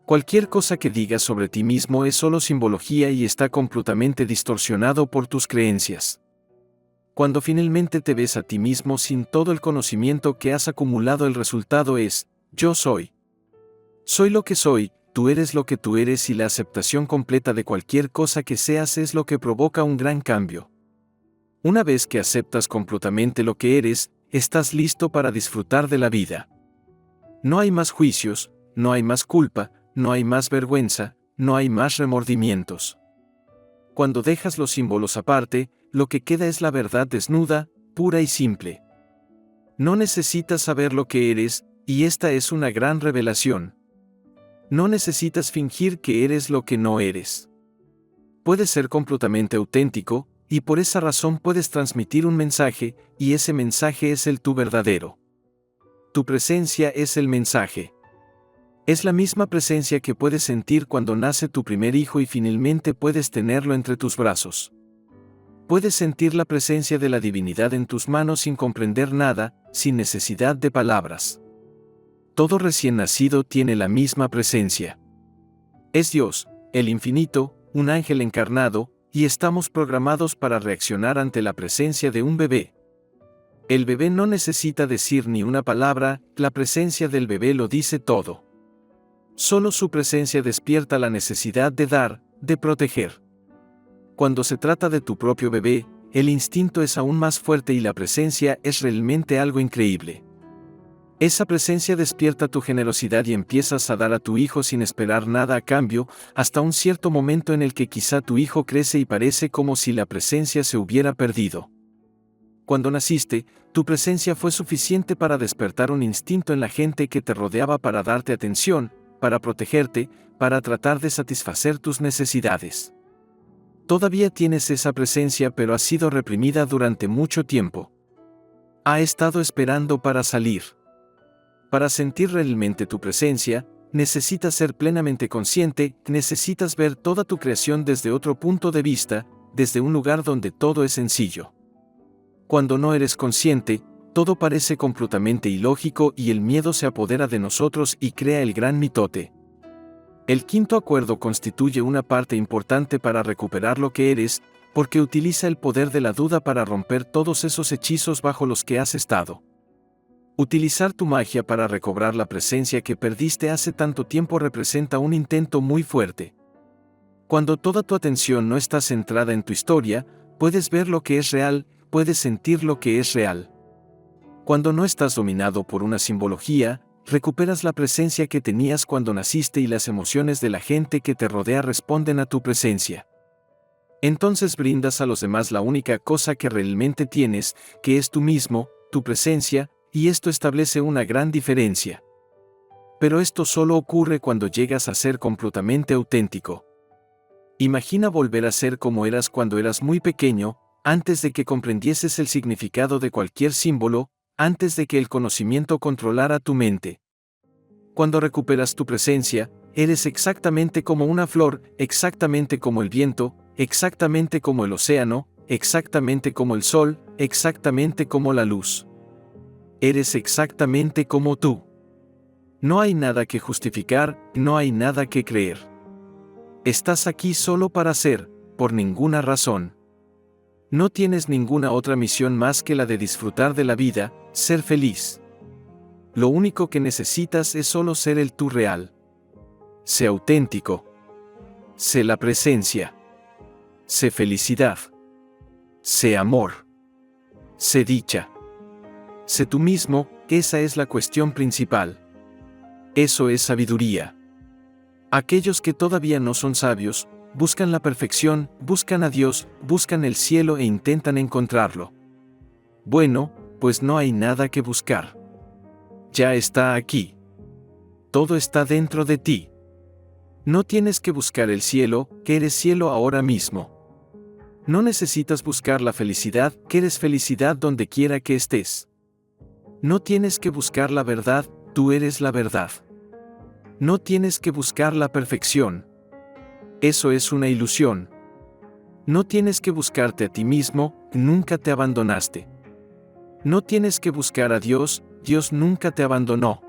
Cualquier cosa que digas sobre ti mismo es solo simbología y está completamente distorsionado por tus creencias. Cuando finalmente te ves a ti mismo sin todo el conocimiento que has acumulado, el resultado es, yo soy. Soy lo que soy, tú eres lo que tú eres y la aceptación completa de cualquier cosa que seas es lo que provoca un gran cambio. Una vez que aceptas completamente lo que eres, estás listo para disfrutar de la vida. No hay más juicios, no hay más culpa, no hay más vergüenza, no hay más remordimientos. Cuando dejas los símbolos aparte, lo que queda es la verdad desnuda, pura y simple. No necesitas saber lo que eres, y esta es una gran revelación. No necesitas fingir que eres lo que no eres. Puedes ser completamente auténtico, y por esa razón puedes transmitir un mensaje, y ese mensaje es el tú verdadero. Tu presencia es el mensaje. Es la misma presencia que puedes sentir cuando nace tu primer hijo y finalmente puedes tenerlo entre tus brazos. Puedes sentir la presencia de la divinidad en tus manos sin comprender nada, sin necesidad de palabras. Todo recién nacido tiene la misma presencia. Es Dios, el infinito, un ángel encarnado, y estamos programados para reaccionar ante la presencia de un bebé. El bebé no necesita decir ni una palabra, la presencia del bebé lo dice todo. Solo su presencia despierta la necesidad de dar, de proteger. Cuando se trata de tu propio bebé, el instinto es aún más fuerte y la presencia es realmente algo increíble. Esa presencia despierta tu generosidad y empiezas a dar a tu hijo sin esperar nada a cambio, hasta un cierto momento en el que quizá tu hijo crece y parece como si la presencia se hubiera perdido. Cuando naciste, tu presencia fue suficiente para despertar un instinto en la gente que te rodeaba para darte atención, para protegerte, para tratar de satisfacer tus necesidades. Todavía tienes esa presencia, pero ha sido reprimida durante mucho tiempo. Ha estado esperando para salir. Para sentir realmente tu presencia, necesitas ser plenamente consciente, necesitas ver toda tu creación desde otro punto de vista, desde un lugar donde todo es sencillo. Cuando no eres consciente, todo parece completamente ilógico y el miedo se apodera de nosotros y crea el gran mitote. El quinto acuerdo constituye una parte importante para recuperar lo que eres, porque utiliza el poder de la duda para romper todos esos hechizos bajo los que has estado. Utilizar tu magia para recobrar la presencia que perdiste hace tanto tiempo representa un intento muy fuerte. Cuando toda tu atención no está centrada en tu historia, puedes ver lo que es real, puedes sentir lo que es real. Cuando no estás dominado por una simbología, recuperas la presencia que tenías cuando naciste y las emociones de la gente que te rodea responden a tu presencia. Entonces brindas a los demás la única cosa que realmente tienes, que es tú mismo, tu presencia, y esto establece una gran diferencia. Pero esto solo ocurre cuando llegas a ser completamente auténtico. Imagina volver a ser como eras cuando eras muy pequeño, antes de que comprendieses el significado de cualquier símbolo, antes de que el conocimiento controlara tu mente. Cuando recuperas tu presencia, eres exactamente como una flor, exactamente como el viento, exactamente como el océano, exactamente como el sol, exactamente como la luz. Eres exactamente como tú. No hay nada que justificar, no hay nada que creer. Estás aquí solo para ser, por ninguna razón. No tienes ninguna otra misión más que la de disfrutar de la vida, ser feliz. Lo único que necesitas es solo ser el tú real. Sé auténtico. Sé la presencia. Sé felicidad. Sé amor. Sé dicha. Sé tú mismo, esa es la cuestión principal. Eso es sabiduría. Aquellos que todavía no son sabios, buscan la perfección, buscan a Dios, buscan el cielo e intentan encontrarlo. Bueno, pues no hay nada que buscar. Ya está aquí. Todo está dentro de ti. No tienes que buscar el cielo, que eres cielo ahora mismo. No necesitas buscar la felicidad, que eres felicidad donde quiera que estés. No tienes que buscar la verdad, tú eres la verdad. No tienes que buscar la perfección. Eso es una ilusión. No tienes que buscarte a ti mismo, nunca te abandonaste. No tienes que buscar a Dios, Dios nunca te abandonó.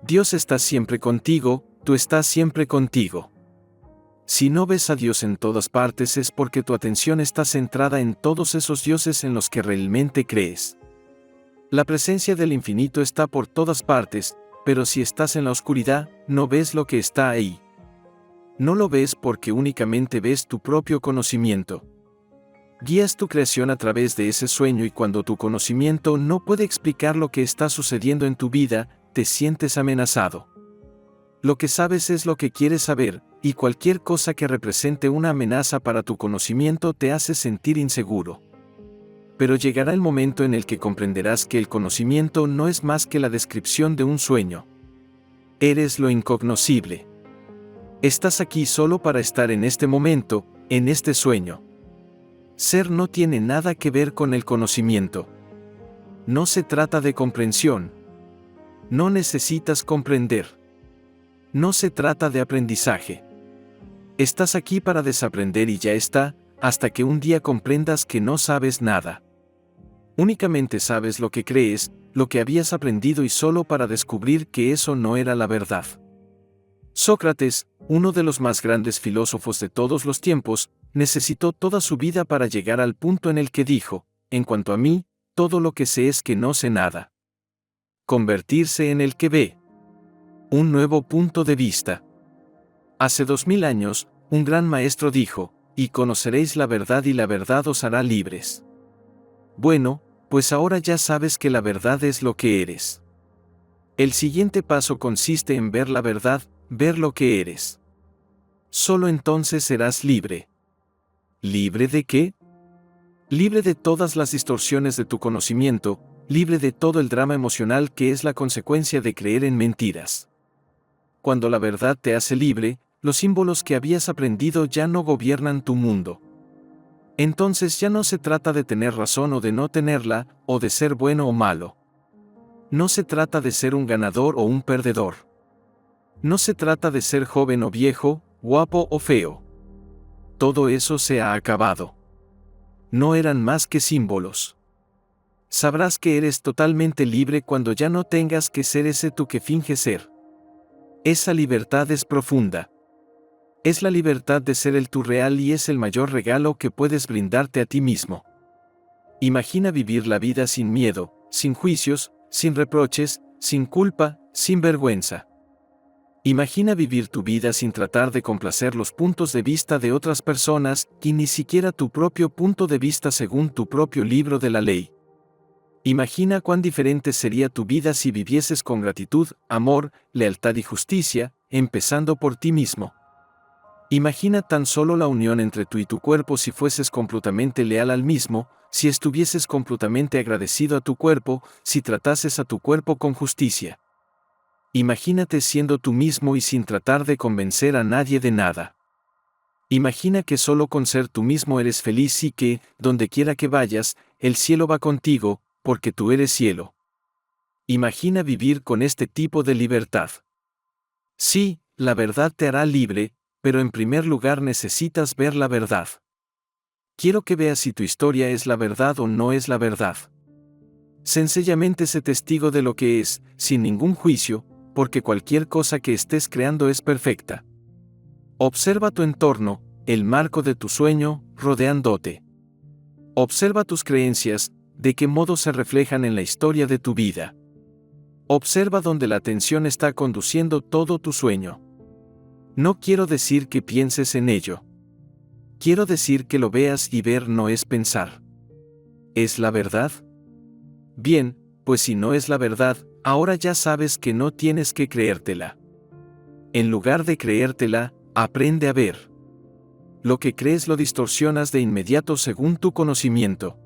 Dios está siempre contigo, tú estás siempre contigo. Si no ves a Dios en todas partes es porque tu atención está centrada en todos esos dioses en los que realmente crees. La presencia del infinito está por todas partes, pero si estás en la oscuridad, no ves lo que está ahí. No lo ves porque únicamente ves tu propio conocimiento. Guías tu creación a través de ese sueño y cuando tu conocimiento no puede explicar lo que está sucediendo en tu vida, te sientes amenazado. Lo que sabes es lo que quieres saber, y cualquier cosa que represente una amenaza para tu conocimiento te hace sentir inseguro. Pero llegará el momento en el que comprenderás que el conocimiento no es más que la descripción de un sueño. Eres lo incognoscible. Estás aquí solo para estar en este momento, en este sueño. Ser no tiene nada que ver con el conocimiento. No se trata de comprensión. No necesitas comprender. No se trata de aprendizaje. Estás aquí para desaprender y ya está, hasta que un día comprendas que no sabes nada. Únicamente sabes lo que crees, lo que habías aprendido y solo para descubrir que eso no era la verdad. Sócrates, uno de los más grandes filósofos de todos los tiempos, necesitó toda su vida para llegar al punto en el que dijo, en cuanto a mí, todo lo que sé es que no sé nada. Convertirse en el que ve. Un nuevo punto de vista. Hace 2000 años, un gran maestro dijo, y conoceréis la verdad y la verdad os hará libres. Bueno, pues ahora ya sabes que la verdad es lo que eres. El siguiente paso consiste en ver la verdad, ver lo que eres. Solo entonces serás libre. ¿Libre de qué? Libre de todas las distorsiones de tu conocimiento, libre de todo el drama emocional que es la consecuencia de creer en mentiras. Cuando la verdad te hace libre, los símbolos que habías aprendido ya no gobiernan tu mundo. Entonces ya no se trata de tener razón o de no tenerla, o de ser bueno o malo. No se trata de ser un ganador o un perdedor. No se trata de ser joven o viejo, guapo o feo. Todo eso se ha acabado. No eran más que símbolos. Sabrás que eres totalmente libre cuando ya no tengas que ser ese tú que finges ser. Esa libertad es profunda. Es la libertad de ser el tú real y es el mayor regalo que puedes brindarte a ti mismo. Imagina vivir la vida sin miedo, sin juicios, sin reproches, sin culpa, sin vergüenza. Imagina vivir tu vida sin tratar de complacer los puntos de vista de otras personas y ni siquiera tu propio punto de vista según tu propio libro de la ley. Imagina cuán diferente sería tu vida si vivieses con gratitud, amor, lealtad y justicia, empezando por ti mismo. Imagina tan solo la unión entre tú y tu cuerpo si fueses completamente leal al mismo, si estuvieses completamente agradecido a tu cuerpo, si tratases a tu cuerpo con justicia. Imagínate siendo tú mismo y sin tratar de convencer a nadie de nada. Imagina que solo con ser tú mismo eres feliz y que, donde quiera que vayas, el cielo va contigo, porque tú eres cielo. Imagina vivir con este tipo de libertad. Sí, la verdad te hará libre, pero en primer lugar necesitas ver la verdad. Quiero que veas si tu historia es la verdad o no es la verdad. Sencillamente sé testigo de lo que es, sin ningún juicio, porque cualquier cosa que estés creando es perfecta. Observa tu entorno, el marco de tu sueño, rodeándote. Observa tus creencias, de qué modo se reflejan en la historia de tu vida. Observa dónde la atención está conduciendo todo tu sueño. No quiero decir que pienses en ello. Quiero decir que lo veas y ver no es pensar. ¿Es la verdad? Bien, pues si no es la verdad, ahora ya sabes que no tienes que creértela. En lugar de creértela, aprende a ver. Lo que crees lo distorsionas de inmediato según tu conocimiento.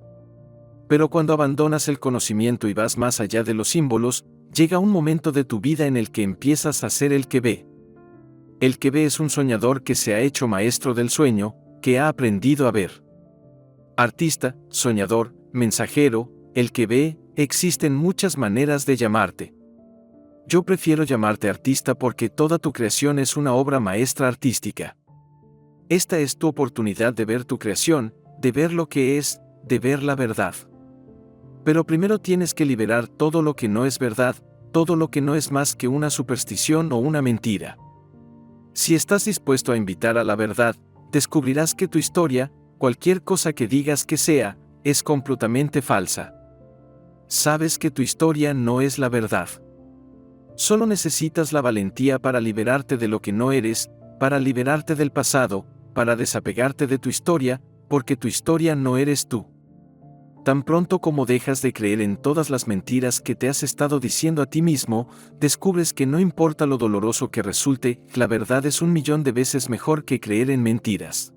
Pero cuando abandonas el conocimiento y vas más allá de los símbolos, llega un momento de tu vida en el que empiezas a ser el que ve. El que ve es un soñador que se ha hecho maestro del sueño, que ha aprendido a ver. Artista, soñador, mensajero, el que ve, existen muchas maneras de llamarte. Yo prefiero llamarte artista porque toda tu creación es una obra maestra artística. Esta es tu oportunidad de ver tu creación, de ver lo que es, de ver la verdad. Pero primero tienes que liberar todo lo que no es verdad, todo lo que no es más que una superstición o una mentira. Si estás dispuesto a invitar a la verdad, descubrirás que tu historia, cualquier cosa que digas que sea, es completamente falsa. Sabes que tu historia no es la verdad. Solo necesitas la valentía para liberarte de lo que no eres, para liberarte del pasado, para desapegarte de tu historia, porque tu historia no eres tú. Tan pronto como dejas de creer en todas las mentiras que te has estado diciendo a ti mismo, descubres que no importa lo doloroso que resulte, la verdad es 1.000.000 de veces mejor que creer en mentiras.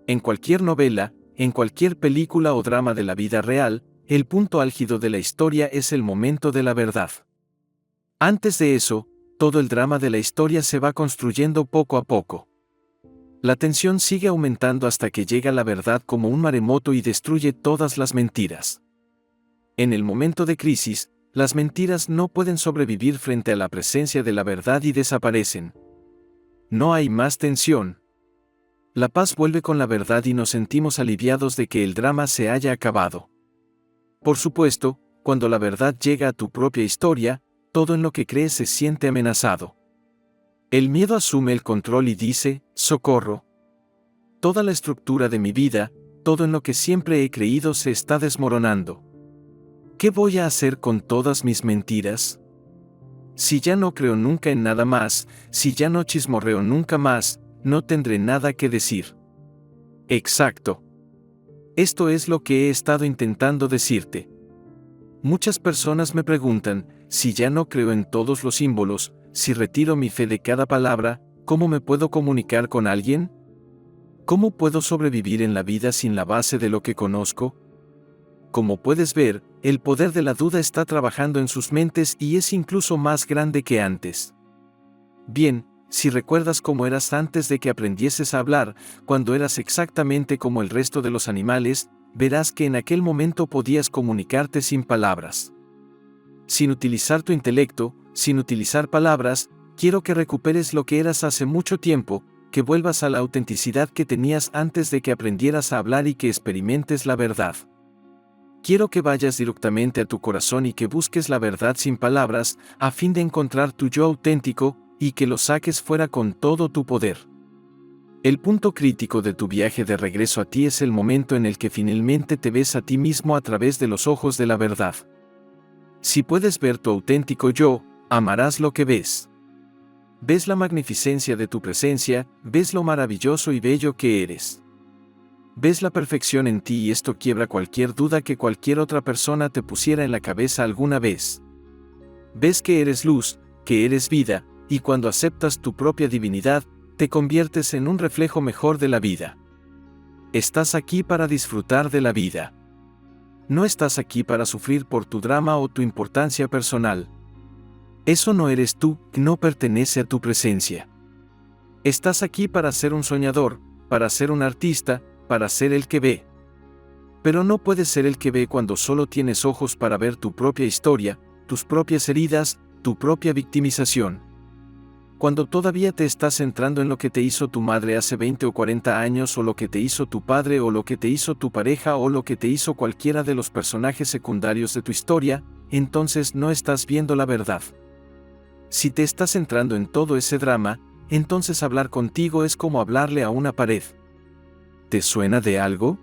En cualquier novela, en cualquier película o drama de la vida real, el punto álgido de la historia es el momento de la verdad. Antes de eso, todo el drama de la historia se va construyendo poco a poco. La tensión sigue aumentando hasta que llega la verdad como un maremoto y destruye todas las mentiras. En el momento de crisis, las mentiras no pueden sobrevivir frente a la presencia de la verdad y desaparecen. No hay más tensión. La paz vuelve con la verdad y nos sentimos aliviados de que el drama se haya acabado. Por supuesto, cuando la verdad llega a tu propia historia, todo en lo que crees se siente amenazado. El miedo asume el control y dice, ¡socorro! Toda la estructura de mi vida, todo en lo que siempre he creído se está desmoronando. ¿Qué voy a hacer con todas mis mentiras? Si ya no creo nunca en nada más, si ya no chismorreo nunca más, no tendré nada que decir. Exacto. Esto es lo que he estado intentando decirte. Muchas personas me preguntan, si ya no creo en todos los símbolos, si retiro mi fe de cada palabra, ¿cómo me puedo comunicar con alguien? ¿Cómo puedo sobrevivir en la vida sin la base de lo que conozco? Como puedes ver, el poder de la duda está trabajando en sus mentes y es incluso más grande que antes. Bien, si recuerdas cómo eras antes de que aprendieses a hablar, cuando eras exactamente como el resto de los animales, verás que en aquel momento podías comunicarte sin palabras. Sin utilizar tu intelecto, sin utilizar palabras, quiero que recuperes lo que eras hace mucho tiempo, que vuelvas a la autenticidad que tenías antes de que aprendieras a hablar y que experimentes la verdad. Quiero que vayas directamente a tu corazón y que busques la verdad sin palabras, a fin de encontrar tu yo auténtico, y que lo saques fuera con todo tu poder. El punto crítico de tu viaje de regreso a ti es el momento en el que finalmente te ves a ti mismo a través de los ojos de la verdad. Si puedes ver tu auténtico yo, amarás lo que ves. Ves la magnificencia de tu presencia, ves lo maravilloso y bello que eres. Ves la perfección en ti y esto quiebra cualquier duda que cualquier otra persona te pusiera en la cabeza alguna vez. Ves que eres luz, que eres vida, y cuando aceptas tu propia divinidad, te conviertes en un reflejo mejor de la vida. Estás aquí para disfrutar de la vida. No estás aquí para sufrir por tu drama o tu importancia personal. Eso no eres tú, no pertenece a tu presencia. Estás aquí para ser un soñador, para ser un artista, para ser el que ve. Pero no puedes ser el que ve cuando solo tienes ojos para ver tu propia historia, tus propias heridas, tu propia victimización. Cuando todavía te estás centrando en lo que te hizo tu madre hace 20 o 40 años o lo que te hizo tu padre o lo que te hizo tu pareja o lo que te hizo cualquiera de los personajes secundarios de tu historia, entonces no estás viendo la verdad. Si te estás centrando en todo ese drama, entonces hablar contigo es como hablarle a una pared. ¿Te suena de algo?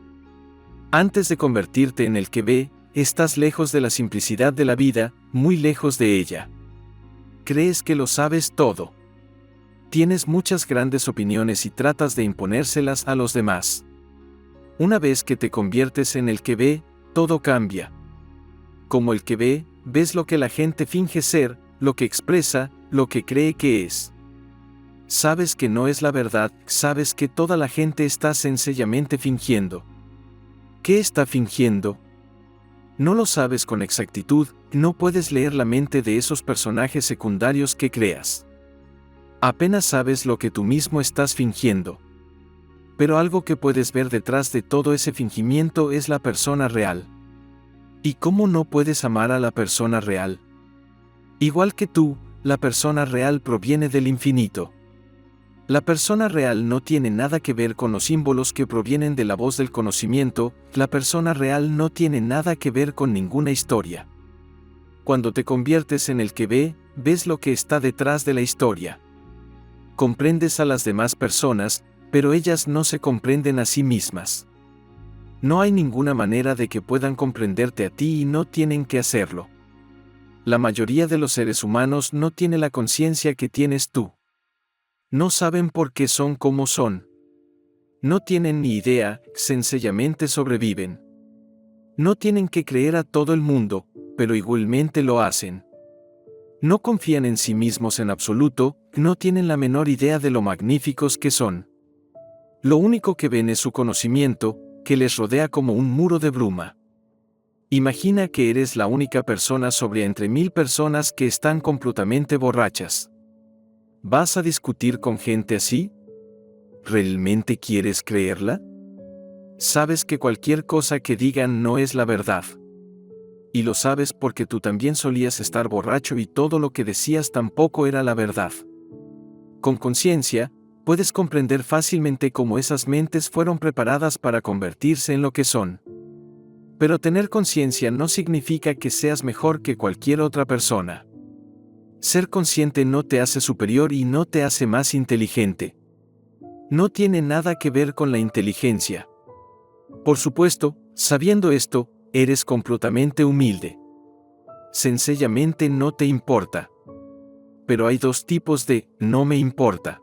Antes de convertirte en el que ve, estás lejos de la simplicidad de la vida, muy lejos de ella. Crees que lo sabes todo. Tienes muchas grandes opiniones y tratas de imponérselas a los demás. Una vez que te conviertes en el que ve, todo cambia. Como el que ve, ves lo que la gente finge ser, lo que expresa, lo que cree que es. Sabes que no es la verdad, sabes que toda la gente está sencillamente fingiendo. ¿Qué está fingiendo? No lo sabes con exactitud, no puedes leer la mente de esos personajes secundarios que creas. Apenas sabes lo que tú mismo estás fingiendo. Pero algo que puedes ver detrás de todo ese fingimiento es la persona real. ¿Y cómo no puedes amar a la persona real? Igual que tú, la persona real proviene del infinito. La persona real no tiene nada que ver con los símbolos que provienen de la voz del conocimiento, la persona real no tiene nada que ver con ninguna historia. Cuando te conviertes en el que ve, ves lo que está detrás de la historia. Comprendes a las demás personas, pero ellas no se comprenden a sí mismas. No hay ninguna manera de que puedan comprenderte a ti y no tienen que hacerlo. La mayoría de los seres humanos no tiene la conciencia que tienes tú. No saben por qué son como son. No tienen ni idea, sencillamente sobreviven. No tienen que creer a todo el mundo, pero igualmente lo hacen. No confían en sí mismos en absoluto, no tienen la menor idea de lo magníficos que son. Lo único que ven es su conocimiento, que les rodea como un muro de bruma. Imagina que eres la única persona sobre entre 1000 personas que están completamente borrachas. ¿Vas a discutir con gente así? ¿Realmente quieres creerla? Sabes que cualquier cosa que digan no es la verdad. Y lo sabes porque tú también solías estar borracho y todo lo que decías tampoco era la verdad. Con conciencia, puedes comprender fácilmente cómo esas mentes fueron preparadas para convertirse en lo que son. Pero tener conciencia no significa que seas mejor que cualquier otra persona. Ser consciente no te hace superior y no te hace más inteligente. No tiene nada que ver con la inteligencia. Por supuesto, sabiendo esto, eres completamente humilde. sencillamente no te importa. Pero hay dos tipos de no me importa.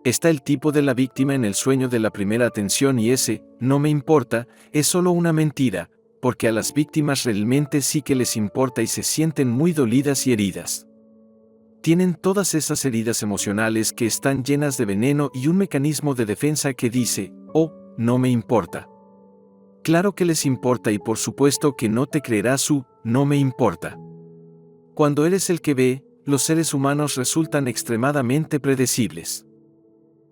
Está el tipo de la víctima en el sueño de la primera atención y ese no me importa es solo una mentira, porque a las víctimas realmente sí que les importa y se sienten muy dolidas y heridas. Tienen todas esas heridas emocionales que están llenas de veneno y un mecanismo de defensa que dice, oh, no me importa. Claro que les importa y por supuesto que no te creerá su no me importa. Cuando eres el que ve, los seres humanos resultan extremadamente predecibles.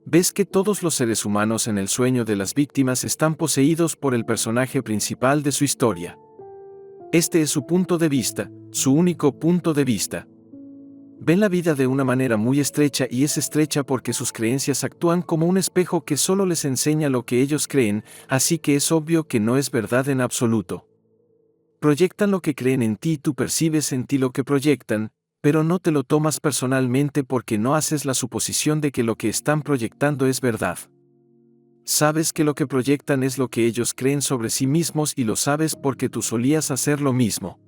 Ves que todos los seres humanos en el sueño de las víctimas están poseídos por el personaje principal de su historia. Este es su punto de vista, su único punto de vista. Ven la vida de una manera muy estrecha y es estrecha porque sus creencias actúan como un espejo que solo les enseña lo que ellos creen, así que es obvio que no es verdad en absoluto. Proyectan lo que creen en ti y tú percibes en ti lo que proyectan, pero no te lo tomas personalmente porque no haces la suposición de que lo que están proyectando es verdad. Sabes que lo que proyectan es lo que ellos creen sobre sí mismos y lo sabes porque tú solías hacer lo mismo.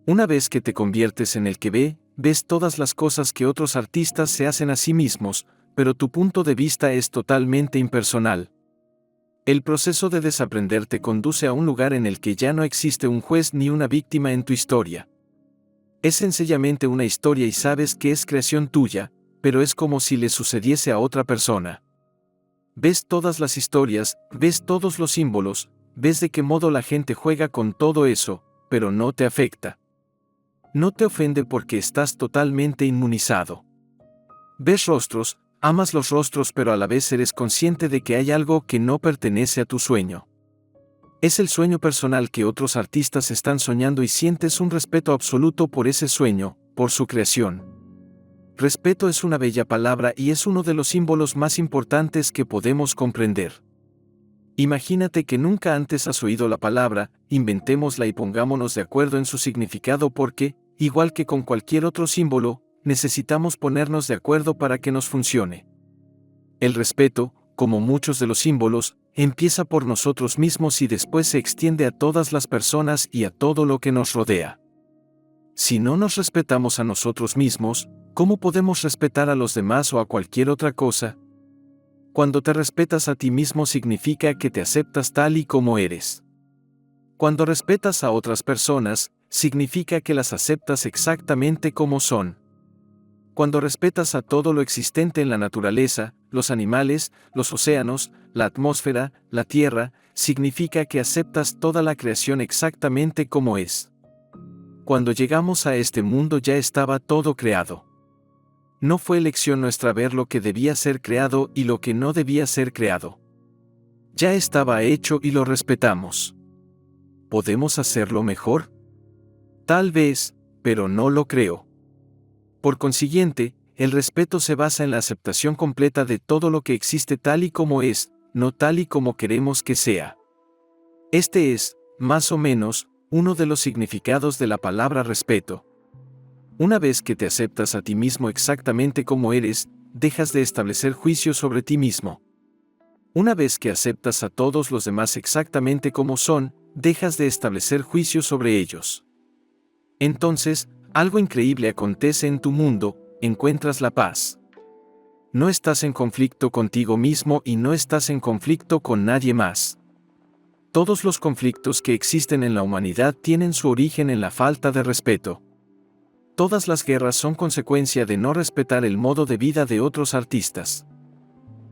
Una vez que te conviertes en el que ve, ves todas las cosas que otros artistas se hacen a sí mismos, pero tu punto de vista es totalmente impersonal. El proceso de desaprender te conduce a un lugar en el que ya no existe un juez ni una víctima en tu historia. Es sencillamente una historia y sabes que es creación tuya, pero es como si le sucediese a otra persona. Ves todas las historias, ves todos los símbolos, ves de qué modo la gente juega con todo eso, pero no te afecta. No te ofende porque estás totalmente inmunizado. Ves rostros, amas los rostros pero a la vez eres consciente de que hay algo que no pertenece a tu sueño. Es el sueño personal que otros artistas están soñando y sientes un respeto absoluto por ese sueño, por su creación. Respeto es una bella palabra y es uno de los símbolos más importantes que podemos comprender. Imagínate que nunca antes has oído la palabra, inventémosla y pongámonos de acuerdo en su significado porque, igual que con cualquier otro símbolo, necesitamos ponernos de acuerdo para que nos funcione. El respeto, como muchos de los símbolos, empieza por nosotros mismos y después se extiende a todas las personas y a todo lo que nos rodea. Si no nos respetamos a nosotros mismos, ¿cómo podemos respetar a los demás o a cualquier otra cosa? Cuando te respetas a ti mismo significa que te aceptas tal y como eres. Cuando respetas a otras personas, significa que las aceptas exactamente como son. Cuando respetas a todo lo existente en la naturaleza, los animales, los océanos, la atmósfera, la tierra, significa que aceptas toda la creación exactamente como es. Cuando llegamos a este mundo ya estaba todo creado. No fue elección nuestra ver lo que debía ser creado y lo que no debía ser creado. Ya estaba hecho y lo respetamos. ¿Podemos hacerlo mejor? Tal vez, pero no lo creo. Por consiguiente, el respeto se basa en la aceptación completa de todo lo que existe tal y como es, no tal y como queremos que sea. Este es, más o menos, uno de los significados de la palabra respeto. Una vez que te aceptas a ti mismo exactamente como eres, dejas de establecer juicio sobre ti mismo. Una vez que aceptas a todos los demás exactamente como son, dejas de establecer juicio sobre ellos. Entonces, algo increíble acontece en tu mundo, encuentras la paz. No estás en conflicto contigo mismo y no estás en conflicto con nadie más. Todos los conflictos que existen en la humanidad tienen su origen en la falta de respeto. Todas las guerras son consecuencia de no respetar el modo de vida de otros artistas.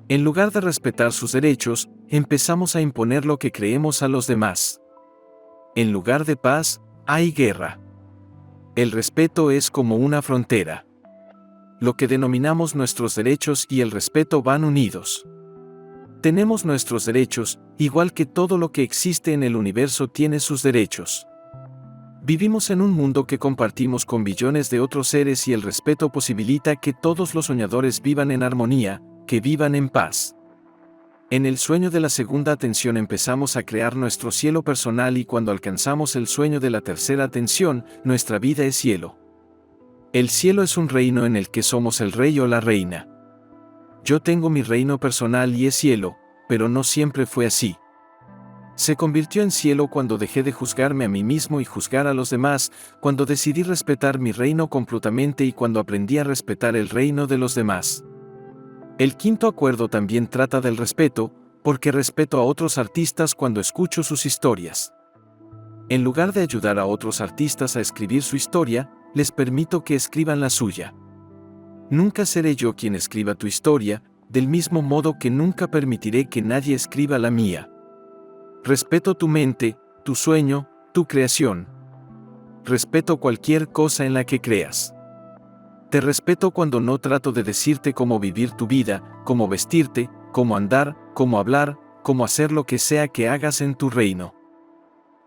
En lugar de respetar sus derechos, empezamos a imponer lo que creemos a los demás. En lugar de paz, hay guerra. El respeto es como una frontera. Lo que denominamos nuestros derechos y el respeto van unidos. Tenemos nuestros derechos, igual que todo lo que existe en el universo tiene sus derechos. Vivimos en un mundo que compartimos con billones de otros seres y el respeto posibilita que todos los soñadores vivan en armonía, que vivan en paz. En el sueño de la segunda atención empezamos a crear nuestro cielo personal y cuando alcanzamos el sueño de la tercera atención, nuestra vida es cielo. El cielo es un reino en el que somos el rey o la reina. Yo tengo mi reino personal y es cielo, pero no siempre fue así. Se convirtió en cielo cuando dejé de juzgarme a mí mismo y juzgar a los demás, cuando decidí respetar mi reino completamente y cuando aprendí a respetar el reino de los demás. El quinto acuerdo también trata del respeto, porque respeto a otros artistas cuando escucho sus historias. En lugar de ayudar a otros artistas a escribir su historia, les permito que escriban la suya. Nunca seré yo quien escriba tu historia, del mismo modo que nunca permitiré que nadie escriba la mía. Respeto tu mente, tu sueño, tu creación. Respeto cualquier cosa en la que creas. Te respeto cuando no trato de decirte cómo vivir tu vida, cómo vestirte, cómo andar, cómo hablar, cómo hacer lo que sea que hagas en tu reino.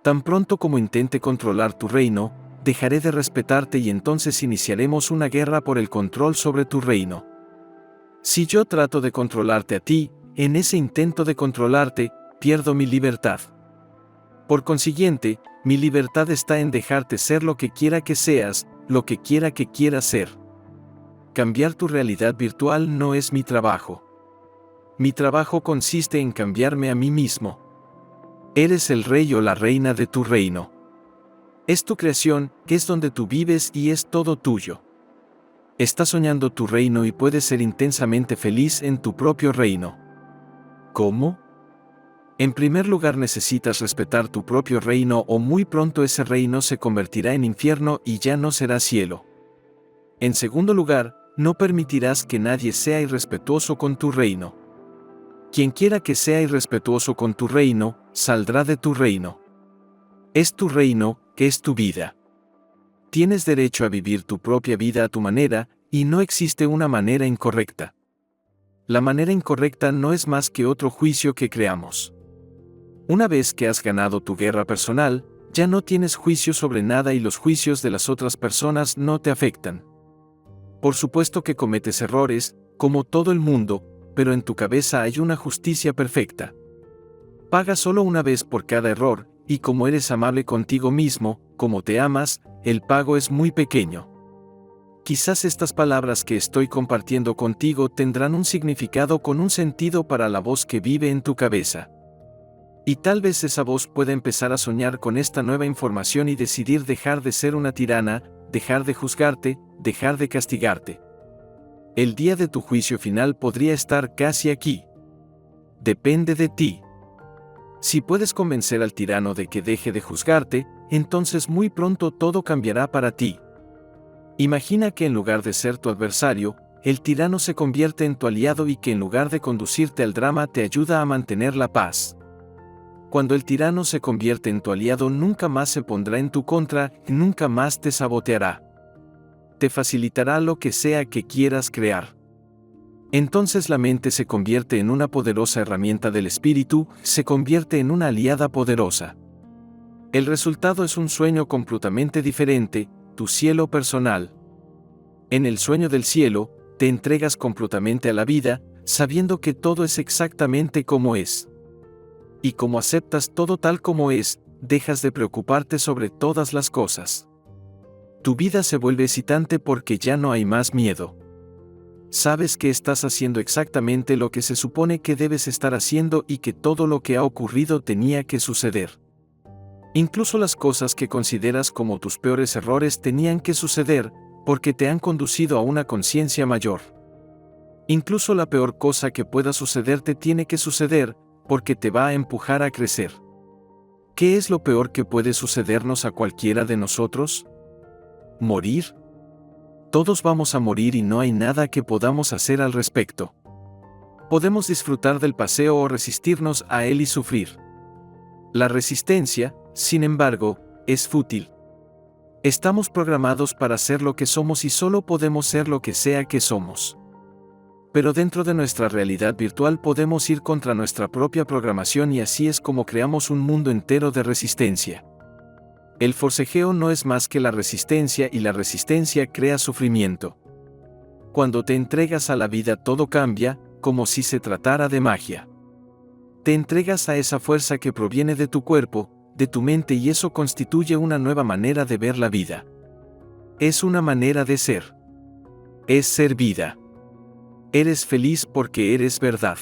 Tan pronto como intente controlar tu reino, dejaré de respetarte y entonces iniciaremos una guerra por el control sobre tu reino. Si yo trato de controlarte a ti, en ese intento de controlarte, pierdo mi libertad. Por consiguiente, mi libertad está en dejarte ser lo que quiera que seas, lo que quiera que quieras ser. Cambiar tu realidad virtual no es mi trabajo. Mi trabajo consiste en cambiarme a mí mismo. Eres el rey o la reina de tu reino. Es tu creación, que es donde tú vives y es todo tuyo. Estás soñando tu reino y puedes ser intensamente feliz en tu propio reino. ¿Cómo? En primer lugar necesitas respetar tu propio reino o muy pronto ese reino se convertirá en infierno y ya no será cielo. En segundo lugar, no permitirás que nadie sea irrespetuoso con tu reino. Quien quiera que sea irrespetuoso con tu reino, saldrá de tu reino. Es tu reino, que es tu vida. Tienes derecho a vivir tu propia vida a tu manera, y no existe una manera incorrecta. La manera incorrecta no es más que otro juicio que creamos. Una vez que has ganado tu guerra personal, ya no tienes juicio sobre nada y los juicios de las otras personas no te afectan. Por supuesto que cometes errores, como todo el mundo, pero en tu cabeza hay una justicia perfecta. Paga solo una vez por cada error, y como eres amable contigo mismo, como te amas, el pago es muy pequeño. Quizás estas palabras que estoy compartiendo contigo tendrán un significado con un sentido para la voz que vive en tu cabeza. Y tal vez esa voz pueda empezar a soñar con esta nueva información y decidir dejar de ser una tirana, dejar de juzgarte, dejar de castigarte. El día de tu juicio final podría estar casi aquí. Depende de ti. Si puedes convencer al tirano de que deje de juzgarte, entonces muy pronto todo cambiará para ti. Imagina que en lugar de ser tu adversario, el tirano se convierte en tu aliado y que en lugar de conducirte al drama te ayuda a mantener la paz. Cuando el tirano se convierte en tu aliado nunca más se pondrá en tu contra y nunca más te saboteará. Te facilitará lo que sea que quieras crear. Entonces la mente se convierte en una poderosa herramienta del espíritu, se convierte en una aliada poderosa. El resultado es un sueño completamente diferente, tu cielo personal. En el sueño del cielo, te entregas completamente a la vida, sabiendo que todo es exactamente como es. Y como aceptas todo tal como es, dejas de preocuparte sobre todas las cosas. Tu vida se vuelve excitante porque ya no hay más miedo. Sabes que estás haciendo exactamente lo que se supone que debes estar haciendo y que todo lo que ha ocurrido tenía que suceder. Incluso las cosas que consideras como tus peores errores tenían que suceder, porque te han conducido a una conciencia mayor. Incluso la peor cosa que pueda sucederte tiene que suceder, porque te va a empujar a crecer. ¿Qué es lo peor que puede sucedernos a cualquiera de nosotros? ¿Morir? Todos vamos a morir y no hay nada que podamos hacer al respecto. Podemos disfrutar del paseo o resistirnos a él y sufrir. La resistencia, sin embargo, es fútil. Estamos programados para ser lo que somos y solo podemos ser lo que sea que somos. Pero dentro de nuestra realidad virtual podemos ir contra nuestra propia programación y así es como creamos un mundo entero de resistencia. El forcejeo no es más que la resistencia y la resistencia crea sufrimiento. Cuando te entregas a la vida todo cambia, como si se tratara de magia. Te entregas a esa fuerza que proviene de tu cuerpo, de tu mente y eso constituye una nueva manera de ver la vida. Es una manera de ser. Es ser vida. Eres feliz porque eres verdad.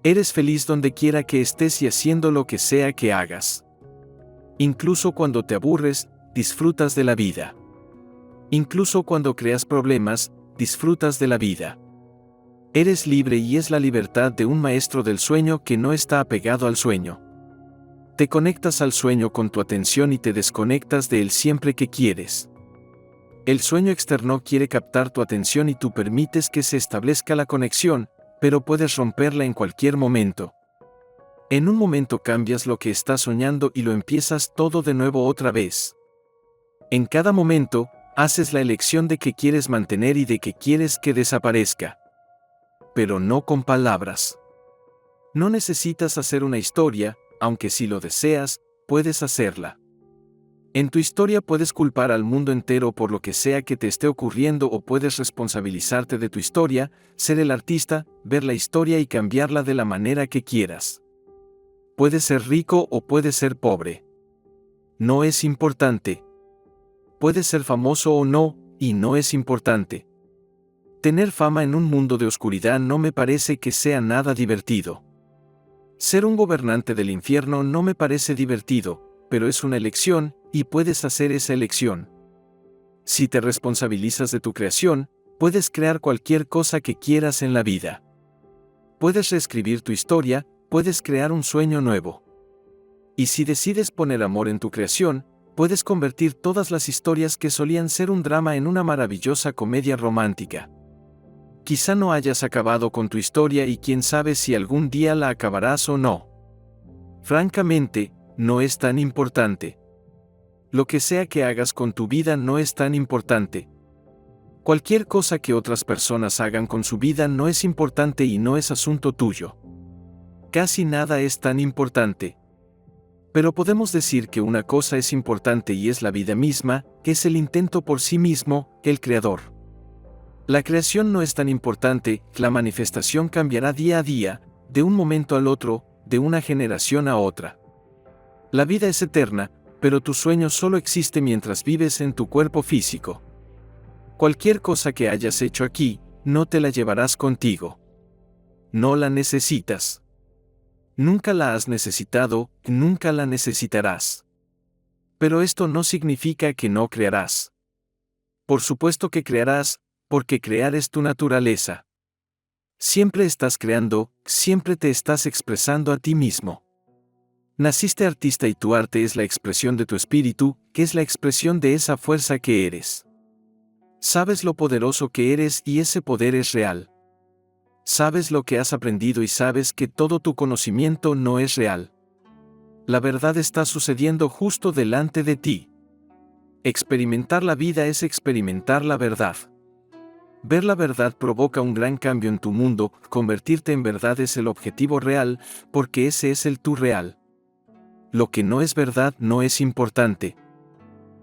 Eres feliz donde quiera que estés y haciendo lo que sea que hagas. Incluso cuando te aburres, disfrutas de la vida. Incluso cuando creas problemas, disfrutas de la vida. Eres libre y es la libertad de un maestro del sueño que no está apegado al sueño. Te conectas al sueño con tu atención y te desconectas de él siempre que quieres. El sueño externo quiere captar tu atención y tú permites que se establezca la conexión, pero puedes romperla en cualquier momento. En un momento cambias lo que estás soñando y lo empiezas todo de nuevo otra vez. En cada momento, haces la elección de que quieres mantener y de que quieres que desaparezca. Pero no con palabras. No necesitas hacer una historia, aunque si lo deseas, puedes hacerla. En tu historia puedes culpar al mundo entero por lo que sea que te esté ocurriendo o puedes responsabilizarte de tu historia, ser el artista, ver la historia y cambiarla de la manera que quieras. Puedes ser rico o puedes ser pobre. No es importante. Puedes ser famoso o no, y no es importante. Tener fama en un mundo de oscuridad no me parece que sea nada divertido. Ser un gobernante del infierno no me parece divertido, pero es una elección, y puedes hacer esa elección. Si te responsabilizas de tu creación, puedes crear cualquier cosa que quieras en la vida. Puedes reescribir tu historia, puedes crear un sueño nuevo. Y si decides poner amor en tu creación, puedes convertir todas las historias que solían ser un drama en una maravillosa comedia romántica. Quizá no hayas acabado con tu historia y quién sabe si algún día la acabarás o no. Francamente, no es tan importante. Lo que sea que hagas con tu vida no es tan importante. Cualquier cosa que otras personas hagan con su vida no es importante y no es asunto tuyo. Casi nada es tan importante. Pero podemos decir que una cosa es importante y es la vida misma, que es el intento por sí mismo, el creador. La creación no es tan importante, la manifestación cambiará día a día, de un momento al otro, de una generación a otra. La vida es eterna, pero tu sueño solo existe mientras vives en tu cuerpo físico. Cualquier cosa que hayas hecho aquí, no te la llevarás contigo. No la necesitas. Nunca la has necesitado, nunca la necesitarás. Pero esto no significa que no crearás. Por supuesto que crearás, porque crear es tu naturaleza. Siempre estás creando, siempre te estás expresando a ti mismo. Naciste artista y tu arte es la expresión de tu espíritu, que es la expresión de esa fuerza que eres. Sabes lo poderoso que eres y ese poder es real. Sabes lo que has aprendido y sabes que todo tu conocimiento no es real. La verdad está sucediendo justo delante de ti. Experimentar la vida es experimentar la verdad. Ver la verdad provoca un gran cambio en tu mundo, convertirte en verdad es el objetivo real, porque ese es el tú real. Lo que no es verdad no es importante.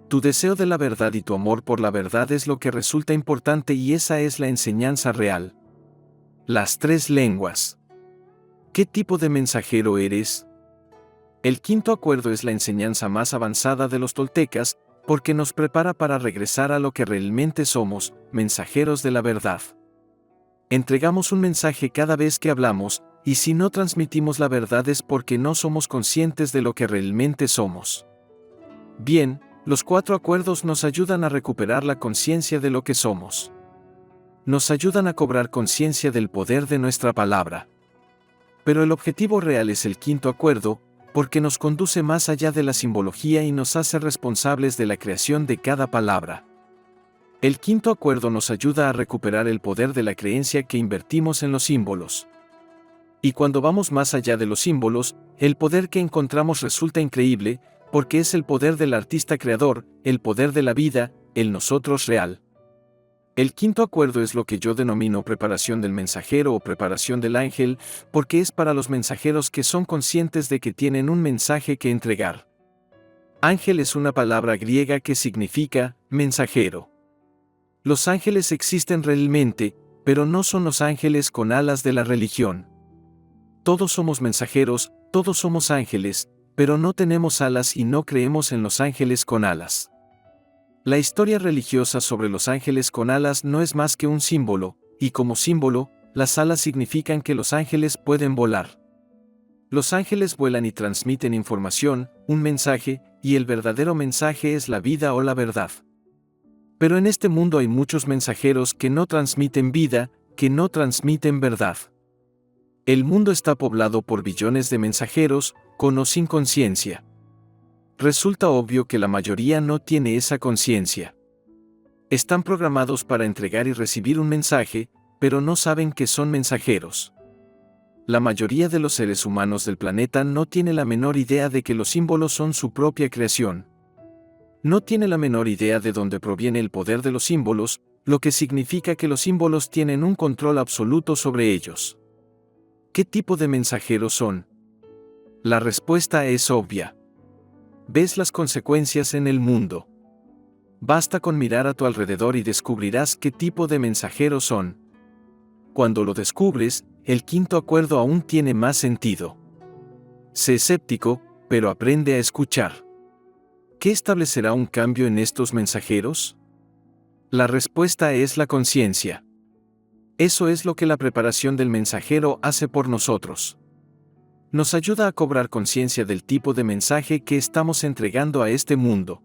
Tu deseo de la verdad y tu amor por la verdad es lo que resulta importante y esa es la enseñanza real. Las tres lenguas. ¿Qué tipo de mensajero eres? El quinto acuerdo es la enseñanza más avanzada de los toltecas, porque nos prepara para regresar a lo que realmente somos, mensajeros de la verdad. Entregamos un mensaje cada vez que hablamos, y si no transmitimos la verdad es porque no somos conscientes de lo que realmente somos. Bien, los 4 acuerdos nos ayudan a recuperar la conciencia de lo que somos. Nos ayudan a cobrar conciencia del poder de nuestra palabra. Pero el objetivo real es el quinto acuerdo, porque nos conduce más allá de la simbología y nos hace responsables de la creación de cada palabra. El quinto acuerdo nos ayuda a recuperar el poder de la creencia que invertimos en los símbolos. Y cuando vamos más allá de los símbolos, el poder que encontramos resulta increíble, porque es el poder del artista creador, el poder de la vida, el nosotros real. El quinto acuerdo es lo que yo denomino preparación del mensajero o preparación del ángel, porque es para los mensajeros que son conscientes de que tienen un mensaje que entregar. Ángel es una palabra griega que significa mensajero. Los ángeles existen realmente, pero no son los ángeles con alas de la religión. Todos somos mensajeros, todos somos ángeles, pero no tenemos alas y no creemos en los ángeles con alas. La historia religiosa sobre los ángeles con alas no es más que un símbolo, y como símbolo, Las alas significan que los ángeles pueden volar. Los ángeles vuelan y transmiten información, un mensaje, y el verdadero mensaje es la vida o la verdad. Pero en este mundo hay muchos mensajeros que no transmiten vida, que no transmiten verdad. El mundo está poblado por billones de mensajeros, con o sin conciencia. Resulta obvio que la mayoría no tiene esa conciencia. Están programados para entregar y recibir un mensaje, pero no saben que son mensajeros. La mayoría de los seres humanos del planeta no tiene la menor idea de que los símbolos son su propia creación. No tiene la menor idea de dónde proviene el poder de los símbolos, lo que significa que los símbolos tienen un control absoluto sobre ellos. ¿Qué tipo de mensajeros son? La respuesta es obvia. Ves las consecuencias en el mundo. Basta con mirar a tu alrededor y descubrirás qué tipo de mensajeros son. Cuando lo descubres, el quinto acuerdo aún tiene más sentido. Sé escéptico, pero aprende a escuchar. ¿Qué establecerá un cambio en estos mensajeros? La respuesta es la conciencia. Eso es lo que la preparación del mensajero hace por nosotros. Nos ayuda a cobrar conciencia del tipo de mensaje que estamos entregando a este mundo.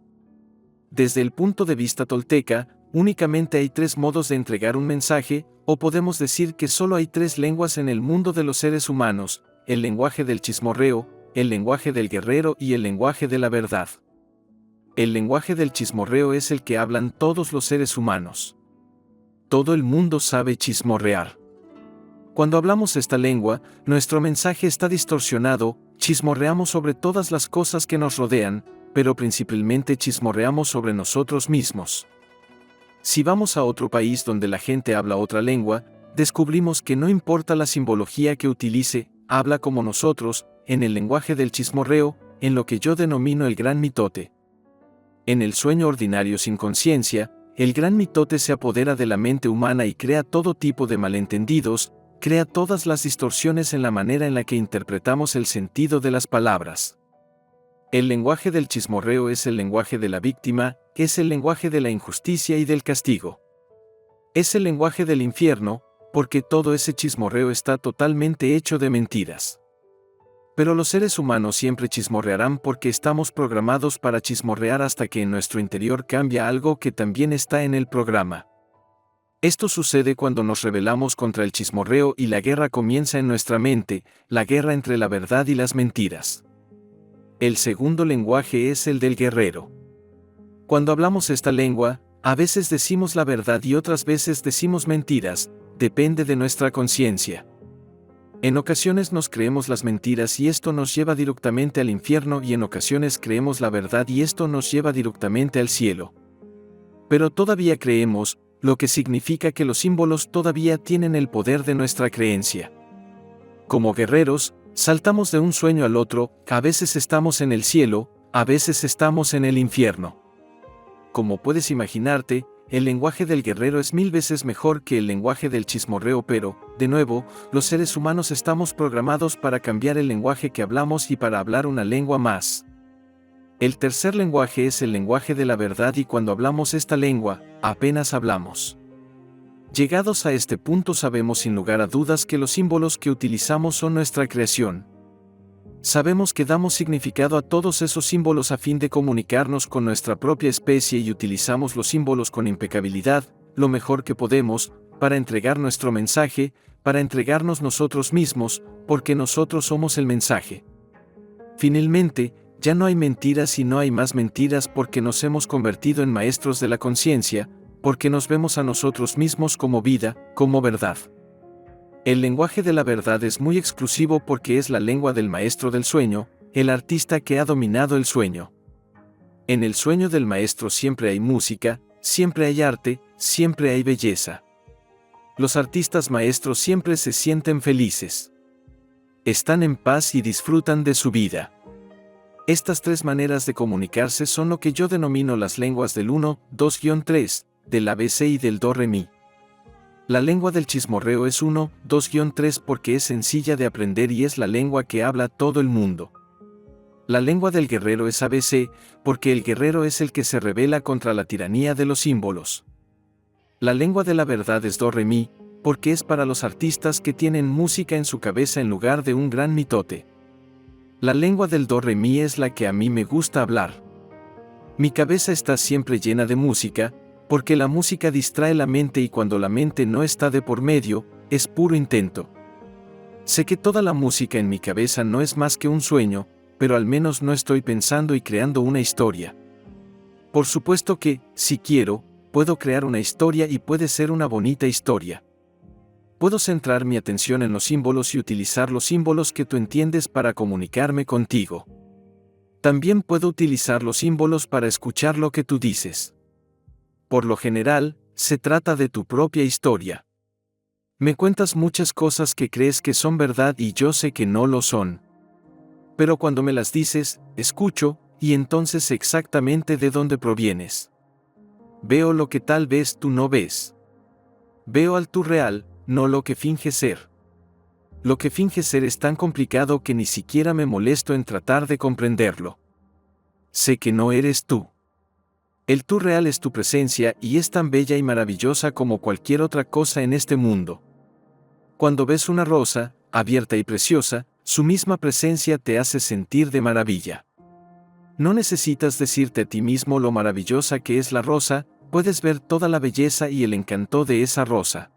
Desde el punto de vista tolteca, únicamente hay 3 modos de entregar un mensaje, o podemos decir que solo hay 3 lenguas en el mundo de los seres humanos: el lenguaje del chismorreo, el lenguaje del guerrero y el lenguaje de la verdad. El lenguaje del chismorreo es el que hablan todos los seres humanos. Todo el mundo sabe chismorrear. Cuando hablamos esta lengua, nuestro mensaje está distorsionado, chismorreamos sobre todas las cosas que nos rodean, pero principalmente chismorreamos sobre nosotros mismos. Si vamos a otro país donde la gente habla otra lengua, descubrimos que no importa la simbología que utilice, habla como nosotros, en el lenguaje del chismorreo, en lo que yo denomino el gran mitote. En el sueño ordinario sin conciencia, el gran mitote se apodera de la mente humana y crea todo tipo de malentendidos, crea todas las distorsiones en la manera en la que interpretamos el sentido de las palabras. El lenguaje del chismorreo es el lenguaje de la víctima, es el lenguaje de la injusticia y del castigo. Es el lenguaje del infierno, porque todo ese chismorreo está totalmente hecho de mentiras. Pero los seres humanos siempre chismorrearán porque estamos programados para chismorrear hasta que en nuestro interior cambia algo que también está en el programa. Esto sucede cuando nos rebelamos contra el chismorreo y la guerra comienza en nuestra mente, la guerra entre la verdad y las mentiras. El segundo lenguaje es el del guerrero. Cuando hablamos esta lengua, a veces decimos la verdad y otras veces decimos mentiras, depende de nuestra conciencia. En ocasiones nos creemos las mentiras y esto nos lleva directamente al infierno, y en ocasiones creemos la verdad y esto nos lleva directamente al cielo. Pero todavía creemos, lo que significa que los símbolos todavía tienen el poder de nuestra creencia. Como guerreros, saltamos de un sueño al otro, a veces estamos en el cielo, a veces estamos en el infierno. Como puedes imaginarte, el lenguaje del guerrero es 1000 veces mejor que el lenguaje del chismorreo, pero, de nuevo, los seres humanos estamos programados para cambiar el lenguaje que hablamos y para hablar una lengua más. El tercer lenguaje es el lenguaje de la verdad, y cuando hablamos esta lengua, apenas hablamos. Llegados a este punto sabemos sin lugar a dudas que los símbolos que utilizamos son nuestra creación. Sabemos que damos significado a todos esos símbolos a fin de comunicarnos con nuestra propia especie y utilizamos los símbolos con impecabilidad, lo mejor que podemos, para entregar nuestro mensaje, para entregarnos nosotros mismos, porque nosotros somos el mensaje. Finalmente, ya no hay mentiras y no hay más mentiras porque nos hemos convertido en maestros de la conciencia, porque nos vemos a nosotros mismos como vida, como verdad. El lenguaje de la verdad es muy exclusivo porque es la lengua del maestro del sueño, el artista que ha dominado el sueño. En el sueño del maestro siempre hay música, siempre hay arte, siempre hay belleza. Los artistas maestros siempre se sienten felices. Están en paz y disfrutan de su vida. Estas 3 maneras de comunicarse son lo que yo denomino las lenguas del 1, 2-3, del ABC y del Do Re Mi. La lengua del chismorreo es 1, 2-3 porque es sencilla de aprender y es la lengua que habla todo el mundo. La lengua del guerrero es ABC, porque el guerrero es el que se rebela contra la tiranía de los símbolos. La lengua de la verdad es Do Re Mi, porque es para los artistas que tienen música en su cabeza en lugar de un gran mitote. La lengua del do re mi es la que a mí me gusta hablar. Mi cabeza está siempre llena de música, porque la música distrae la mente y cuando la mente no está de por medio, es puro intento. Sé que toda la música en mi cabeza no es más que un sueño, pero al menos no estoy pensando y creando una historia. Por supuesto que, si quiero, puedo crear una historia y puede ser una bonita historia. Puedo centrar mi atención en los símbolos y utilizar los símbolos que tú entiendes para comunicarme contigo. También puedo utilizar los símbolos para escuchar lo que tú dices. Por lo general, se trata de tu propia historia. Me cuentas muchas cosas que crees que son verdad y yo sé que no lo son. Pero cuando me las dices, escucho, y entonces sé exactamente de dónde provienes. Veo lo que tal vez tú no ves. Veo al tú real, no lo que finge ser. Lo que finge ser es tan complicado que ni siquiera me molesto en tratar de comprenderlo. Sé que no eres tú. El tú real es tu presencia y es tan bella y maravillosa como cualquier otra cosa en este mundo. Cuando ves una rosa, abierta y preciosa, su misma presencia te hace sentir de maravilla. No necesitas decirte a ti mismo lo maravillosa que es la rosa, puedes ver toda la belleza y el encanto de esa rosa.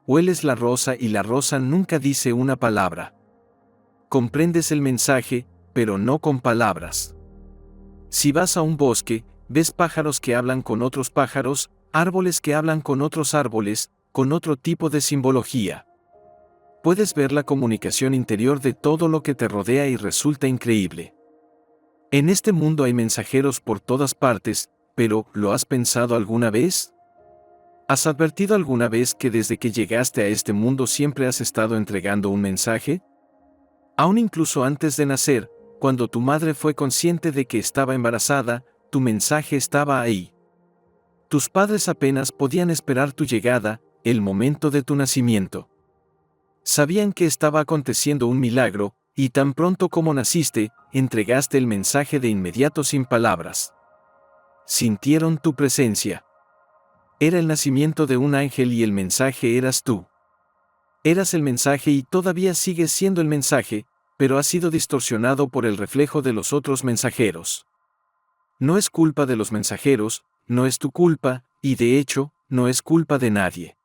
Hueles la rosa y la rosa nunca dice una palabra. Comprendes el mensaje, pero no con palabras. Si vas a un bosque, ves pájaros que hablan con otros pájaros, árboles que hablan con otros árboles, con otro tipo de simbología. Puedes ver la comunicación interior de todo lo que te rodea y resulta increíble. En este mundo hay mensajeros por todas partes, pero ¿lo has pensado alguna vez? ¿Has advertido alguna vez que desde que llegaste a este mundo siempre has estado entregando un mensaje? Aún incluso antes de nacer, cuando tu madre fue consciente de que estaba embarazada, tu mensaje estaba ahí. Tus padres apenas podían esperar tu llegada, el momento de tu nacimiento. Sabían que estaba aconteciendo un milagro, y tan pronto como naciste, entregaste el mensaje de inmediato sin palabras. Sintieron tu presencia. Era el nacimiento de un ángel y el mensaje eras tú. Eras el mensaje y todavía sigues siendo el mensaje, pero ha sido distorsionado por el reflejo de los otros mensajeros. No es culpa de los mensajeros, no es tu culpa, y de hecho, no es culpa de nadie.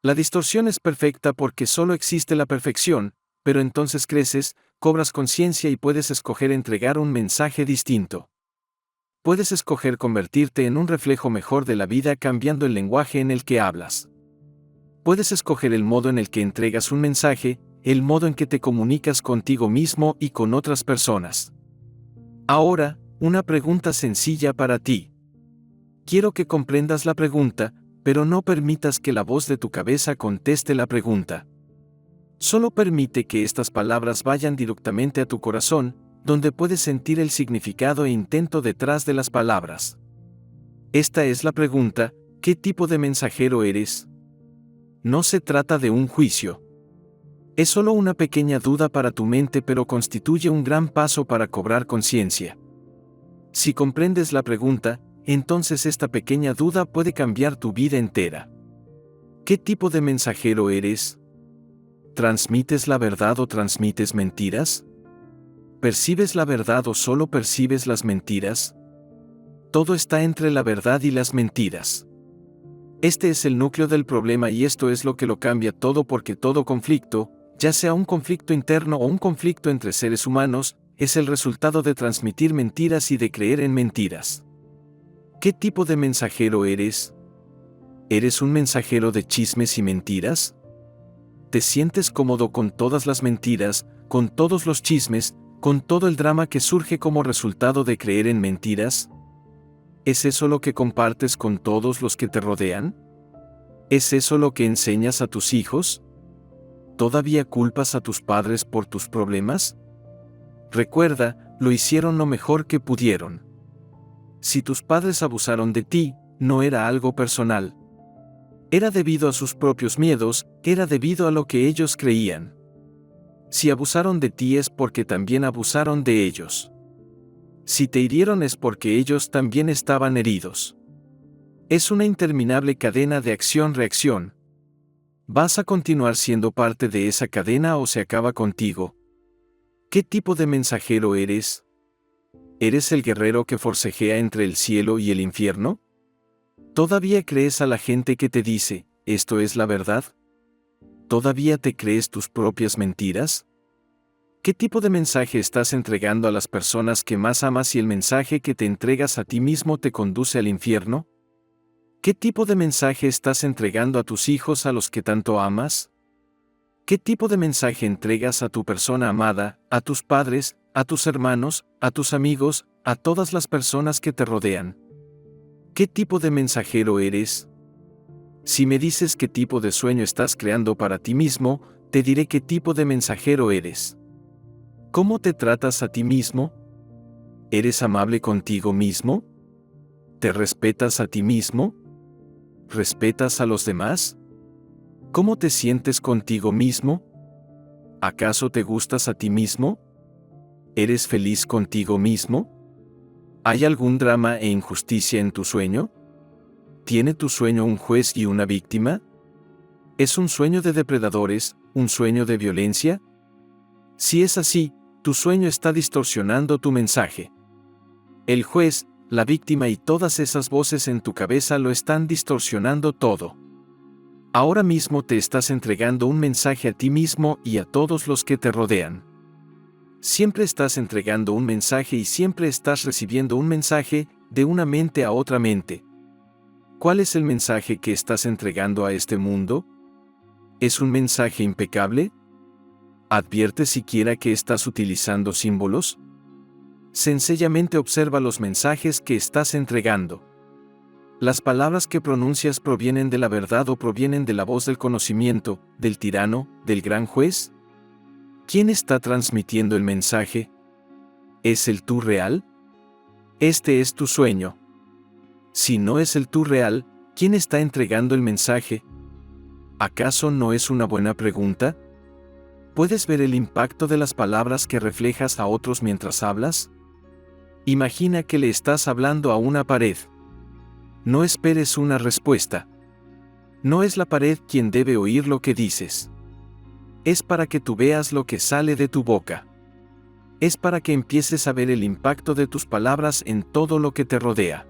La distorsión es perfecta porque solo existe la perfección, pero entonces creces, cobras conciencia y puedes escoger entregar un mensaje distinto. Puedes escoger convertirte en un reflejo mejor de la vida cambiando el lenguaje en el que hablas. Puedes escoger el modo en el que entregas un mensaje, el modo en que te comunicas contigo mismo y con otras personas. Ahora, una pregunta sencilla para ti. Quiero que comprendas la pregunta, pero no permitas que la voz de tu cabeza conteste la pregunta. Solo permite que estas palabras vayan directamente a tu corazón, donde puedes sentir el significado e intento detrás de las palabras. Esta es la pregunta: ¿qué tipo de mensajero eres? No se trata de un juicio. Es solo una pequeña duda para tu mente, pero constituye un gran paso para cobrar conciencia. Si comprendes la pregunta, entonces esta pequeña duda puede cambiar tu vida entera. ¿Qué tipo de mensajero eres? ¿Transmites la verdad o transmites mentiras? ¿Percibes la verdad o solo percibes las mentiras? Todo está entre la verdad y las mentiras. Este es el núcleo del problema y esto es lo que lo cambia todo, porque todo conflicto, ya sea un conflicto interno o un conflicto entre seres humanos, es el resultado de transmitir mentiras y de creer en mentiras. ¿Qué tipo de mensajero eres? ¿Eres un mensajero de chismes y mentiras? ¿Te sientes cómodo con todas las mentiras, con todos los chismes, con todo el drama que surge como resultado de creer en mentiras? ¿Es eso lo que compartes con todos los que te rodean? ¿Es eso lo que enseñas a tus hijos? ¿Todavía culpas a tus padres por tus problemas? Recuerda, lo hicieron lo mejor que pudieron. Si tus padres abusaron de ti, no era algo personal. Era debido a sus propios miedos, era debido a lo que ellos creían. Si abusaron de ti es porque también abusaron de ellos. Si te hirieron es porque ellos también estaban heridos. Es una interminable cadena de acción-reacción. ¿Vas a continuar siendo parte de esa cadena o se acaba contigo? ¿Qué tipo de mensajero eres? ¿Eres el guerrero que forcejea entre el cielo y el infierno? ¿Todavía crees a la gente que te dice, esto es la verdad? ¿Todavía te crees tus propias mentiras? ¿Qué tipo de mensaje estás entregando a las personas que más amas si el mensaje que te entregas a ti mismo te conduce al infierno? ¿Qué tipo de mensaje estás entregando a tus hijos a los que tanto amas? ¿Qué tipo de mensaje entregas a tu persona amada, a tus padres, a tus hermanos, a tus amigos, a todas las personas que te rodean? ¿Qué tipo de mensajero eres? Si me dices qué tipo de sueño estás creando para ti mismo, te diré qué tipo de mensajero eres. ¿Cómo te tratas a ti mismo? ¿Eres amable contigo mismo? ¿Te respetas a ti mismo? ¿Respetas a los demás? ¿Cómo te sientes contigo mismo? ¿Acaso te gustas a ti mismo? ¿Eres feliz contigo mismo? ¿Hay algún drama e injusticia en tu sueño? ¿Tiene tu sueño un juez y una víctima? ¿Es un sueño de depredadores, un sueño de violencia? Si es así, tu sueño está distorsionando tu mensaje. El juez, la víctima y todas esas voces en tu cabeza lo están distorsionando todo. Ahora mismo te estás entregando un mensaje a ti mismo y a todos los que te rodean. Siempre estás entregando un mensaje y siempre estás recibiendo un mensaje de una mente a otra mente. ¿Cuál es el mensaje que estás entregando a este mundo? ¿Es un mensaje impecable? ¿Advierte siquiera que estás utilizando símbolos? Sencillamente observa los mensajes que estás entregando. ¿Las palabras que pronuncias provienen de la verdad o provienen de la voz del conocimiento, del tirano, del gran juez? ¿Quién está transmitiendo el mensaje? ¿Es el tú real? Este es tu sueño. Si no es el tú real, ¿quién está entregando el mensaje? ¿Acaso no es una buena pregunta? ¿Puedes ver el impacto de las palabras que reflejas a otros mientras hablas? Imagina que le estás hablando a una pared. No esperes una respuesta. No es la pared quien debe oír lo que dices. Es para que tú veas lo que sale de tu boca. Es para que empieces a ver el impacto de tus palabras en todo lo que te rodea.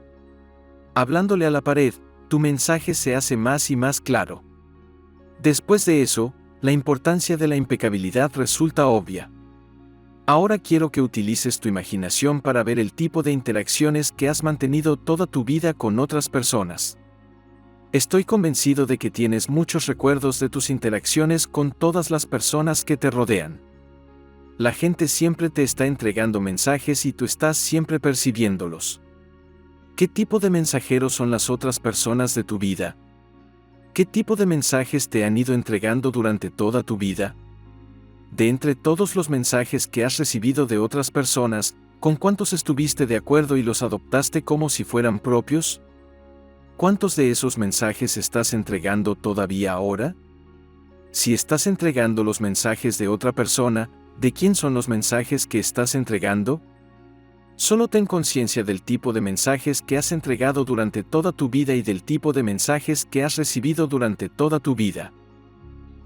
Hablándole a la pared, tu mensaje se hace más y más claro. Después de eso, la importancia de la impecabilidad resulta obvia. Ahora quiero que utilices tu imaginación para ver el tipo de interacciones que has mantenido toda tu vida con otras personas. Estoy convencido de que tienes muchos recuerdos de tus interacciones con todas las personas que te rodean. La gente siempre te está entregando mensajes y tú estás siempre percibiéndolos. ¿Qué tipo de mensajeros son las otras personas de tu vida? ¿Qué tipo de mensajes te han ido entregando durante toda tu vida? De entre todos los mensajes que has recibido de otras personas, ¿con cuántos estuviste de acuerdo y los adoptaste como si fueran propios? ¿Cuántos de esos mensajes estás entregando todavía ahora? Si estás entregando los mensajes de otra persona, ¿de quién son los mensajes que estás entregando? Solo ten conciencia del tipo de mensajes que has entregado durante toda tu vida y del tipo de mensajes que has recibido durante toda tu vida.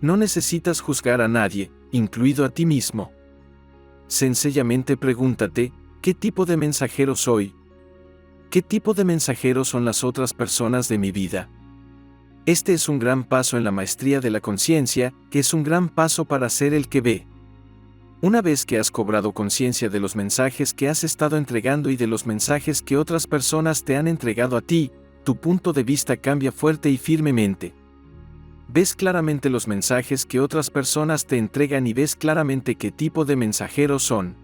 No necesitas juzgar a nadie, incluido a ti mismo. Sencillamente pregúntate, ¿qué tipo de mensajero soy? ¿Qué tipo de mensajeros son las otras personas de mi vida? Este es un gran paso en la maestría de la conciencia, que es un gran paso para ser el que ve. Una vez que has cobrado conciencia de los mensajes que has estado entregando y de los mensajes que otras personas te han entregado a ti, tu punto de vista cambia fuerte y firmemente. Ves claramente los mensajes que otras personas te entregan y ves claramente qué tipo de mensajeros son.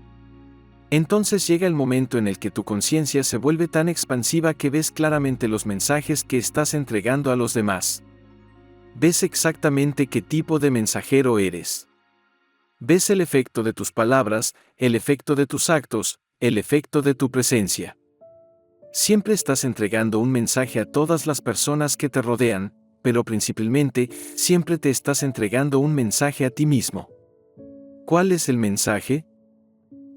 Entonces llega el momento en el que tu conciencia se vuelve tan expansiva que ves claramente los mensajes que estás entregando a los demás. Ves exactamente qué tipo de mensajero eres. Ves el efecto de tus palabras, el efecto de tus actos, el efecto de tu presencia. Siempre estás entregando un mensaje a todas las personas que te rodean, pero principalmente, siempre te estás entregando un mensaje a ti mismo. ¿Cuál es el mensaje?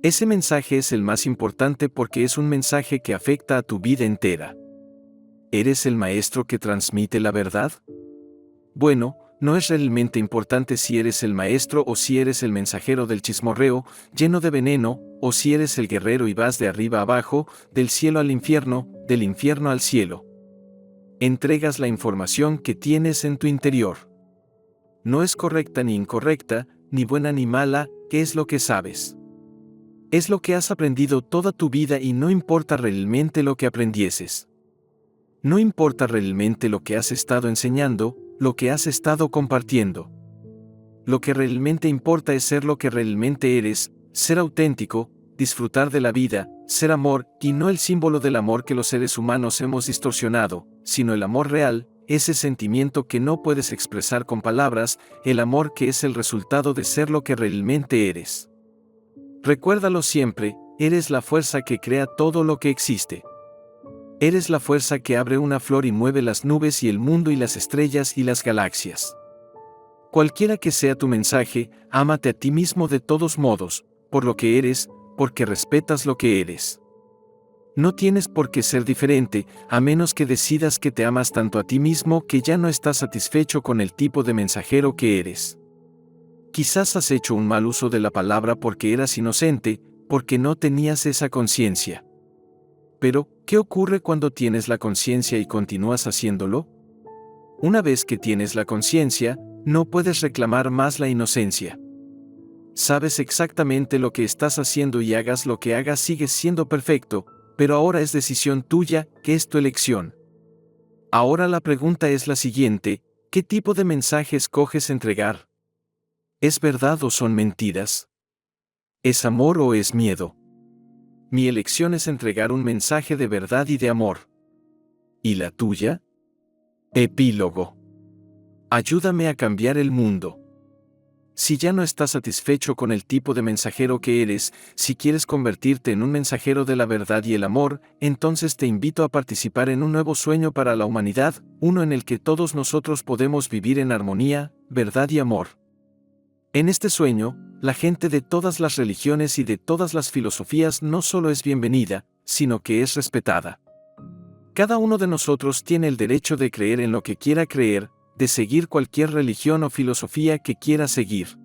Ese mensaje es el más importante porque es un mensaje que afecta a tu vida entera. ¿Eres el maestro que transmite la verdad? Bueno, no es realmente importante si eres el maestro o si eres el mensajero del chismorreo, lleno de veneno, o si eres el guerrero y vas de arriba a abajo, del cielo al infierno, del infierno al cielo. Entregas la información que tienes en tu interior. No es correcta ni incorrecta, ni buena ni mala, ¿qué es lo que sabes? Es lo que has aprendido toda tu vida y no importa realmente lo que aprendieses. No importa realmente lo que has estado enseñando, lo que has estado compartiendo. Lo que realmente importa es ser lo que realmente eres, ser auténtico, disfrutar de la vida, ser amor, y no el símbolo del amor que los seres humanos hemos distorsionado, sino el amor real, ese sentimiento que no puedes expresar con palabras, el amor que es el resultado de ser lo que realmente eres. Recuérdalo siempre, eres la fuerza que crea todo lo que existe. Eres la fuerza que abre una flor y mueve las nubes y el mundo y las estrellas y las galaxias. Cualquiera que sea tu mensaje, ámate a ti mismo de todos modos, por lo que eres, porque respetas lo que eres. No tienes por qué ser diferente, a menos que decidas que te amas tanto a ti mismo que ya no estás satisfecho con el tipo de mensajero que eres. Quizás has hecho un mal uso de la palabra porque eras inocente, porque no tenías esa conciencia. Pero, ¿qué ocurre cuando tienes la conciencia y continúas haciéndolo? Una vez que tienes la conciencia, no puedes reclamar más la inocencia. Sabes exactamente lo que estás haciendo y hagas lo que hagas sigues siendo perfecto, pero ahora es decisión tuya, que es tu elección. Ahora la pregunta es la siguiente, ¿qué tipo de mensaje escoges entregar? ¿Es verdad o son mentiras? ¿Es amor o es miedo? Mi elección es entregar un mensaje de verdad y de amor. ¿Y la tuya? Epílogo. Ayúdame a cambiar el mundo. Si ya no estás satisfecho con el tipo de mensajero que eres, si quieres convertirte en un mensajero de la verdad y el amor, entonces te invito a participar en un nuevo sueño para la humanidad, uno en el que todos nosotros podemos vivir en armonía, verdad y amor. En este sueño, la gente de todas las religiones y de todas las filosofías no solo es bienvenida, sino que es respetada. Cada uno de nosotros tiene el derecho de creer en lo que quiera creer, de seguir cualquier religión o filosofía que quiera seguir.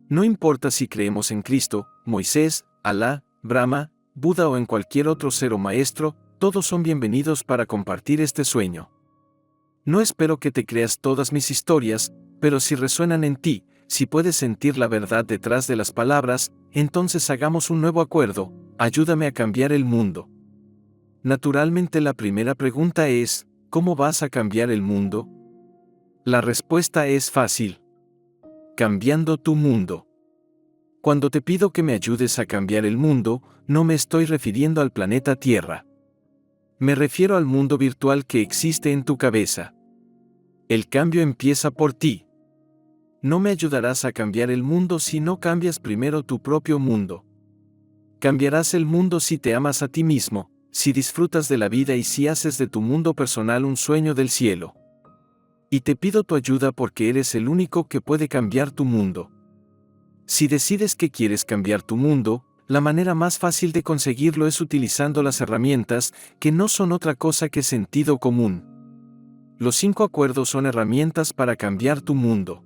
No importa si creemos en Cristo, Moisés, Alá, Brahma, Buda o en cualquier otro ser o maestro, todos son bienvenidos para compartir este sueño. No espero que te creas todas mis historias, pero si resuenan en ti, si puedes sentir la verdad detrás de las palabras, entonces hagamos un nuevo acuerdo, ayúdame a cambiar el mundo. Naturalmente la primera pregunta es, ¿cómo vas a cambiar el mundo? La respuesta es fácil. Cambiando tu mundo. Cuando te pido que me ayudes a cambiar el mundo, no me estoy refiriendo al planeta Tierra. Me refiero al mundo virtual que existe en tu cabeza. El cambio empieza por ti. No me ayudarás a cambiar el mundo si no cambias primero tu propio mundo. Cambiarás el mundo si te amas a ti mismo, si disfrutas de la vida y si haces de tu mundo personal un sueño del cielo. Y te pido tu ayuda porque eres el único que puede cambiar tu mundo. Si decides que quieres cambiar tu mundo, la manera más fácil de conseguirlo es utilizando las herramientas, que no son otra cosa que sentido común. Los 5 acuerdos son herramientas para cambiar tu mundo.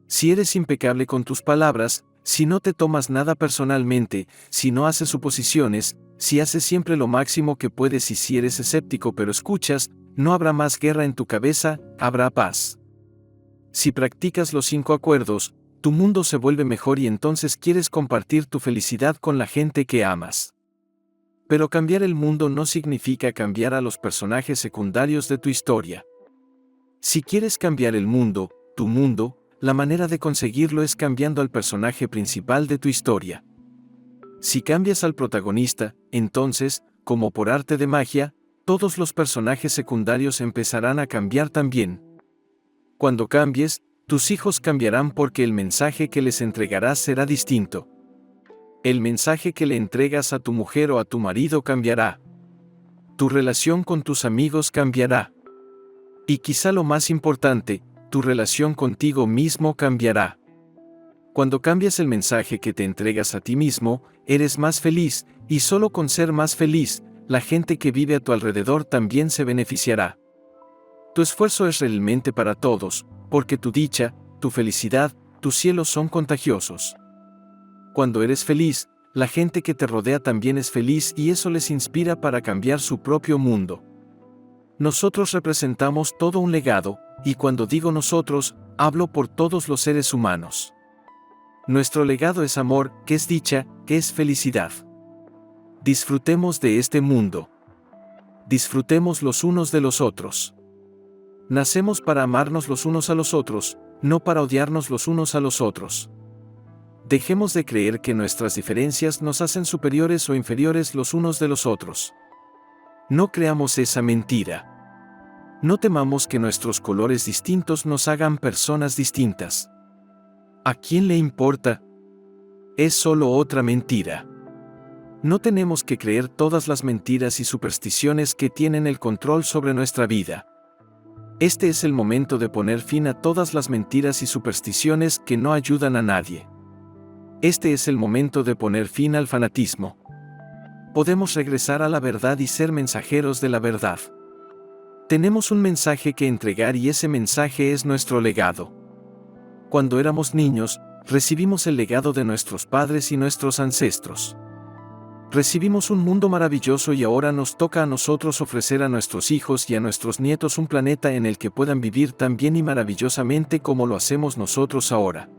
Si eres impecable con tus palabras, si no te tomas nada personalmente, si no haces suposiciones, si haces siempre lo máximo que puedes y si eres escéptico pero escuchas, no habrá más guerra en tu cabeza, habrá paz. Si practicas los 5 acuerdos, tu mundo se vuelve mejor y entonces quieres compartir tu felicidad con la gente que amas. Pero cambiar el mundo no significa cambiar a los personajes secundarios de tu historia. Si quieres cambiar el mundo, tu mundo, la manera de conseguirlo es cambiando al personaje principal de tu historia. Si cambias al protagonista, entonces, como por arte de magia, todos los personajes secundarios empezarán a cambiar también. Cuando cambies, tus hijos cambiarán porque el mensaje que les entregarás será distinto. El mensaje que le entregas a tu mujer o a tu marido cambiará. Tu relación con tus amigos cambiará. Y quizá lo más importante, tu relación contigo mismo cambiará. Cuando cambias el mensaje que te entregas a ti mismo, eres más feliz, y solo con ser más feliz, la gente que vive a tu alrededor también se beneficiará. Tu esfuerzo es realmente para todos, porque tu dicha, tu felicidad, tus cielos son contagiosos. Cuando eres feliz, la gente que te rodea también es feliz y eso les inspira para cambiar su propio mundo. Nosotros representamos todo un legado, y cuando digo nosotros, hablo por todos los seres humanos. Nuestro legado es amor, que es dicha, que es felicidad. Disfrutemos de este mundo. Disfrutemos los unos de los otros. Nacemos para amarnos los unos a los otros, no para odiarnos los unos a los otros. Dejemos de creer que nuestras diferencias nos hacen superiores o inferiores los unos de los otros. No creamos esa mentira. No temamos que nuestros colores distintos nos hagan personas distintas. ¿A quién le importa? Es solo otra mentira. No tenemos que creer todas las mentiras y supersticiones que tienen el control sobre nuestra vida. Este es el momento de poner fin a todas las mentiras y supersticiones que no ayudan a nadie. Este es el momento de poner fin al fanatismo. Podemos regresar a la verdad y ser mensajeros de la verdad. Tenemos un mensaje que entregar y ese mensaje es nuestro legado. Cuando éramos niños, recibimos el legado de nuestros padres y nuestros ancestros. Recibimos un mundo maravilloso y ahora nos toca a nosotros ofrecer a nuestros hijos y a nuestros nietos un planeta en el que puedan vivir tan bien y maravillosamente como lo hacemos nosotros ahora.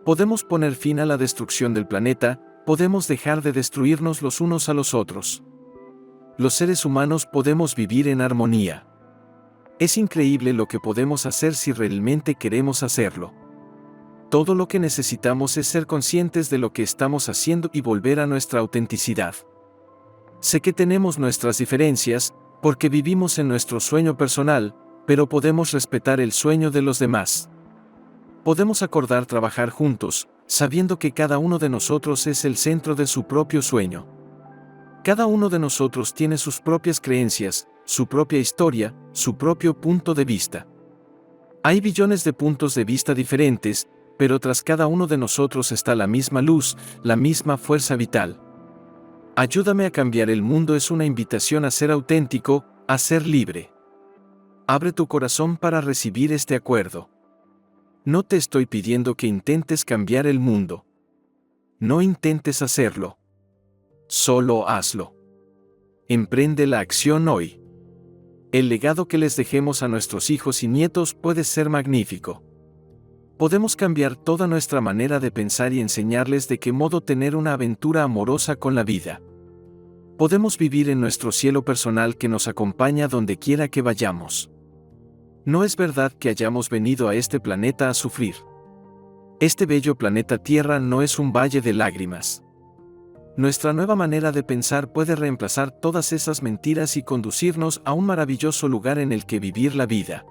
Podemos poner fin a la destrucción del planeta, podemos dejar de destruirnos los unos a los otros. Los seres humanos podemos vivir en armonía. Es increíble lo que podemos hacer si realmente queremos hacerlo. Todo lo que necesitamos es ser conscientes de lo que estamos haciendo y volver a nuestra autenticidad. Sé que tenemos nuestras diferencias, porque vivimos en nuestro sueño personal, pero podemos respetar el sueño de los demás. Podemos acordar trabajar juntos, sabiendo que cada uno de nosotros es el centro de su propio sueño. Cada uno de nosotros tiene sus propias creencias, su propia historia, su propio punto de vista. Hay billones de puntos de vista diferentes, pero tras cada uno de nosotros está la misma luz, la misma fuerza vital. Ayúdame a cambiar el mundo es una invitación a ser auténtico, a ser libre. Abre tu corazón para recibir este acuerdo. No te estoy pidiendo que intentes cambiar el mundo. No intentes hacerlo. Solo hazlo. Emprende la acción hoy. El legado que les dejemos a nuestros hijos y nietos puede ser magnífico. Podemos cambiar toda nuestra manera de pensar y enseñarles de qué modo tener una aventura amorosa con la vida. Podemos vivir en nuestro cielo personal que nos acompaña donde quiera que vayamos. No es verdad que hayamos venido a este planeta a sufrir. Este bello planeta Tierra no es un valle de lágrimas. Nuestra nueva manera de pensar puede reemplazar todas esas mentiras y conducirnos a un maravilloso lugar en el que vivir la vida.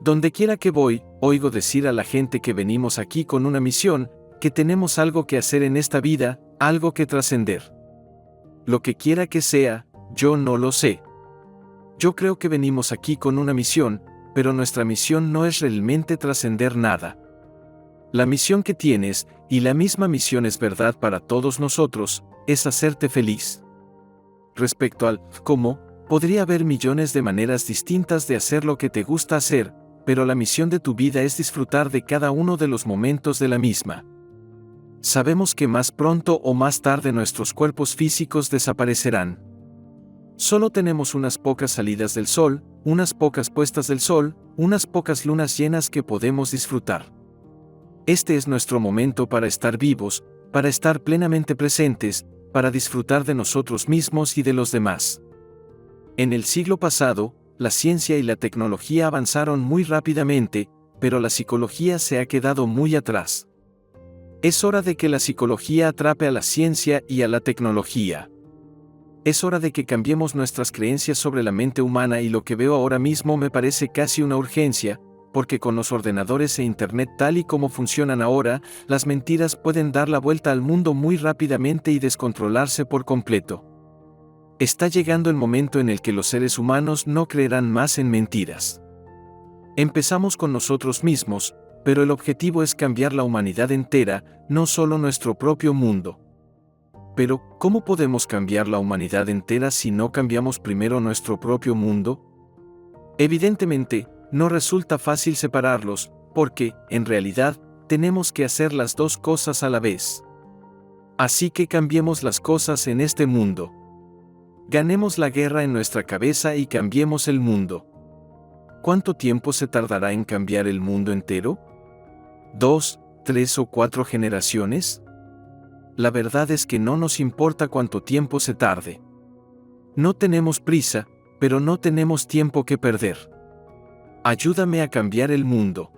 Donde quiera que voy, oigo decir a la gente que venimos aquí con una misión, que tenemos algo que hacer en esta vida, algo que trascender. Lo que quiera que sea, yo no lo sé. Yo creo que venimos aquí con una misión, pero nuestra misión no es realmente trascender nada. La misión que tienes, y la misma misión es verdad para todos nosotros, es hacerte feliz. Respecto al cómo, podría haber millones de maneras distintas de hacer lo que te gusta hacer, pero la misión de tu vida es disfrutar de cada uno de los momentos de la misma. Sabemos que más pronto o más tarde nuestros cuerpos físicos desaparecerán. Solo tenemos unas pocas salidas del sol, unas pocas puestas del sol, unas pocas lunas llenas que podemos disfrutar. Este es nuestro momento para estar vivos, para estar plenamente presentes, para disfrutar de nosotros mismos y de los demás. En el siglo pasado, la ciencia y la tecnología avanzaron muy rápidamente, pero la psicología se ha quedado muy atrás. Es hora de que la psicología atrape a la ciencia y a la tecnología. Es hora de que cambiemos nuestras creencias sobre la mente humana y lo que veo ahora mismo me parece casi una urgencia, porque con los ordenadores e Internet tal y como funcionan ahora, las mentiras pueden dar la vuelta al mundo muy rápidamente y descontrolarse por completo. Está llegando el momento en el que los seres humanos no creerán más en mentiras. Empezamos con nosotros mismos, pero el objetivo es cambiar la humanidad entera, no solo nuestro propio mundo. Pero, ¿cómo podemos cambiar la humanidad entera si no cambiamos primero nuestro propio mundo? Evidentemente, No resulta fácil separarlos, porque, en realidad, tenemos que hacer las dos cosas a la vez. Así que cambiemos las cosas en este mundo. Ganemos la guerra en nuestra cabeza y cambiemos el mundo. ¿Cuánto tiempo se tardará en cambiar el mundo entero? ¿2, 3 o 4 generaciones? La verdad es que no nos importa cuánto tiempo se tarde. No tenemos prisa, pero no tenemos tiempo que perder. Ayúdame a cambiar el mundo.